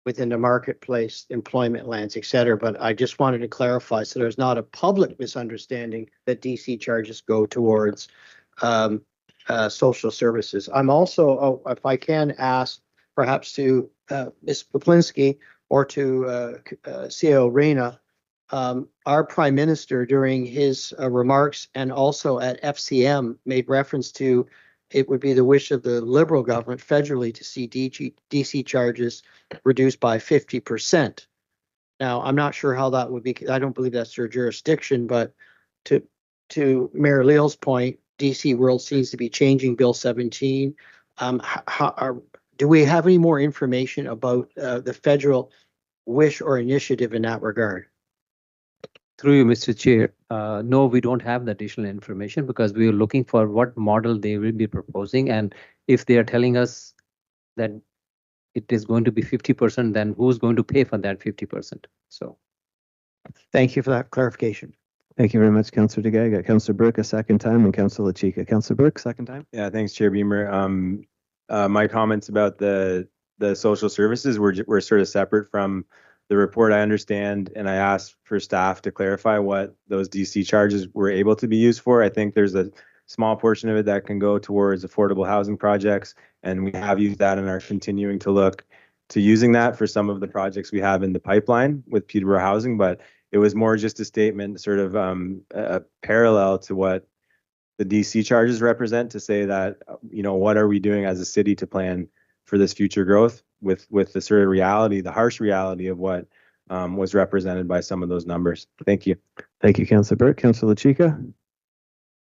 Speaker 3: within the marketplace, employment lands, et cetera, but I just wanted to clarify so there's not a public misunderstanding that DC charges go towards social services. I'm also, if I can ask perhaps to Ms. Poplinski or to CEO Reyna, our Prime Minister during his remarks and also at FCM made reference to it would be the wish of the Liberal government federally to see DC charges reduced by 50%. Now, I'm not sure how that would be. I don't believe that's your jurisdiction, but to Mayor Leal's point, DC World seems to be changing Bill 17. Do we have any more information about the federal wish or initiative in that regard?
Speaker 13: Through you, Mr. Chair, no, we don't have the additional information because we are looking for what model they will be proposing. And if they are telling us that it is going to be 50%, then who's going to pay for that 50%? So
Speaker 3: thank you for that clarification.
Speaker 1: Thank you very much, Councillor Degay. I got Councillor Burke a second time and Councillor Chika. Councillor Burke, second time.
Speaker 4: Yeah, thanks, Chair Beamer. My comments about the social services were sort of separate from the report. I understand, and I asked for staff to clarify what those DC charges were able to be used for. I think there's a small portion of it that can go towards affordable housing projects, and we have used that and are continuing to look to using that for some of the projects we have in the pipeline with Peterborough Housing. But it was more just a statement, sort of a parallel to what the DC charges represent, to say that, you know, what are we doing as a city to plan for this future growth with the sort of reality, the harsh reality of what was represented by some of those numbers. Thank you.
Speaker 1: Thank you, Councillor Burke. Councillor Chika.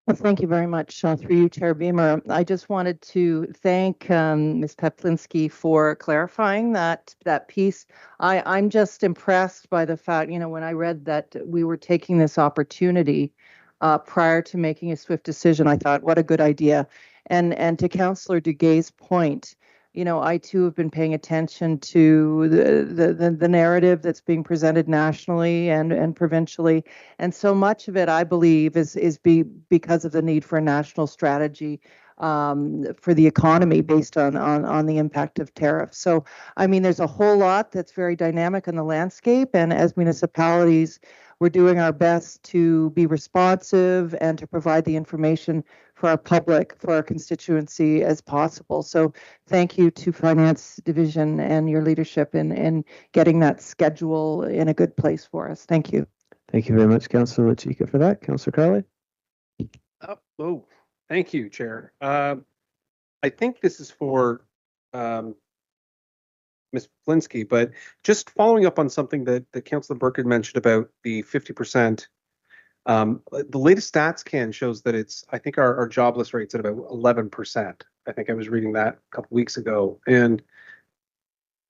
Speaker 9: Well, thank you very much, through you, Chair Beamer. I just wanted to thank Ms. Poplinski for clarifying that piece. I'm just impressed by the fact, you know, when I read that we were taking this opportunity prior to making a swift decision, I thought, what a good idea. And to Councillor Dugay's point, you know, I too have been paying attention to the narrative that's being presented nationally and provincially, and so much of it, I believe, is because of the need for a national strategy for the economy based on the impact of tariffs. So, I mean, there's a whole lot that's very dynamic in the landscape, and as municipalities, we're doing our best to be responsive and to provide the information for our public, for our constituency as possible. So thank you to Finance Division and your leadership in getting that schedule in a good place for us. Thank you.
Speaker 1: Thank you very much, Councillor Chika, for that. Councillor Carley.
Speaker 12: Thank you, Chair. I think this is for Ms. Poplinski, but just following up on something that Councillor Burke had mentioned about the 50%. The latest stats can shows that it's, I think our jobless rate's at about 11%. I think I was reading that a couple weeks ago. And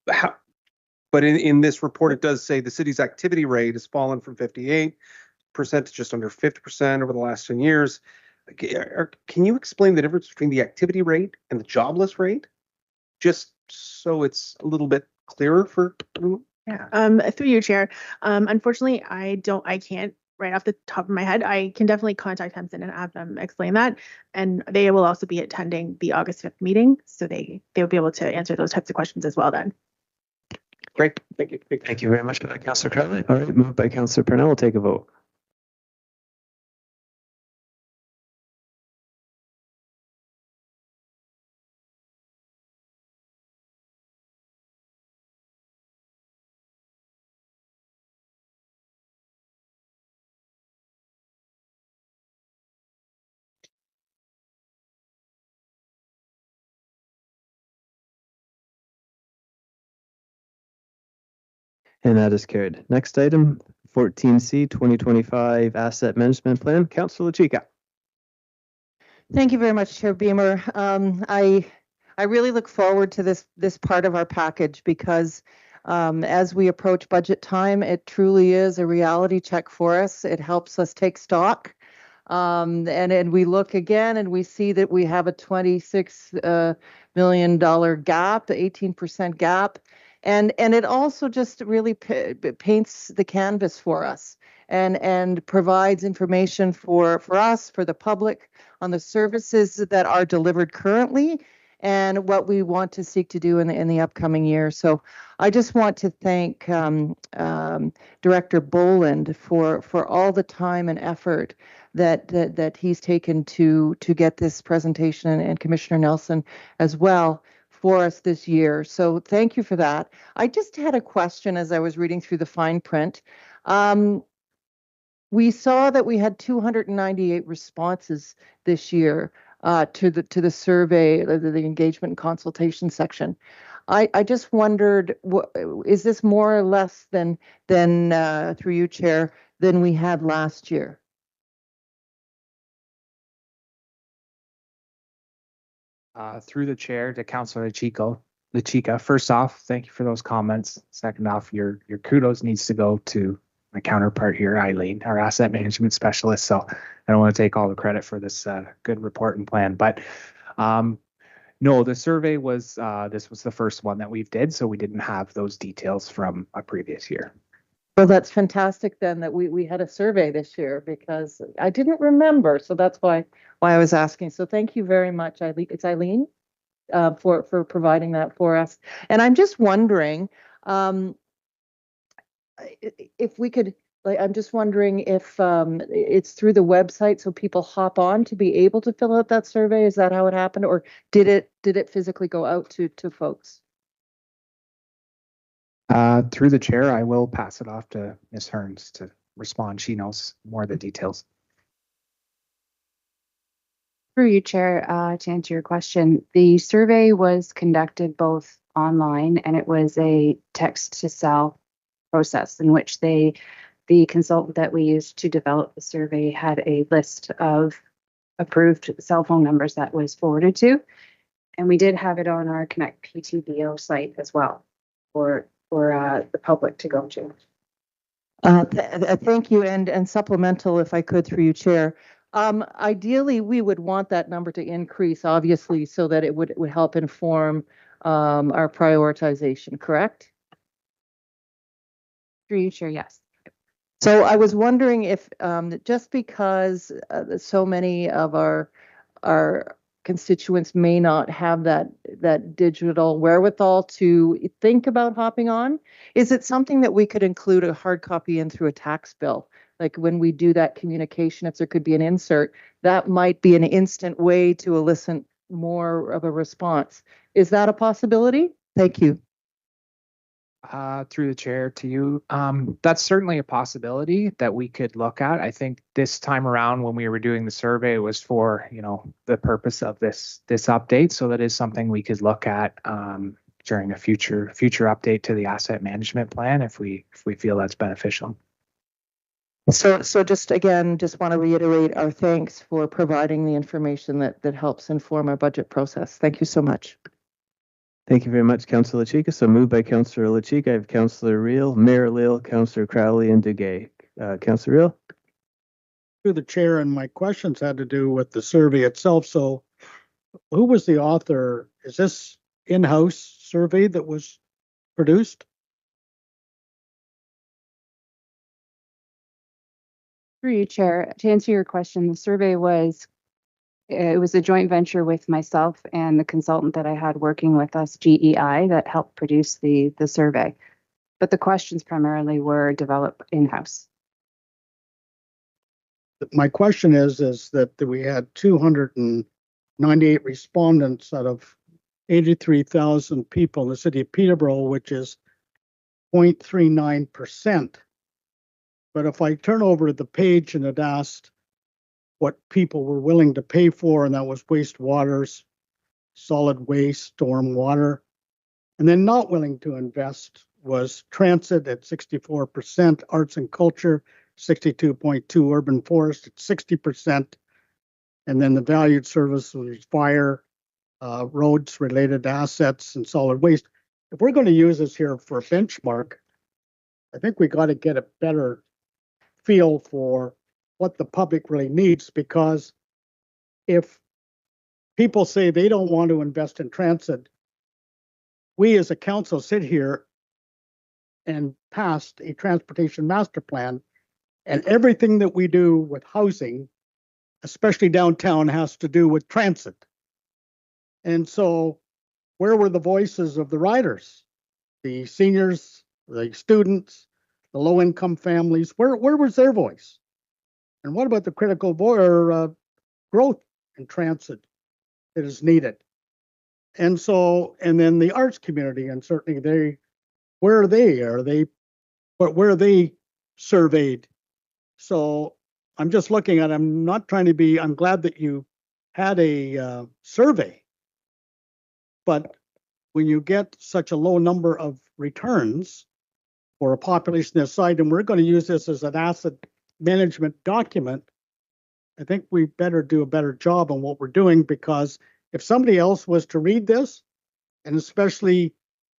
Speaker 12: but in this report, it does say the city's activity rate has fallen from 58% to just under 50% over the last 10 years. Can you explain the difference between the activity rate and the jobless rate? Just so it's a little bit clearer for everyone.
Speaker 14: Yeah. Through you, Chair. Unfortunately, I can't right off the top of my head. I can definitely contact Hempson and have them explain that. And they will also be attending the August 5th meeting, so they will be able to answer those types of questions as well then.
Speaker 12: Great. Thank you.
Speaker 1: Thank you very much for that, Councillor Crowley. All right, moved by Councillor Purnell. We'll take a vote. And that is carried. Next item, 14C, 2025 Asset Management Plan. Councillor Chika.
Speaker 9: Thank you very much, Chair Beamer. I really look forward to this part of our package because as we approach budget time, it truly is a reality check for us. It helps us take stock. And we look again and we see that we have a $26 million gap, 18% gap. And it also just really paints the canvas for us and provides information for us, for the public, on the services that are delivered currently and what we want to seek to do in the upcoming year. So I just want to thank Director Boland for all the time and effort that he's taken to get this presentation, and Commissioner Nelson as well, for us this year. So thank you for that. I just had a question as I was reading through the fine print. We saw that we had 298 responses this year to the survey, the engagement and consultation section. I just wondered, is this more or less than through you, Chair, than we had last year?
Speaker 18: Through the chair to Councillor Lechika. First off, thank you for those comments. Second off, your kudos needs to go to my counterpart here, Eileen, our asset management specialist. So I don't want to take all the credit for this good report and plan, but no, the survey was, this was the first one that we've did, so we didn't have those details from a previous year.
Speaker 9: Well, that's fantastic then that we had a survey this year, because I didn't remember. So that's why I was asking. So thank you very much, Eileen. It's Eileen for providing that for us. And I'm just wondering if we could, I'm just wondering if it's through the website so people hop on to be able to fill out that survey. Is that how it happened? Or did it physically go out to folks?
Speaker 18: Through the chair, I will pass it off to Ms. Hearns to respond. She knows more of the details.
Speaker 22: Through you, Chair, to answer your question, the survey was conducted both online and it was a text to cell process in which the consultant that we used to develop the survey had a list of approved cell phone numbers that was forwarded to. And we did have it on our Connect PTBO site as well for the public to go to.
Speaker 9: Thank you, and supplemental, if I could, through you, Chair. Ideally, we would want that number to increase, obviously, so that it would help inform our prioritization, correct?
Speaker 22: Through you, Chair, yes.
Speaker 9: So I was wondering if just because so many of our constituents may not have that digital wherewithal to think about hopping on, is it something that we could include a hard copy in through a tax bill? Like when we do that communication, if there could be an insert, that might be an instant way to elicit more of a response. Is that a possibility? Thank you.
Speaker 18: Through the chair to you, that's certainly a possibility that we could look at. I think this time around when we were doing the survey, it was for the purpose of this update. So that is something we could look at during a future update to the asset management plan if we feel that's beneficial.
Speaker 9: So just want to reiterate our thanks for providing the information that helps inform our budget process. Thank you so much.
Speaker 1: Thank you very much, Councillor Lechika. So moved by Councillor Lechika. I have Councillor Reel, Mayor Leal, Councillor Crowley, and Duguay. Councillor Reel.
Speaker 8: Through the chair, and my questions had to do with the survey itself. So who was the author? Is this in-house survey that was produced?
Speaker 22: Through you, Chair, to answer your question, the survey was a joint venture with myself and the consultant that I had working with us, GEI, that helped produce the survey. But the questions primarily were developed in-house.
Speaker 8: My question is that we had 298 respondents out of 83,000 people in the city of Peterborough, which is 0.39%. But if I turn over to the page and it asked what people were willing to pay for, and that was wastewaters, solid waste, storm water, and then not willing to invest was transit at 64%, arts and culture 62.2%, urban forest at 60%, and then the valued service was fire, roads, related assets, and solid waste. If we're going to use this here for a benchmark, I think we got to get a better feel for what the public really needs, because if people say they don't want to invest in transit, we as a council sit here and passed a transportation master plan, and everything that we do with housing, especially downtown, has to do with transit. And so where were the voices of the riders, the seniors, the students, the low-income families? Where was their voice? And what about the critical growth in transit that is needed? And so, and then the arts community, and certainly where are they? Where are they surveyed? So I'm just looking at, I'm not trying to be, I'm glad that you had a survey, but when you get such a low number of returns for a population this size, and we're going to use this as an asset management document, I think we better do a better job on what we're doing, because if somebody else was to read this, and especially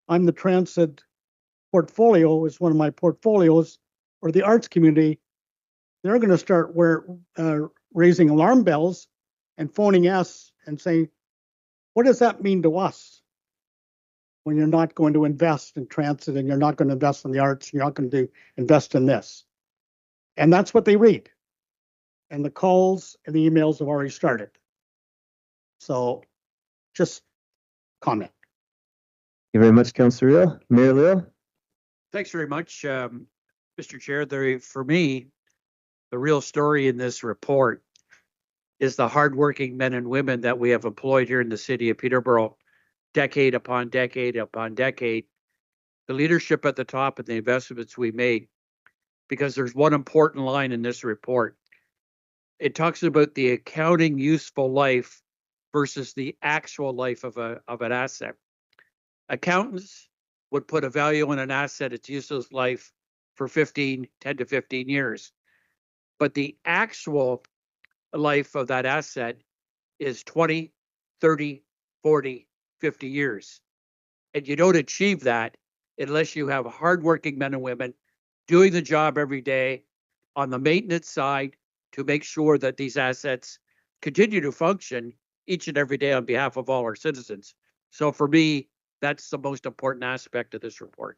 Speaker 8: I'm the transit portfolio is one of my portfolios, or the arts community, they're going to start raising alarm bells and phoning us and saying, what does that mean to us when you're not going to invest in transit, and you're not going to invest in the arts, and you're not going to invest in this? And that's what they read. And the calls and the emails have already started. So just comment.
Speaker 1: Thank you very much, Councillor Reel. Mayor Leo?
Speaker 10: Thanks very much, Mr. Chair. For me, the real story in this report is the hardworking men and women that we have employed here in the city of Peterborough, decade upon decade upon decade. The leadership at the top and the investments we made, because there's one important line in this report. It talks about the accounting useful life versus the actual life of an asset. Accountants would put a value on an asset, its useful life, for 10 to 15 years. But the actual life of that asset is 20, 30, 40, 50 years. And you don't achieve that unless you have hardworking men and women doing the job every day on the maintenance side to make sure that these assets continue to function each and every day on behalf of all our citizens. So for me, that's the most important aspect of this report.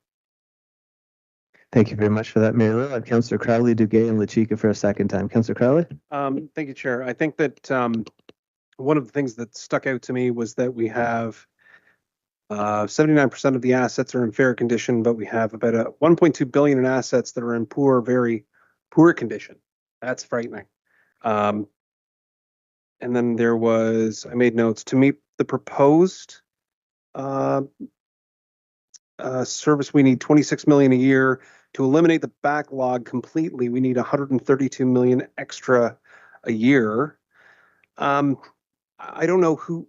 Speaker 1: Thank you very much for that, Mayor Leo. I have Councillor Crowley, Duguay, and LaChica for a second time. Councillor Crowley?
Speaker 12: Thank you, Chair. I think that one of the things that stuck out to me was that we have 79% of the assets are in fair condition, but we have about 1.2 billion in assets that are in poor, very poor condition. That's frightening. And then I made notes to meet the proposed service. We need 26 million a year. To eliminate the backlog completely, we need 132 million extra a year. I don't know who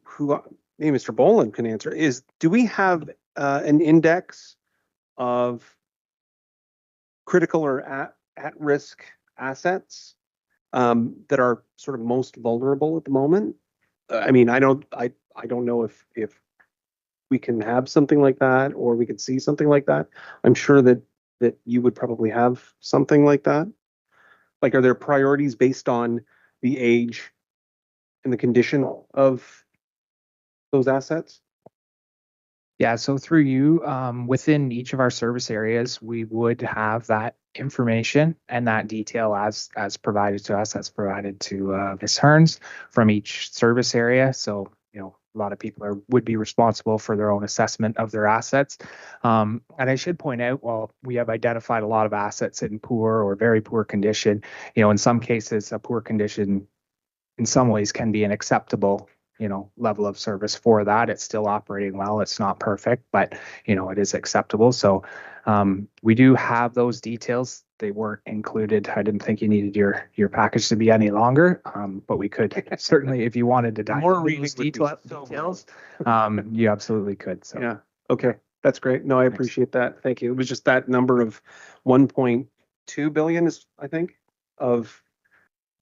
Speaker 12: maybe Mr. Boland can answer. Do we have an index of critical or at-risk assets that are sort of most vulnerable at the moment? I mean, I don't know if we can have something like that, or we could see something like that. I'm sure that you would probably have something like that. Like, are there priorities based on the age and the condition of those assets?
Speaker 18: Yeah, so through you, within each of our service areas, we would have that information and that detail as provided to us, as provided to Ms. Hearns from each service area. So, a lot of people would be responsible for their own assessment of their assets. And I should point out, while we have identified a lot of assets in poor or very poor condition, in some cases, a poor condition in some ways can be an acceptable level of service for that. It's still operating well. It's not perfect, but it is acceptable. So we do have those details. They weren't included. I didn't think you needed your package to be any longer, but we could certainly, if you wanted to dive into those details, you absolutely could. So
Speaker 12: yeah, okay, that's great. No, I appreciate that. Thank you. It was just that number of 1.2 billion is, I think, of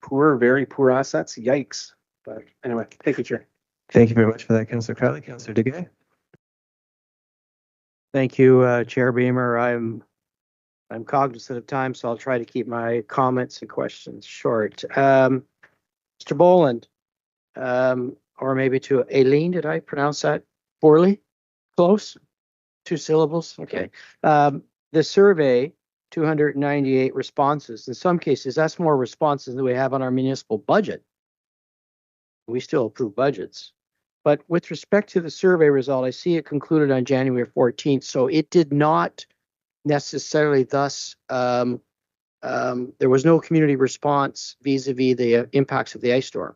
Speaker 12: poor, very poor assets. Yikes. But anyway, thank you, Chair.
Speaker 1: Thank you very much for that, Councillor Crowley. Councillor Duguay?
Speaker 3: Thank you, Chair Beamer. I'm cognizant of time, so I'll try to keep my comments and questions short. Mr. Boland, or maybe to Aileen, did I pronounce that poorly? Close? 2 syllables? Okay. the survey, 298 responses. In some cases, that's more responses than we have on our municipal budget. We still approve budgets. But with respect to the survey result, I see it concluded on January 14th. So it did not necessarily thus, there was no community response vis-a-vis the impacts of the ice storm.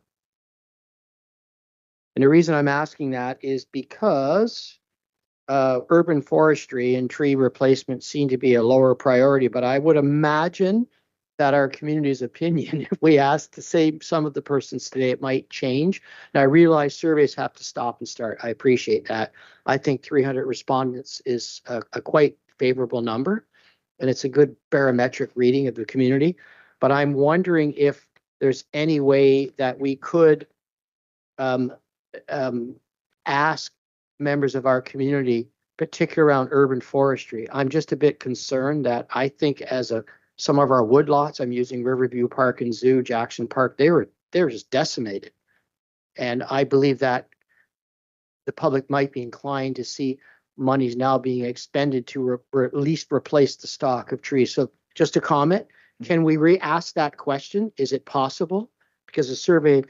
Speaker 3: And the reason I'm asking that is because urban forestry and tree replacement seem to be a lower priority, but I would imagine that our community's opinion, if we asked the same some of the persons today, it might change. And I realize surveys have to stop and start. I appreciate that. I think 300 respondents is a quite favorable number, and it's a good barometric reading of the community. But I'm wondering if there's any way that we could ask members of our community, particularly around urban forestry. I'm just a bit concerned that I think as some of our woodlots, I'm using Riverview Park and Zoo, Jackson Park, they're just decimated. And I believe that the public might be inclined to see monies now being expended to at least replace the stock of trees. So just a comment, can we re-ask that question? Is it possible? Because the survey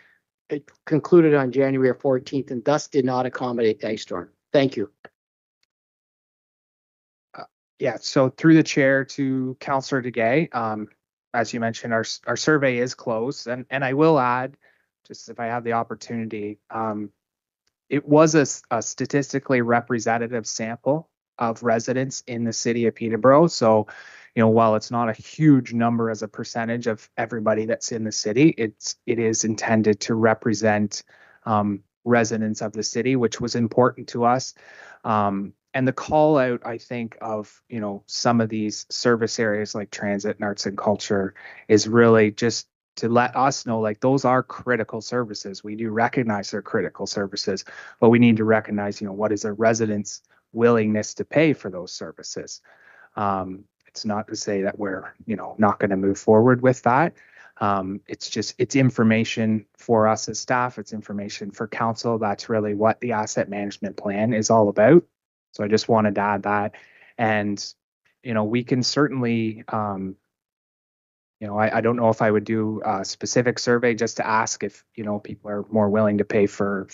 Speaker 3: concluded on January 14th and thus did not accommodate the ice storm. Thank you.
Speaker 18: Yeah, so through the chair to Councillor Degay, as you mentioned, our survey is closed, and I will add, just if I have the opportunity, it was a statistically representative sample of residents in the city of Peterborough. So, while it's not a huge number as a percentage of everybody that's in the city, it is intended to represent residents of the city, which was important to us. And the call out, I think, of, some of these service areas like transit and arts and culture is really just to let us know, like, those are critical services. We do recognize they're critical services, but we need to recognize, what is a resident's willingness to pay for those services. It's not to say that we're, not going to move forward with that. It's information for us as staff. It's information for council. That's really what the asset management plan is all about. So I just wanted to add that. And, we can certainly, I don't know if I would do a specific survey just to ask if, people are more willing to pay for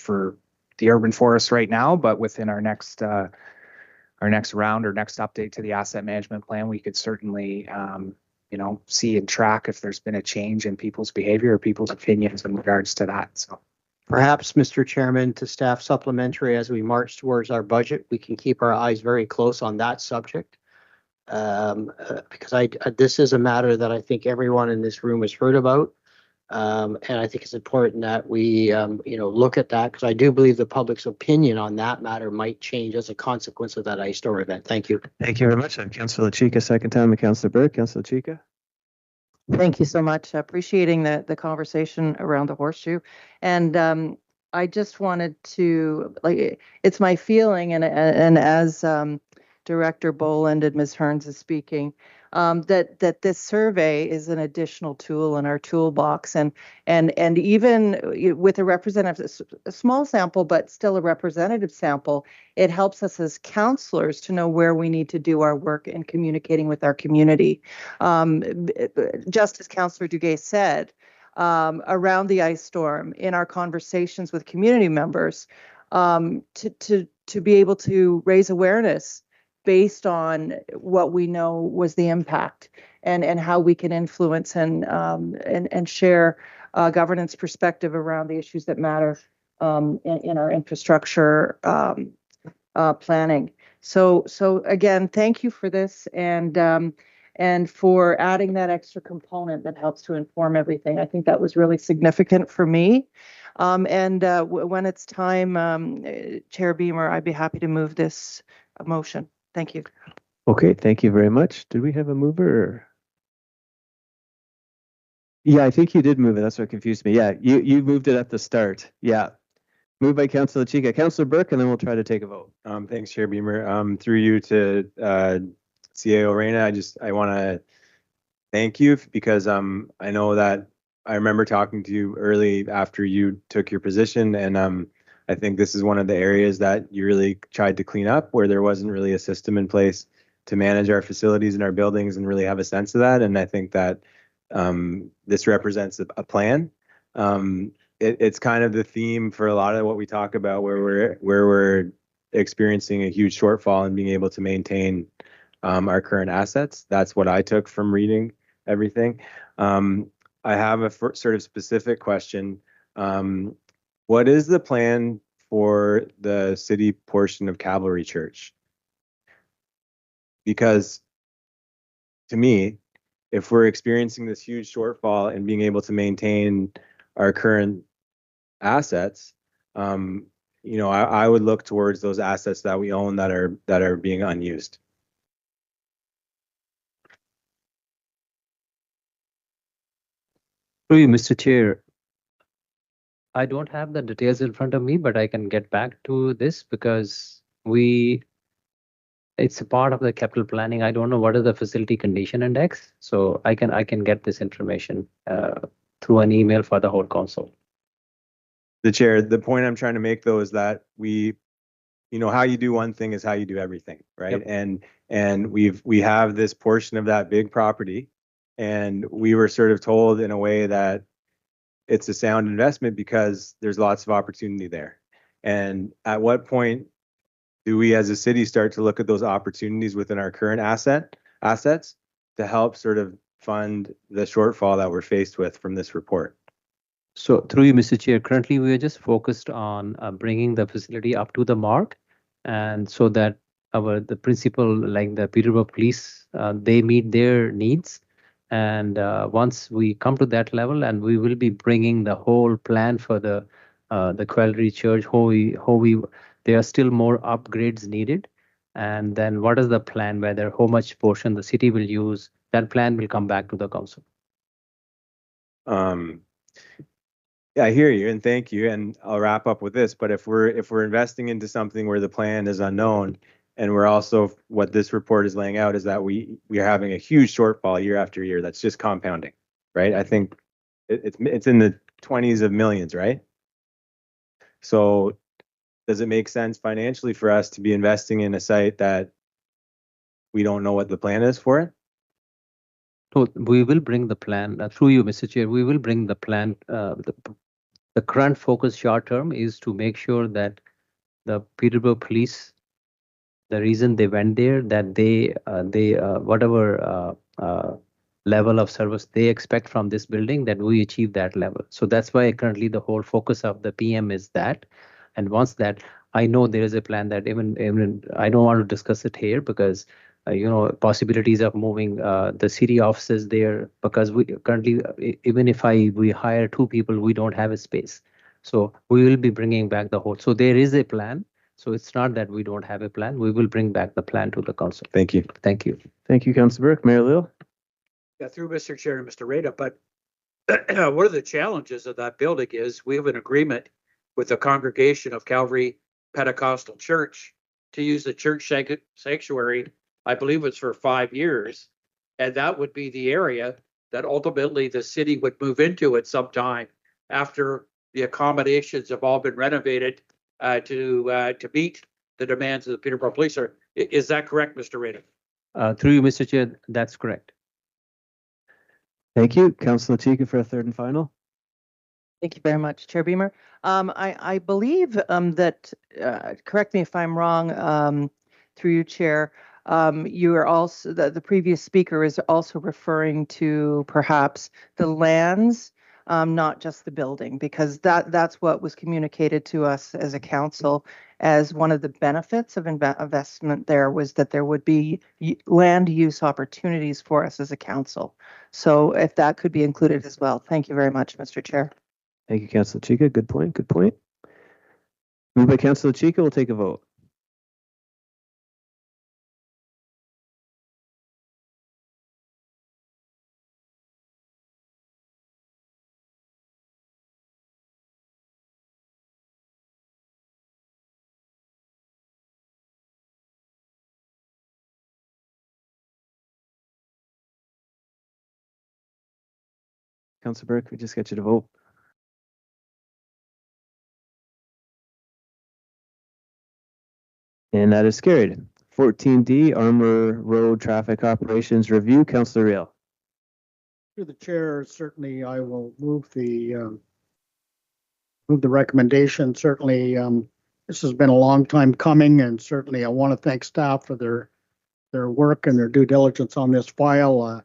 Speaker 18: the urban forest right now, but within our next round or next update to the asset management plan, we could certainly, see and track if there's been a change in people's behavior or people's opinions in regards to that. So.
Speaker 3: Perhaps, Mr. Chairman, to staff supplementary as we march towards our budget, we can keep our eyes very close on that subject. Because this is a matter that I think everyone in this room has heard about. And I think it's important that we, look at that, because I do believe the public's opinion on that matter might change as a consequence of that ice storm event. Thank you.
Speaker 1: Thank you very much. Councillor Chica, second time, and Councillor Burke. Councillor Chica.
Speaker 9: Thank you so much. Appreciating the conversation around the horseshoe. And I just wanted to, it's my feeling, and as Director Boland and Ms. Hearns is speaking, that this survey is an additional tool in our toolbox, and even with a small sample, but still a representative sample, it helps us as councillors to know where we need to do our work in communicating with our community. Just as Councillor Dugay said, around the ice storm, in our conversations with community members, to be able to raise awareness based on what we know was the impact, and how we can influence and share governance perspective around the issues that matter in our infrastructure planning. So again, thank you for this, and for adding that extra component that helps to inform everything. I think that was really significant for me. When it's time, Chair Beamer, I'd be happy to move this motion. Thank you.
Speaker 1: Okay, thank you very much. Did we have a mover? Yeah, I think you did move it. That's what confused me. Yeah, you moved it at the start. Yeah. Moved by Councillor Chica. Councillor Burke, and then we'll try to take a vote.
Speaker 4: Thanks, Chair Beamer. Through you to CAO Reyna, I want to thank you, because I know that I remember talking to you early after you took your position, and I think this is one of the areas that you really tried to clean up, where there wasn't really a system in place. manage our facilities and our buildings and really have a sense of that. And I think that this represents a plan. It's kind of the theme for a lot of what we talk about, where we're experiencing a huge shortfall and being able to maintain our current assets. That's what I took from reading everything. I have a sort of specific question. What is the plan for the city portion of Calvary Church? Because to me, if we're experiencing this huge shortfall and being able to maintain our current assets, I would look towards those assets that we own that are being unused.
Speaker 13: Through you, Mr. Chair, I don't have the details in front of me, but I can get back to this because it's a part of the capital planning. I don't know what is the facility condition index, so I can get this information through an email for the whole council.
Speaker 4: The chair, the point I'm trying to make though is that how you do one thing is how you do everything, right? Yep. And we have this portion of that big property, and we were sort of told in a way that it's a sound investment because there's lots of opportunity there. And at what point do we as a city start to look at those opportunities within our current assets to help sort of fund the shortfall that we're faced with from this report?
Speaker 13: So through you, Mr. Chair, currently we are just focused on bringing the facility up to the mark, and so that the principal, like the Peterborough Police, they meet their needs. And once we come to that level, and we will be bringing the whole plan for the Calvary Church, there are still more upgrades needed. And then what is the plan, how much portion the city will use, that plan will come back to the council.
Speaker 4: Yeah, I hear you and thank you. And I'll wrap up with this. But if we're investing into something where the plan is unknown, and we're also, what this report is laying out is that we are having a huge shortfall year after year. That's just compounding, right? I think it's in the 20s of millions, right? So does it make sense financially for us to be investing in a site that we don't know what the plan is for it?
Speaker 13: So we will bring the plan through you, Mr. Chair. We will bring the plan. The current focus short term is to make sure that the Peterborough Police, the reason they went there, that they whatever level of service they expect from this building, that we achieve that level. So that's why currently the whole focus of the PM is that. And once that, I know there is a plan that even I don't want to discuss it here because possibilities of moving the city offices there, because we currently, even if we hire 2 people, we don't have a space. So we will be bringing back the whole. So there is a plan. So it's not that we don't have a plan. We will bring back the plan to the council.
Speaker 4: Thank you.
Speaker 13: Thank you.
Speaker 1: Thank you, Councilor Burke. Mayor Leal.
Speaker 10: Yeah, through Mr. Chair and Mr. Rada, but one of the challenges of that building is we have an agreement with the congregation of Calvary Pentecostal Church to use the church sanctuary. I believe it's for 5 years, and that would be the area that ultimately the city would move into at some time after the accommodations have all been renovated to meet the demands of the Peterborough Police. Is that correct, Mr. Rada?
Speaker 13: Through you, Mr. Chair, that's correct.
Speaker 1: Thank you. Councilor Chika for a third and final.
Speaker 9: Thank you very much, Chair Beamer. I believe that, correct me if I'm wrong, through you, Chair, you are also, the previous speaker is also referring to perhaps the lands, not just the building, because that's what was communicated to us as a council as one of the benefits of investment there, was that there would be land use opportunities for us as a council. So if that could be included as well. Thank you very much, Mr. Chair.
Speaker 1: Thank you, Councilor Chika. Good point. Good point. Moved by Councilor Chika. We'll take a vote. Councilor Burke, we just get you to vote. And that is carried. 14D, Armor Road Traffic Operations Review. Councillor Real.
Speaker 8: Through the chair, certainly I will move the recommendation. Certainly, this has been a long time coming, and certainly I want to thank staff for their work and their due diligence on this file.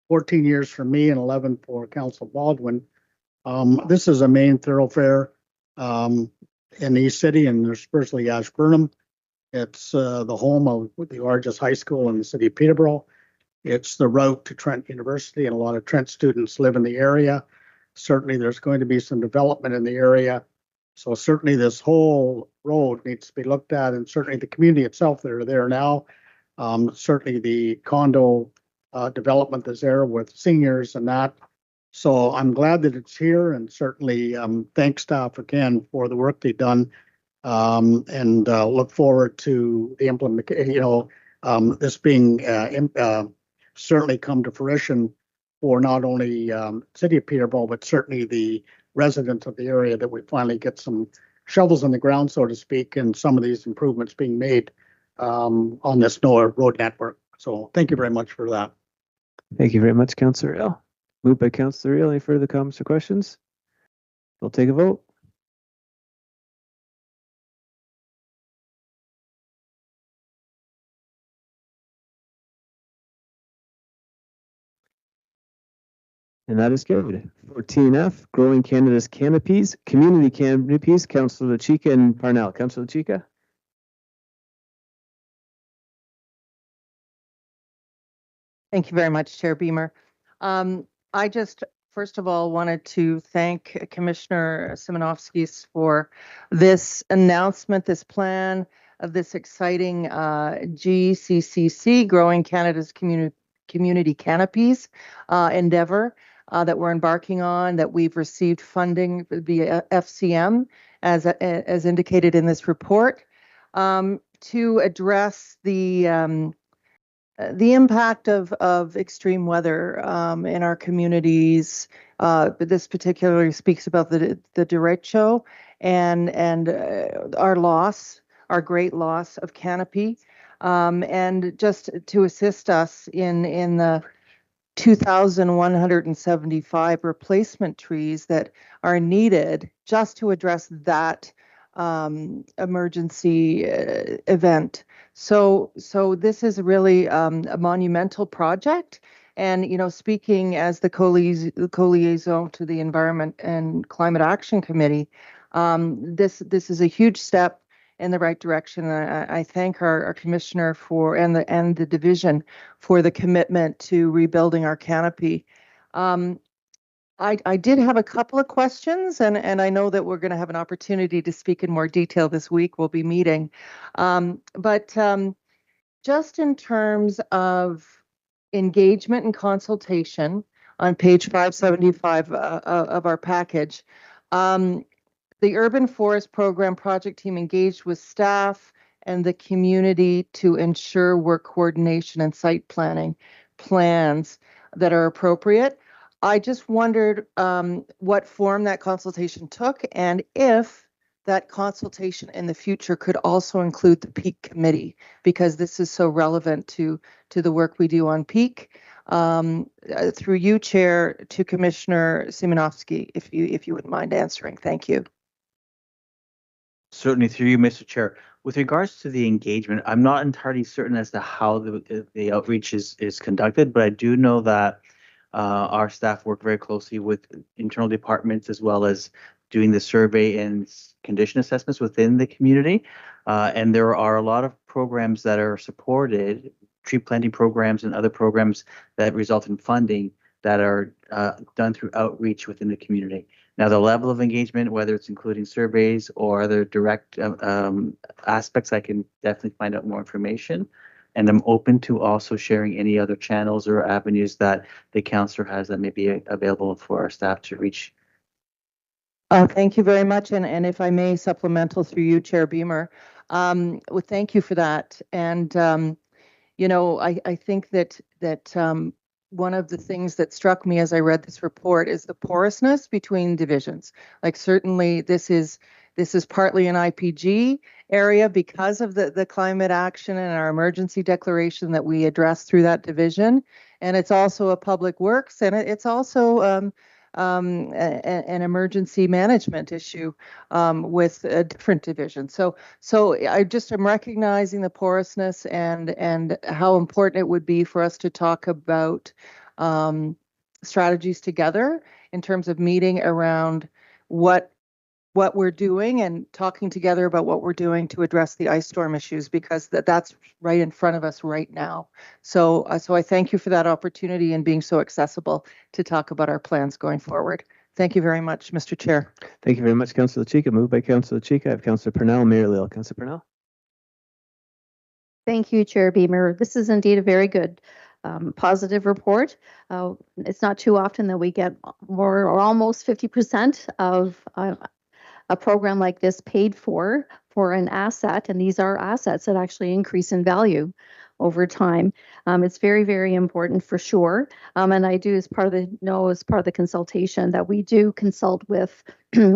Speaker 8: 14 years for me and 11 for Council Baldwin. This is a main thoroughfare in the East City and especially Ashburnham. It's the home of the largest high school in the city of Peterborough. It's the route to Trent University, and a lot of Trent students live in the area. Certainly, there's going to be some development in the area. So certainly this whole road needs to be looked at, and certainly the community itself that are there now. Certainly the condo development that's there with seniors and that. So I'm glad that it's here, and certainly thank staff again for the work they've done, and look forward to the implementation, this being certainly come to fruition for not only city of Peterborough, but certainly the residents of the area, that we finally get some shovels in the ground, so to speak, and some of these improvements being made on this NOAA road network. So thank you very much for that.
Speaker 1: Thank you very much, Councillor Real. Moved by Councillor Real. Any further comments or questions? We'll take a vote. And that is carried. 14F, Growing Canada's Canopies, Community Canopies, Councillor Chika and Parnell. Councillor Chika.
Speaker 9: Thank you very much, Chair Beamer. I just, first of all, wanted to thank Commissioner Simonovskis for this announcement, this plan of this exciting GCCC, Growing Canada's Community Canopies endeavor that we're embarking on, that we've received funding via FCM, as indicated in this report, to address the impact of extreme weather in our communities. This particularly speaks about the derecho and our great loss of canopy, and just to assist us in the 2,175 replacement trees that are needed just to address that emergency event. So this is really a monumental project. And, speaking as the co-liaison to the Environment and Climate Action Committee, this is a huge step in the right direction. I thank our commissioner and the division for the commitment to rebuilding our canopy. I did have a couple of questions, and I know that we're going to have an opportunity to speak in more detail this week. We'll be meeting. But just in terms of engagement and consultation on page 575 of our package, the Urban Forest Program project team engaged with staff and the community to ensure work coordination and site planning plans that are appropriate. I just wondered what form that consultation took, and if that consultation in the future could also include the Peak Committee, because this is so relevant to the work we do on Peak. Through you, Chair, to Commissioner Simonovsky, if you wouldn't mind answering. Thank you.
Speaker 17: Certainly, through you, Mr. Chair. With regards to the engagement, I'm not entirely certain as to how the outreach is conducted, but I do know that our staff work very closely with internal departments, as well as doing the survey and condition assessments within the community. And there are a lot of programs that are supported, tree planting programs and other programs that result in funding that are done through outreach within the community. Now, the level of engagement, whether it's including surveys or other direct aspects, I can definitely find out more information. And I'm open to also sharing any other channels or avenues that the councillor has that may be available for our staff to reach.
Speaker 9: Thank you very much. And if I may, supplemental through you, Chair Beamer, well, thank you for that. And, I think that one of the things that struck me as I read this report is the porousness between divisions. Like, certainly this is This is partly an IPG area because of the climate action and our emergency declaration that we address through that division. And it's also a public works, and it's also an emergency management issue with a different division. So I just am recognizing the porousness and how important it would be for us to talk about strategies together in terms of meeting around what we're doing and talking together about what we're doing to address the ice storm issues, because that's right in front of us right now. So I thank you for that opportunity and being so accessible to talk about our plans going forward. Thank you very much, Mr. Chair.
Speaker 1: Thank you very much, Councillor Chica. Moved by Councillor Chica. I have Councillor Purnell, Mayor Leal. Councillor Purnell.
Speaker 11: Thank you, Chair Beamer. This is indeed a very good positive report. It's not too often that we get more or almost 50% of a program like this paid for an asset, and these are assets that actually increase in value over time. It's very, very important for sure. And I do, as part of the consultation, that we do consult with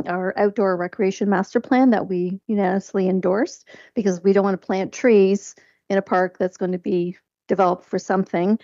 Speaker 11: our outdoor recreation master plan that we unanimously endorsed, because we don't want to plant trees in a park that's going to be developed for something.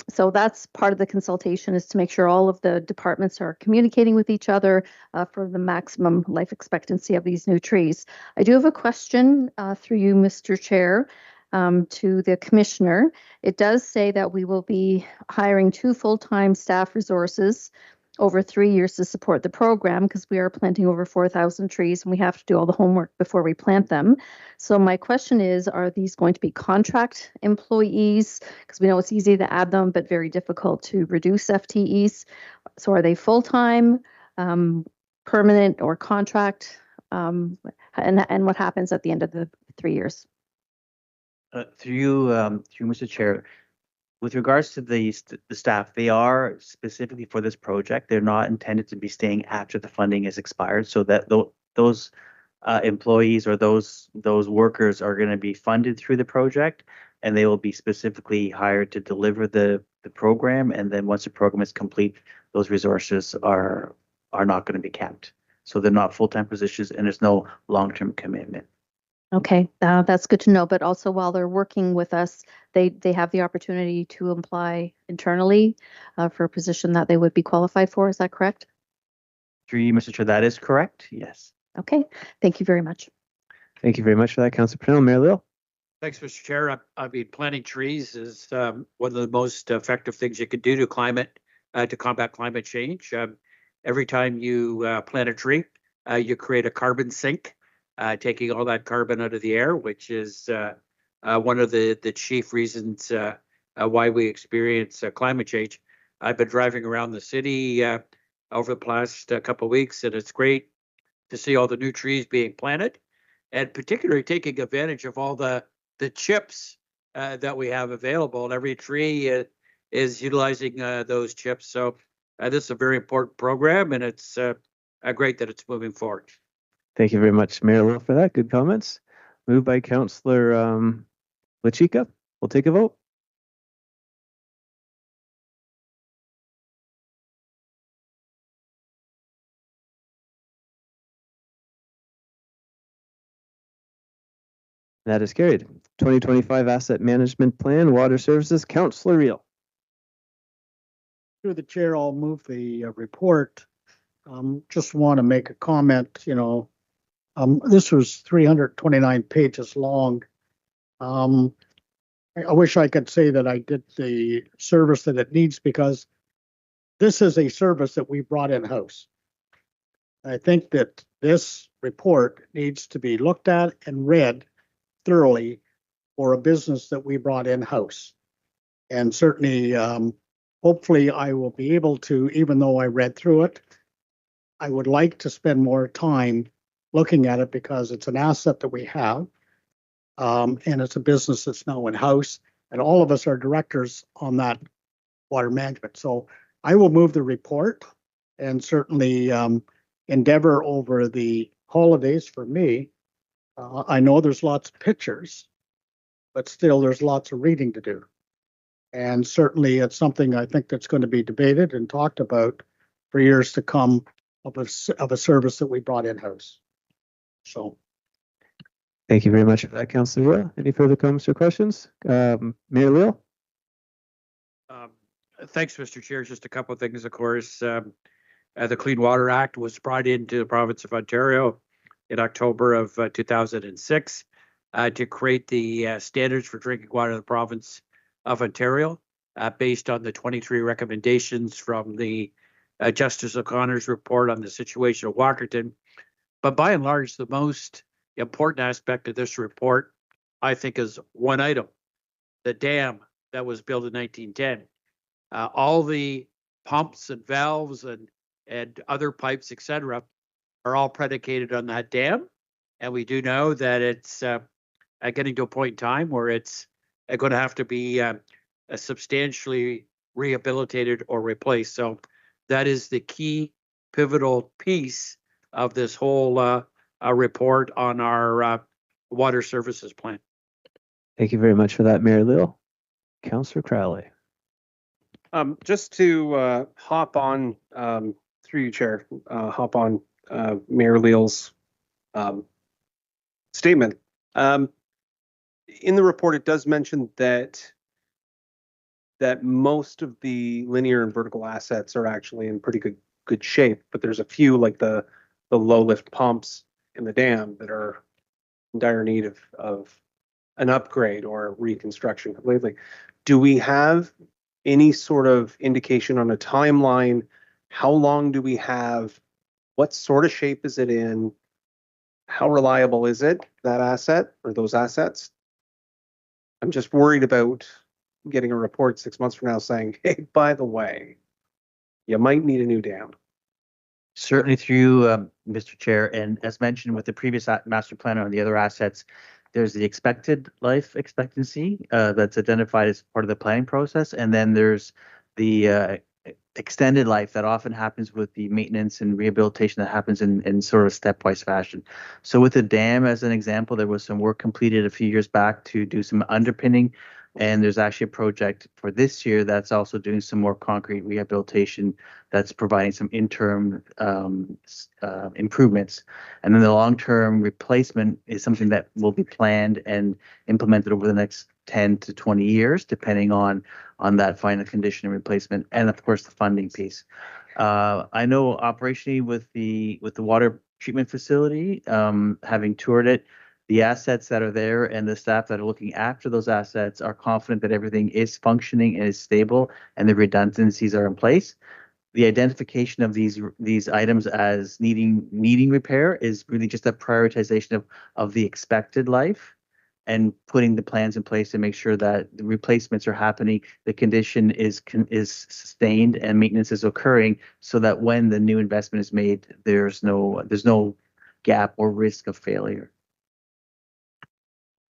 Speaker 11: So that's part of the consultation, is to make sure all of the departments are communicating with each other for the maximum life expectancy of these new trees. I do have a question through you, Mr. Chair, to the commissioner. It does say that we will be hiring 2 full-time staff resources over 3 years to support the program, because we are planting over 4,000 trees and we have to do all the homework before we plant them. So my question is, are these going to be contract employees? Because we know it's easy to add them, but very difficult to reduce FTEs. So are they full-time, permanent, or contract? And what happens at the end of the 3 years?
Speaker 17: Through you, Mr. Chair, with regards to the staff, they are specifically for this project. They're not intended to be staying after the funding is expired, so that those employees or those workers are going to be funded through the project, and they will be specifically hired to deliver the program. And then once the program is complete, those resources are not going to be kept. So they're not full-time positions, and there's no long-term commitment.
Speaker 11: Okay, that's good to know. But also, while they're working with us, they have the opportunity to apply internally for a position that they would be qualified for. Is that correct?
Speaker 17: Through you, Mr. Chair, that is correct. Yes.
Speaker 11: Okay, thank you very much.
Speaker 1: Thank you very much for that, Councillor Purnell. Mayor Leal.
Speaker 10: Thanks, Mr. Chair. I mean, planting trees is one of the most effective things you can do to combat climate change. Every time you plant a tree, you create a carbon sink, taking all that carbon out of the air, which is one of the chief reasons why we experience climate change. I've been driving around the city over the past couple of weeks, and it's great to see all the new trees being planted, and particularly taking advantage of all the chips that we have available. And every tree is utilizing those chips. So this is a very important program, and it's great that it's moving forward.
Speaker 1: Thank you very much, Mayor Leal, for that. Good comments. Moved by Councillor Lachica. We'll take a vote. That is carried. 2025 Asset Management Plan, Water Services, Councillor Reel.
Speaker 8: Through the chair, I'll move the report. Just want to make a comment, this was 329 pages long. I wish I could say that I did the service that it needs, because this is a service that we brought in-house. I think that this report needs to be looked at and read thoroughly for a business that we brought in-house. And certainly, hopefully I will be able to, even though I read through it, I would like to spend more time looking at it, because it's an asset that we have, and it's a business that's now in-house, and all of us are directors on that water management. So I will move the report, and certainly endeavor over the holidays for me. I know there's lots of pictures, but still there's lots of reading to do. And certainly it's something I think that's going to be debated and talked about for years to come, of a service that we brought in-house.
Speaker 12: So.
Speaker 1: Thank you very much for that, Councillor Will. Any further comments or questions? Mayor Leal?
Speaker 10: Thanks, Mr. Chair. Just a couple of things, of course. The Clean Water Act was brought into the province of Ontario in October of 2006 to create the standards for drinking water in the province of Ontario, based on the 23 recommendations from the Justice O'Connor's report on the situation of Walkerton. But by and large, the most important aspect of this report, I think, is one item: the dam that was built in 1910. All the pumps and valves and other pipes, etc., are all predicated on that dam. And we do know that it's getting to a point in time where it's going to have to be substantially rehabilitated or replaced. So that is the key pivotal piece of this whole report on our water services plan.
Speaker 1: Thank you very much for that, Mayor Leal. Councillor Crowley.
Speaker 12: Just to hop on, through you, Chair, hop on Mayor Leal's statement. In the report, it does mention that most of the linear and vertical assets are actually in pretty good shape, but there's a few, like the low lift pumps in the dam, that are in dire need of an upgrade or reconstruction completely. Do we have any sort of indication on a timeline? How long do we have? What sort of shape is it in? How reliable is it, that asset or those assets? I'm just worried about getting a report 6 months from now saying, hey, by the way, you might need a new dam.
Speaker 17: Certainly through you, Mr. Chair, and as mentioned with the previous master plan on the other assets, there's the expected life expectancy that's identified as part of the planning process, and then there's the extended life that often happens with the maintenance and rehabilitation that happens in sort of stepwise fashion. So with the dam as an example, there was some work completed a few years back to do some underpinning, and there's actually a project for this year that's also doing some more concrete rehabilitation that's providing some interim improvements. And then the long-term replacement is something that will be planned and implemented over the next 10 to 20 years, depending on that final condition and replacement, and of course the funding piece. I know operationally with the water treatment facility, having toured it, the assets that are there and the staff that are looking after those assets are confident that everything is functioning and is stable and the redundancies are in place. The identification of these items as needing repair is really just a prioritization of the expected life, and putting the plans in place to make sure that the replacements are happening, the condition is sustained, and maintenance is occurring, so that when the new investment is made, there's no gap or risk of failure.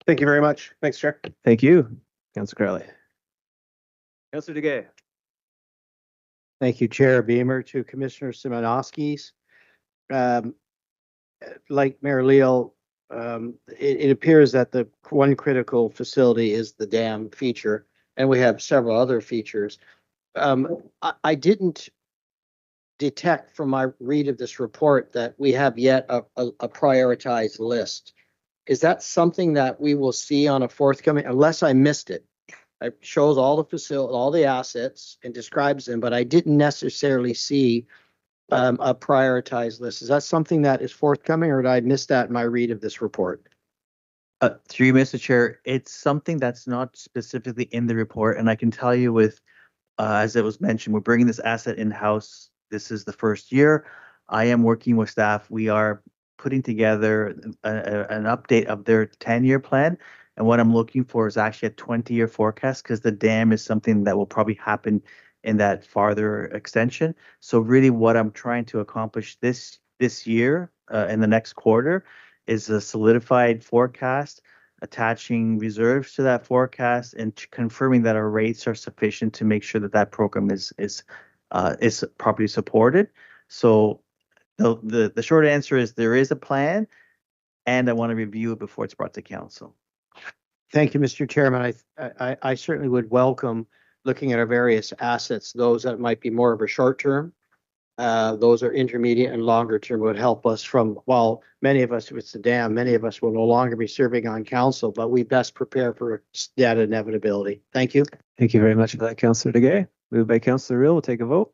Speaker 12: Thank you very much. Thanks, Chair.
Speaker 1: Thank you, Councillor Crowley.
Speaker 4: Councillor Duguay.
Speaker 3: Thank you, Chair Beamer. To Commissioner Simonoskis. Like Mayor Leal, it appears that the one critical facility is the dam feature, and we have several other features. I didn't detect from my read of this report that we have yet a prioritized list. Is that something that we will see on a forthcoming, unless I missed it? It shows all the assets and describes them, but I didn't necessarily see a prioritized list. Is that something that is forthcoming, or did I miss that in my read of this report?
Speaker 17: Through you, Mr. Chair, it's something that's not specifically in the report, and I can tell you with, as it was mentioned, we're bringing this asset in-house. This is the first year. I am working with staff. We are putting together an update of their 10-year plan. And what I'm looking for is actually a 20-year forecast, because the dam is something that will probably happen in that farther extension. So really what I'm trying to accomplish this year, in the next quarter, is a solidified forecast, attaching reserves to that forecast, and confirming that our rates are sufficient to make sure that that program is properly supported. So the short answer is there is a plan, and I want to review it before it's brought to council.
Speaker 3: Thank you, Mr. Chairman. I certainly would welcome looking at our various assets, those that might be more of a short term, Those are intermediate and longer term would help us from, while many of us, if it's the dam, many of us will no longer be serving on council, but we best prepare for that inevitability. Thank you.
Speaker 1: Thank you very much for that, Councillor DeGay. Moved by Councillor Real. We'll take a vote.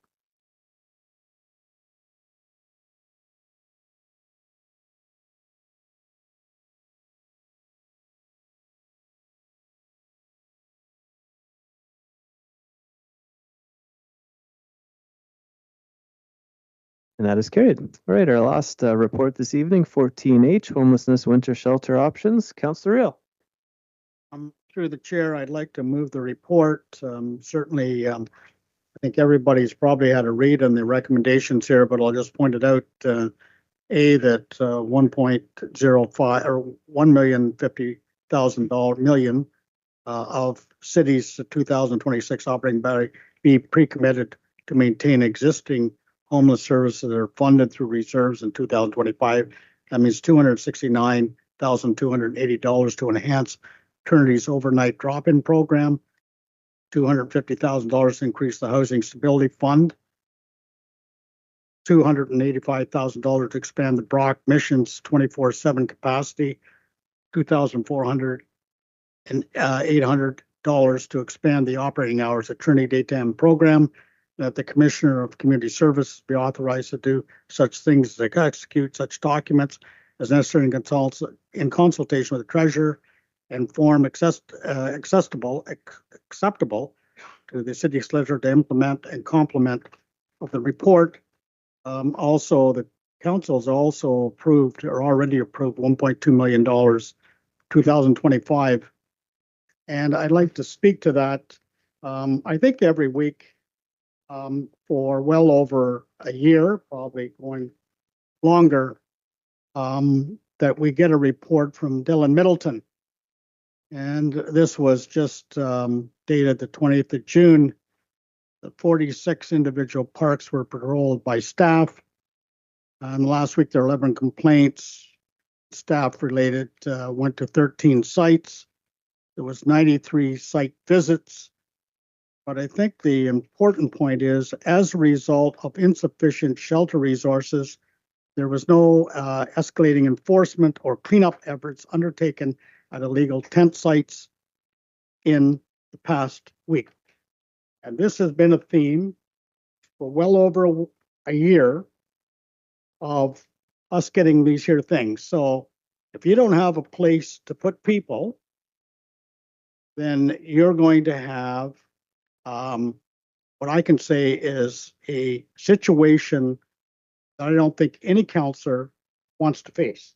Speaker 1: And that is carried. All right, our last report this evening, 14H, homelessness winter shelter options. Councillor Real.
Speaker 8: Through the chair, I'd like to move the report. Certainly, I think everybody's probably had a read on the recommendations here, but I'll just point it out. That 1.05 or $1,050,000 million of cities' 2026 operating budget be pre-committed to maintain existing homeless services that are funded through reserves in 2025. That means $269,280 to enhance Trinity's overnight drop-in program, $250,000 to increase the Housing Stability Fund, $285,000 to expand the Brock Mission's 24/7 capacity, $2,400 and $800 to expand the operating hours at Trinity Daytime Program, that the Commissioner of Community Services be authorized to do such things as execute such documents as necessary in consultation with the Treasurer and form acceptable to the City Solicitor to implement and complement of the report. Also, the Council's also approved or already approved $1.2 million 2025. And I'd like to speak to that. I think every week for well over a year, probably going longer, that we get a report from Dylan Middleton. And this was just dated the 20th of June. The 46 individual parks were patrolled by staff. And last week, there were 11 complaints. Staff related went to 13 sites. There was 93 site visits. But I think the important point is, as a result of insufficient shelter resources, there was no escalating enforcement or cleanup efforts undertaken at illegal tent sites in the past week. And this has been a theme for well over a year of us getting these here things. So if you don't have a place to put people, then you're going to have what I can say is a situation that I don't think any councillor wants to face.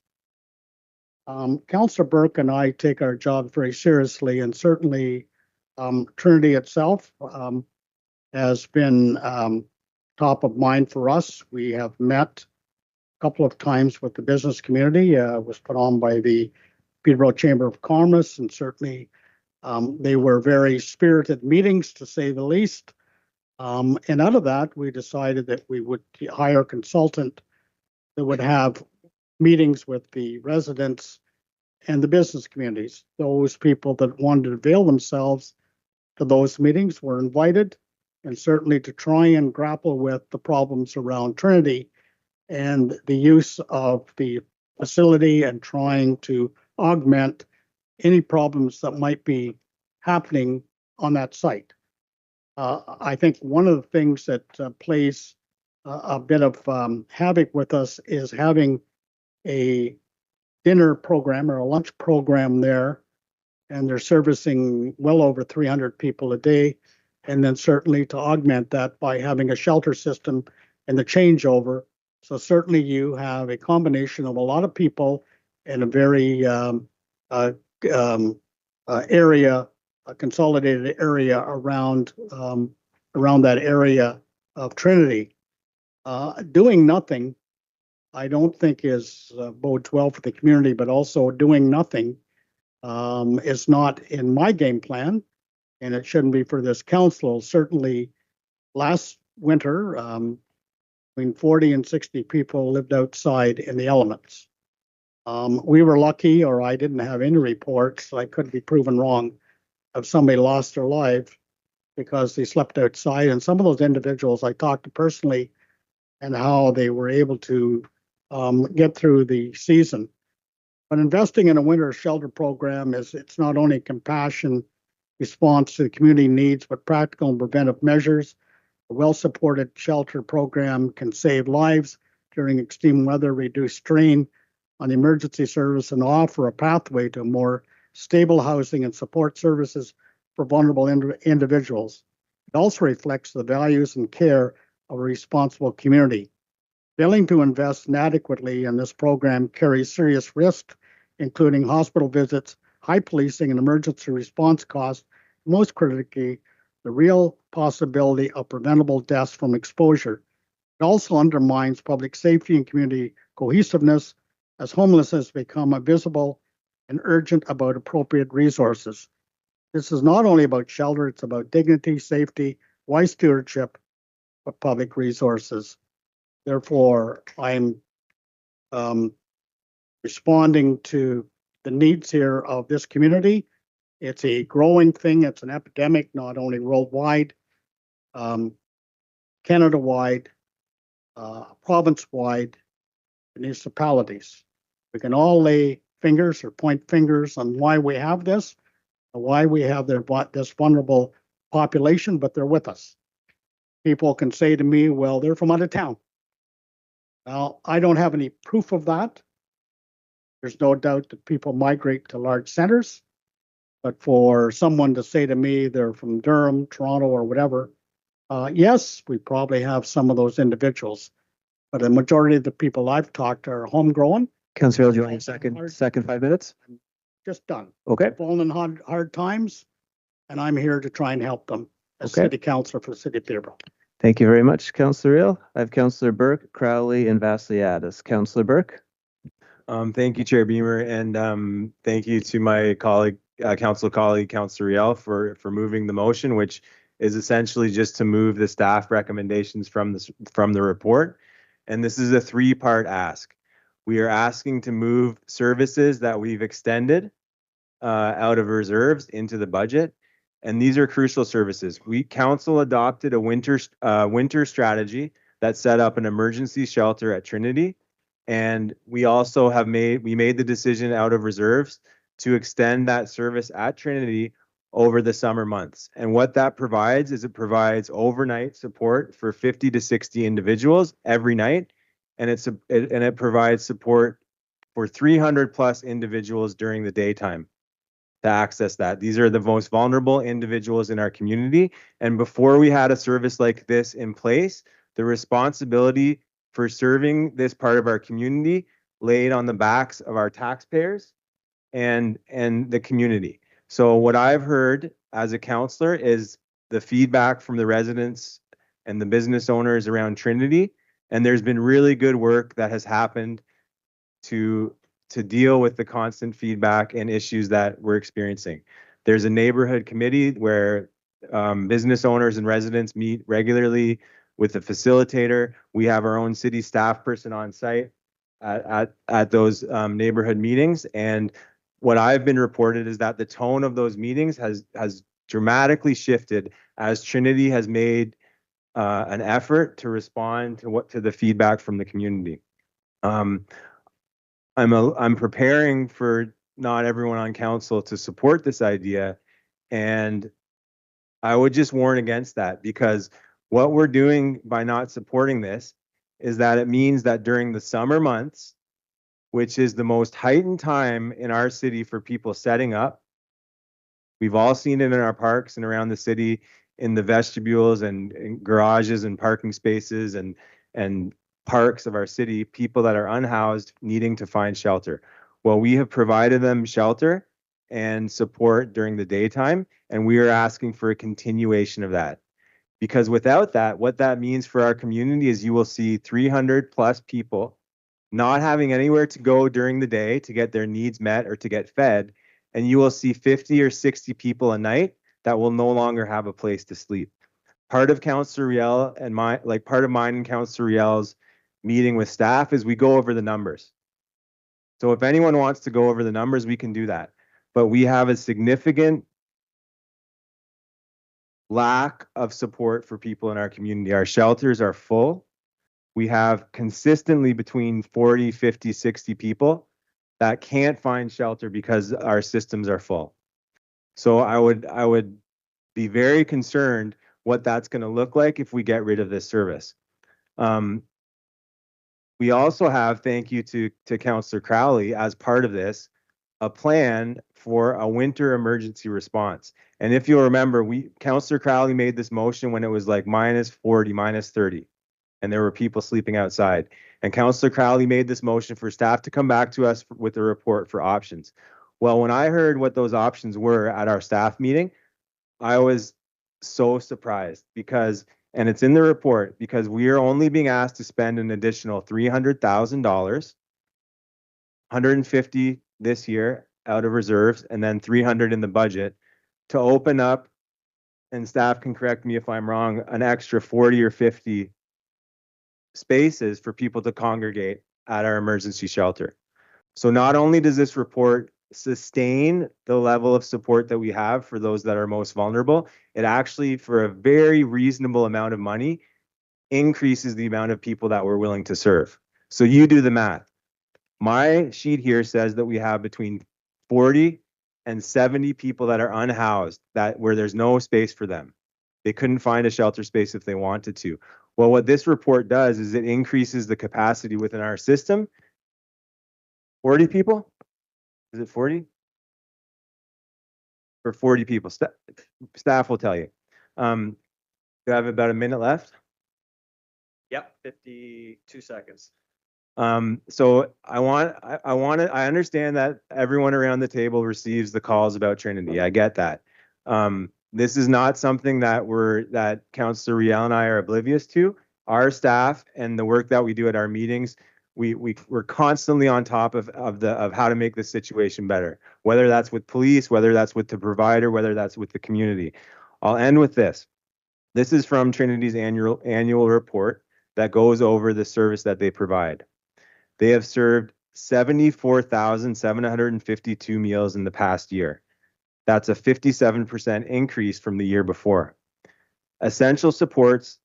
Speaker 8: Councillor Burke and I take our job very seriously, and certainly Trinity itself has been top of mind for us. We have met a couple of times with the business community. It was put on by the Peterborough Chamber of Commerce, and certainly they were very spirited meetings, to say the least. And out of that, we decided that we would hire a consultant that would have meetings with the residents and the business communities. Those people that wanted to avail themselves to those meetings were invited, and certainly to try and grapple with the problems around Trinity and the use of the facility and trying to augment any problems that might be happening on that site. I think one of the things that plays a bit of havoc with us is having a dinner program or a lunch program there, and they're servicing well over 300 people a day. And then certainly to augment that by having a shelter system and the changeover. So certainly you have a combination of a lot of people in a very area, a consolidated area around that area of Trinity. Doing nothing, I don't think is bodes well for the community, but also doing nothing is not in my game plan, and it shouldn't be for this council. Certainly last winter, between 40 and 60 people lived outside in the elements. We were lucky, or I didn't have any reports, I could be proven wrong, of somebody lost their life because they slept outside. And some of those individuals I talked to personally and how they were able to get through the season. But investing in a winter shelter program it's not only compassion response to the community needs, but practical and preventive measures. A well-supported shelter program can save lives during extreme weather, reduce strain on the emergency service, and offer a pathway to more stable housing and support services for vulnerable individuals. It also reflects the values and care of a responsible community. Failing to invest inadequately in this program carries serious risk, including hospital visits, high policing and emergency response costs, and most critically, the real possibility of preventable deaths from exposure. It also undermines public safety and community cohesiveness as homelessness become visible and urgent about appropriate resources. This is not only about shelter, it's about dignity, safety, wise stewardship of public resources. Therefore, I'm responding to the needs here of this community. It's a growing thing. It's an epidemic, not only worldwide, Canada-wide, province-wide, municipalities. We can all lay fingers or point fingers on why we have this, why we have this vulnerable population, but they're with us. People can say to me, well, they're from out of town. Now, I don't have any proof of that. There's no doubt that people migrate to large centers, but for someone to say to me they're from Durham, Toronto, or whatever, yes, we probably have some of those individuals, but the majority of the people I've talked to are homegrown.
Speaker 1: Councillor, do you want second 5 minutes?
Speaker 8: Just done.
Speaker 1: Okay.
Speaker 8: Fallen in hard times, and I'm here to try and help them as
Speaker 1: Okay.
Speaker 8: city councillor for the city of Peterborough.
Speaker 1: Thank you very much, Councillor Reel. I have Councillor Burke, Crowley, and Vassiliadis. Councillor Burke.
Speaker 4: Thank you, Chair Beamer, and thank you to my council colleague, Councillor Riel, for moving the motion, which is essentially just to move the staff recommendations from the report. And this is a 3-part ask. We are asking to move services that we've extended out of reserves into the budget, and these are crucial services. Council adopted a winter strategy that set up an emergency shelter at Trinity. And we also made the decision out of reserves to extend that service at Trinity over the summer months. And what that provides is it provides overnight support for 50 to 60 individuals every night. And it provides support for 300 plus individuals during the daytime to access that. These are the most vulnerable individuals in our community. And before we had a service like this in place, the responsibility for serving this part of our community laid on the backs of our taxpayers and the community. So what I've heard as a councillor is the feedback from the residents and the business owners around Trinity, and there's been really good work that has happened to deal with the constant feedback and issues that we're experiencing. There's a neighborhood committee where business owners and residents meet regularly with the facilitator. We have our own city staff person on site at those neighborhood meetings. And what I've been reported is that the tone of those meetings has dramatically shifted as Trinity has made an effort to respond to the feedback from the community. I'm preparing for not everyone on council to support this idea, and I would just warn against that, because what we're doing by not supporting this is that it means that during the summer months, which is the most heightened time in our city for people setting up, we've all seen it in our parks and around the city, in the vestibules and garages and parking spaces and parks of our city, people that are unhoused needing to find shelter. Well, we have provided them shelter and support during the daytime, and we are asking for a continuation of that. Because without that, what that means for our community is you will see 300 plus people not having anywhere to go during the day to get their needs met or to get fed. And you will see 50 or 60 people a night that will no longer have a place to sleep. Part of Councillor Riel and part of mine and Councillor Riel's meeting with staff is we go over the numbers. So if anyone wants to go over the numbers, we can do that. But we have a significant lack of support for people in our community. Our shelters are full. we have consistently between 40, 50, 60 people that can't find shelter because our systems are full. So I would be very concerned what that's going to look like if we get rid of this service. We also have, thank you to Councillor Crowley, as part of this, a plan for a winter emergency response. And if you'll remember, Councillor Crowley made this motion when it was like -40, -30, and there were people sleeping outside. And Councillor Crowley made this motion for staff to come back to us with a report for options. Well, when I heard what those options were at our staff meeting, I was so surprised because, and it's in the report, because we are only being asked to spend an additional $300,000, 150 this year out of reserves, and then 300 in the budget to open up, and staff can correct me if I'm wrong, an extra 40 or 50 spaces for people to congregate at our emergency shelter. So not only does this report sustain the level of support that we have for those that are most vulnerable, it actually, for a very reasonable amount of money, increases the amount of people that we're willing to serve. So you do the math. My sheet here says that we have between 40 and 70 people that are unhoused, where there's no space for them. They couldn't find a shelter space if they wanted to. Well, what this report does is it increases the capacity within our system. 40 people? Is it 40? For 40 people. Staff will tell you. Do I have about a minute left?
Speaker 19: Yep, 52 seconds.
Speaker 4: So I understand that everyone around the table receives the calls about Trinity. I get that. This is not something that Councillor Riel and I are oblivious to. Our staff and the work that we do at our meetings, we're constantly on top of how to make the situation better, whether that's with police, whether that's with the provider, whether that's with the community. I'll end with this. This is from Trinity's annual report that goes over the service that they provide. They have served 74,752 meals in the past year. That's a 57% increase from the year before. Essential supports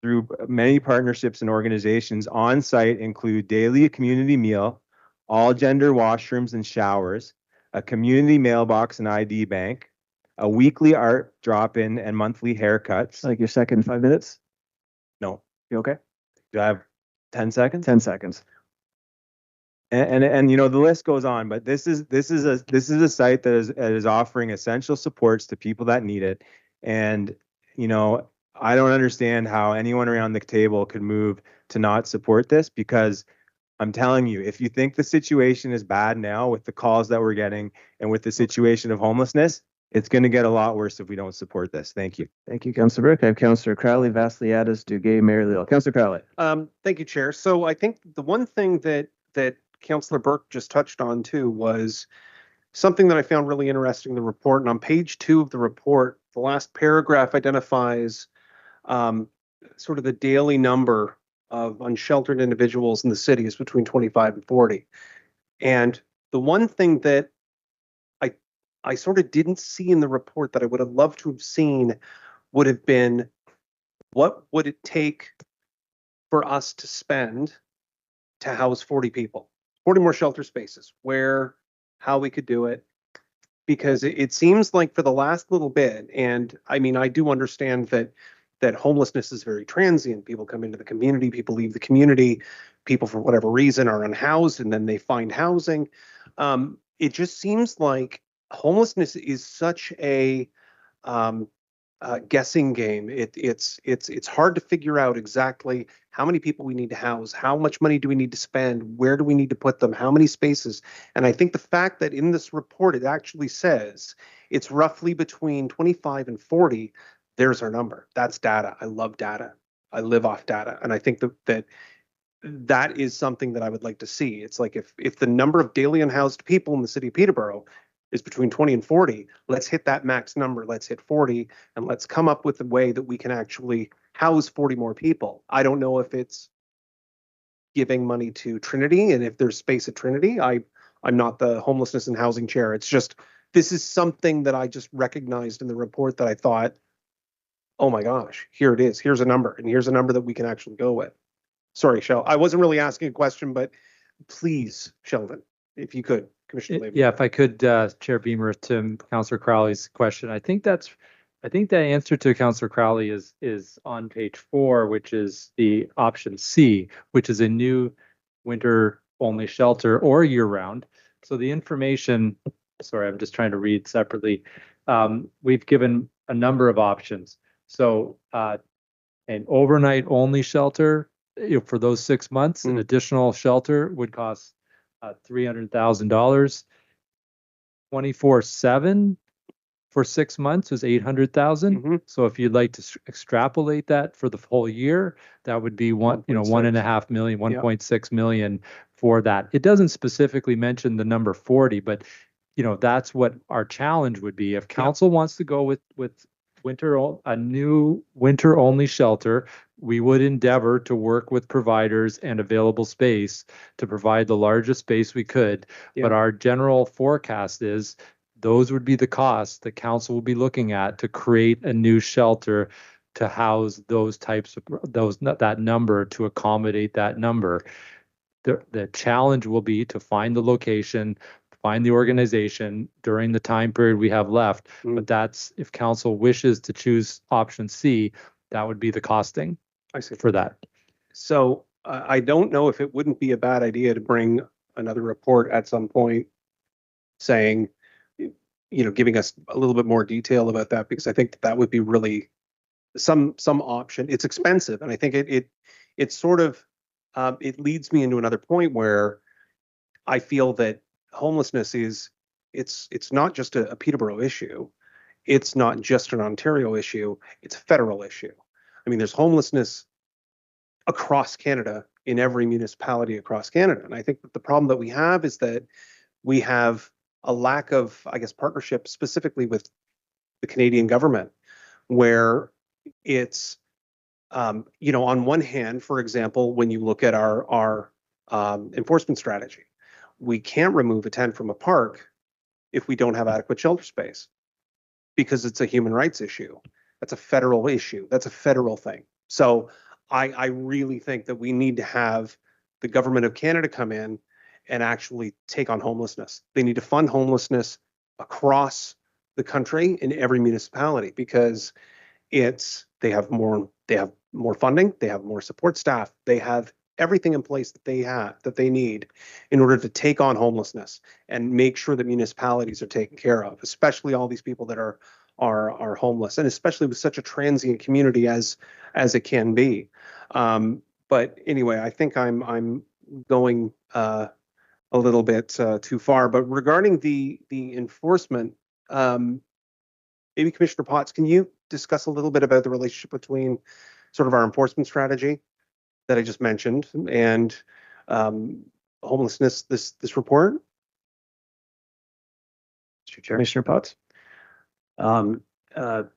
Speaker 4: through many partnerships and organizations on site include daily community meal, all gender washrooms and showers, a community mailbox and ID bank, a weekly art drop-in and monthly haircuts.
Speaker 1: Like your second 5 minutes?
Speaker 4: No.
Speaker 1: You okay?
Speaker 4: Do I have 10 seconds?
Speaker 1: 10 seconds.
Speaker 4: And you know, the list goes on, but this is a site that is offering essential supports to people that need it. And you know, I don't understand how anyone around the table could move to not support this, because I'm telling you, if you think the situation is bad now with the calls that we're getting and with the situation of homelessness, it's going to get a lot worse if we don't support this. Thank you.
Speaker 1: Thank you, Councillor Burke. I have Councillor Crowley, Vasiliadis, Duguay, Mayor Leal. Councillor Crowley.
Speaker 12: Thank you, Chair. So I think the one thing that Councillor Burke just touched on too was something that I found really interesting in the report. And on page 2 of the report, the last paragraph identifies sort of the daily number of unsheltered individuals in the city is between 25 and 40. And the one thing that I sort of didn't see in the report that I would have loved to have seen would have been, what would it take for us to spend to house 40 people? 40 more shelter spaces, how we could do it, because it seems like for the last little bit, and I mean, I do understand that homelessness is very transient. People come into the community, people leave the community, people for whatever reason are unhoused, and then they find housing. It just seems like homelessness is such a guessing game. It's hard to figure out exactly how many people we need to house, how much money do we need to spend, where do we need to put them, how many spaces. And I think the fact that in this report it actually says it's roughly between 25 and 40, there's our number. That's data. I love data. I live off data. And I think that is something that I would like to see. It's like if the number of daily unhoused people in the city of Peterborough is between 20 and 40, let's hit that max number. Let's hit 40, and let's come up with a way that we can actually house 40 more people. I don't know if it's giving money to Trinity, and if there's space at Trinity. I'm not the homelessness and housing chair. It's just, this is something that I just recognized in the report that I thought, oh my gosh, here it is. Here's a number, and here's a number that we can actually go with. Sorry, I wasn't really asking a question, but please, Sheldon, if you could, Commissioner Levy.
Speaker 7: Yeah, if I could, Chair Beamer, to Councillor Crowley's question, I think the answer to Councillor Crowley is on page 4, which is the option C, which is a new winter only shelter or year round. So the information, sorry, I'm just trying to read separately. We've given a number of options. So an overnight only shelter, for those 6 months, an additional shelter would cost $300,000. 24/7 for 6 months is 800,000. So if you'd like to extrapolate that for the whole year, that would be 1.5 million, 1.6 million for that. It doesn't specifically mention the number 40, but that's what our challenge would be. If council wants to go with a new winter only shelter, we would endeavor to work with providers and available space to provide the largest space we could. But our general forecast is those would be the costs that council will be looking at to create a new shelter to house those types of that number, to accommodate that number. The challenge will be to find the location, find the organization during the time period we have left. But that's, if council wishes to choose option C, that would be the costing for that.
Speaker 12: So I don't know if it wouldn't be a bad idea to bring another report at some point saying, giving us a little bit more detail about that, because I think that would be really some option. It's expensive, and I think it sort of it leads me into another point where I feel that homelessness it's not just a Peterborough issue. It's not just an Ontario issue. It's a federal issue. I mean, there's homelessness across Canada, in every municipality across Canada. And I think that the problem that we have is that we have a lack of, partnership specifically with the Canadian government, where it's, on one hand, for example, when you look at our enforcement strategy, we can't remove a tent from a park if we don't have adequate shelter space, because it's a human rights issue. That's a federal issue. That's a federal thing. So I really think that we need to have the government of Canada come in and actually take on homelessness. They need to fund homelessness across the country in every municipality, because they have more funding, they have more support staff, they have everything in place that they need in order to take on homelessness and make sure that municipalities are taken care of, especially all these people that are homeless, and especially with such a transient community as it can be. But anyway, I think I'm going a little bit too far. But regarding the enforcement, maybe Commissioner Potts, can you discuss a little bit about the relationship between sort of our enforcement strategy that I just mentioned and homelessness, this report?
Speaker 15: Mr. Chair.
Speaker 12: Commissioner Potts?
Speaker 15: Mr.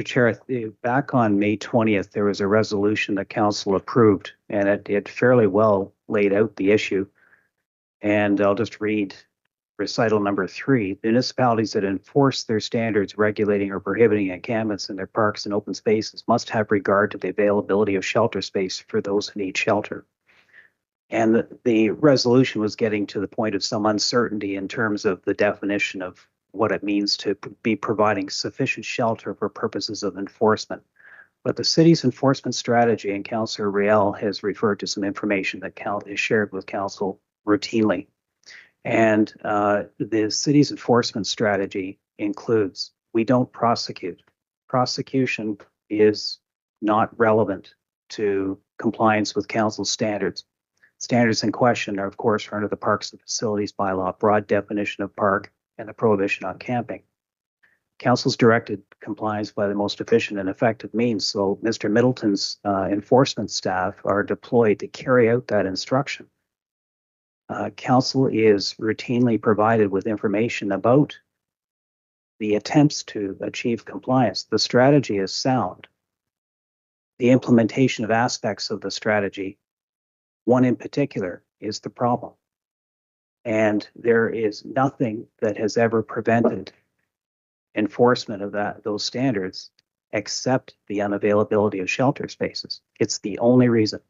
Speaker 15: Chair, back on May 20th, there was a resolution that council approved, and it fairly well laid out the issue. And I'll just read recital number 3. Municipalities that enforce their standards regulating or prohibiting encampments in their parks and open spaces must have regard to the availability of shelter space for those who need shelter. And the resolution was getting to the point of some uncertainty in terms of the definition of what it means to be providing sufficient shelter for purposes of enforcement. But the city's enforcement strategy, and Councillor Riel has referred to some information that is shared with council routinely. And the city's enforcement strategy includes, we don't prosecute. Prosecution is not relevant to compliance with council standards. Standards in question are, of course, under the Parks and Facilities Bylaw, broad definition of park, and the prohibition on camping. Council's directed compliance by the most efficient and effective means. So Mr. Middleton's enforcement staff are deployed to carry out that instruction. Council is routinely provided with information about the attempts to achieve compliance. The strategy is sound. The implementation of aspects of the strategy, one in particular, is the problem. And there is nothing that has ever prevented enforcement of those standards except the unavailability of shelter spaces. It's the only reason.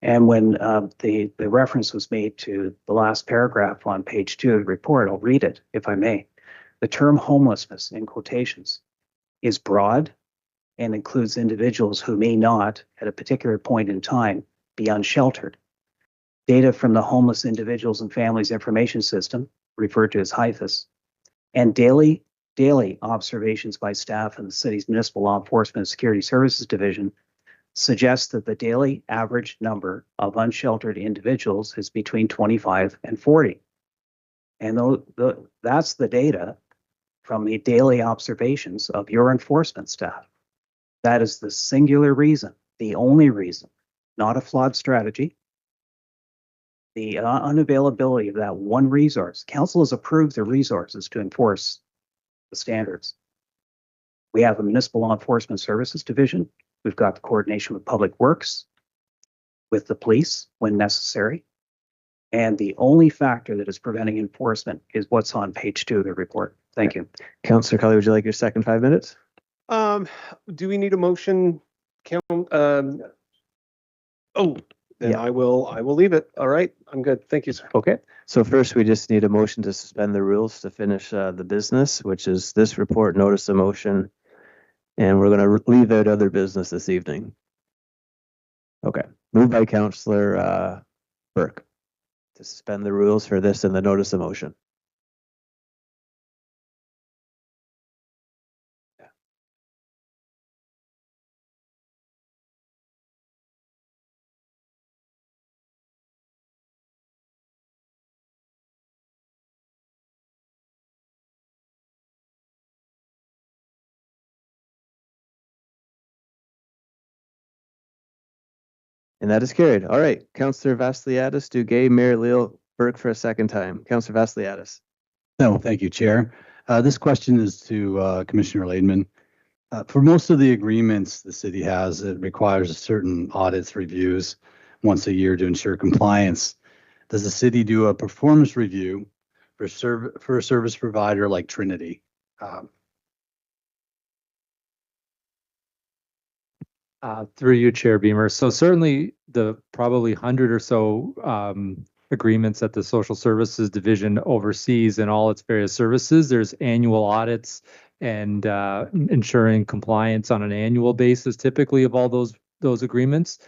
Speaker 15: And when the reference was made to the last paragraph on page 2 of the report, I'll read it if I may. The term homelessness, in quotations, is broad and includes individuals who may not, at a particular point in time, be unsheltered. Data from the Homeless Individuals and Families Information System, referred to as HIFIS, and daily observations by staff in the city's Municipal Law Enforcement and Security Services Division suggests that the daily average number of unsheltered individuals is between 25 and 40. And that's the data from the daily observations of your enforcement staff. That is the singular reason, the only reason, not a flawed strategy. The unavailability of that one resource. Council has approved the resources to enforce the standards. We have a Municipal Law Enforcement Services Division. We've got the coordination with Public Works, with the police when necessary. And the only factor that is preventing enforcement is what's on page 2 of the report. Thank you.
Speaker 1: Councillor Cully, would you like your second 5 minutes?
Speaker 12: Do we need a motion? Then
Speaker 1: Yeah.
Speaker 12: I will leave it. All right. I'm good. Thank you, sir.
Speaker 1: Okay. So first, we just need a motion to suspend the rules to finish the business, which is this report, notice of motion, and we're going to leave out other business this evening. Okay. Moved by Councillor Burke to suspend the rules for this and the notice of motion. And that is carried. All right. Councillor Vasiliadis, Duguay, Mayor Leo Burke for a second time. Councillor Vasiliadis.
Speaker 20: No, thank you, Chair. This question is to Commissioner Laidman. For most of the agreements the city has, it requires certain audits, reviews once a year to ensure compliance. Does the city do a performance review for a service provider like Trinity?
Speaker 7: Through you, Chair Beamer. So certainly the probably 100 or so agreements that the Social Services Division oversees in all its various services, there's annual audits and ensuring compliance on an annual basis, typically of all those agreements.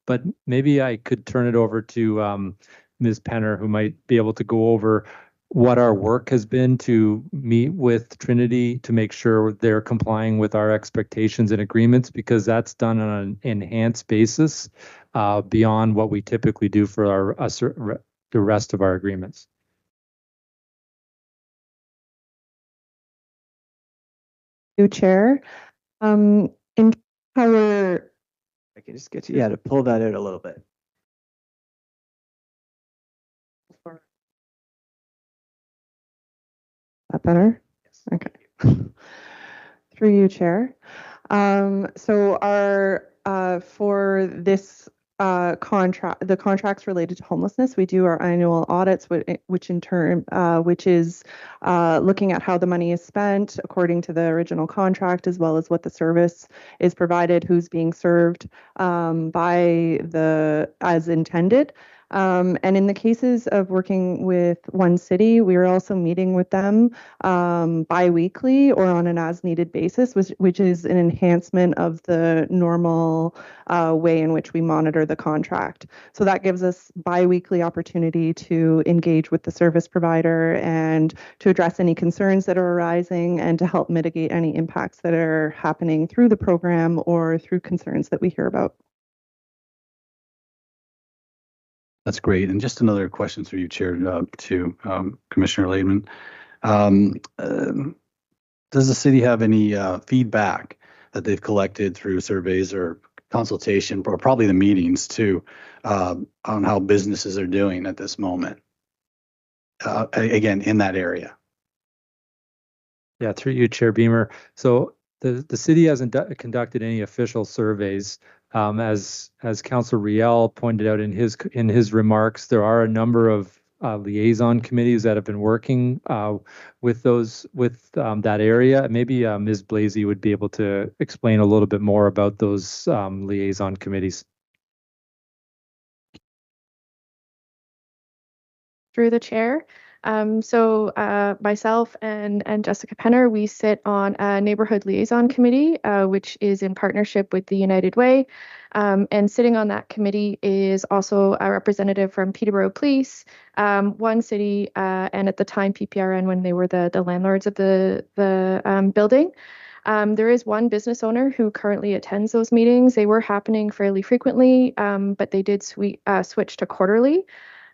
Speaker 7: But maybe I could turn it over to Ms. Penner, who might be able to go over what our work has been to meet with Trinity to make sure they're complying with our expectations and agreements, because that's done on an enhanced basis beyond what we typically do for the rest of our agreements.
Speaker 21: You, Chair. In our
Speaker 1: I can just get you to pull that out a little bit.
Speaker 21: that better? Yes. Okay. Through you, Chair. So our for this contract, the contracts related to homelessness, we do our annual audits, which in turn, which is looking at how the money is spent according to the original contract, as well as what the service is provided, who's being served by as intended. And in the cases of working with One City, we are also meeting with them bi-weekly or on an as-needed basis, which is an enhancement of the normal way in which we monitor the contract. So that gives us bi-weekly opportunity to engage with the service provider and to address any concerns that are arising and to help mitigate any impacts that are happening through the program or through concerns that we hear about.
Speaker 20: That's great. And just another question through you, Chair, to Commissioner Laidman. Does the city have any feedback that they've collected through surveys or consultation, or probably the meetings too, on how businesses are doing at this moment? Again, in that area.
Speaker 7: Yeah, through you, Chair Beamer. So the city hasn't conducted any official surveys. As Councillor Riel pointed out in his remarks, there are a number of liaison committees that have been working with that area. Maybe Ms. Blasey would be able to explain a little bit more about those liaison committees.
Speaker 2: through the chair. Myself and Jessica Penner, we sit on a neighborhood liaison committee, which is in partnership with the United Way. And sitting on that committee is also a representative from Peterborough Police, One City, and at the time PPRN when they were the landlords of the building. There is one business owner who currently attends those meetings. They were happening fairly frequently, but they did switch to quarterly.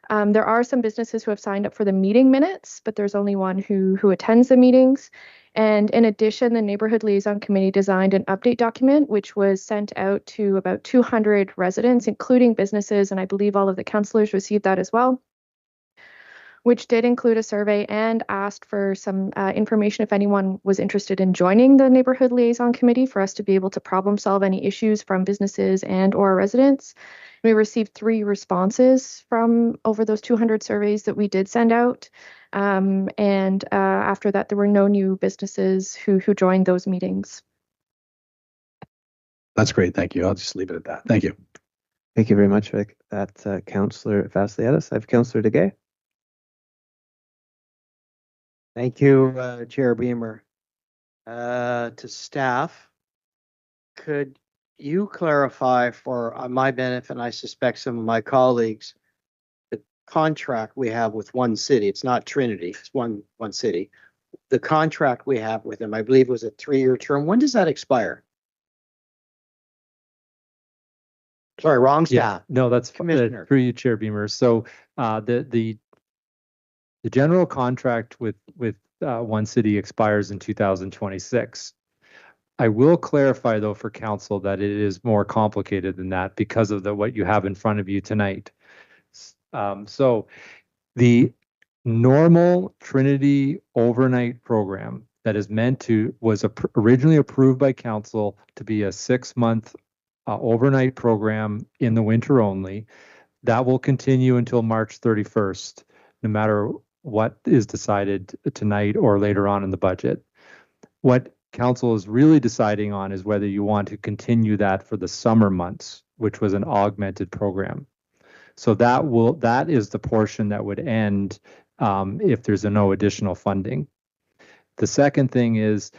Speaker 2: There are some businesses who have signed up for the meeting minutes, but there's only one who attends the meetings. And in addition, the Neighborhood Liaison Committee designed an update document, which was sent out to about 200 residents, including businesses, and I believe all of the councillors received that as well, which did include a survey and asked for some information if anyone was interested in joining the Neighborhood Liaison Committee for us to be able to problem solve any issues from businesses and or residents. We received 3 responses from over those 200 surveys that we did send out. After that, there were no new businesses who joined those meetings.
Speaker 20: That's great. Thank you. I'll just leave it at that. Thank you.
Speaker 1: Thank you very much, Rick. That's Councillor Vassiliadis. I have Councillor DeGay.
Speaker 3: Thank you, Chair Beamer. To staff, could you clarify for my benefit, and I suspect some of my colleagues, the contract we have with One City? It's not Trinity, it's One City. The contract we have with them, I believe, was a 3-year term. When does that expire? Sorry, wrong staff.
Speaker 7: Yeah, no, that's
Speaker 3: Commissioner.
Speaker 7: through you, Chair Beamer. So the general contract with One City expires in 2026. I will clarify, though, for council that it is more complicated than that because of what you have in front of you tonight. So the normal Trinity overnight program that is was originally approved by council to be a 6-month overnight program in the winter only. That will continue until March 31st, no matter what is decided tonight or later on in the budget. What council is really deciding on is whether you want to continue that for the summer months, which was an augmented program. So that is the portion that would end if there's no additional funding. The second thing is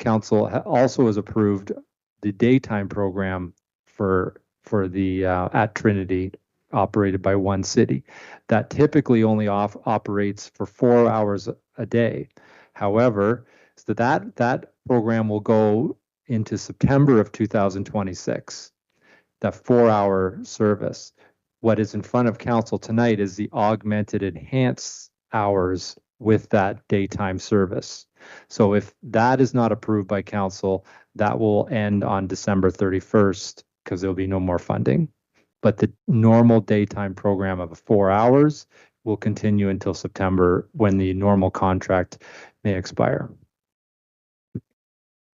Speaker 7: council also has approved the daytime program for the at Trinity, operated by One City, that typically only operates for 4 hours a day. However, so that program will go into September of 2026, that 4-hour service. What is in front of council tonight is the augmented enhanced hours with that daytime service. So if that is not approved by council, that will end on December 31st because there'll be no more funding. But the normal daytime program of 4 hours will continue until September, when the normal contract may expire.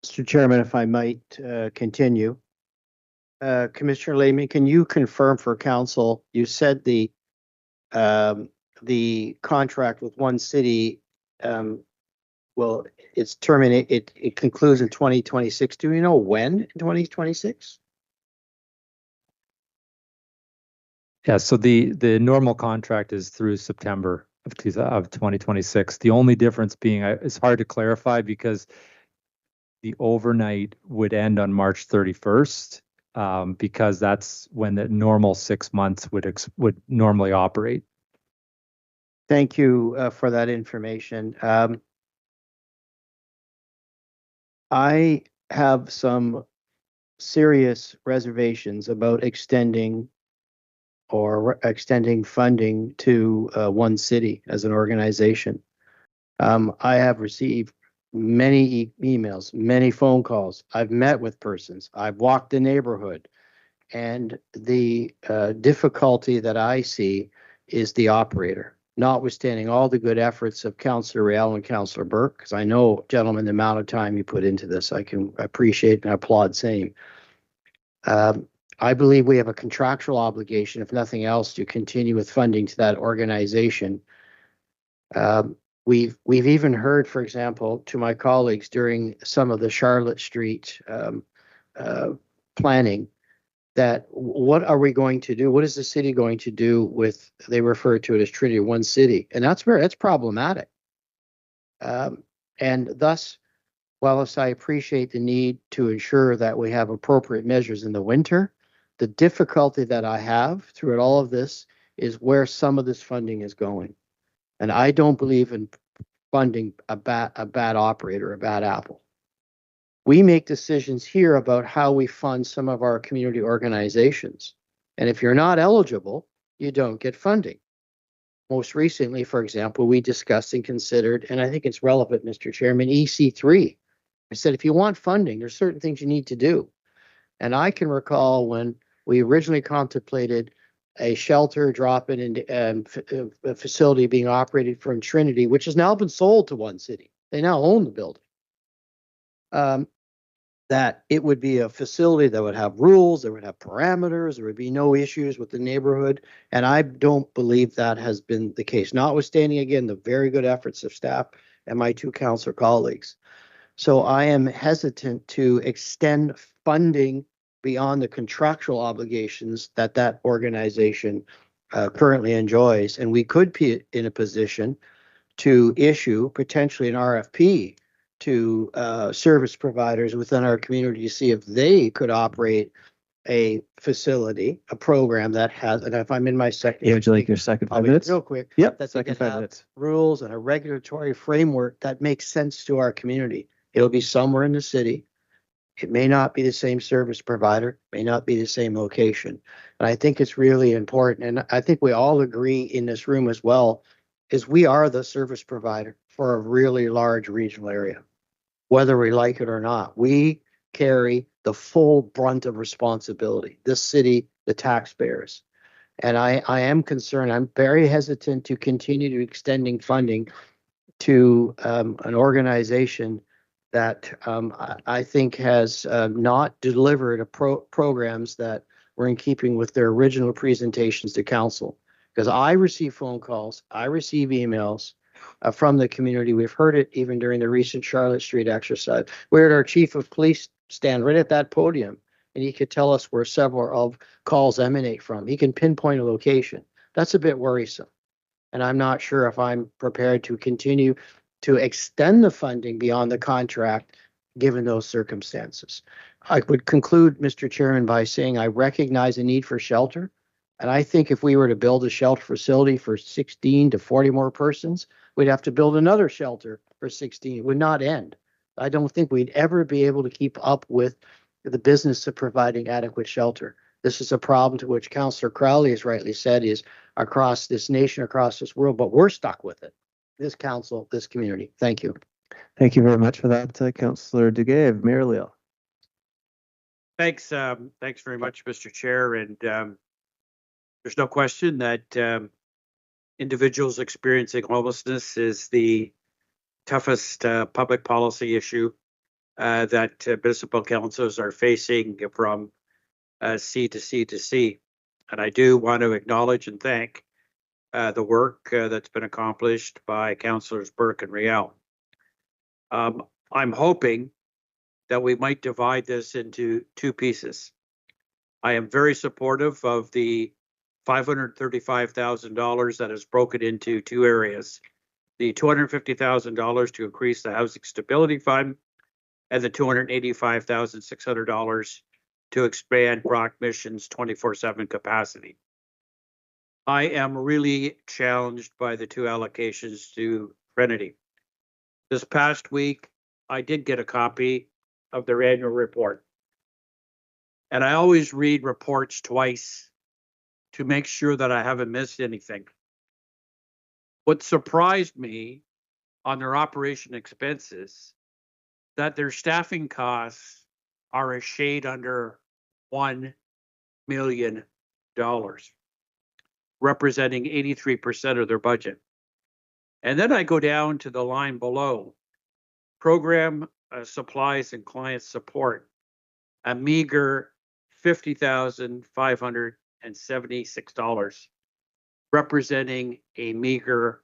Speaker 3: Mr. Chairman, if I might continue. Commissioner Lehman, can you confirm for council, you said the contract with One City, it's terminated, it concludes in 2026. Do we know when in 2026?
Speaker 7: Yeah, so the normal contract is through September of 2026. The only difference being, it's hard to clarify because the overnight would end on March 31st, because that's when the normal 6 months would normally operate.
Speaker 3: Thank you for that information. I have some serious reservations about extending funding to One City as an organization. I have received many emails, many phone calls. I've met with persons. I've walked the neighborhood, and the difficulty that I see is the operator. Notwithstanding all the good efforts of Councillor Riel and Councillor Burke, because I know, gentlemen, the amount of time you put into this, I can appreciate and applaud same. I believe we have a contractual obligation, if nothing else, to continue with funding to that organization. We've even heard, for example, to my colleagues during some of the Charlotte Street planning, that what are we going to do? What is the city going to do with, they refer to it as Trinity One City, and that's problematic. And thus, whilst I appreciate the need to ensure that we have appropriate measures in the winter, the difficulty that I have through all of this is where some of this funding is going. And I don't believe in funding a bad operator, a bad apple. We make decisions here about how we fund some of our community organizations. And if you're not eligible, you don't get funding. Most recently, for example, we discussed and considered, and I think it's relevant, Mr. Chairman, EC3. I said, if you want funding, there's certain things you need to do. And I can recall when we originally contemplated a shelter drop-in a facility being operated from Trinity, which has now been sold to One City. They now own the building. That it would be a facility that would have rules, there would have parameters, there would be no issues with the neighborhood. And I don't believe that has been the case, notwithstanding, again, the very good efforts of staff and my two councillor colleagues. So I am hesitant to extend funding beyond the contractual obligations that organization currently enjoys. And we could be in a position to issue potentially an RFP to service providers within our community to see if they could operate a facility, a program that has, and if I'm in my second.
Speaker 1: Yeah, would you like your second 5 minutes?
Speaker 3: Real quick.
Speaker 1: Yep,
Speaker 3: That
Speaker 1: second 5 minutes.
Speaker 3: rules and a regulatory framework that makes sense to our community. It'll be somewhere in the city. It may not be the same service provider, may not be the same location. And I think it's really important. And I think we all agree in this room as well, is we are the service provider for a really large regional area. Whether we like it or not, we carry the full brunt of responsibility, this city, the taxpayers. And I am concerned, I'm very hesitant to continue to extending funding to an organization that I think has not delivered programs that were in keeping with their original presentations to council. Because I receive phone calls, I receive emails from the community. We've heard it even during the recent Charlotte Street exercise. We had our chief of police stand right at that podium, and he could tell us where several of calls emanate from. He can pinpoint a location. That's a bit worrisome. And I'm not sure if I'm prepared to continue to extend the funding beyond the contract, given those circumstances. I would conclude, Mr. Chairman, by saying I recognize the need for shelter. And I think if we were to build a shelter facility for 16 to 40 more persons, we'd have to build another shelter for 16. It would not end. I don't think we'd ever be able to keep up with the business of providing adequate shelter. This is a problem to which Councillor Crowley has rightly said is across this nation, across this world, but we're stuck with it. This council, this community. Thank you.
Speaker 1: Thank you very much for that, Councillor Duguay. Mayor Leal.
Speaker 10: Thanks. Thanks very much, Mr. Chair. And there's no question that individuals experiencing homelessness is the toughest public policy issue that municipal councils are facing from C to C to C. And I do want to acknowledge and thank the work that's been accomplished by Councillors Burke and Riel. I'm hoping that we might divide this into two pieces. I am very supportive of the $535,000 that is broken into two areas. The $250,000 to increase the Housing Stability Fund and the $285,600 to expand Brock Mission's 24/7 capacity. I am really challenged by the two allocations to Trinity. This past week, I did get a copy of their annual report. And I always read reports twice to make sure that I haven't missed anything. What surprised me on their operation expenses, that their staffing costs are a shade under $1 million, representing 83% of their budget. And then I go down to the line below, program supplies and client support, a meager $50,576, representing a meager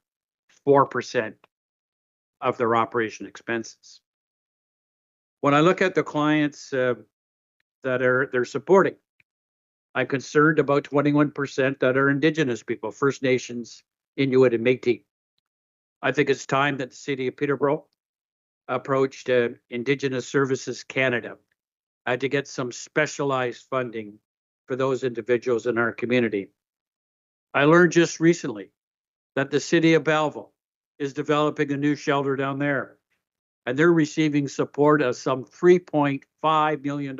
Speaker 10: 4% of their operation expenses. When I look at the clients that they're supporting, I'm concerned about 21% that are Indigenous people, First Nations, Inuit, and Métis. I think it's time that the city of Peterborough approached Indigenous Services Canada to get some specialized funding for those individuals in our community. I learned just recently that the city of Belleville is developing a new shelter down there, and they're receiving support of some $3.5 million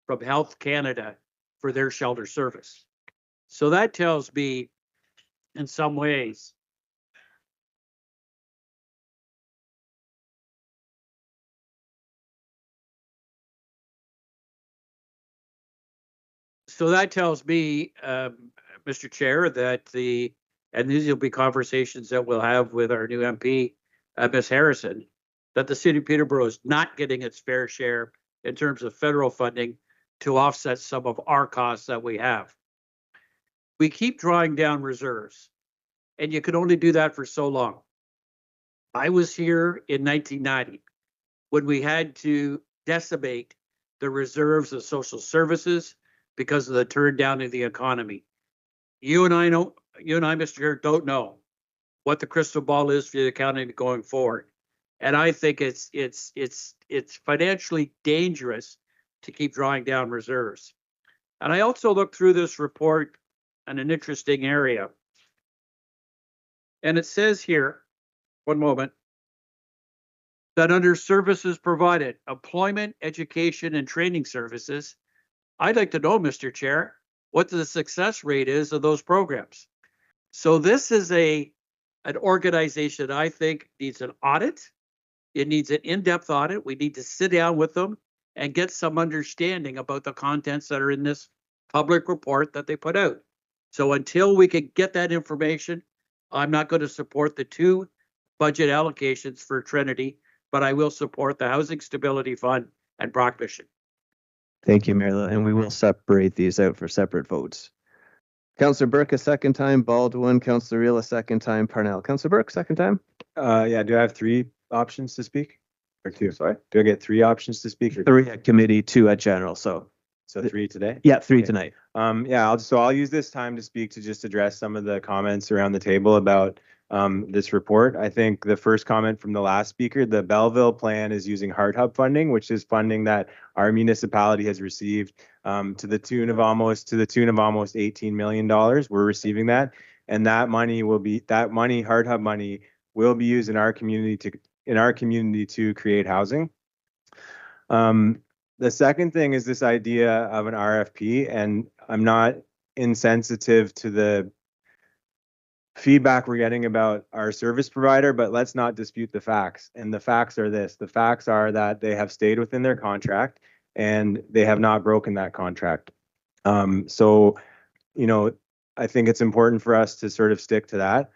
Speaker 10: from Health Canada for their shelter service. So that tells me, in some ways, Mr. Chair, that and these will be conversations that we'll have with our new MP, Ms. Harrison, that the city of Peterborough is not getting its fair share in terms of federal funding to offset some of our costs that we have. We keep drawing down reserves, and you can only do that for so long. I was here in 1990 when we had to decimate the reserves of social services because of the turn down of the economy. You and I, Mr. Chair, don't know what the crystal ball is for the county going forward. And I think it's financially dangerous to keep drawing down reserves. And I also looked through this report in an interesting area. And it says here, one moment, that under services provided, employment, education, and training services, I'd like to know, Mr. Chair, what the success rate is of those programs. So this is an organization I think needs an audit. It needs an in-depth audit. We need to sit down with them and get some understanding about the contents that are in this public report that they put out. So until we can get that information, I'm not going to support the 2 budget allocations for Trinity, but I will support the Housing Stability Fund and Brock Mission.
Speaker 1: Thank you, Mayor, and we will separate these out for separate votes. Councillor Burke a second time, Baldwin, Councillor Reel a second time, Parnell. Councillor Burke, second time?
Speaker 4: Yeah, do I have 3 options to speak? Or 2, sorry. Do I get 3 options to speak? Or
Speaker 1: 3 at committee, 2 at general, so
Speaker 4: 3 today?
Speaker 1: Yeah, 3 tonight.
Speaker 4: Yeah, I'll use this time to speak to just address some of the comments around the table about this report. I think the first comment from the last speaker, the Belleville plan is using Heart Hub funding, which is funding that our municipality has received to the tune of almost $18 million. We're receiving that, and that money, Heart Hub money, will be used in our community to create housing. The second thing is this idea of an RFP, and I'm not insensitive to the feedback we're getting about our service provider, but let's not dispute the facts. And the facts are this. The facts are that they have stayed within their contract and they have not broken that contract. So, I think it's important for us to sort of stick to that.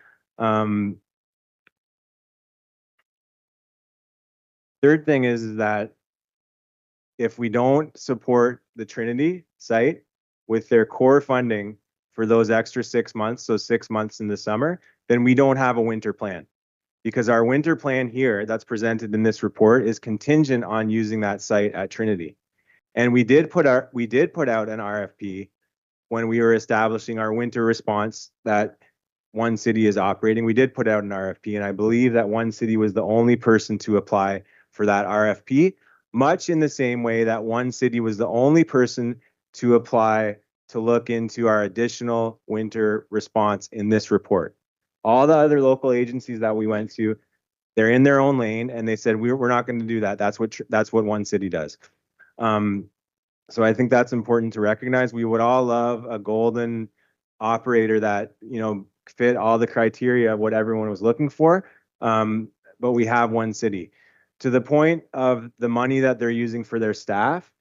Speaker 4: Third thing is that if we don't support the Trinity site with their core funding for those extra 6 months, so 6 months in the summer, then we don't have a winter plan. Because our winter plan here that's presented in this report is contingent on using that site at Trinity. And we did put out an RFP when we were establishing our winter response that One City is operating. We did put out an RFP, and I believe that One City was the only person to apply for that RFP, much in the same way that One City was the only person to apply to look into our additional winter response in this report. All the other local agencies that we went to, they're in their own lane, and they said we're not going to do that. That's what One City does. So I think that's important to recognize. We would all love a golden operator that fit all the criteria of what everyone was looking for, but we have One City. To the point of the money that they're using for their staff,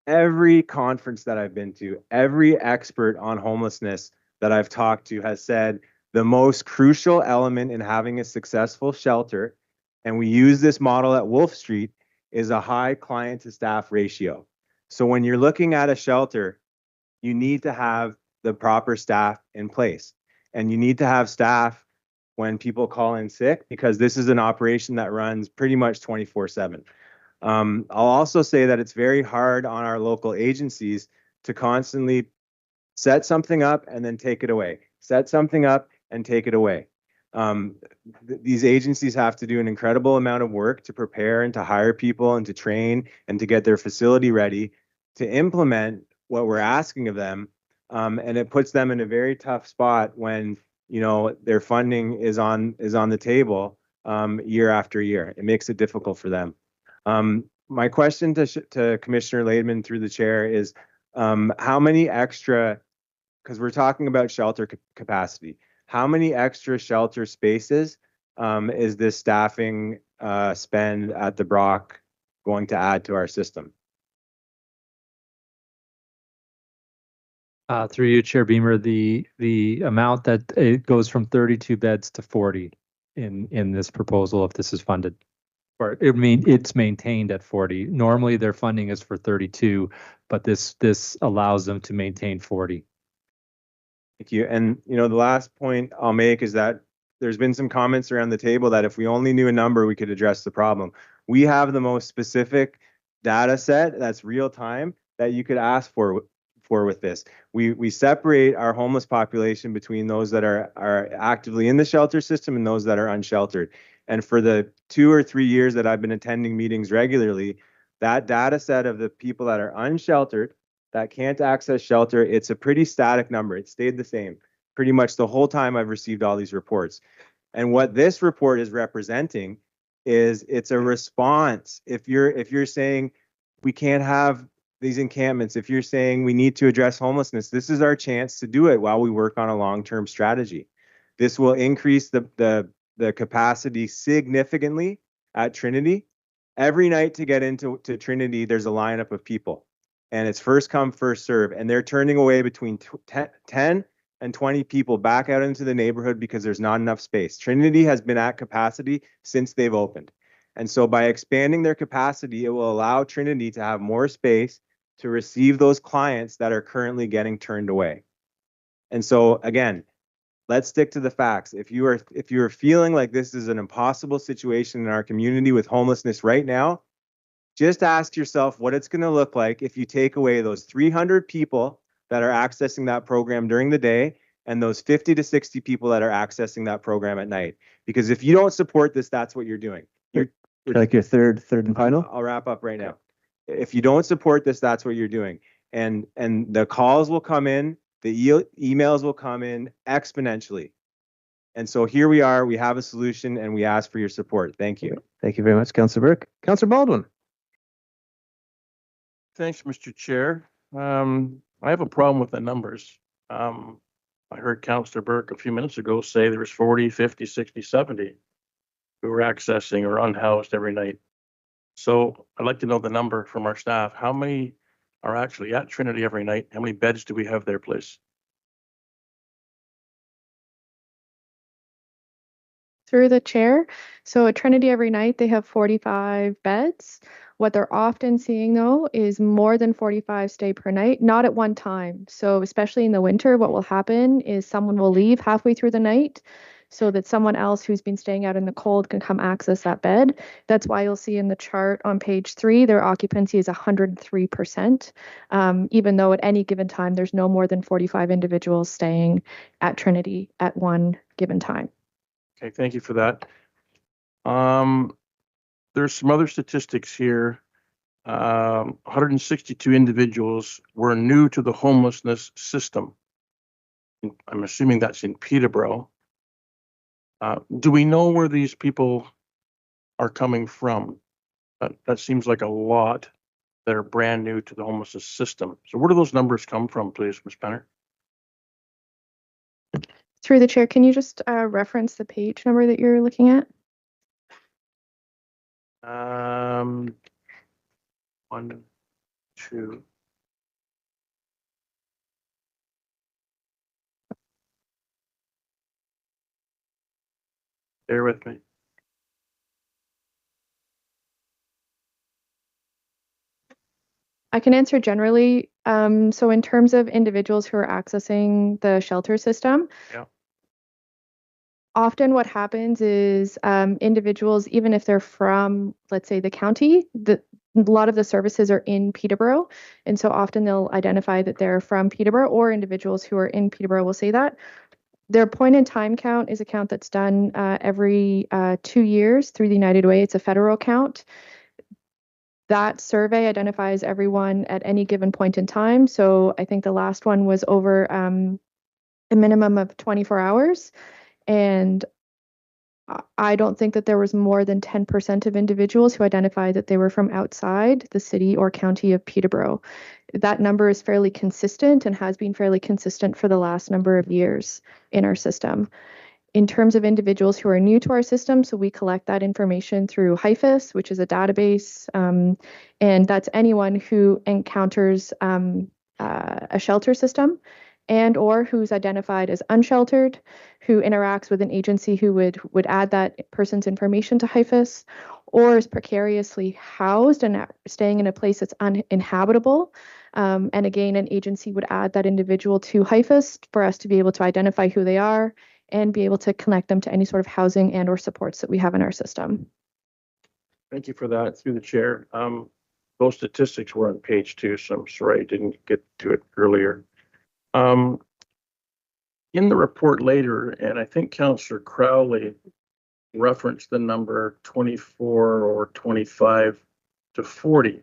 Speaker 4: every conference that I've been to, every expert on homelessness that I've talked to has said the most crucial element in having a successful shelter, and we use this model at Wolf Street, is a high client to staff ratio. So when you're looking at a shelter, you need to have the proper staff in place, and you need to have staff when people call in sick, because this is an operation that runs pretty much 24/7. I'll also say that it's very hard on our local agencies to constantly set something up and then take it away, set something up and take it away. These agencies have to do an incredible amount of work to prepare and to hire people and to train and to get their facility ready to implement what we're asking of them. And it puts them in a very tough spot when, you know, their funding is on the table year after year. It makes it difficult for them. My question to Commissioner Laidman through the chair is how many extra, because we're talking about shelter capacity, how many extra shelter spaces is this staffing spend at the Brock going to add to our system?
Speaker 7: Through you, Chair Beamer, the amount that it goes from 32 beds to 40 in this proposal, if this is funded. Or it's maintained at 40. Normally their funding is for 32, but this allows them to maintain 40.
Speaker 4: Thank you. And you know, the last point I'll make is that there's been some comments around the table that if we only knew a number, we could address the problem. We have the most specific data set that's real time that you could ask for with this. We separate our homeless population between those that are actively in the shelter system and those that are unsheltered. And for the 2 or 3 years that I've been attending meetings regularly, that data set of the people that are unsheltered, that can't access shelter, it's a pretty static number. It stayed the same pretty much the whole time I've received all these reports. And what this report is representing is it's a response. If you're saying we can't have these encampments, if you're saying we need to address homelessness, this is our chance to do it while we work on a long-term strategy. This will increase the capacity significantly at Trinity. Every night to get into Trinity, there's a lineup of people, and it's first come, first serve, and they're turning away between 10 and 20 people back out into the neighborhood because there's not enough space. Trinity has been at capacity since they've opened. And so by expanding their capacity, it will allow Trinity to have more space to receive those clients that are currently getting turned away. And so again, let's stick to the facts. If you are feeling like this is an impossible situation in our community with homelessness right now, just ask yourself what it's going to look like if you take away those 300 people that are accessing that program during the day and those 50 to 60 people that are accessing that program at night. Because if you don't support this, that's what you're doing.
Speaker 1: Like your third and final?
Speaker 4: I'll wrap up right now. If you don't support this, that's what you're doing. And the calls will come in, the emails will come in exponentially. And so here we are, we have a solution, and we ask for your support. Thank you.
Speaker 1: Thank you very much, Councillor Burke. Councillor Baldwin.
Speaker 5: Thanks, Mr. Chair. I have a problem with the numbers. I heard Councillor Burke a few minutes ago say there was 40, 50, 60, 70 who were accessing or unhoused every night. So I'd like to know the number from our staff. How many are actually at Trinity every night? How many beds do we have there, please?
Speaker 2: Through the chair. So at Trinity every night, they have 45 beds. What they're often seeing though is more than 45 stay per night, not at one time. So especially in the winter, what will happen is someone will leave halfway through the night so that someone else who's been staying out in the cold can come access that bed. That's why you'll see in the chart on page 3, their occupancy is 103%, even though at any given time, there's no more than 45 individuals staying at Trinity at one given time.
Speaker 5: Okay, thank you for that. There's some other statistics here. 162 individuals were new to the homelessness system. I'm assuming that's in Peterborough. Do we know where these people are coming from? That seems like a lot that are brand new to the homelessness system. So where do those numbers come from, please, Ms. Penner?
Speaker 2: Through the chair, can you just reference the page number that you're looking at?
Speaker 5: 1, 2. Bear with me.
Speaker 2: I can answer generally. So in terms of individuals who are accessing the shelter system,
Speaker 5: yeah.
Speaker 2: Often what happens is individuals, even if they're from, let's say, the county, lot of the services are in Peterborough, and so often they'll identify that they're from Peterborough, or individuals who are in Peterborough will say that. Their point in time count is a count that's done every 2 years through the United Way. It's a federal count. That survey identifies everyone at any given point in time. So I think the last one was over a minimum of 24 hours. And I don't think that there was more than 10% of individuals who identified that they were from outside the city or county of Peterborough. That number is fairly consistent and has been fairly consistent for the last number of years in our system. In terms of individuals who are new to our system, so we collect that information through HIFIS, which is a database, and that's anyone who encounters a shelter system and or who's identified as unsheltered, who interacts with an agency who would add that person's information to HIFIS, or is precariously housed and staying in a place that's uninhabitable. And again, an agency would add that individual to HIFIS for us to be able to identify who they are and be able to connect them to any sort of housing and or supports that we have in our system.
Speaker 5: Thank you for that. Through the chair. Those statistics were on page 2, so I'm sorry I didn't get to it earlier. In the report later, and I think Councillor Crowley referenced the number 24 or 25 to 40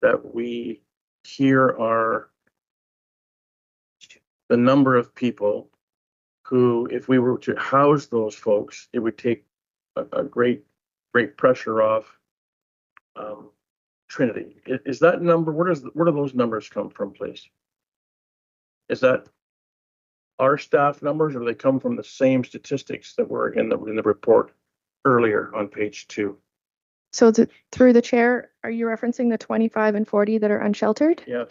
Speaker 5: that we here are the number of people who, if we were to house those folks, it would take a great pressure off Trinity. Is that number, where do those numbers come from, please? Is that our staff numbers, or do they come from the same statistics that were in the report earlier on page 2?
Speaker 2: So through the chair, are you referencing the 25 and 40 that are unsheltered?
Speaker 5: Yes.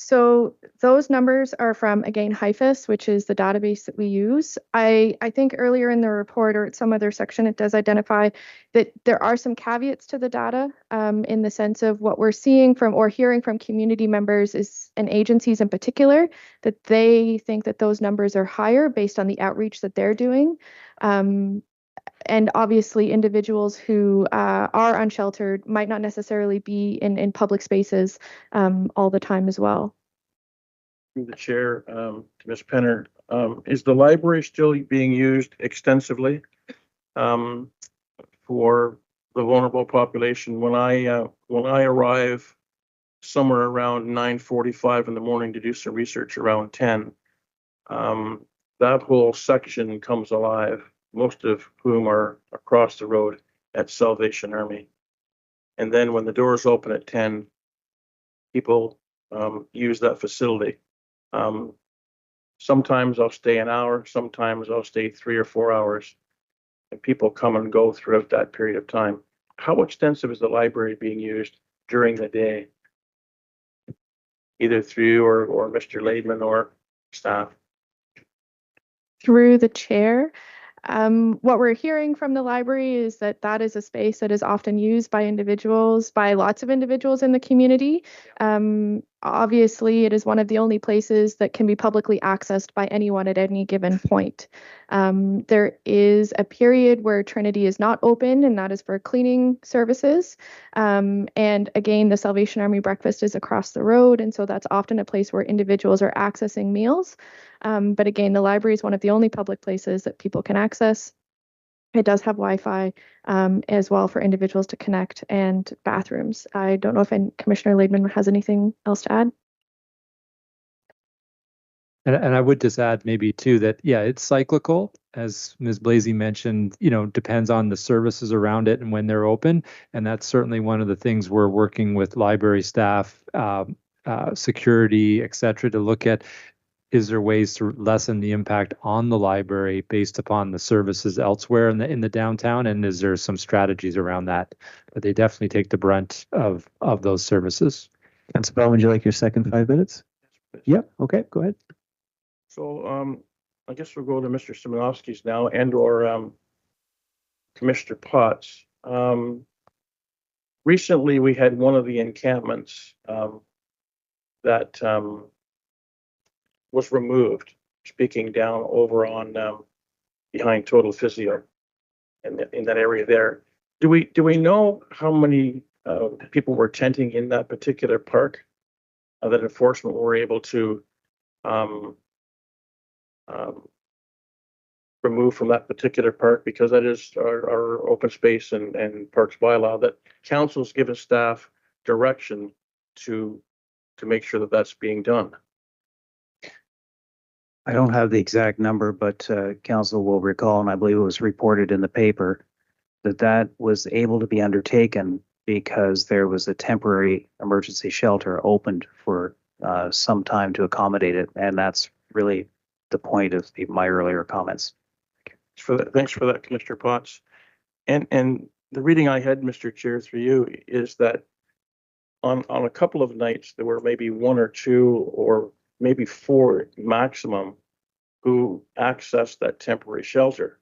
Speaker 2: So those numbers are from, again, HIFIS, which is the database that we use. I think earlier in the report or at some other section, it does identify that there are some caveats to the data in the sense of what we're seeing from or hearing from community members is, and agencies in particular, that they think that those numbers are higher based on the outreach that they're doing. And obviously, individuals who are unsheltered might not necessarily be in public spaces all the time as well.
Speaker 5: Through the chair, to Ms. Penner, is the library still being used extensively for the vulnerable population? When I arrive somewhere around 9:45 in the morning to do some research around 10, that whole section comes alive. Most of whom are across the road at Salvation Army. And then when the doors open at 10, people use that facility. Sometimes I'll stay an hour, sometimes I'll stay 3 or 4 hours, and people come and go throughout that period of time. How extensive is the library being used during the day? Either through you or Mr. Laidman or staff?
Speaker 2: Through the chair. What we're hearing from the library is that that is a space that is often used by individuals, by lots of individuals in the community. Obviously, it is one of the only places that can be publicly accessed by anyone at any given point. There is a period where Trinity is not open, and that is for cleaning services. And again, the Salvation Army breakfast is across the road, and so that's often a place where individuals are accessing meals. But again, the library is one of the only public places that people can access. It does have Wi-Fi as well for individuals to connect, and bathrooms. I don't know if Commissioner Laidman has anything else to add.
Speaker 7: And I would just add maybe too that, yeah, it's cyclical, as Ms. Blasey mentioned, depends on the services around it and when they're open. And that's certainly one of the things we're working with library staff, security, et cetera, to look at. Is there ways to lessen the impact on the library based upon the services elsewhere in the downtown? And is there some strategies around that? But they definitely take the brunt of those services.
Speaker 1: Councilor Bell, would you like your second 5 minutes? Yep. Okay, go ahead.
Speaker 5: So I guess we'll go to Mr. Simonovsky's now and or Commissioner Potts. Recently, we had one of the encampments that was removed, speaking down over on behind Total Physio in that area there. Do we know how many people were tenting in that particular park, that enforcement were able to remove from that particular park, because that is our open space and parks bylaw, that council's given staff direction to make sure that that's being done.
Speaker 15: I don't have the exact number, but council will recall, and I believe it was reported in the paper, that was able to be undertaken because there was a temporary emergency shelter opened for some time to accommodate it. And that's really the point of my earlier comments.
Speaker 5: Thanks for that, Commissioner Potts. And the reading I had, Mr. Chair, through you, is that on a couple of nights, there were maybe 1 or 2 or maybe 4 maximum who accessed that temporary shelter.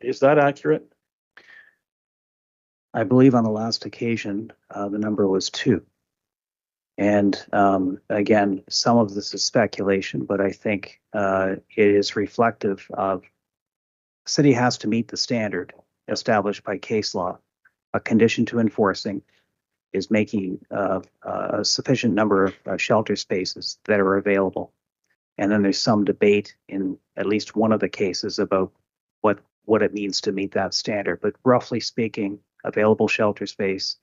Speaker 5: Is that accurate?
Speaker 15: I believe on the last occasion, the number was 2. And again, some of this is speculation, but I think it is reflective of the city has to meet the standard established by case law. A condition to enforcing is making a sufficient number of shelter spaces that are available. And then there's some debate in at least one of the cases about what it means to meet that standard. But roughly speaking, available shelter space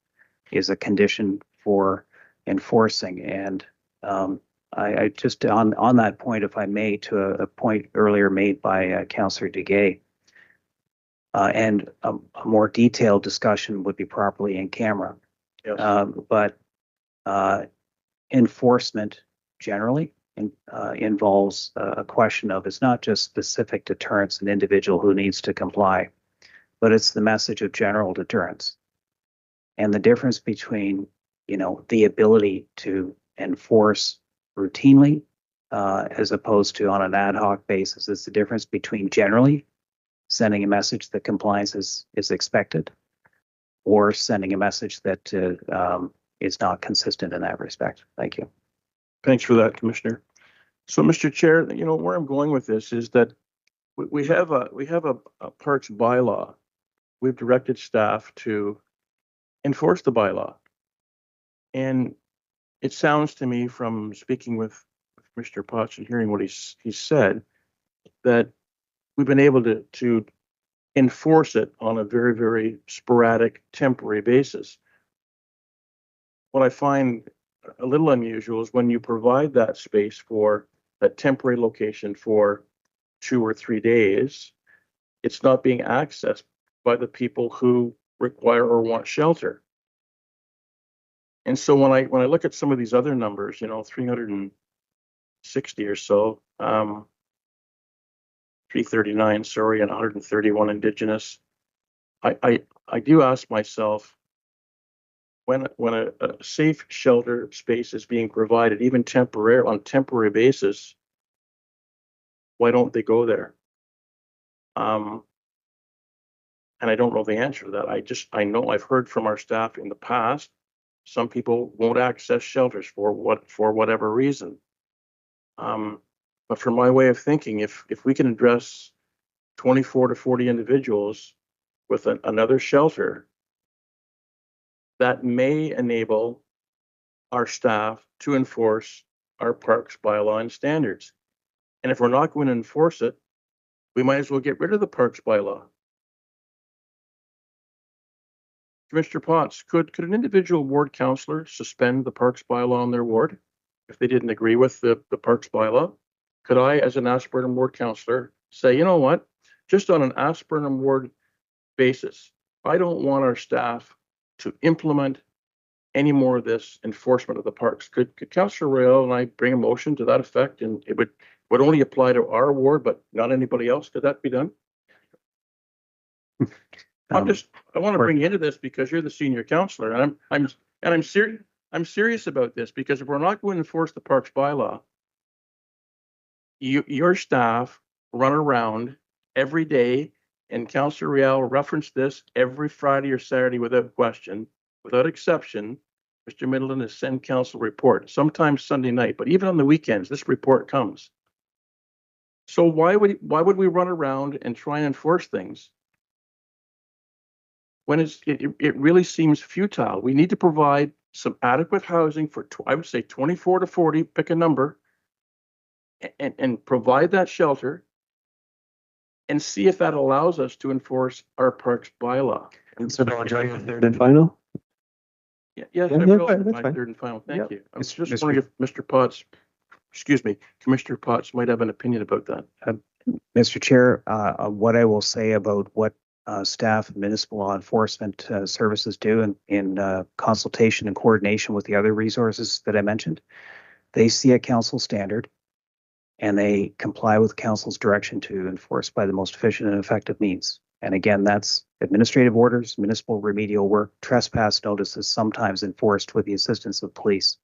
Speaker 15: is a condition for enforcing. And I just on that point, if I may, to a point earlier made by Councillor Duguay, and a more detailed discussion would be properly in camera. Yes. But enforcement generally involves a question of, it's not just specific deterrence, an individual who needs to comply, but it's the message of general deterrence. And the difference between, the ability to enforce routinely as opposed to on an ad hoc basis is the difference between generally sending a message that compliance is expected, or sending a message that is not consistent in that respect. Thank you.
Speaker 5: Thanks for that, Commissioner. So, Mr. Chair, where I'm going with this is that we have a parks bylaw. We've directed staff to enforce the bylaw, and it sounds to me, from speaking with Mr. Potts and hearing what he said, that we've been able to enforce it on a very, very sporadic, temporary basis. What I find a little unusual is when you provide that space for that temporary location for 2 or 3 days, it's not being accessed by the people who require or want shelter. And so when I look at some of these other numbers, 360 or so, 339, sorry, and 131 Indigenous, I do ask myself, when a safe shelter space is being provided, even on temporary basis, why don't they go there? And I don't know the answer to that. I know I've heard from our staff in the past, some people won't access shelters for whatever reason. But from my way of thinking, if we can address 24 to 40 individuals with another shelter, that may enable our staff to enforce our parks bylaw and standards. And if we're not going to enforce it, we might as well get rid of the parks bylaw. Mr. Potts, could an individual ward councillor suspend the parks bylaw in their ward if they didn't agree with the parks bylaw? Could I, as an Ashburnham ward councillor, say, you know what, just on an Ashburnham ward basis, I don't want our staff to implement any more of this enforcement of the parks? Could Councillor Royale and I bring a motion to that effect, and it would only apply to our ward, but not anybody else? Could that be done? I want to bring you into this because you're the senior councillor, and I'm serious about this, because if we're not going to enforce the parks bylaw, your staff run around every day, and Councillor Rial referenced this every Friday or Saturday without question, without exception. Mr. Middleton has sent council report, sometimes Sunday night, but even on the weekends, this report comes. So why would we run around and try and enforce things when it really seems futile. We need to provide some adequate housing for, I would say 24 to 40, pick a number, and provide that shelter and see if that allows us to enforce our parks bylaw.
Speaker 1: Councillor Bellinger, your third and final.
Speaker 5: Yes,
Speaker 1: Yeah,
Speaker 5: I
Speaker 1: no,
Speaker 5: will.
Speaker 1: that's
Speaker 5: My
Speaker 1: fine.
Speaker 5: third and final. Thank
Speaker 1: Yep.
Speaker 5: you. I was just wondering if Mr. Potts, excuse me, Commissioner Potts might have an opinion about that.
Speaker 15: Mr. Chair, what I will say about what staff and municipal law enforcement services do in consultation and coordination with the other resources that I mentioned, they see a council standard and they comply with council's direction to enforce by the most efficient and effective means. And again, that's administrative orders, municipal remedial work, trespass notices, sometimes enforced with the assistance of police.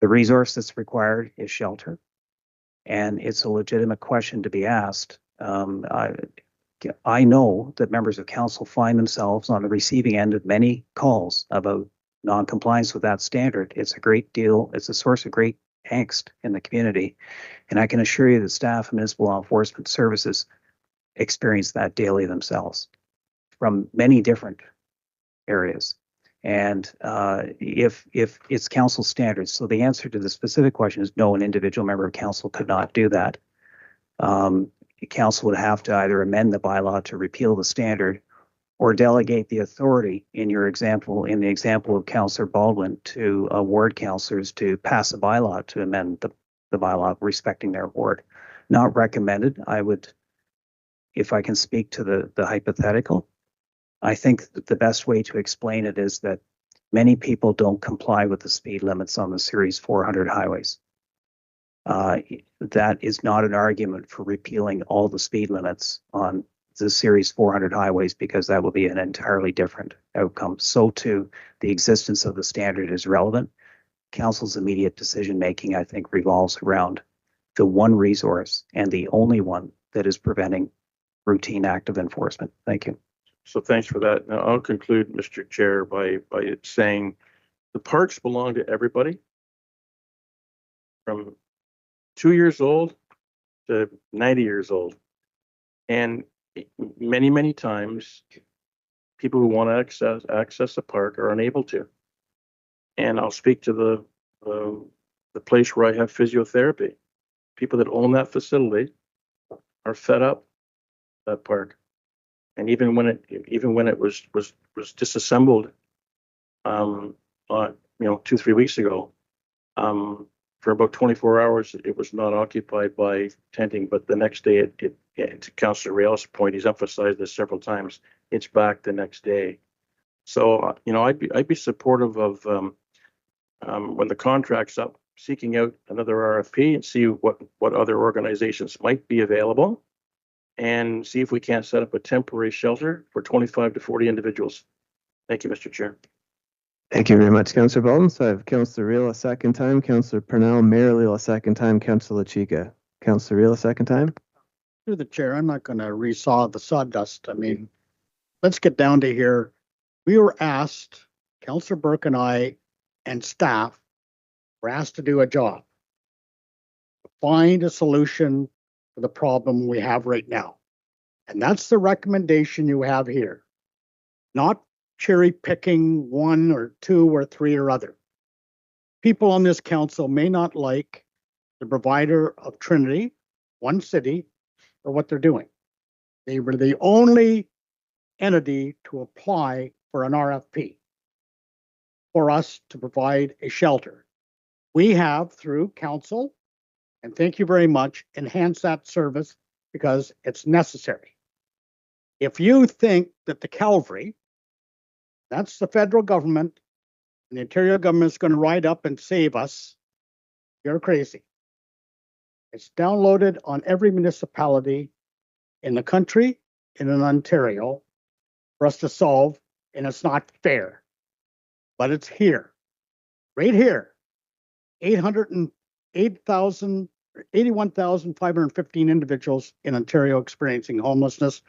Speaker 15: The resource that's required is shelter. And it's a legitimate question to be asked. I know that members of council find themselves on the receiving end of many calls about non-compliance with that standard. It's a great deal. It's a source of great angst in the community. And I can assure you that staff and municipal law enforcement services experience that daily themselves from many different areas. And if it's council standards, so the answer to the specific question is no, an individual member of council could not do that. Council would have to either amend the bylaw to repeal the standard or delegate the authority in the example of Councillor Baldwin to ward councillors to pass a bylaw to amend the bylaw respecting their ward. Not recommended. I would, if I can speak to the hypothetical, I think that the best way to explain it is that many people don't comply with the speed limits on the Series 400 highways. That is not an argument for repealing all the speed limits on the Series 400 highways, because that will be an entirely different outcome. So too, the existence of the standard is relevant. Council's immediate decision making, I think, revolves around the one resource and the only one that is preventing routine active enforcement. Thank you.
Speaker 5: So thanks for that. Now I'll conclude, Mr. Chair, by saying the parks belong to everybody from 2 years old to 90 years old. And many times people who want to access a park are unable to. And I'll speak to the place where I have physiotherapy. People that own that facility are fed up with that park. And even when it was disassembled, 2-3 weeks ago, for about 24 hours, it was not occupied by tenting. But the next day, to Councillor Rail's point, he's emphasized this several times. It's back the next day. So I'd be supportive of when the contract's up, seeking out another RFP and see what other organizations might be available, and see if we can't set up a temporary shelter for 25 to 40 individuals. Thank you, Mr. Chair.
Speaker 1: Thank you very much, Councillor Baldwin. So I have Councillor Reel a second time, Councillor Purnell, Mayor Leal a second time, Councillor Chica. Councillor Reel a second time.
Speaker 8: Through the chair, I'm not going to resaw the sawdust. I mean, let's get down to here. We were asked, Councillor Burke and I and staff were asked to do a job, find a solution for the problem we have right now. And that's the recommendation you have here, not cherry picking one or two or three or other. People on this council may not like the provider of Trinity, one city, or what they're doing. They were the only entity to apply for an RFP for us to provide a shelter. We have, through council, and thank you very much, enhanced that service because it's necessary. If you think that the Calvary, that's the federal government, and the Ontario government is going to ride up and save us, you're crazy. It's downloaded on every municipality in the country and in Ontario for us to solve, and it's not fair. But it's here, right here. 81,515 individuals in Ontario experiencing homelessness.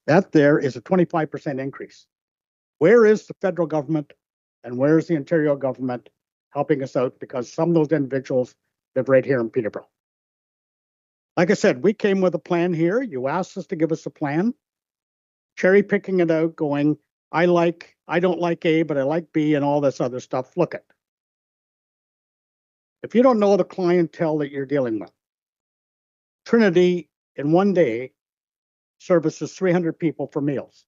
Speaker 8: That there is a 25% increase. Where is the federal government and where is the Ontario government helping us out? Because some of those individuals live right here in Peterborough. Like I said, we came with a plan here. You asked us to give us a plan. Cherry picking it out, going, I don't like A, but I like B and all this other stuff. Look at. If you don't know the clientele that you're dealing with, Trinity in one day services 300 people for meals.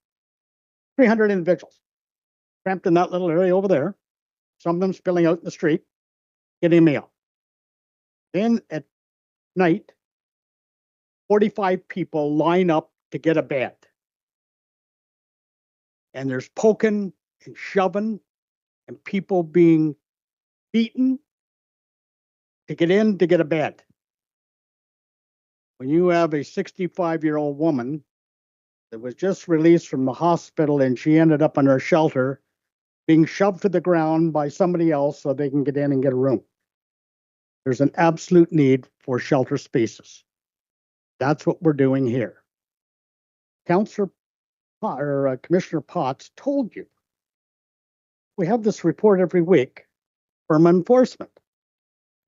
Speaker 8: 300 individuals cramped in that little area over there. Some of them spilling out in the street, getting a meal. Then at night, 45 people line up to get a bed. And there's poking and shoving and people being beaten to get in to get a bed. When you have a 65-year-old woman that was just released from the hospital and she ended up in her shelter being shoved to the ground by somebody else so they can get in and get a room. There's an absolute need for shelter spaces. That's what we're doing here. Commissioner Potts told you we have this report every week from enforcement.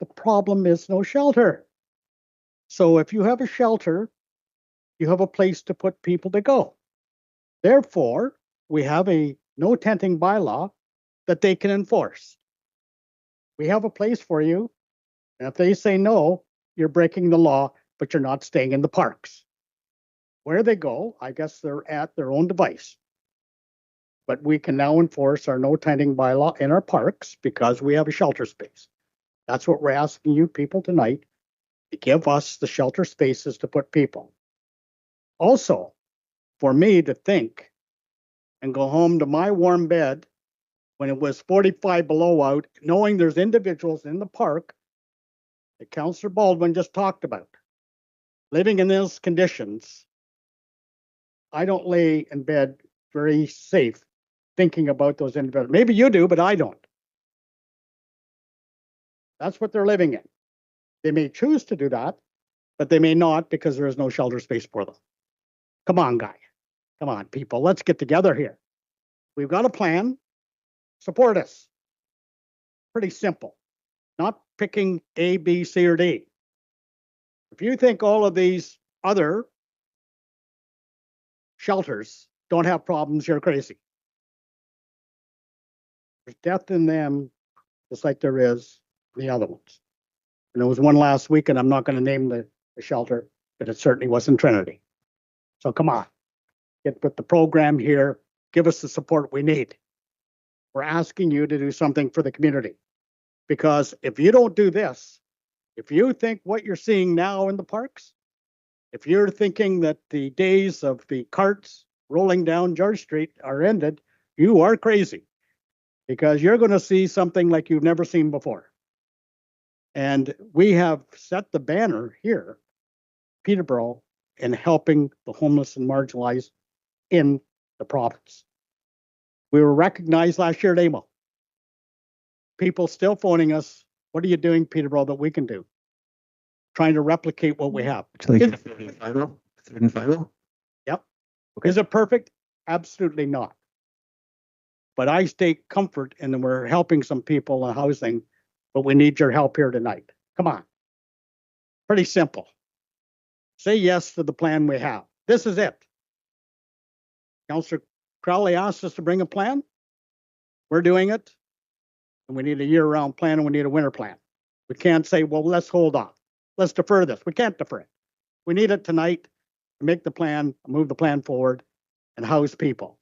Speaker 8: The problem is no shelter. So if you have a shelter, you have a place to put people to go. Therefore, we have a no tenting bylaw that they can enforce. We have a place for you. And if they say no, you're breaking the law, but you're not staying in the parks. Where they go, I guess they're at their own device. But we can now enforce our no tenting bylaw in our parks because we have a shelter space. That's what we're asking you people tonight, to give us the shelter spaces to put people. Also, for me to think and go home to my warm bed when it was 45 below out, knowing there's individuals in the park that Councillor Baldwin just talked about, living in those conditions, I don't lay in bed very safe thinking about those individuals. Maybe you do, but I don't. That's what they're living in. They may choose to do that, but they may not because there is no shelter space for them. Come on, guy. Come on, people. Let's get together here. We've got a plan. Support us. Pretty simple. Not picking A, B, C, or D. If you think all of these other shelters don't have problems, you're crazy. There's death in them, just like there is the other ones. And there was one last week, and I'm not going to name the shelter, but it certainly wasn't Trinity. So come on, get with the program here. Give us the support we need. We're asking you to do something for the community. Because if you don't do this, if you think what you're seeing now in the parks, if you're thinking that the days of the carts rolling down George Street are ended, you are crazy. Because you're going to see something like you've never seen before. And we have set the banner here, Peterborough, in helping the homeless and marginalized in the province. We were recognized last year at AMO. People still phoning us, what are you doing, Peterborough, that we can do? Trying to replicate what we have.
Speaker 1: Third and final?
Speaker 8: Yep. Okay. Is it perfect? Absolutely not. But I take comfort in we're helping some people in housing, but we need your help here tonight. Come on. Pretty simple. Say yes to the plan we have. This is it. Councillor Crowley asked us to bring a plan. We're doing it. And we need a year-round plan and we need a winter plan. We can't say, well, let's hold on. Let's defer this. We can't defer it. We need it tonight to make the plan, move the plan forward, and house people.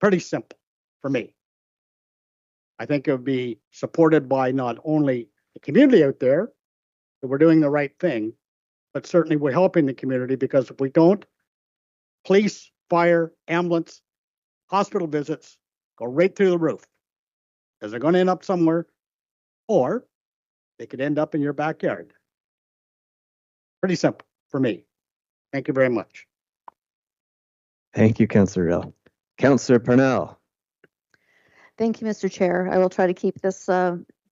Speaker 8: Pretty simple for me. I think it would be supported by not only the community out there, that we're doing the right thing, but certainly we're helping the community because if we don't, police, fire, ambulance, hospital visits go right through the roof. Because they're going to end up somewhere, or they could end up in your backyard. Pretty simple for me. Thank you very much.
Speaker 1: Thank you, Councillor Rill. Councillor Parnell.
Speaker 11: Thank you, Mr. Chair. I will try to keep this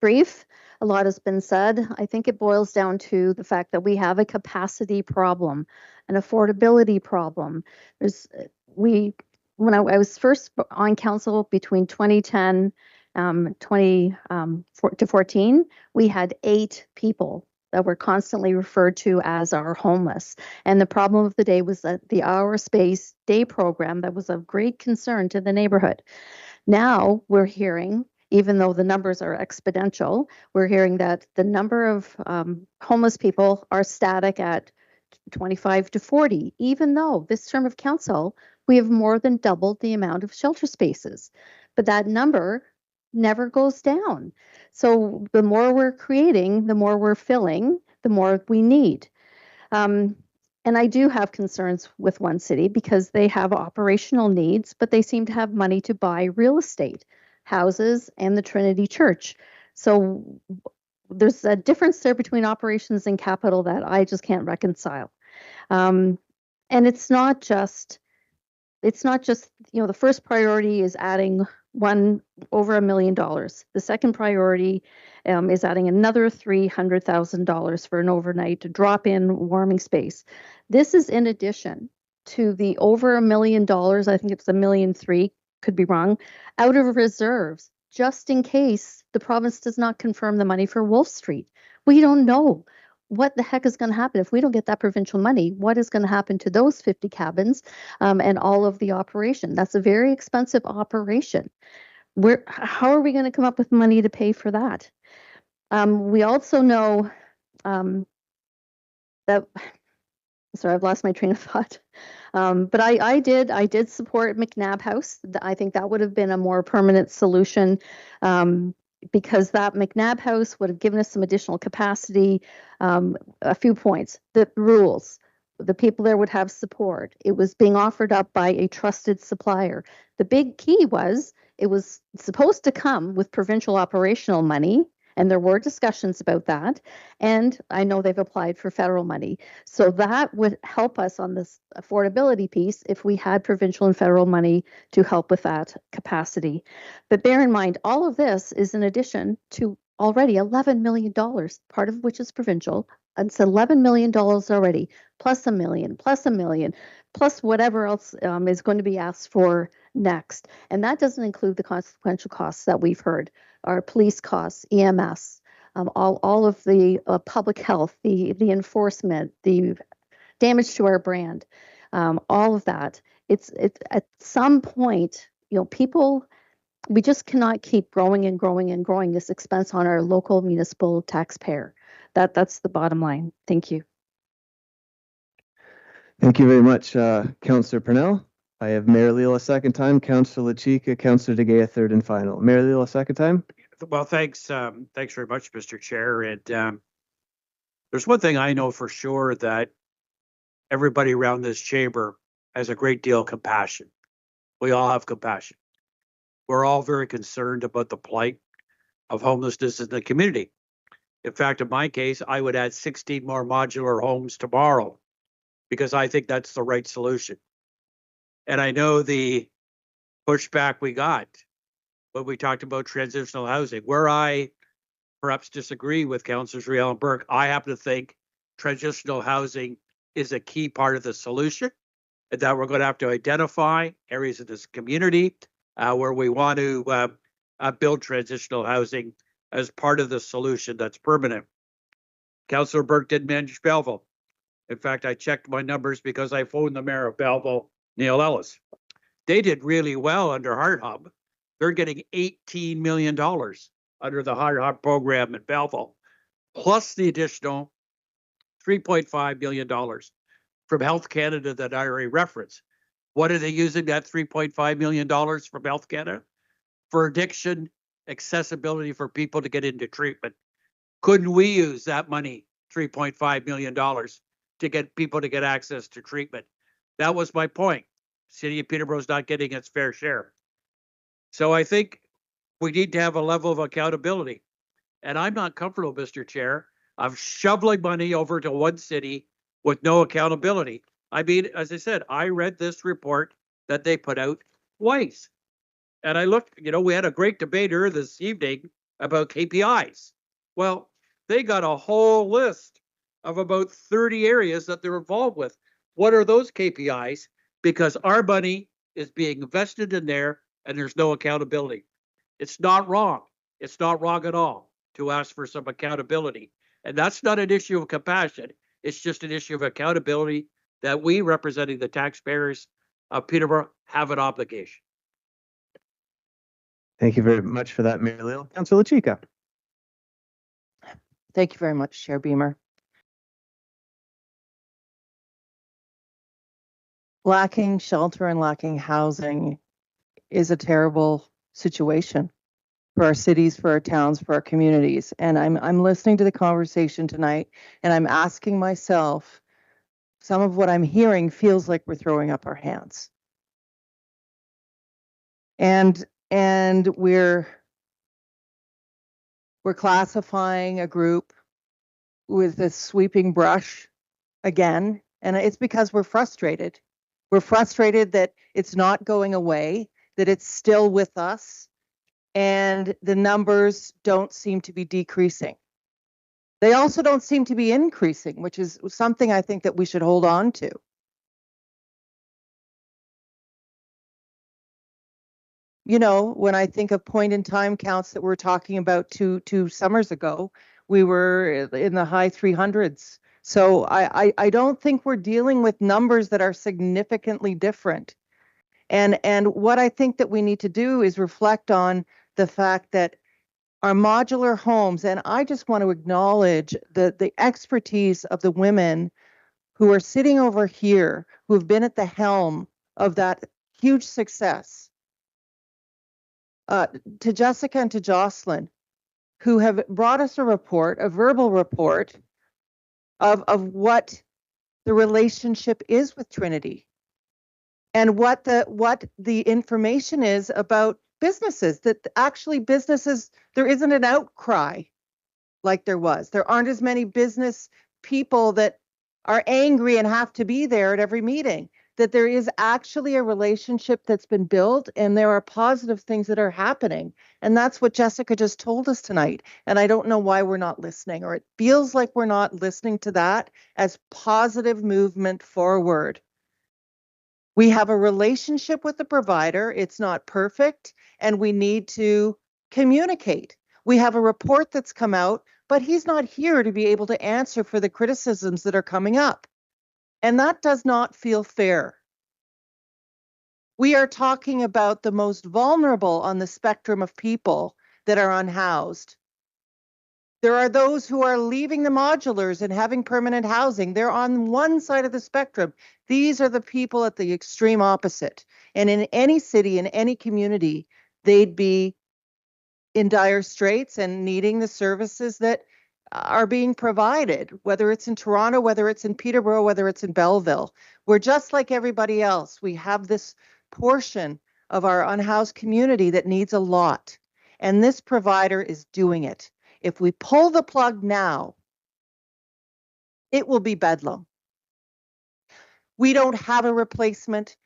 Speaker 11: brief. A lot has been said. I think it boils down to the fact that we have a capacity problem, an affordability problem. When I was first on council between 2010 to 14, we had 8 people that were constantly referred to as our homeless. And the problem of the day was that the Our Space Day program that was of great concern to the neighborhood. Now we're hearing, even though the numbers are exponential, we're hearing that the number of homeless people are static at 25 to 40, even though this term of council, we have more than doubled the amount of shelter spaces. But that number never goes down. So the more we're creating, the more we're filling, the more we need. And I do have concerns with One City because they have operational needs, but they seem to have money to buy real estate, houses, and the Trinity Church. So there's a difference there between operations and capital that I just can't reconcile. And it's not just, the first priority is adding over $1 million. The second priority is adding another $300,000 for an overnight drop-in warming space. This is in addition to the over $1 million, I think it's $1.3 million, could be wrong, out of reserves, just in case the province does not confirm the money for Wolf Street. We don't know what the heck is going to happen if we don't get that provincial money. What is going to happen to those 50 cabins and all of the operation? That's a very expensive operation. How are we going to come up with money to pay for that? We also know that, sorry, I've lost my train of thought. But I did support McNabb House. I think that would have been a more permanent solution because that McNabb House would have given us some additional capacity. A few points: the rules, the people there would have support. It was being offered up by a trusted supplier. The big key was it was supposed to come with provincial operational money. And there were discussions about that. And I know they've applied for federal money. So that would help us on this affordability piece if we had provincial and federal money to help with that capacity. But bear in mind, all of this is in addition to already $11 million, part of which is provincial. It's $11 million already, plus $1 million, plus $1 million, plus whatever else is going to be asked for next. And that doesn't include the consequential costs that we've heard. Our police costs, EMS, all of the public health, the enforcement, the damage to our brand, all of that. It's at some point, people, we just cannot keep growing and growing and growing this expense on our local municipal taxpayer. That's the bottom line. Thank you.
Speaker 1: Thank you very much, Councillor Purnell. I have Mayor Leal a second time, Councillor LaChica, Councillor De Gea a third and final. Mayor Leal a second time.
Speaker 10: Well, thanks very much, Mr. Chair. And there's one thing I know for sure, that everybody around this chamber has a great deal of compassion. We all have compassion. We're all very concerned about the plight of homelessness in the community. In fact, in my case, I would add 16 more modular homes tomorrow because I think that's the right solution. And I know the pushback we got when we talked about transitional housing, where I perhaps disagree with Councillors Riel and Burke. I happen to think transitional housing is a key part of the solution, and that we're going to have to identify areas of this community where we want to build transitional housing as part of the solution that's permanent. Councillor Burke didn't mention Belleville. In fact, I checked my numbers because I phoned the mayor of Belleville, Neil Ellis. They did really well under Heart Hub. They're getting $18 million under the Heart Hub program in Belleville, plus the additional $3.5 million from Health Canada that I already referenced. What are they using that $3.5 million from Health Canada? For addiction accessibility for people to get into treatment. Couldn't we use that money, $3.5 million, to get people to get access to treatment? That was my point. City of Peterborough's not getting its fair share. So I think we need to have a level of accountability. And I'm not comfortable, Mr. Chair, of shoveling money over to one city with no accountability. I mean, as I said, I read this report that they put out twice. And I looked, we had a great debate earlier this evening about KPIs. Well, they got a whole list of about 30 areas that they're involved with. What are those KPIs? Because our money is being invested in there and there's no accountability. It's not wrong. It's not wrong at all to ask for some accountability. And that's not an issue of compassion. It's just an issue of accountability that we, representing the taxpayers of Peterborough, have an obligation.
Speaker 1: Thank you very much for that, Mayor Leal. Councillor Chica.
Speaker 9: Thank you very much, Chair Beamer. Lacking shelter and lacking housing is a terrible situation for our cities, for our towns, for our communities. And I'm listening to the conversation tonight, and I'm asking myself, some of what I'm hearing feels like we're throwing up our hands. And we're classifying a group with this sweeping brush again, and it's because we're frustrated. We're frustrated that it's not going away, that it's still with us, and the numbers don't seem to be decreasing. They also don't seem to be increasing, which is something I think that we should hold on to. You know, when I think of point in time counts that we're talking about two summers ago, we were in the high 300s. So I don't think we're dealing with numbers that are significantly different. And what I think that we need to do is reflect on the fact that our modular homes, and I just want to acknowledge the expertise of the women who are sitting over here, who have been at the helm of that huge success. To Jessica and to Jocelyn, who have brought us a report, a verbal report of what the relationship is with Trinity and what the information is about businesses, that actually businesses, there isn't an outcry like there was. There aren't as many business people that are angry and have to be there at every meeting, that there is actually a relationship that's been built and there are positive things that are happening. And that's what Jessica just told us tonight. And I don't know why we're not listening, or it feels like we're not listening to that as positive movement forward. We have a relationship with the provider. It's not perfect, and we need to communicate. We have a report that's come out, but he's not here to be able to answer for the criticisms that are coming up. And that does not feel fair. We are talking about the most vulnerable on the spectrum of people that are unhoused. There are those who are leaving the modulars and having permanent housing. They're on one side of the spectrum. These are the people at the extreme opposite. And in any city, in any community, they'd be in dire straits and needing the services that are being provided, whether it's in Toronto, whether it's in Peterborough, whether it's in Belleville. We're just like everybody else. We have this portion of our unhoused community that needs a lot, and this provider is doing it. If we pull the plug now, it will be bedlam. We don't have a replacement.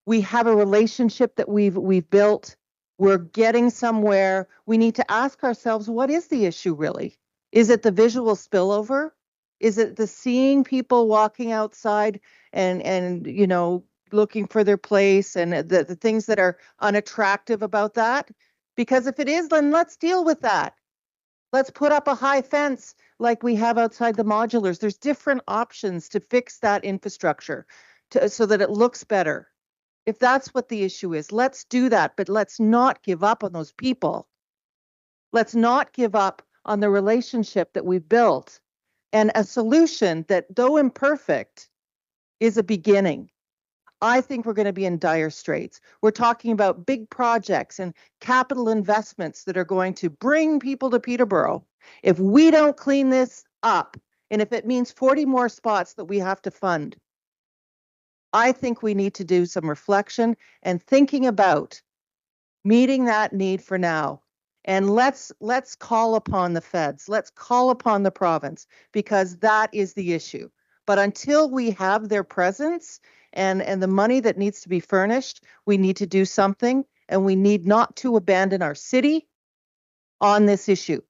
Speaker 9: We have a relationship that we've built. We're getting somewhere. We need to ask ourselves, what is the issue really? Is it the visual spillover? Is it the seeing people walking outside and you know, looking for their place, and the things that are unattractive about that? Because if it is, then let's deal with that. Let's put up a high fence like we have outside the modulars. There's different options to fix that infrastructure so that it looks better. If that's what the issue is, let's do that, but let's not give up on those people. Let's not give up on the relationship that we've built, and a solution that, though imperfect, is a beginning. I think we're going to be in dire straits. We're talking about big projects and capital investments that are going to bring people to Peterborough. If we don't clean this up, and if it means 40 more spots that we have to fund, I think we need to do some reflection and thinking about meeting that need for now. And let's call upon the feds. Let's call upon the province, because that is the issue. But until we have their presence and the money that needs to be furnished, we need to do something, and we need not to abandon our city on this issue.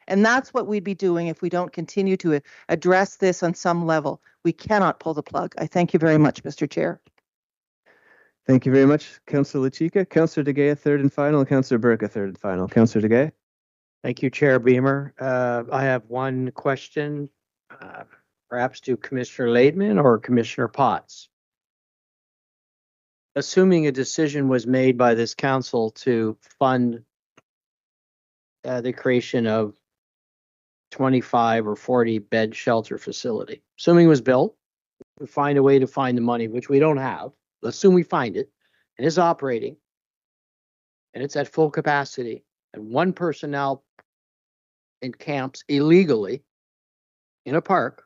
Speaker 9: And that's what we'd be doing if we don't continue to address this on some level. We cannot pull the plug. I thank you very much, Mr. Chair.
Speaker 1: Thank you very much, Councillor Chica. Councillor De Gea, third and final. Councillor Burke, a third and final. Councillor De Gea.
Speaker 3: Thank you, Chair Beamer. I have one question, perhaps to Commissioner Laidman or Commissioner Potts. Assuming a decision was made by this council to fund the creation of 25 or 40 bed shelter facility, assuming it was built, we find a way to find the money, which we don't have. Let's assume we find it and it's operating and it's at full capacity, and one person now encamps illegally in a park,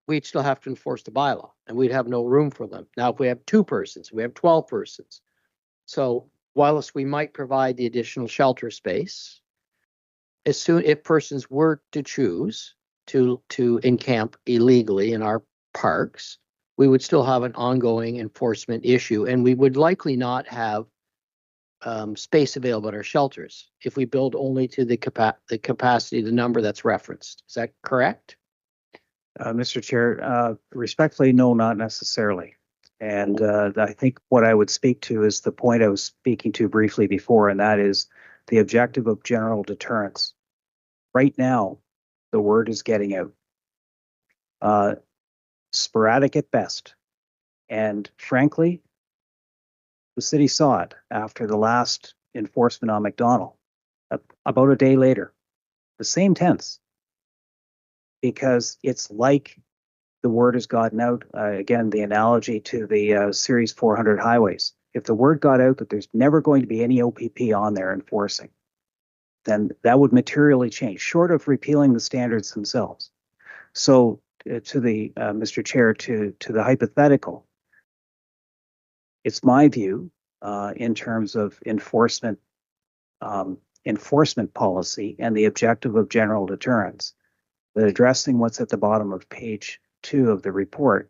Speaker 3: we'd still have to enforce the bylaw and we'd have no room for them. Now, if we have 2 persons, we have 12 persons. So whilst we might provide the additional shelter space, as soon if persons were to choose to encamp illegally in our parks, we would still have an ongoing enforcement issue, and we would likely not have space available at our shelters if we build only to the capacity, the number that's referenced. Is that correct?
Speaker 15: Mr. Chair, respectfully, no, not necessarily. And I think what I would speak to is the point I was speaking to briefly before, and that is the objective of general deterrence. Right now, the word is getting out. Sporadic at best. And frankly, the city saw it after the last enforcement on McDonald, about a day later, the same tense, because it's like the word has gotten out. Again, the analogy to the Series 400 highways. If the word got out that there's never going to be any OPP on there enforcing, then that would materially change, short of repealing the standards themselves. So to the, Mr. Chair, to the hypothetical, it's my view in terms of enforcement policy and the objective of general deterrence, that addressing what's at the bottom of page 2 of the report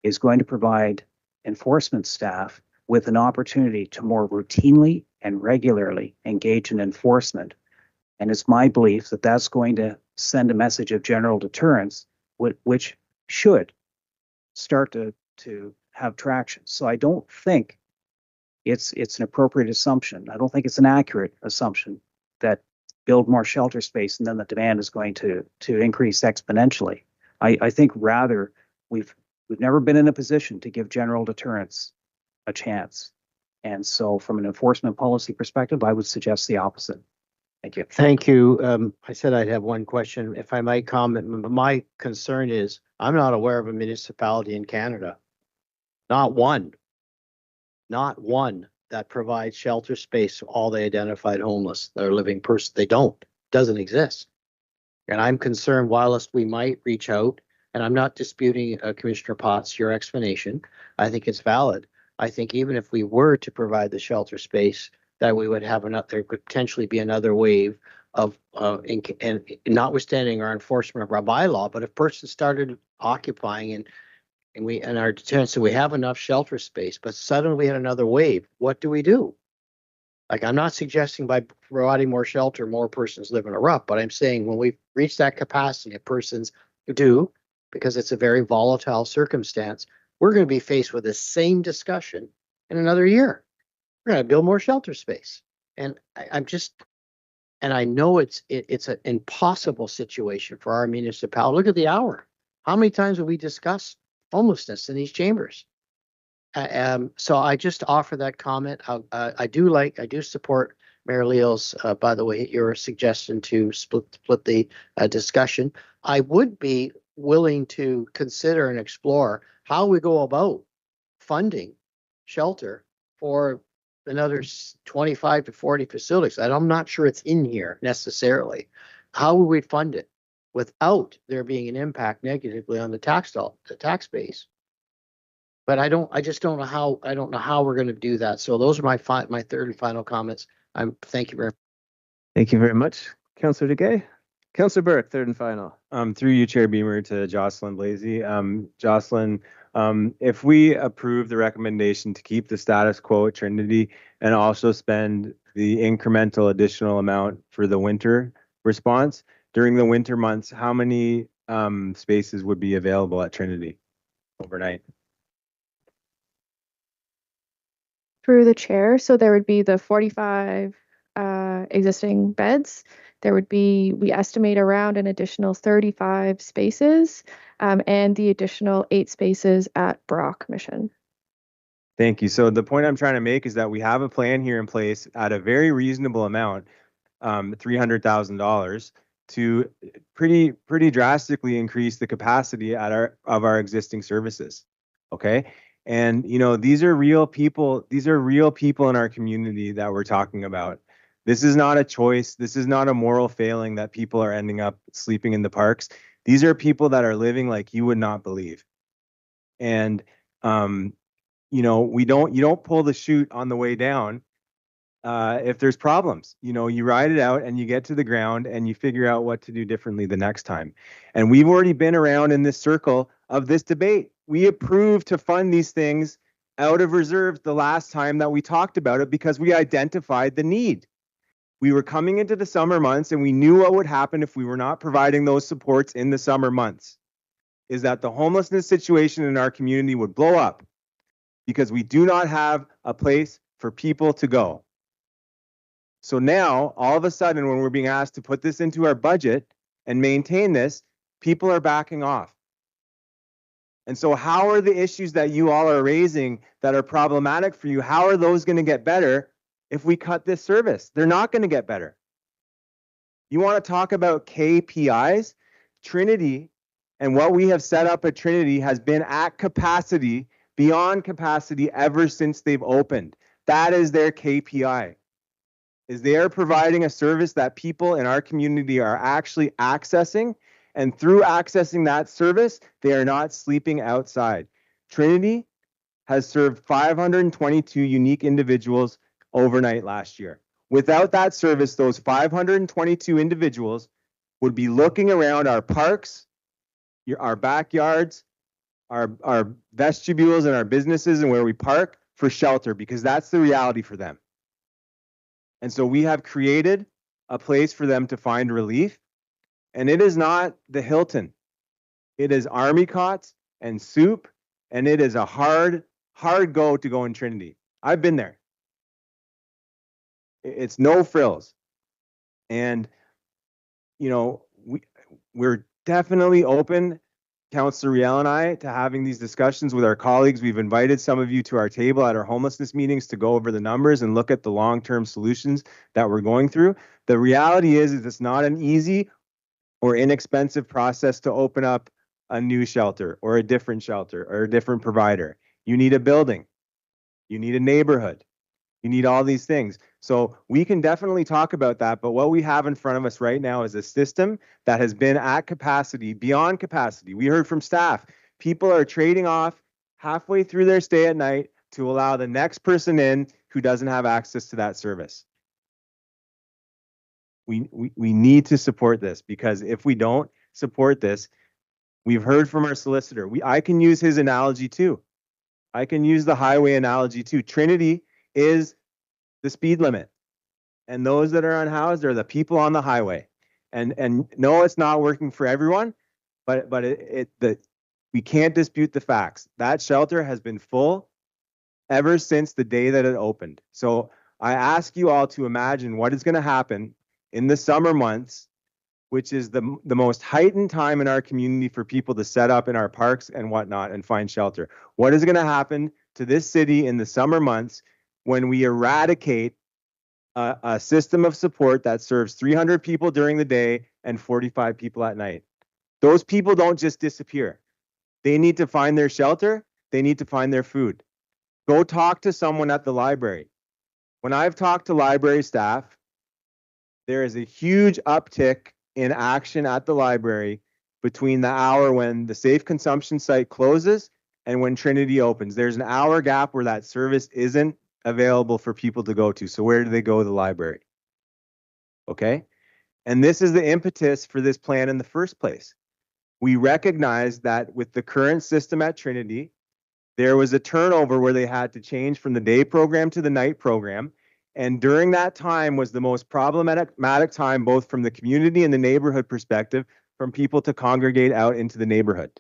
Speaker 15: is going to provide enforcement staff with an opportunity to more routinely and regularly engage in enforcement. And it's my belief that that's going to send a message of general deterrence, which should start to have traction. So I don't think it's an appropriate assumption. I don't think it's an accurate assumption that build more shelter space and then the demand is going to increase exponentially. I think rather we've never been in a position to give general deterrence a chance. And so from an enforcement policy perspective, I would suggest the opposite. Thank you.
Speaker 3: Thank you. I said I'd have one question, if I might comment. My concern is I'm not aware of a municipality in Canada, not one that provides shelter space to all the identified homeless that are living person. They don't. Doesn't exist. And I'm concerned, whilst we might reach out, and I'm not disputing Commissioner Potts, your explanation. I think it's valid. I think even if we were to provide the shelter space, that we would have there could potentially be another wave of, and notwithstanding our enforcement of our bylaw, but if persons started occupying and our deterrence, so we have enough shelter space, but suddenly we had another wave, what do we do? Like, I'm not suggesting by providing more shelter, more persons live in a rough, but I'm saying when we reach that capacity, if persons do, because it's a very volatile circumstance, we're going to be faced with the same discussion in another year. We're going to build more shelter space. And I know it's an impossible situation for our municipality. Look at the hour. How many times have we discussed homelessness in these chambers? So I just offer that comment. I do support Mayor Leal's, by the way, your suggestion to split the discussion. I would be willing to consider and explore how we go about funding shelter for another 25 to 40 facilities. I'm not sure it's in here necessarily. How would we fund it without there being an impact negatively on the tax base? But I just don't know how. I don't know how we're going to do that. So those are my third and final comments. Thank you very much.
Speaker 1: Thank you very much, Councillor Duguay. Councillor Burke, third and final.
Speaker 4: Through you, Chair Beamer, to Jocelyn Blazy. Jocelyn, if we approve the recommendation to keep the status quo at Trinity and also spend the incremental additional amount for the winter response, during the winter months, how many spaces would be available at Trinity overnight?
Speaker 2: Through the chair, so there would be the 45 existing beds. There would be, we estimate, around an additional 35 spaces and the additional 8 spaces at Brock Mission.
Speaker 4: Thank you. So the point I'm trying to make is that we have a plan here in place at a very reasonable amount, $300,000, to pretty drastically increase the capacity of our existing services. Okay. And, you know, these are real people. These are real people in our community that we're talking about. This is not a choice. This is not a moral failing that people are ending up sleeping in the parks. These are people that are living like you would not believe. And, you know, you don't pull the chute on the way down if there's problems. You know, you ride it out and you get to the ground and you figure out what to do differently the next time. And we've already been around in this circle of this debate. We approved to fund these things out of reserves the last time that we talked about it because we identified the need. We were coming into the summer months and we knew what would happen if we were not providing those supports in the summer months, is that the homelessness situation in our community would blow up because we do not have a place for people to go. So now, all of a sudden, when we're being asked to put this into our budget and maintain this, people are backing off. And so how are the issues that you all are raising that are problematic for you, how are those going to get better if we cut this service? They're not going to get better. You want to talk about KPIs? Trinity and what we have set up at Trinity has been at capacity, beyond capacity, ever since they've opened. That is their KPI, is they are providing a service that people in our community are actually accessing. And through accessing that service, they are not sleeping outside. Trinity has served 522 unique individuals overnight last year. Without that service, those 522 individuals would be looking around our parks, our backyards, our vestibules and our businesses and where we park for shelter, because that's the reality for them. And so we have created a place for them to find relief. And it is not the Hilton. It is army cots and soup, and it is a hard go to go in Trinity. I've been there. It's no frills. And, you know, we're definitely open, Councillor Riel and I, to having these discussions with our colleagues. We've invited some of you to our table at our homelessness meetings to go over the numbers and look at the long-term solutions that we're going through. The reality is it's not an easy or inexpensive process to open up a new shelter or a different shelter or a different provider. You need a building. You need a neighborhood. You need all these things. So we can definitely talk about that, but what we have in front of us right now is a system that has been at capacity, beyond capacity. We heard from staff. People are trading off halfway through their stay at night to allow the next person in who doesn't have access to that service. We need to support this, because if we don't support this, we've heard from our solicitor. I can use his analogy too. I can use the highway analogy too. Trinity is the speed limit, and those that are unhoused are the people on the highway. And no, it's not working for everyone, but we can't dispute the facts. That shelter has been full ever since the day that it opened. So I ask you all to imagine what is going to happen in the summer months, which is the most heightened time in our community for people to set up in our parks and whatnot and find shelter. What is going to happen to this city in the summer months when we eradicate a system of support that serves 300 people during the day and 45 people at night? Those people don't just disappear. They need to find their shelter. They need to find their food. Go talk to someone at the library. When I've talked to library staff, there is a huge uptick in action at the library between the hour when the safe consumption site closes and when Trinity opens. There's an hour gap where that service isn't available for people to go to. So where do they go? The library. Okay? And this is the impetus for this plan in the first place. We recognize that with the current system at Trinity, there was a turnover where they had to change from the day program to the night program. And during that time was the most problematic time, both from the community and the neighborhood perspective, from people to congregate out into the neighborhood.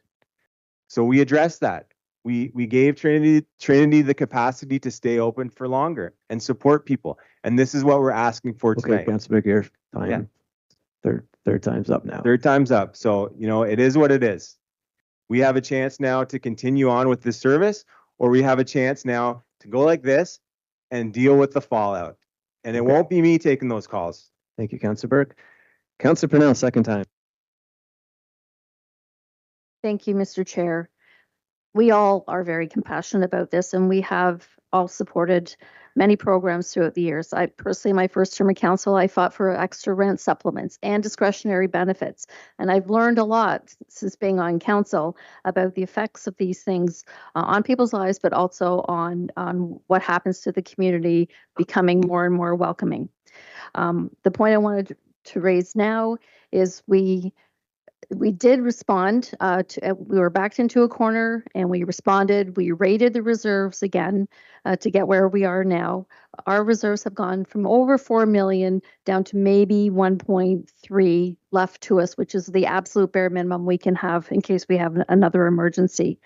Speaker 4: So we addressed that. We gave Trinity the capacity to stay open for longer and support people. And this is what we're asking for
Speaker 1: Okay,
Speaker 4: tonight.
Speaker 1: Councilor Beer, time.
Speaker 4: Yeah.
Speaker 1: Third time's up now.
Speaker 4: Third time's up. So, it is what it is. We have a chance now to continue on with this service, or we have a chance now to go like this and deal with the fallout. And it won't be me taking those calls.
Speaker 1: Thank you, Councilor Burke. Councilor Purnell, second time.
Speaker 11: Thank you, Mr. Chair. We all are very compassionate about this, and we have all supported many programs throughout the years. I personally, my first term of council, I fought for extra rent supplements and discretionary benefits. And I've learned a lot since being on council about the effects of these things on people's lives, but also on what happens to the community becoming more and more welcoming. The point I wanted to raise now is we did respond we were backed into a corner and we responded. We raided the reserves again to get where we are now. Our reserves have gone from over 4 million down to maybe 1.3 left to us, which is the absolute bare minimum we can have in case we have another emergency.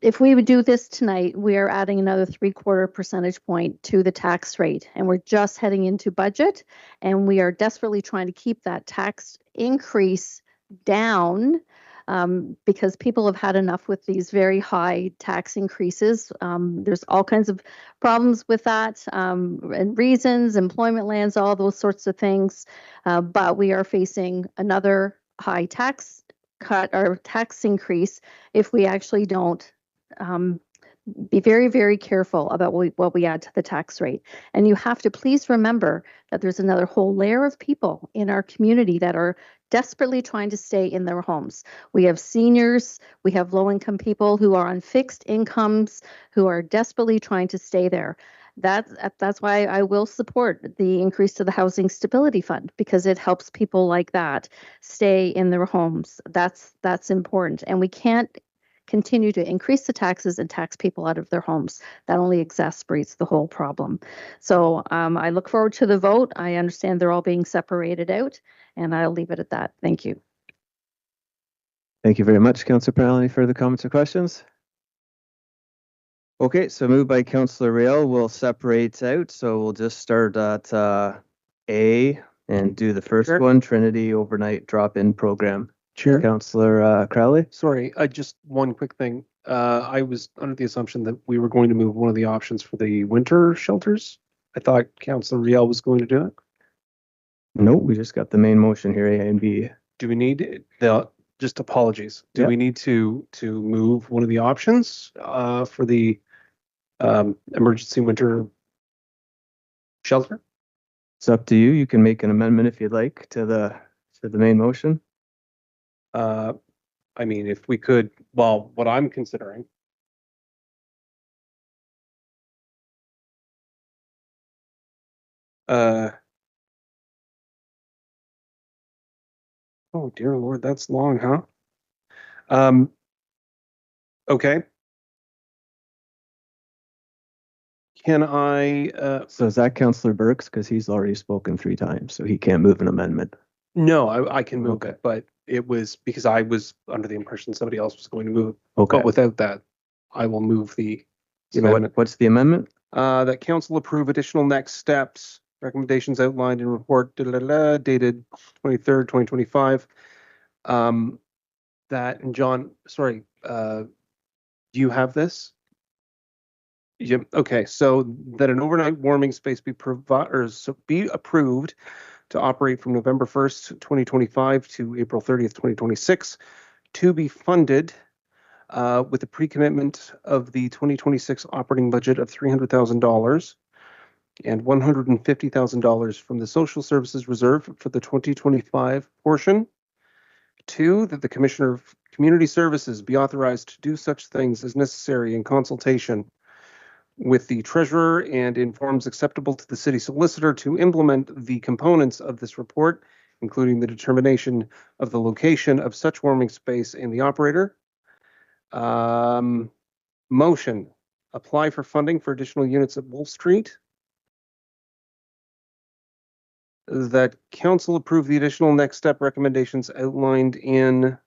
Speaker 11: If we would do this tonight, we are adding another 3/4 percentage point to the tax rate, and we're just heading into budget, and we are desperately trying to keep that tax increase down because people have had enough with these very high tax increases. There's all kinds of problems with that and reasons, employment lands, all those sorts of things, but we are facing another high tax cut or tax increase if we actually don't be very, very careful about what we add to the tax rate. And you have to please remember that there's another whole layer of people in our community that are desperately trying to stay in their homes. We have seniors, we have low-income people who are on fixed incomes, who are desperately trying to stay there. That's why I will support the increase to the Housing Stability Fund, because it helps people like that stay in their homes. That's important. And we can't continue to increase the taxes and tax people out of their homes. That only exacerbates the whole problem. So I look forward to the vote. I understand they're all being separated out, and I'll leave it at that. Thank you.
Speaker 1: Thank you very much, Councilor Purnell. Any further comments or questions? Okay, so moved by Councilor Rail. We'll separate out. So we'll just start at A and do the first one, Trinity Overnight Drop-In Program.
Speaker 12: Chair.
Speaker 1: Councilor Crowley.
Speaker 12: Sorry, just one quick thing. I was under the assumption that we were going to move one of the options for the winter shelters. I thought Councilor Riel was going to do it.
Speaker 1: No, we just got the main motion here, A and B.
Speaker 12: Do we need just apologies? Do
Speaker 1: Yep.
Speaker 12: we need to move one of the options for the emergency winter shelter?
Speaker 1: It's up to you. You can make an amendment if you'd like to the main motion.
Speaker 12: I mean, if we could, well, what I'm considering. Oh dear Lord, that's long, huh? Okay. Can I?
Speaker 1: So is that Councilor Burke's? Because he's already spoken 3 times, so he can't move an amendment.
Speaker 12: No, I can move it, but it was because I was under the impression somebody else was going to move.
Speaker 1: Okay.
Speaker 12: But without that, I will move the
Speaker 1: So what's the amendment?
Speaker 12: that council approve additional next steps, recommendations outlined in report dated 23rd, 2025. That, and John, sorry, do you have this? Yep. Okay, so that an overnight warming space be approved to operate from November 1st, 2025 to April 30th, 2026, to be funded with a pre-commitment of the 2026 operating budget of $300,000 and $150,000 from the Social Services Reserve for the 2025 portion. 2, that the Commissioner of Community Services be authorized to do such things as necessary in consultation with the treasurer and in forms acceptable to the city solicitor to implement the components of this report, including the determination of the location of such warming space and the operator. Motion, apply for funding for additional units at Wolf Street. That council approve the additional next step recommendations outlined in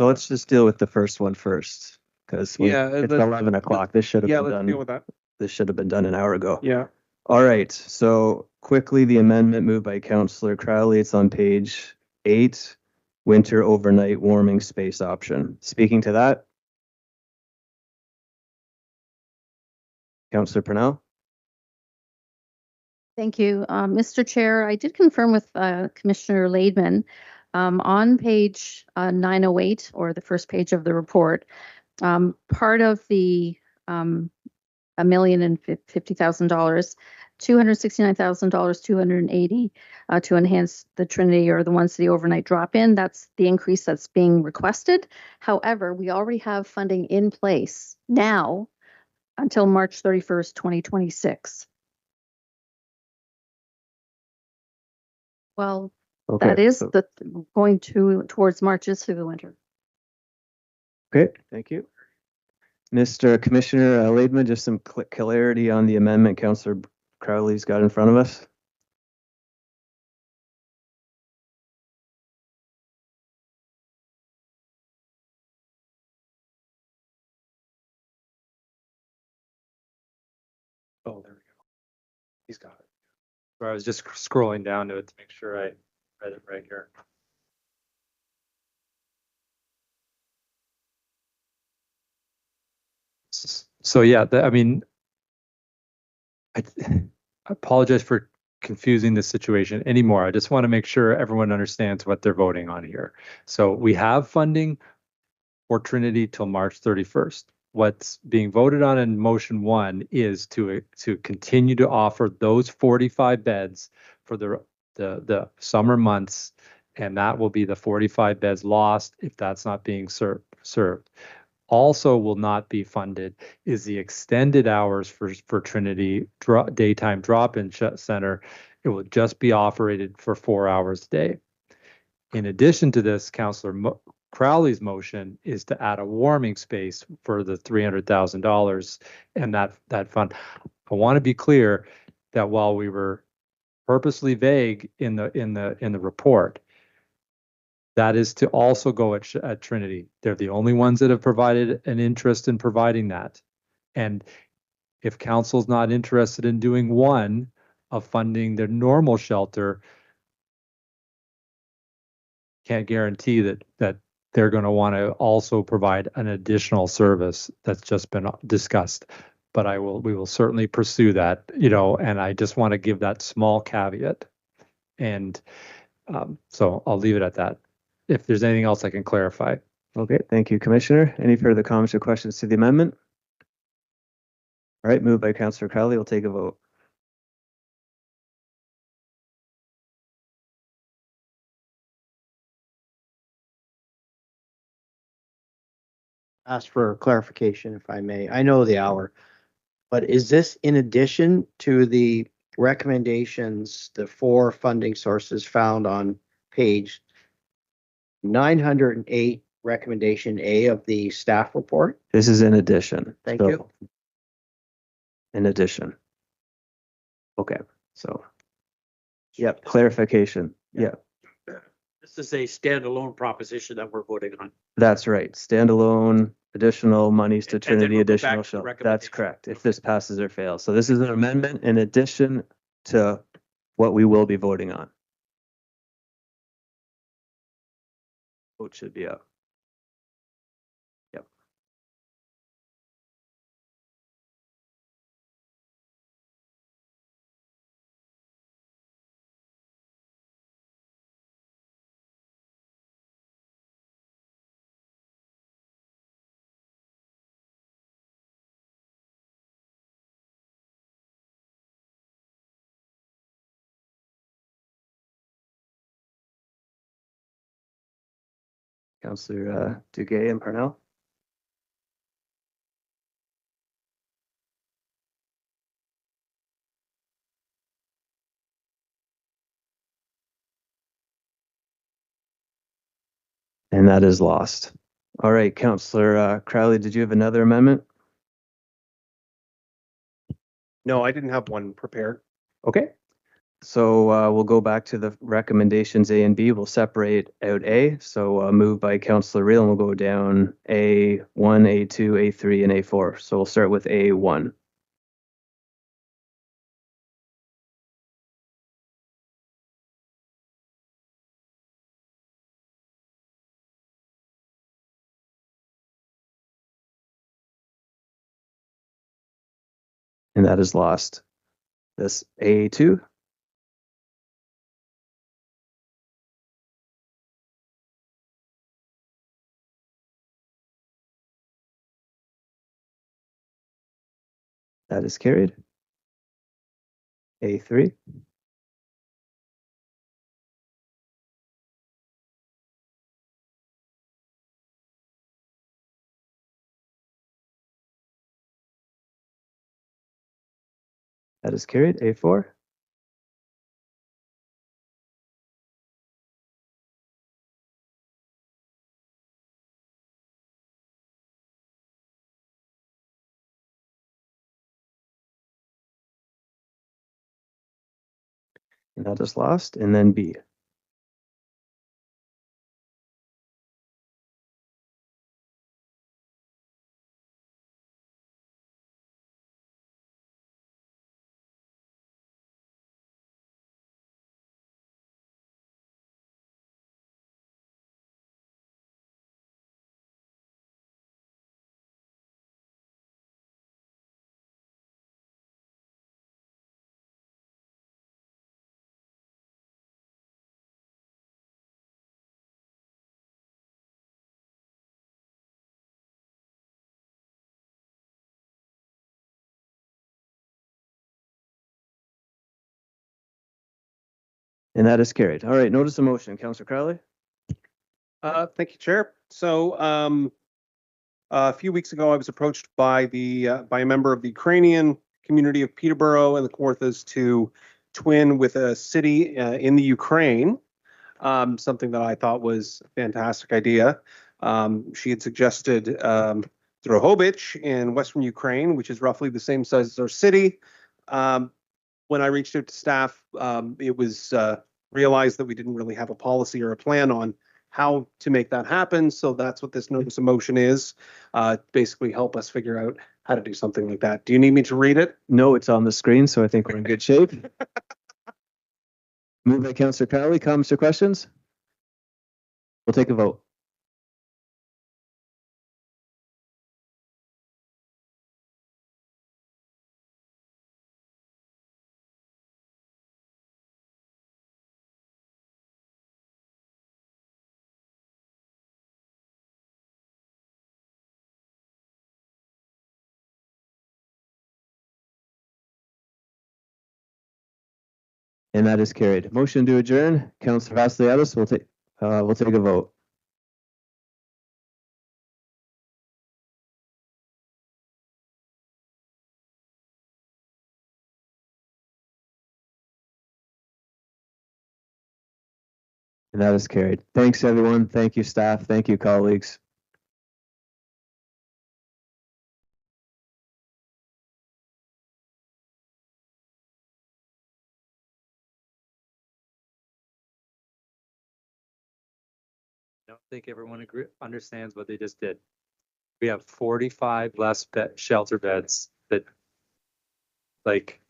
Speaker 1: So let's just deal with the first one first, because
Speaker 12: Yeah,
Speaker 1: it's 11 o'clock. This should have
Speaker 12: Yeah,
Speaker 1: been
Speaker 12: let's
Speaker 1: done.
Speaker 12: deal with that.
Speaker 1: This should have been done an hour ago.
Speaker 12: Yeah.
Speaker 1: All right. So quickly, the amendment moved by Councillor Crowley. It's on page 8, winter overnight warming space option. Speaking to that, Councillor Purnell.
Speaker 11: Thank you, Mr. Chair. I did confirm with Commissioner Laidman on page 908, or the first page of the report, part of the $1,050,000, $269,000, 280 to enhance the Trinity or the One City overnight drop-in. That's the increase that's being requested. However, we already have funding in place now until March 31st, 2026. Well,
Speaker 1: Okay,
Speaker 11: that is
Speaker 1: so-
Speaker 11: going towards Marches through the winter.
Speaker 1: Okay, thank you. Mr. Commissioner Laidman, just some clarity on the amendment Councillor Crowley's got in front of us.
Speaker 4: Oh, there we go. He's got it.
Speaker 7: So I was just scrolling down to it to make sure I read it right here. So yeah, I mean, I apologize for confusing the situation anymore. I just want to make sure everyone understands what they're voting on here. So we have funding for Trinity till March 31st. What's being voted on in motion 1 is to continue to offer those 45 beds for the summer months, and that will be the 45 beds lost if that's not being served. Also will not be funded is the extended hours for Trinity daytime drop-in center. It will just be operated for 4 hours a day. In addition to this, Councillor Crowley's motion is to add a warming space for the $300,000 and that fund. I want to be clear that while we were purposely vague in the report, that is to also go at Trinity. They're the only ones that have provided an interest in providing that. And if council's not interested in doing one of funding their normal shelter, can't guarantee that they're going to want to also provide an additional service that's just been discussed. But we will certainly pursue that, and I just want to give that small caveat. And so I'll leave it at that. If there's anything else I can clarify.
Speaker 1: Okay, thank you, Commissioner. Any further comments or questions to the amendment? All right, moved by Councillor Crowley. We'll take a vote.
Speaker 3: Ask for clarification, if I may. I know the hour, but is this in addition to the recommendations, the 4 funding sources found on page 908, recommendation A of the staff report?
Speaker 1: This is in addition.
Speaker 3: Thank you.
Speaker 1: In addition. Okay, so. Yep, clarification. Yeah,
Speaker 10: This is a standalone proposition that we're voting on.
Speaker 1: that's right. Standalone, additional monies to
Speaker 10: And then
Speaker 1: Trinity,
Speaker 10: we'll go
Speaker 1: additional
Speaker 10: back to the
Speaker 1: shelter. That's
Speaker 10: recommendation.
Speaker 1: correct. If this passes or fails. So this is an amendment in addition to what we will be voting on. Vote should be up. Yep. Councillor Duguay and Parnell. And that is lost. All right, Councillor Crowley, did you have another amendment?
Speaker 12: No, I didn't have one prepared.
Speaker 1: Okay.
Speaker 6: So we'll go back to the recommendations A and B. We'll separate out A. So moved by Councillor Reel, and we'll go down A1, A2, A3, and A4. So we'll start with A1. And that is lost. This A2. That is carried. A3. That is carried. A4. And that is lost. And then B. And that is carried. All right, notice of motion. Councillor Crowley.
Speaker 12: Thank you, Chair. So a few weeks ago, I was approached by a member of the Ukrainian community of Peterborough and the Kawarthas to twin with a city in the Ukraine, something that I thought was a fantastic idea. She had suggested Drohobych in Western Ukraine, which is roughly the same size as our city. When I reached out to staff, it was realized that we didn't really have a policy or a plan on how to make that happen. So that's what this notice of motion is. Basically help us figure out how to do something like that. Do you need me to read it?
Speaker 6: No, it's on the screen, so I think we're in good shape. Moved by Councillor Crowley. Comments or questions? We'll take a vote. And that is carried. Motion to adjourn. Councillor Vassiliadis, we'll take a vote. And that is carried. Thanks, everyone. Thank you, staff. Thank you, colleagues.
Speaker 7: I don't think everyone understands what they just did. We have 45 less shelter beds that, like,